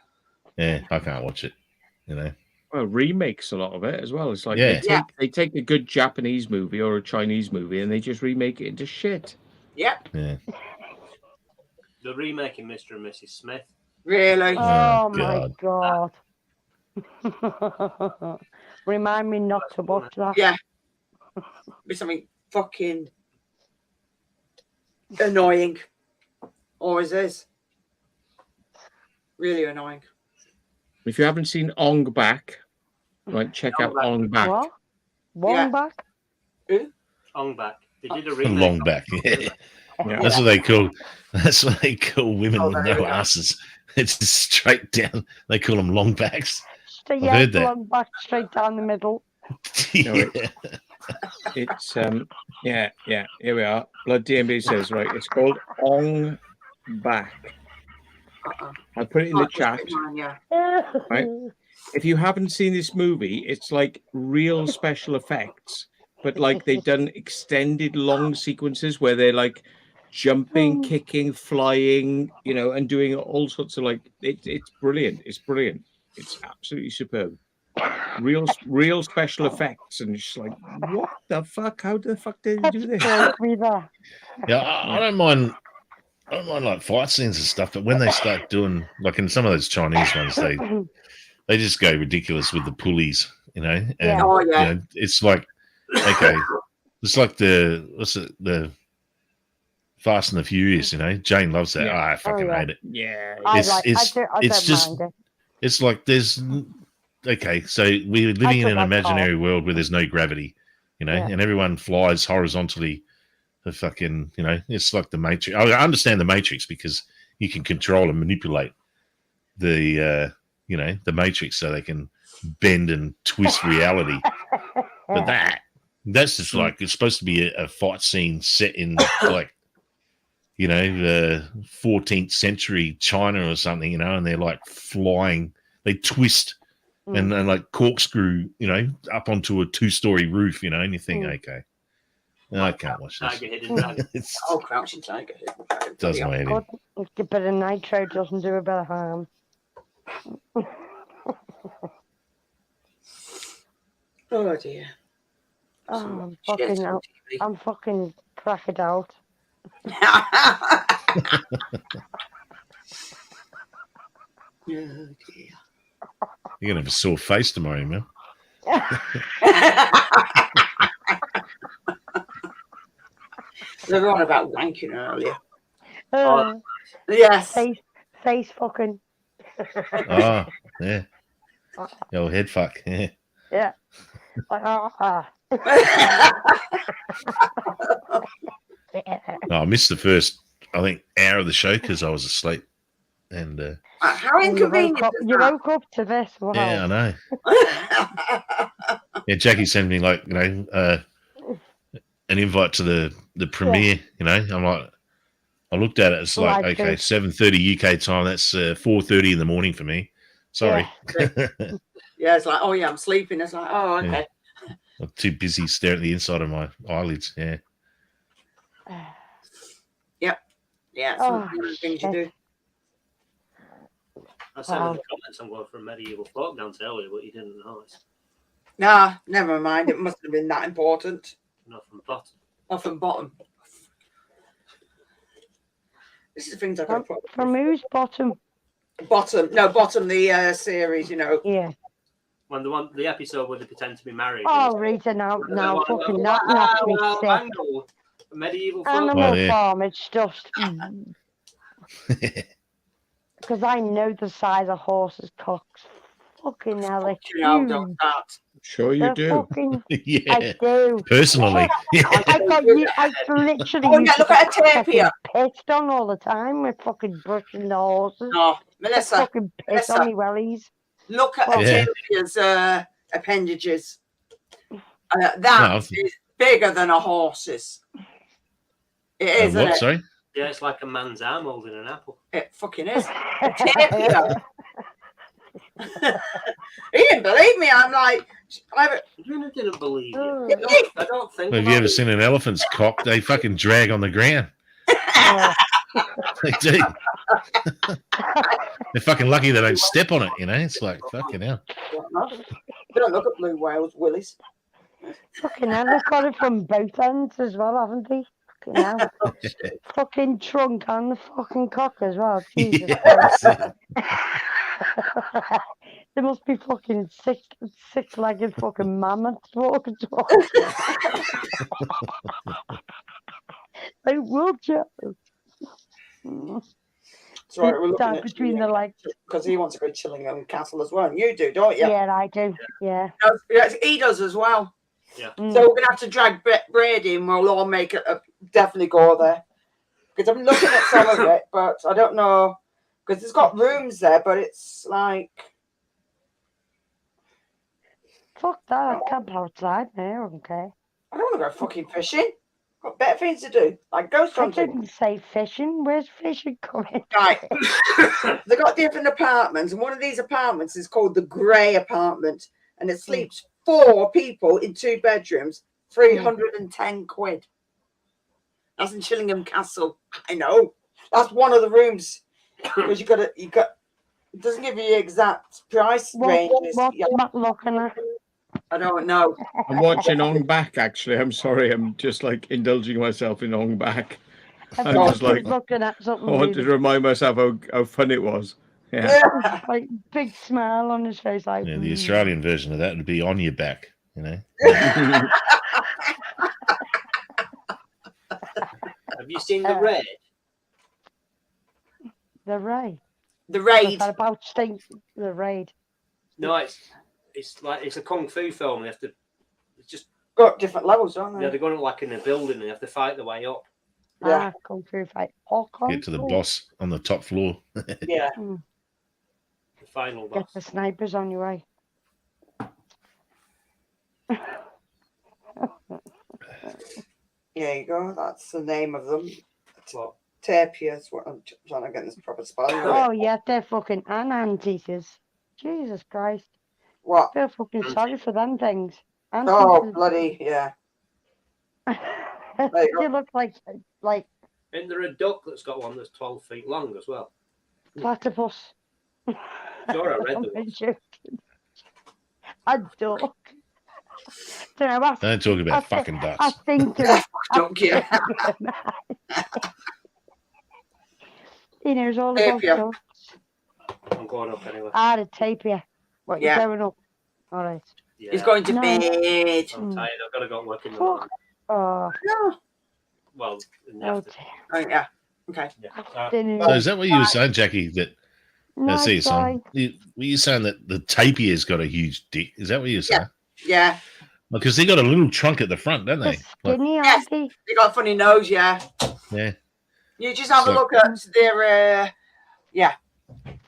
Yeah, I can't watch it. You know. Well, remakes a lot of it as well. It's like Yeah. they take a good Japanese movie or a Chinese movie and they just remake it into shit. Yep. Yeah. The remaking Mr. and Mrs. Smith. Really? Oh my god. Remind me not to watch that. Yeah. Be something fucking annoying. Always is. Really annoying. If you haven't seen Ong Bak, right, check out Ong Bak. What? Wong back? Ong Bak. They did a remake. Long back. Yeah. Yeah. That's what they call. That's what they call women with there no we go. asses. It's just straight down. They call them long backs. Straight, I've heard that. long back, straight down the middle. Yeah. It's here we are. Blood DMB says, right, it's called Ong Bak. I put it in the chat. Right. If you haven't seen this movie, it's like real special effects, but like they've done extended long sequences where they're like jumping, kicking, flying, you know, and doing all sorts of like it's brilliant. It's brilliant. It's absolutely superb. Real special effects, and it's just like, what the fuck? How the fuck did they do this? Yeah, I don't mind. I don't mind like fight scenes and stuff, but when they start doing like in some of those Chinese ones, they just go ridiculous with the pulleys, you know. And Yeah. Oh, yeah. you know, it's like okay, it's like the Fast and the Furious, you know. Jane loves that. Yeah. I fucking hate it. Yeah, I It's don't just mind it. it's like there's okay, so we're living in an imaginary world where there's no gravity, you know, and everyone flies horizontally. The fucking, you know, it's like the Matrix. I understand the Matrix because you can control and manipulate the, you know, the Matrix so they can bend and twist reality. But that's just like it's supposed to be a fight scene set in like, you know, 14th century China or something, you know, and they're like flying, they twist and like corkscrew, you know, up onto a 2-story roof, you know, and you think, okay, no, I can't watch this. Tiger Hidden Dragon. Oh, Crouching Tiger. Hidden Dragon. Does my head in. A bit of nitro doesn't do a bit of harm. Oh dear. Oh, I'm fucking cracked out. Oh dear. You're gonna have a sore face tomorrow, man. They were on about wanking earlier. Yes. Face fucking. Oh, yeah. Yo, head fuck. Yeah. Yeah. No, I missed the first, I think, hour of the show because I was asleep. And how inconvenient. You woke up to this. Wow. yeah, I know. Yeah, Jackie sent me like, you know, an invite to the premiere. You know, I'm like, I looked at it. It's like, okay, 7:30 UK time. That's 4:30 in the morning for me. Sorry. Yeah, it's like, oh yeah, I'm sleeping. It's like, oh okay. Yeah. I'm too busy staring at the inside of my eyelids. Yeah. Yep. Yeah. Some things you do. I said in the comments I'm going for a medieval folk dance earlier, but you didn't notice. Nah, never mind. It must have been that important. Not from bottom. Not from bottom. This is the things I got to put. From whose bottom? Bottom. No, bottom. The series. You know. Yeah. When the episode where they pretend to be married. Oh, Rita, now, fucking that makes me sick. Medieval folk. Animal Farm. It's just. Because I know the size of horses' cocks. Fucking hell, it's huge. Sure you do. Yeah. I do. Personally. I literally look at a tape here. Pissed on all the time with fucking brushing the horses. No, Melissa. Fucking piss on me wellies. Look at a tapia's appendages. That is bigger than a horse's. It is. What? Sorry? Yeah, it's like a man's arm holding an apple. It fucking is. A tapia. He didn't believe me. I'm like, I didn't believe you. I don't think. Have you ever seen an elephant's cock? They fucking drag on the ground. They do. They're fucking lucky they don't step on it, you know? It's like, fucking hell. They don't look at blue whales, willies. Fucking hell, they've got it from both ends as well, haven't they? Fucking hell. Fucking trunk and the fucking cock as well. Jesus Christ. There must be fucking six-legged fucking mammoths walking towards. Like wheelchairs. Sorry, we're looking at between the legs because he wants to go to Chillingham Castle as well, and you do, don't you? Yeah, I do. Yeah. He does as well. Yeah. So we're gonna have to drag Brady, and we'll all make it definitely go there. Because I'm looking at some of it, but I don't know because it's got rooms there, but it's like. Fuck that! I camp outside there. Okay. I don't want to go fucking fishing. Got better things to do, like ghost hunting. I didn't say fishing. Where's fishing coming? Right. They got different apartments, and one of these apartments is called the Grey Apartment, and it sleeps 4 people in 2 bedrooms, 310 quid. That's in Chillingham Castle. I know. That's one of the rooms. Because you got. It doesn't give you the exact price range. What's Matt looking at? I don't know. I'm watching Ong Bak, actually. I'm sorry. I'm just like indulging myself in Ong Bak. I'm just like looking at something. I wanted to remind myself how fun it was. Yeah. Like big smile on his face. Like, yeah, the Australian version of that would be on your back, you know. Have you seen The Raid? The Raid. The Raid. About Sting. The Raid. No, it's like it's a kung fu film. They have to. It's just got different levels, don't they? Yeah, they're going like in a building and they have to fight their way up. Yeah, kung fu fight. Get to the boss on the top floor. Yeah. The final boss. Get the snipers on your way. There you go. That's the name of them. What? Tapirs. What I'm trying to get this proper spelling. of it. Oh yeah, they're fucking anteaters. Jesus Christ. What? Feel fucking sorry for them things. Oh Anteaters. bloody yeah. They look like Isn't there a duck that's got one that's 12 feet long as well? platypus. Sure, I read I'm the joking. A duck. Don't know, Don't talk about fucking ducks. I think Don't you? He knows all about Tapir. ducks. I'm going up anyway. Ah, the tapir. What, Yeah. you're going up? All right. Yeah. He's going to No. bed. I'm tired. I've got to go work in the Fuck. morning. Oh, No. Well, in the oh afternoon. Oh, yeah. Okay. Yeah. dear. So is that what you were saying, Jackie? That No, see, it's son. fine. Were you saying that the tapir's got a huge dick? Is that what you're saying? Yeah. Because they got a little trunk at the front, don't They're they? Like, skinny, Yes. aren't they? They got a funny nose, yeah. yeah. You just have a So- look at their yeah.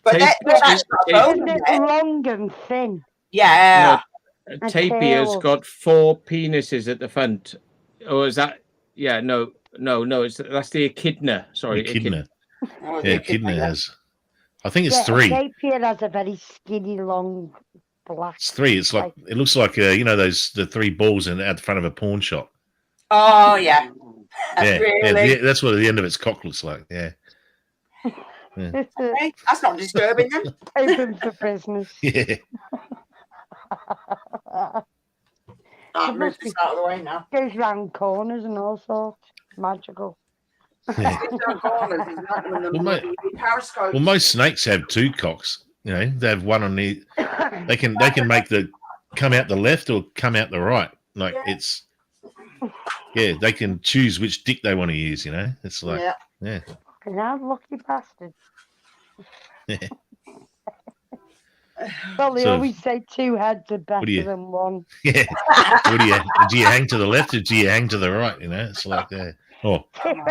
But Tape- they've actually got a bone in They're there. long and thin. Yeah. A A tapir's tail. got 4 penises at the front. Or is that? Yeah, no. That's the echidna. Sorry, Echidna. Oh, Yeah, they- echidna has. I think it's Yeah, a 3. tapir has a very skinny, long, black. It's 3. It's like it looks like you know the 3 balls at the front of a pawn shop. Oh yeah. Yeah, Really? yeah, that's what the end of its cock looks like. Yeah, Hey, that's not disturbing then. Open for business. yeah. I'll move this out of the way now. Goes round corners and all sorts. Magical. Yeah. Sit down corners, he's not doing the Well, mate- bloody periscope. Well, most snakes have 2 cocks. You know, they have one on the. They can make the come out the left or come out the right. Like it's. Yeah, they can choose which dick they want to use. You know, it's like Yeah. yeah. Fucking hell, lucky bastard. Well, they So- always say 2 heads are better do you- than 1. Yeah. What do you hang to the left or do you hang to the right? You know, it's like oh,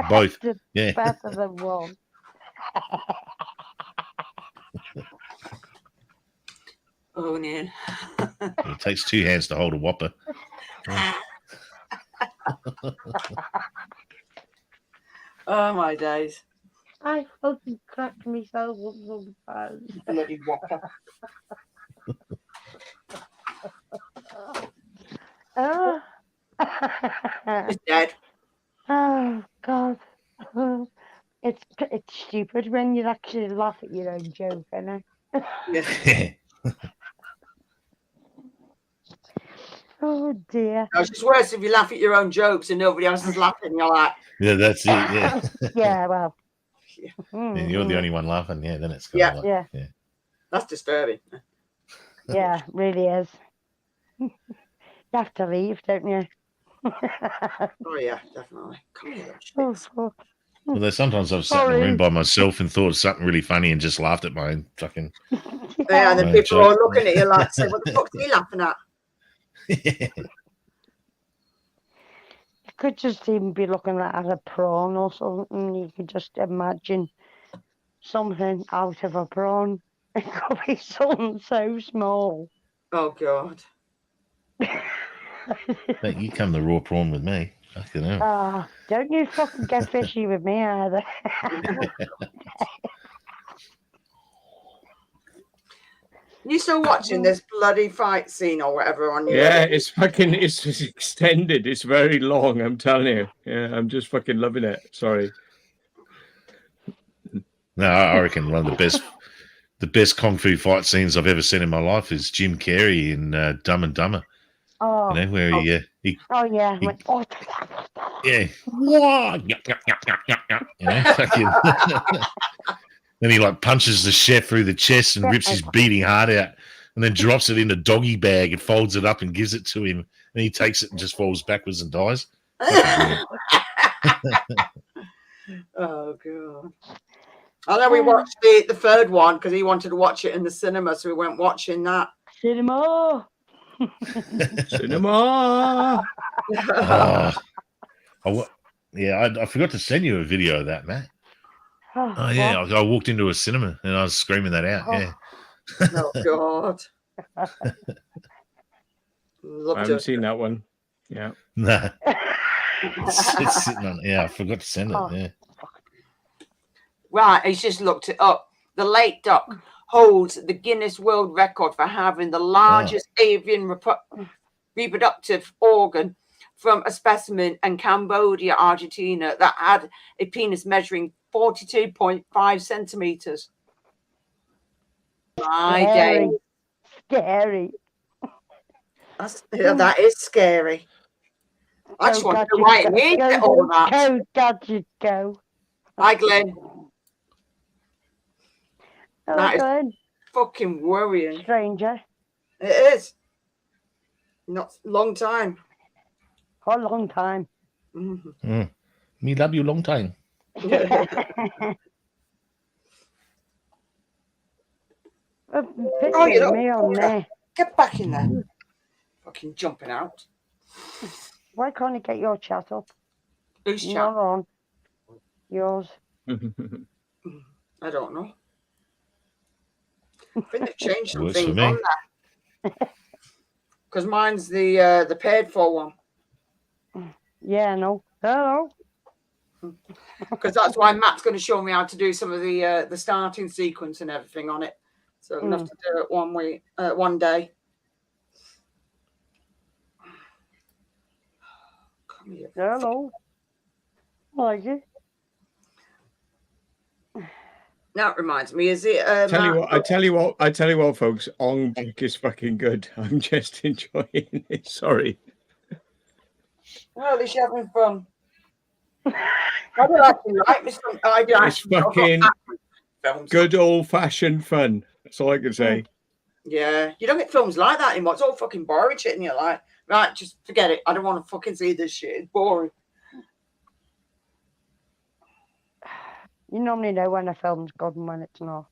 both. Two heads Yeah. are better than 1. Oh man. It takes 2 hands to hold a whopper. Oh my days. I fucking cracked myself up sometimes. Bloody whopper. Oh. It's dead. Oh God. It's stupid when you actually laugh at your own joke, isn't it? Yeah. Oh dear. No, it's just worse if you laugh at your own jokes and nobody else is laughing. You're like, Yeah, that's it. Yeah. Yeah, well. And you're the only one laughing. Yeah, then it's kind Yeah. of like, Yeah. yeah. that's disturbing. Yeah, really is. You have to leave, don't you? Oh yeah, definitely. Come here, Oh fuck. Well, there's sometimes I've sat in a room by myself and thought of something really funny and just laughed at my own fucking. Yeah, and then my own people are all joke. looking at you like, say, what the fuck's he laughing at? You could just even be looking at a prawn or something. You could just imagine something out of a prawn. It could be something so small. Oh god. Mate, you come to raw prawn with me. Fucking hell. Ah, don't you fucking get fishy with me either. You still watching this bloody fight scene or whatever on your Yeah, it's extended. It's very long. I'm telling you. Yeah, I'm just fucking loving it. Sorry. No, I reckon one of the best kung fu fight scenes I've ever seen in my life is Jim Carrey in Dumb and Dumber. Oh, You know, where he oh yeah. he- Went, oh, yeah, you know, fucking. Then he like punches the chef through the chest and rips his beating heart out, and then drops it in a doggy bag and folds it up and gives it to him. And he takes it and just falls backwards and dies. Oh god. I know we watched the third one because he wanted to watch it in the cinema, so we went watching that. cinema. Cinema. I forgot to send you a video of that, Matt. Oh yeah, I walked into a cinema and I was screaming that out. Yeah. Oh god. I Love haven't to. seen that one. Yeah. No. It's sitting on. Yeah, I forgot to send it. Oh. Yeah. Right, he's just looked it up. The lake duck holds the Guinness World Record for having the largest avian reproductive organ from a specimen in Cambodia, Argentina, that had a penis measuring 42.5 centimeters. My day. Scary. That is scary. I just want to know why it needs all that. Go, Dad, you go. Hi, Glenn. Hello, That is Glenn. fucking worrying. Stranger. It is. Not long time. For a long time. Me love you long time. Oh, you me on there. Get back in there. Fucking jumping out. Why can't you get your chat up? Who's chat? Not on. Yours. I don't know. I think they've changed some Works for things me. on there. Because mine's the paid for one. Yeah, no. Hello. Because that's why Matt's going to show me how to do some of the starting sequence and everything on it. So I'm going to have to do it one day. Come here. Hello. I like it. That reminds me, is it? I tell you what, folks. Ong Bak is fucking good. I'm just enjoying it. Sorry. Well, at least you're having fun. I don't actually like this. It's fucking good old-fashioned fun. That's all I can say. Yeah, you don't get films like that anymore. It's all fucking boring shit, and you're like, right, just forget it. I don't want to fucking see this shit. It's boring. You normally know when a film's good and when it's not.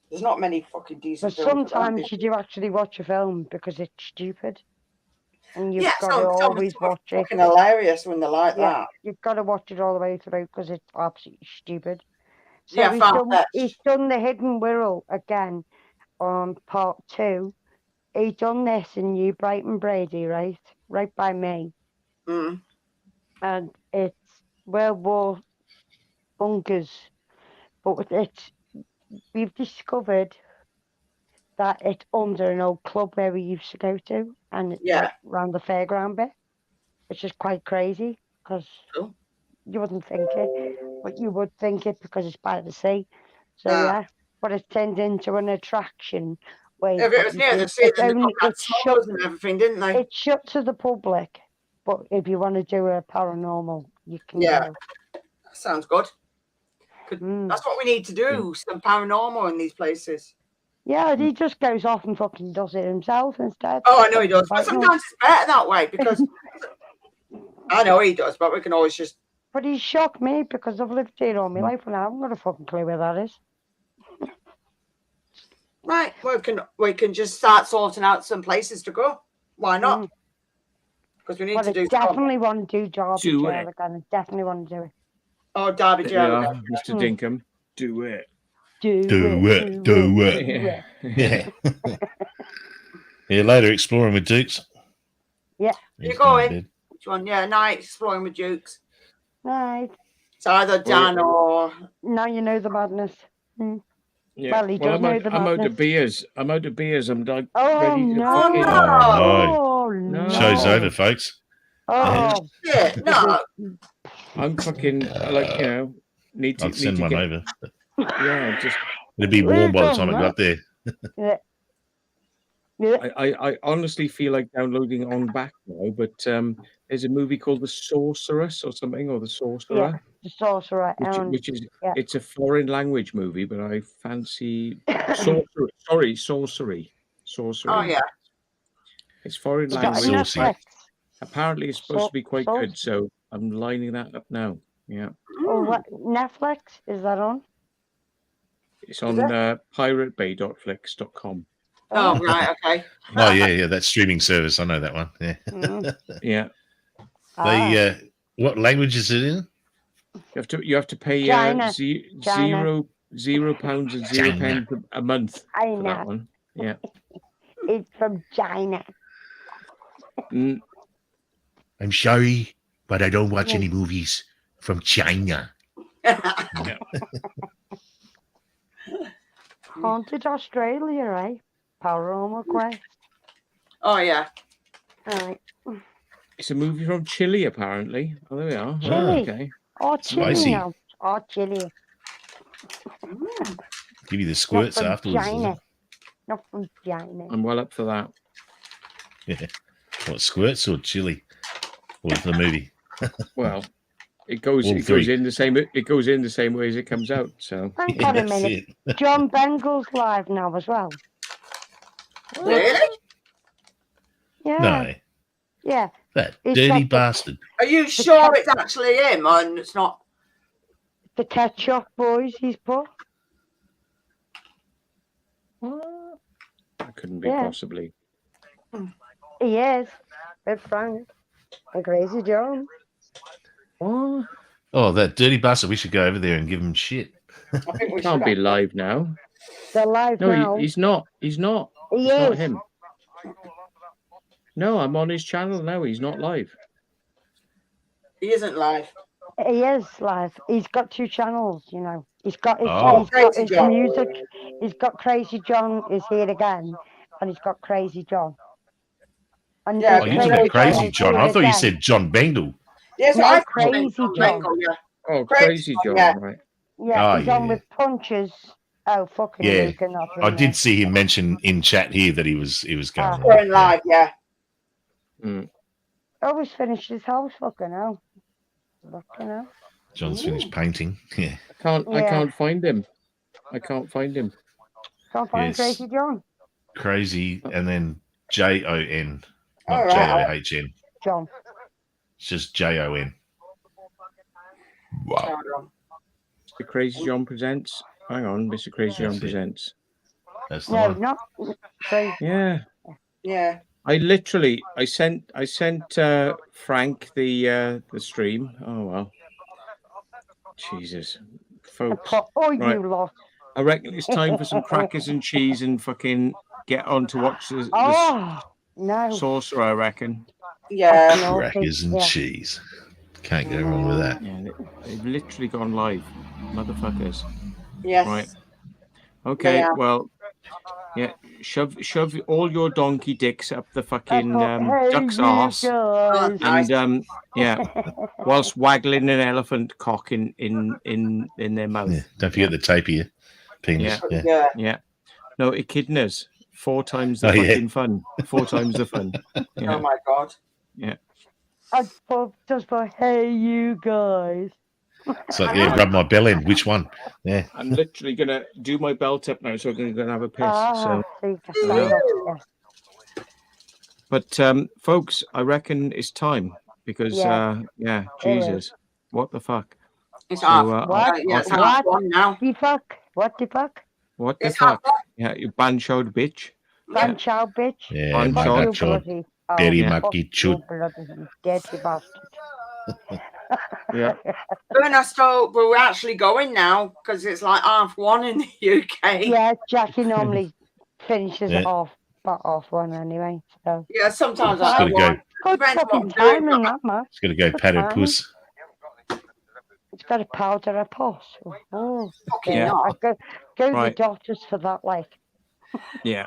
There's not many fucking decent But films. sometimes you do actually watch a film because it's stupid. And you've Yeah, got to some always watch it. fucking hilarious when they're like Yeah, that. you've got to watch it all the way through because it's absolutely stupid. So Yeah, he's done The Hidden World again on part 2. He done this in New Brighton Brady, right by me. And it's World War bunkers, but we've discovered that it's under an old club where we used to go to, and it's like around the fairground bit, which is quite crazy because you wouldn't think it, but you would think it because it's by the sea. So yeah, but it's turned into an attraction. Where If it was near the sea, then they had smugglers and everything, didn't they? It's shut to the public, but if you want to do a paranormal, you can go. Sounds good. That's what we need to do, some paranormal in these places. Yeah, he just goes off and fucking does it himself instead. Oh, I know he does, but sometimes it's better that way because I know he does, but we can always just. But he's shocked me because I've lived here all my life and I haven't got a fucking clue where that is. Right, we can just start sorting out some places to go. Why not? Because we need to do. Definitely want to do Derby Jail again. I definitely want to do it. Oh, Derby Jail. Yeah, Mr. Dinkum, do it. Do it. Yeah. Yeah, later exploring with Dukes. Yeah. You're going. Which one? Yeah, night exploring with Dukes. Night. It's either Dan or. Now you know the madness. Yeah. Well, he does know the madness. I'm out of beers. I'm like ready to no. fucking... Oh, no. Show's over, folks. Oh, yeah, no. I'm fucking need to. I'd send one over. Yeah, just. It'd be warm by the time I got there. I honestly feel like downloading on back now, but there's a movie called The Sorceress or something, or The Sorcerer. Yeah, The Sorcerer. Which is it's a foreign language movie, but I fancy sorcery. Oh yeah, it's foreign language. Apparently, it's supposed to be quite good, so I'm lining that up now. Yeah. Oh, what Netflix is that on? It's on piratebay.flix.com. Oh right, okay. Oh yeah, that streaming service. I know that one. Yeah. Yeah. They what language is it in? You have to pay China. £0 and 0 pence a month for that one. Yeah. It's from China. I'm sorry, but I don't watch any movies from China. Yeah. Haunted Australia, eh? Paranormal Quest. Oh yeah. Right. It's a movie from Chile, apparently. Oh, there we are. Oh, Chile. okay. Oh, Chile Spicy. now. Oh, Chile. Give you the Not squirts from afterwards. does China. it? Not from China. I'm well up for that. Yeah. What, squirts or chili? Or the movie? Well, it goes All it goes three. in the same way as it comes out. So Hang on a that's minute. it. John Bengle's live now as well. Really? Yeah. No, Yeah. that He's dirty got the- bastard. Are you sure it's actually him and it's not? The Ketchup Boys he's put. that couldn't be Yeah. possibly. He is. With Frank. And Crazy John. What? Oh, that dirty bastard. We should go over there and give him shit. I think we Can't should be have- live now. They're live No, now. he's not. He's not. He It's not is. him. No, I'm on his channel now. He's not live. He isn't live. He is live. He's got 2 channels, you know. He's got his, Oh. he's got Crazy his John. music. He's got Crazy John is here again, and he's got Crazy John. And Yeah, Oh, you talking about Crazy is John? here I thought you again. said John Bengal. Yes, No, I thought Crazy it was John. Bengal, yeah. Oh, Crazy Crazy John, John, yeah. right? Yeah, Oh, he's on yeah. with Punches. Oh, fucking Yeah. you cannot I did see him mention in chat here that he was going. Ah. Going live, yeah. Mm. Always finished his house, fucking hell. Fucking hell. John's finished painting. Yeah. I Yeah. can't find him. I can't find him. Can't find Yes. Crazy John. Crazy and then JON, All not right. JOHN. John. It's just JON. Wow. Hold on. Mr. Crazy John presents. Hang on, Mr. Crazy John That's it. presents. That's the No, one. not Crazy. Yeah. Yeah. I sent Frank the stream. Oh well. Jesus. Folks. Oh, Right. you lot. I reckon it's time for some crackers and cheese and fucking get on to watch the Oh, no. Sorcerer, I reckon. Yeah. No, Crackers and yeah. cheese. Can't go wrong with that. Yeah, they've literally gone live. Motherfuckers. Yes. Right. Okay, Yeah. well, yeah, shove all your donkey dicks up the fucking Hey, duck's you arse, guys. Nice. and yeah, whilst waggling an elephant cock in their mouth. Yeah. Don't forget the tape of your penis. Yeah. Yeah. Yeah. Yeah. No, echidnas. 4 times the Oh, yeah. fucking fun. 4 times the fun. Yeah. Oh my God. Yeah. Just for hey, you guys. It's like, yeah, rub my belly in. Which one? Yeah. I'm literally gonna do my belt up now, so I'm gonna have a piss. Ah, So, so you can stand up, yeah. but folks, I reckon it's time because Yeah. yeah, It is. Jesus, what the fuck? It's So, half. What? Yeah, it's I'll- half one now. The fuck? What the fuck? what the It's half fuck? Yeah, you banchoed bitch. Van chow bitch. Yeah, On my shot. You God, John. bloody. Dirty Yeah. monkey fuck chut. you bloody dirty bastard. Yeah. Ernesto, we're actually going now because it's like half one in the UK. Yeah, Jackie normally finishes Yeah. it off, but off one anyway. So Yeah, sometimes Just I gotta go. good Depends what fucking I'm doing, timing that man. It's gonna go pat her Fine. puss. It's got a powder a puss. Oh, fucking Yeah. not. I go Right. the doctors for that, like. Yeah.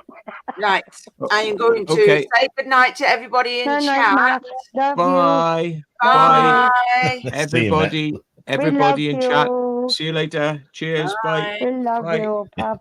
Right. I am going to Okay. say goodnight to everybody in No, no, chat. Matt. Love Bye. Bye. Bye. See you, Matt. Everybody. you. We Everybody love in chat. you. See you later. Cheers. Bye. Bye. We love Bye. you. Bye bye.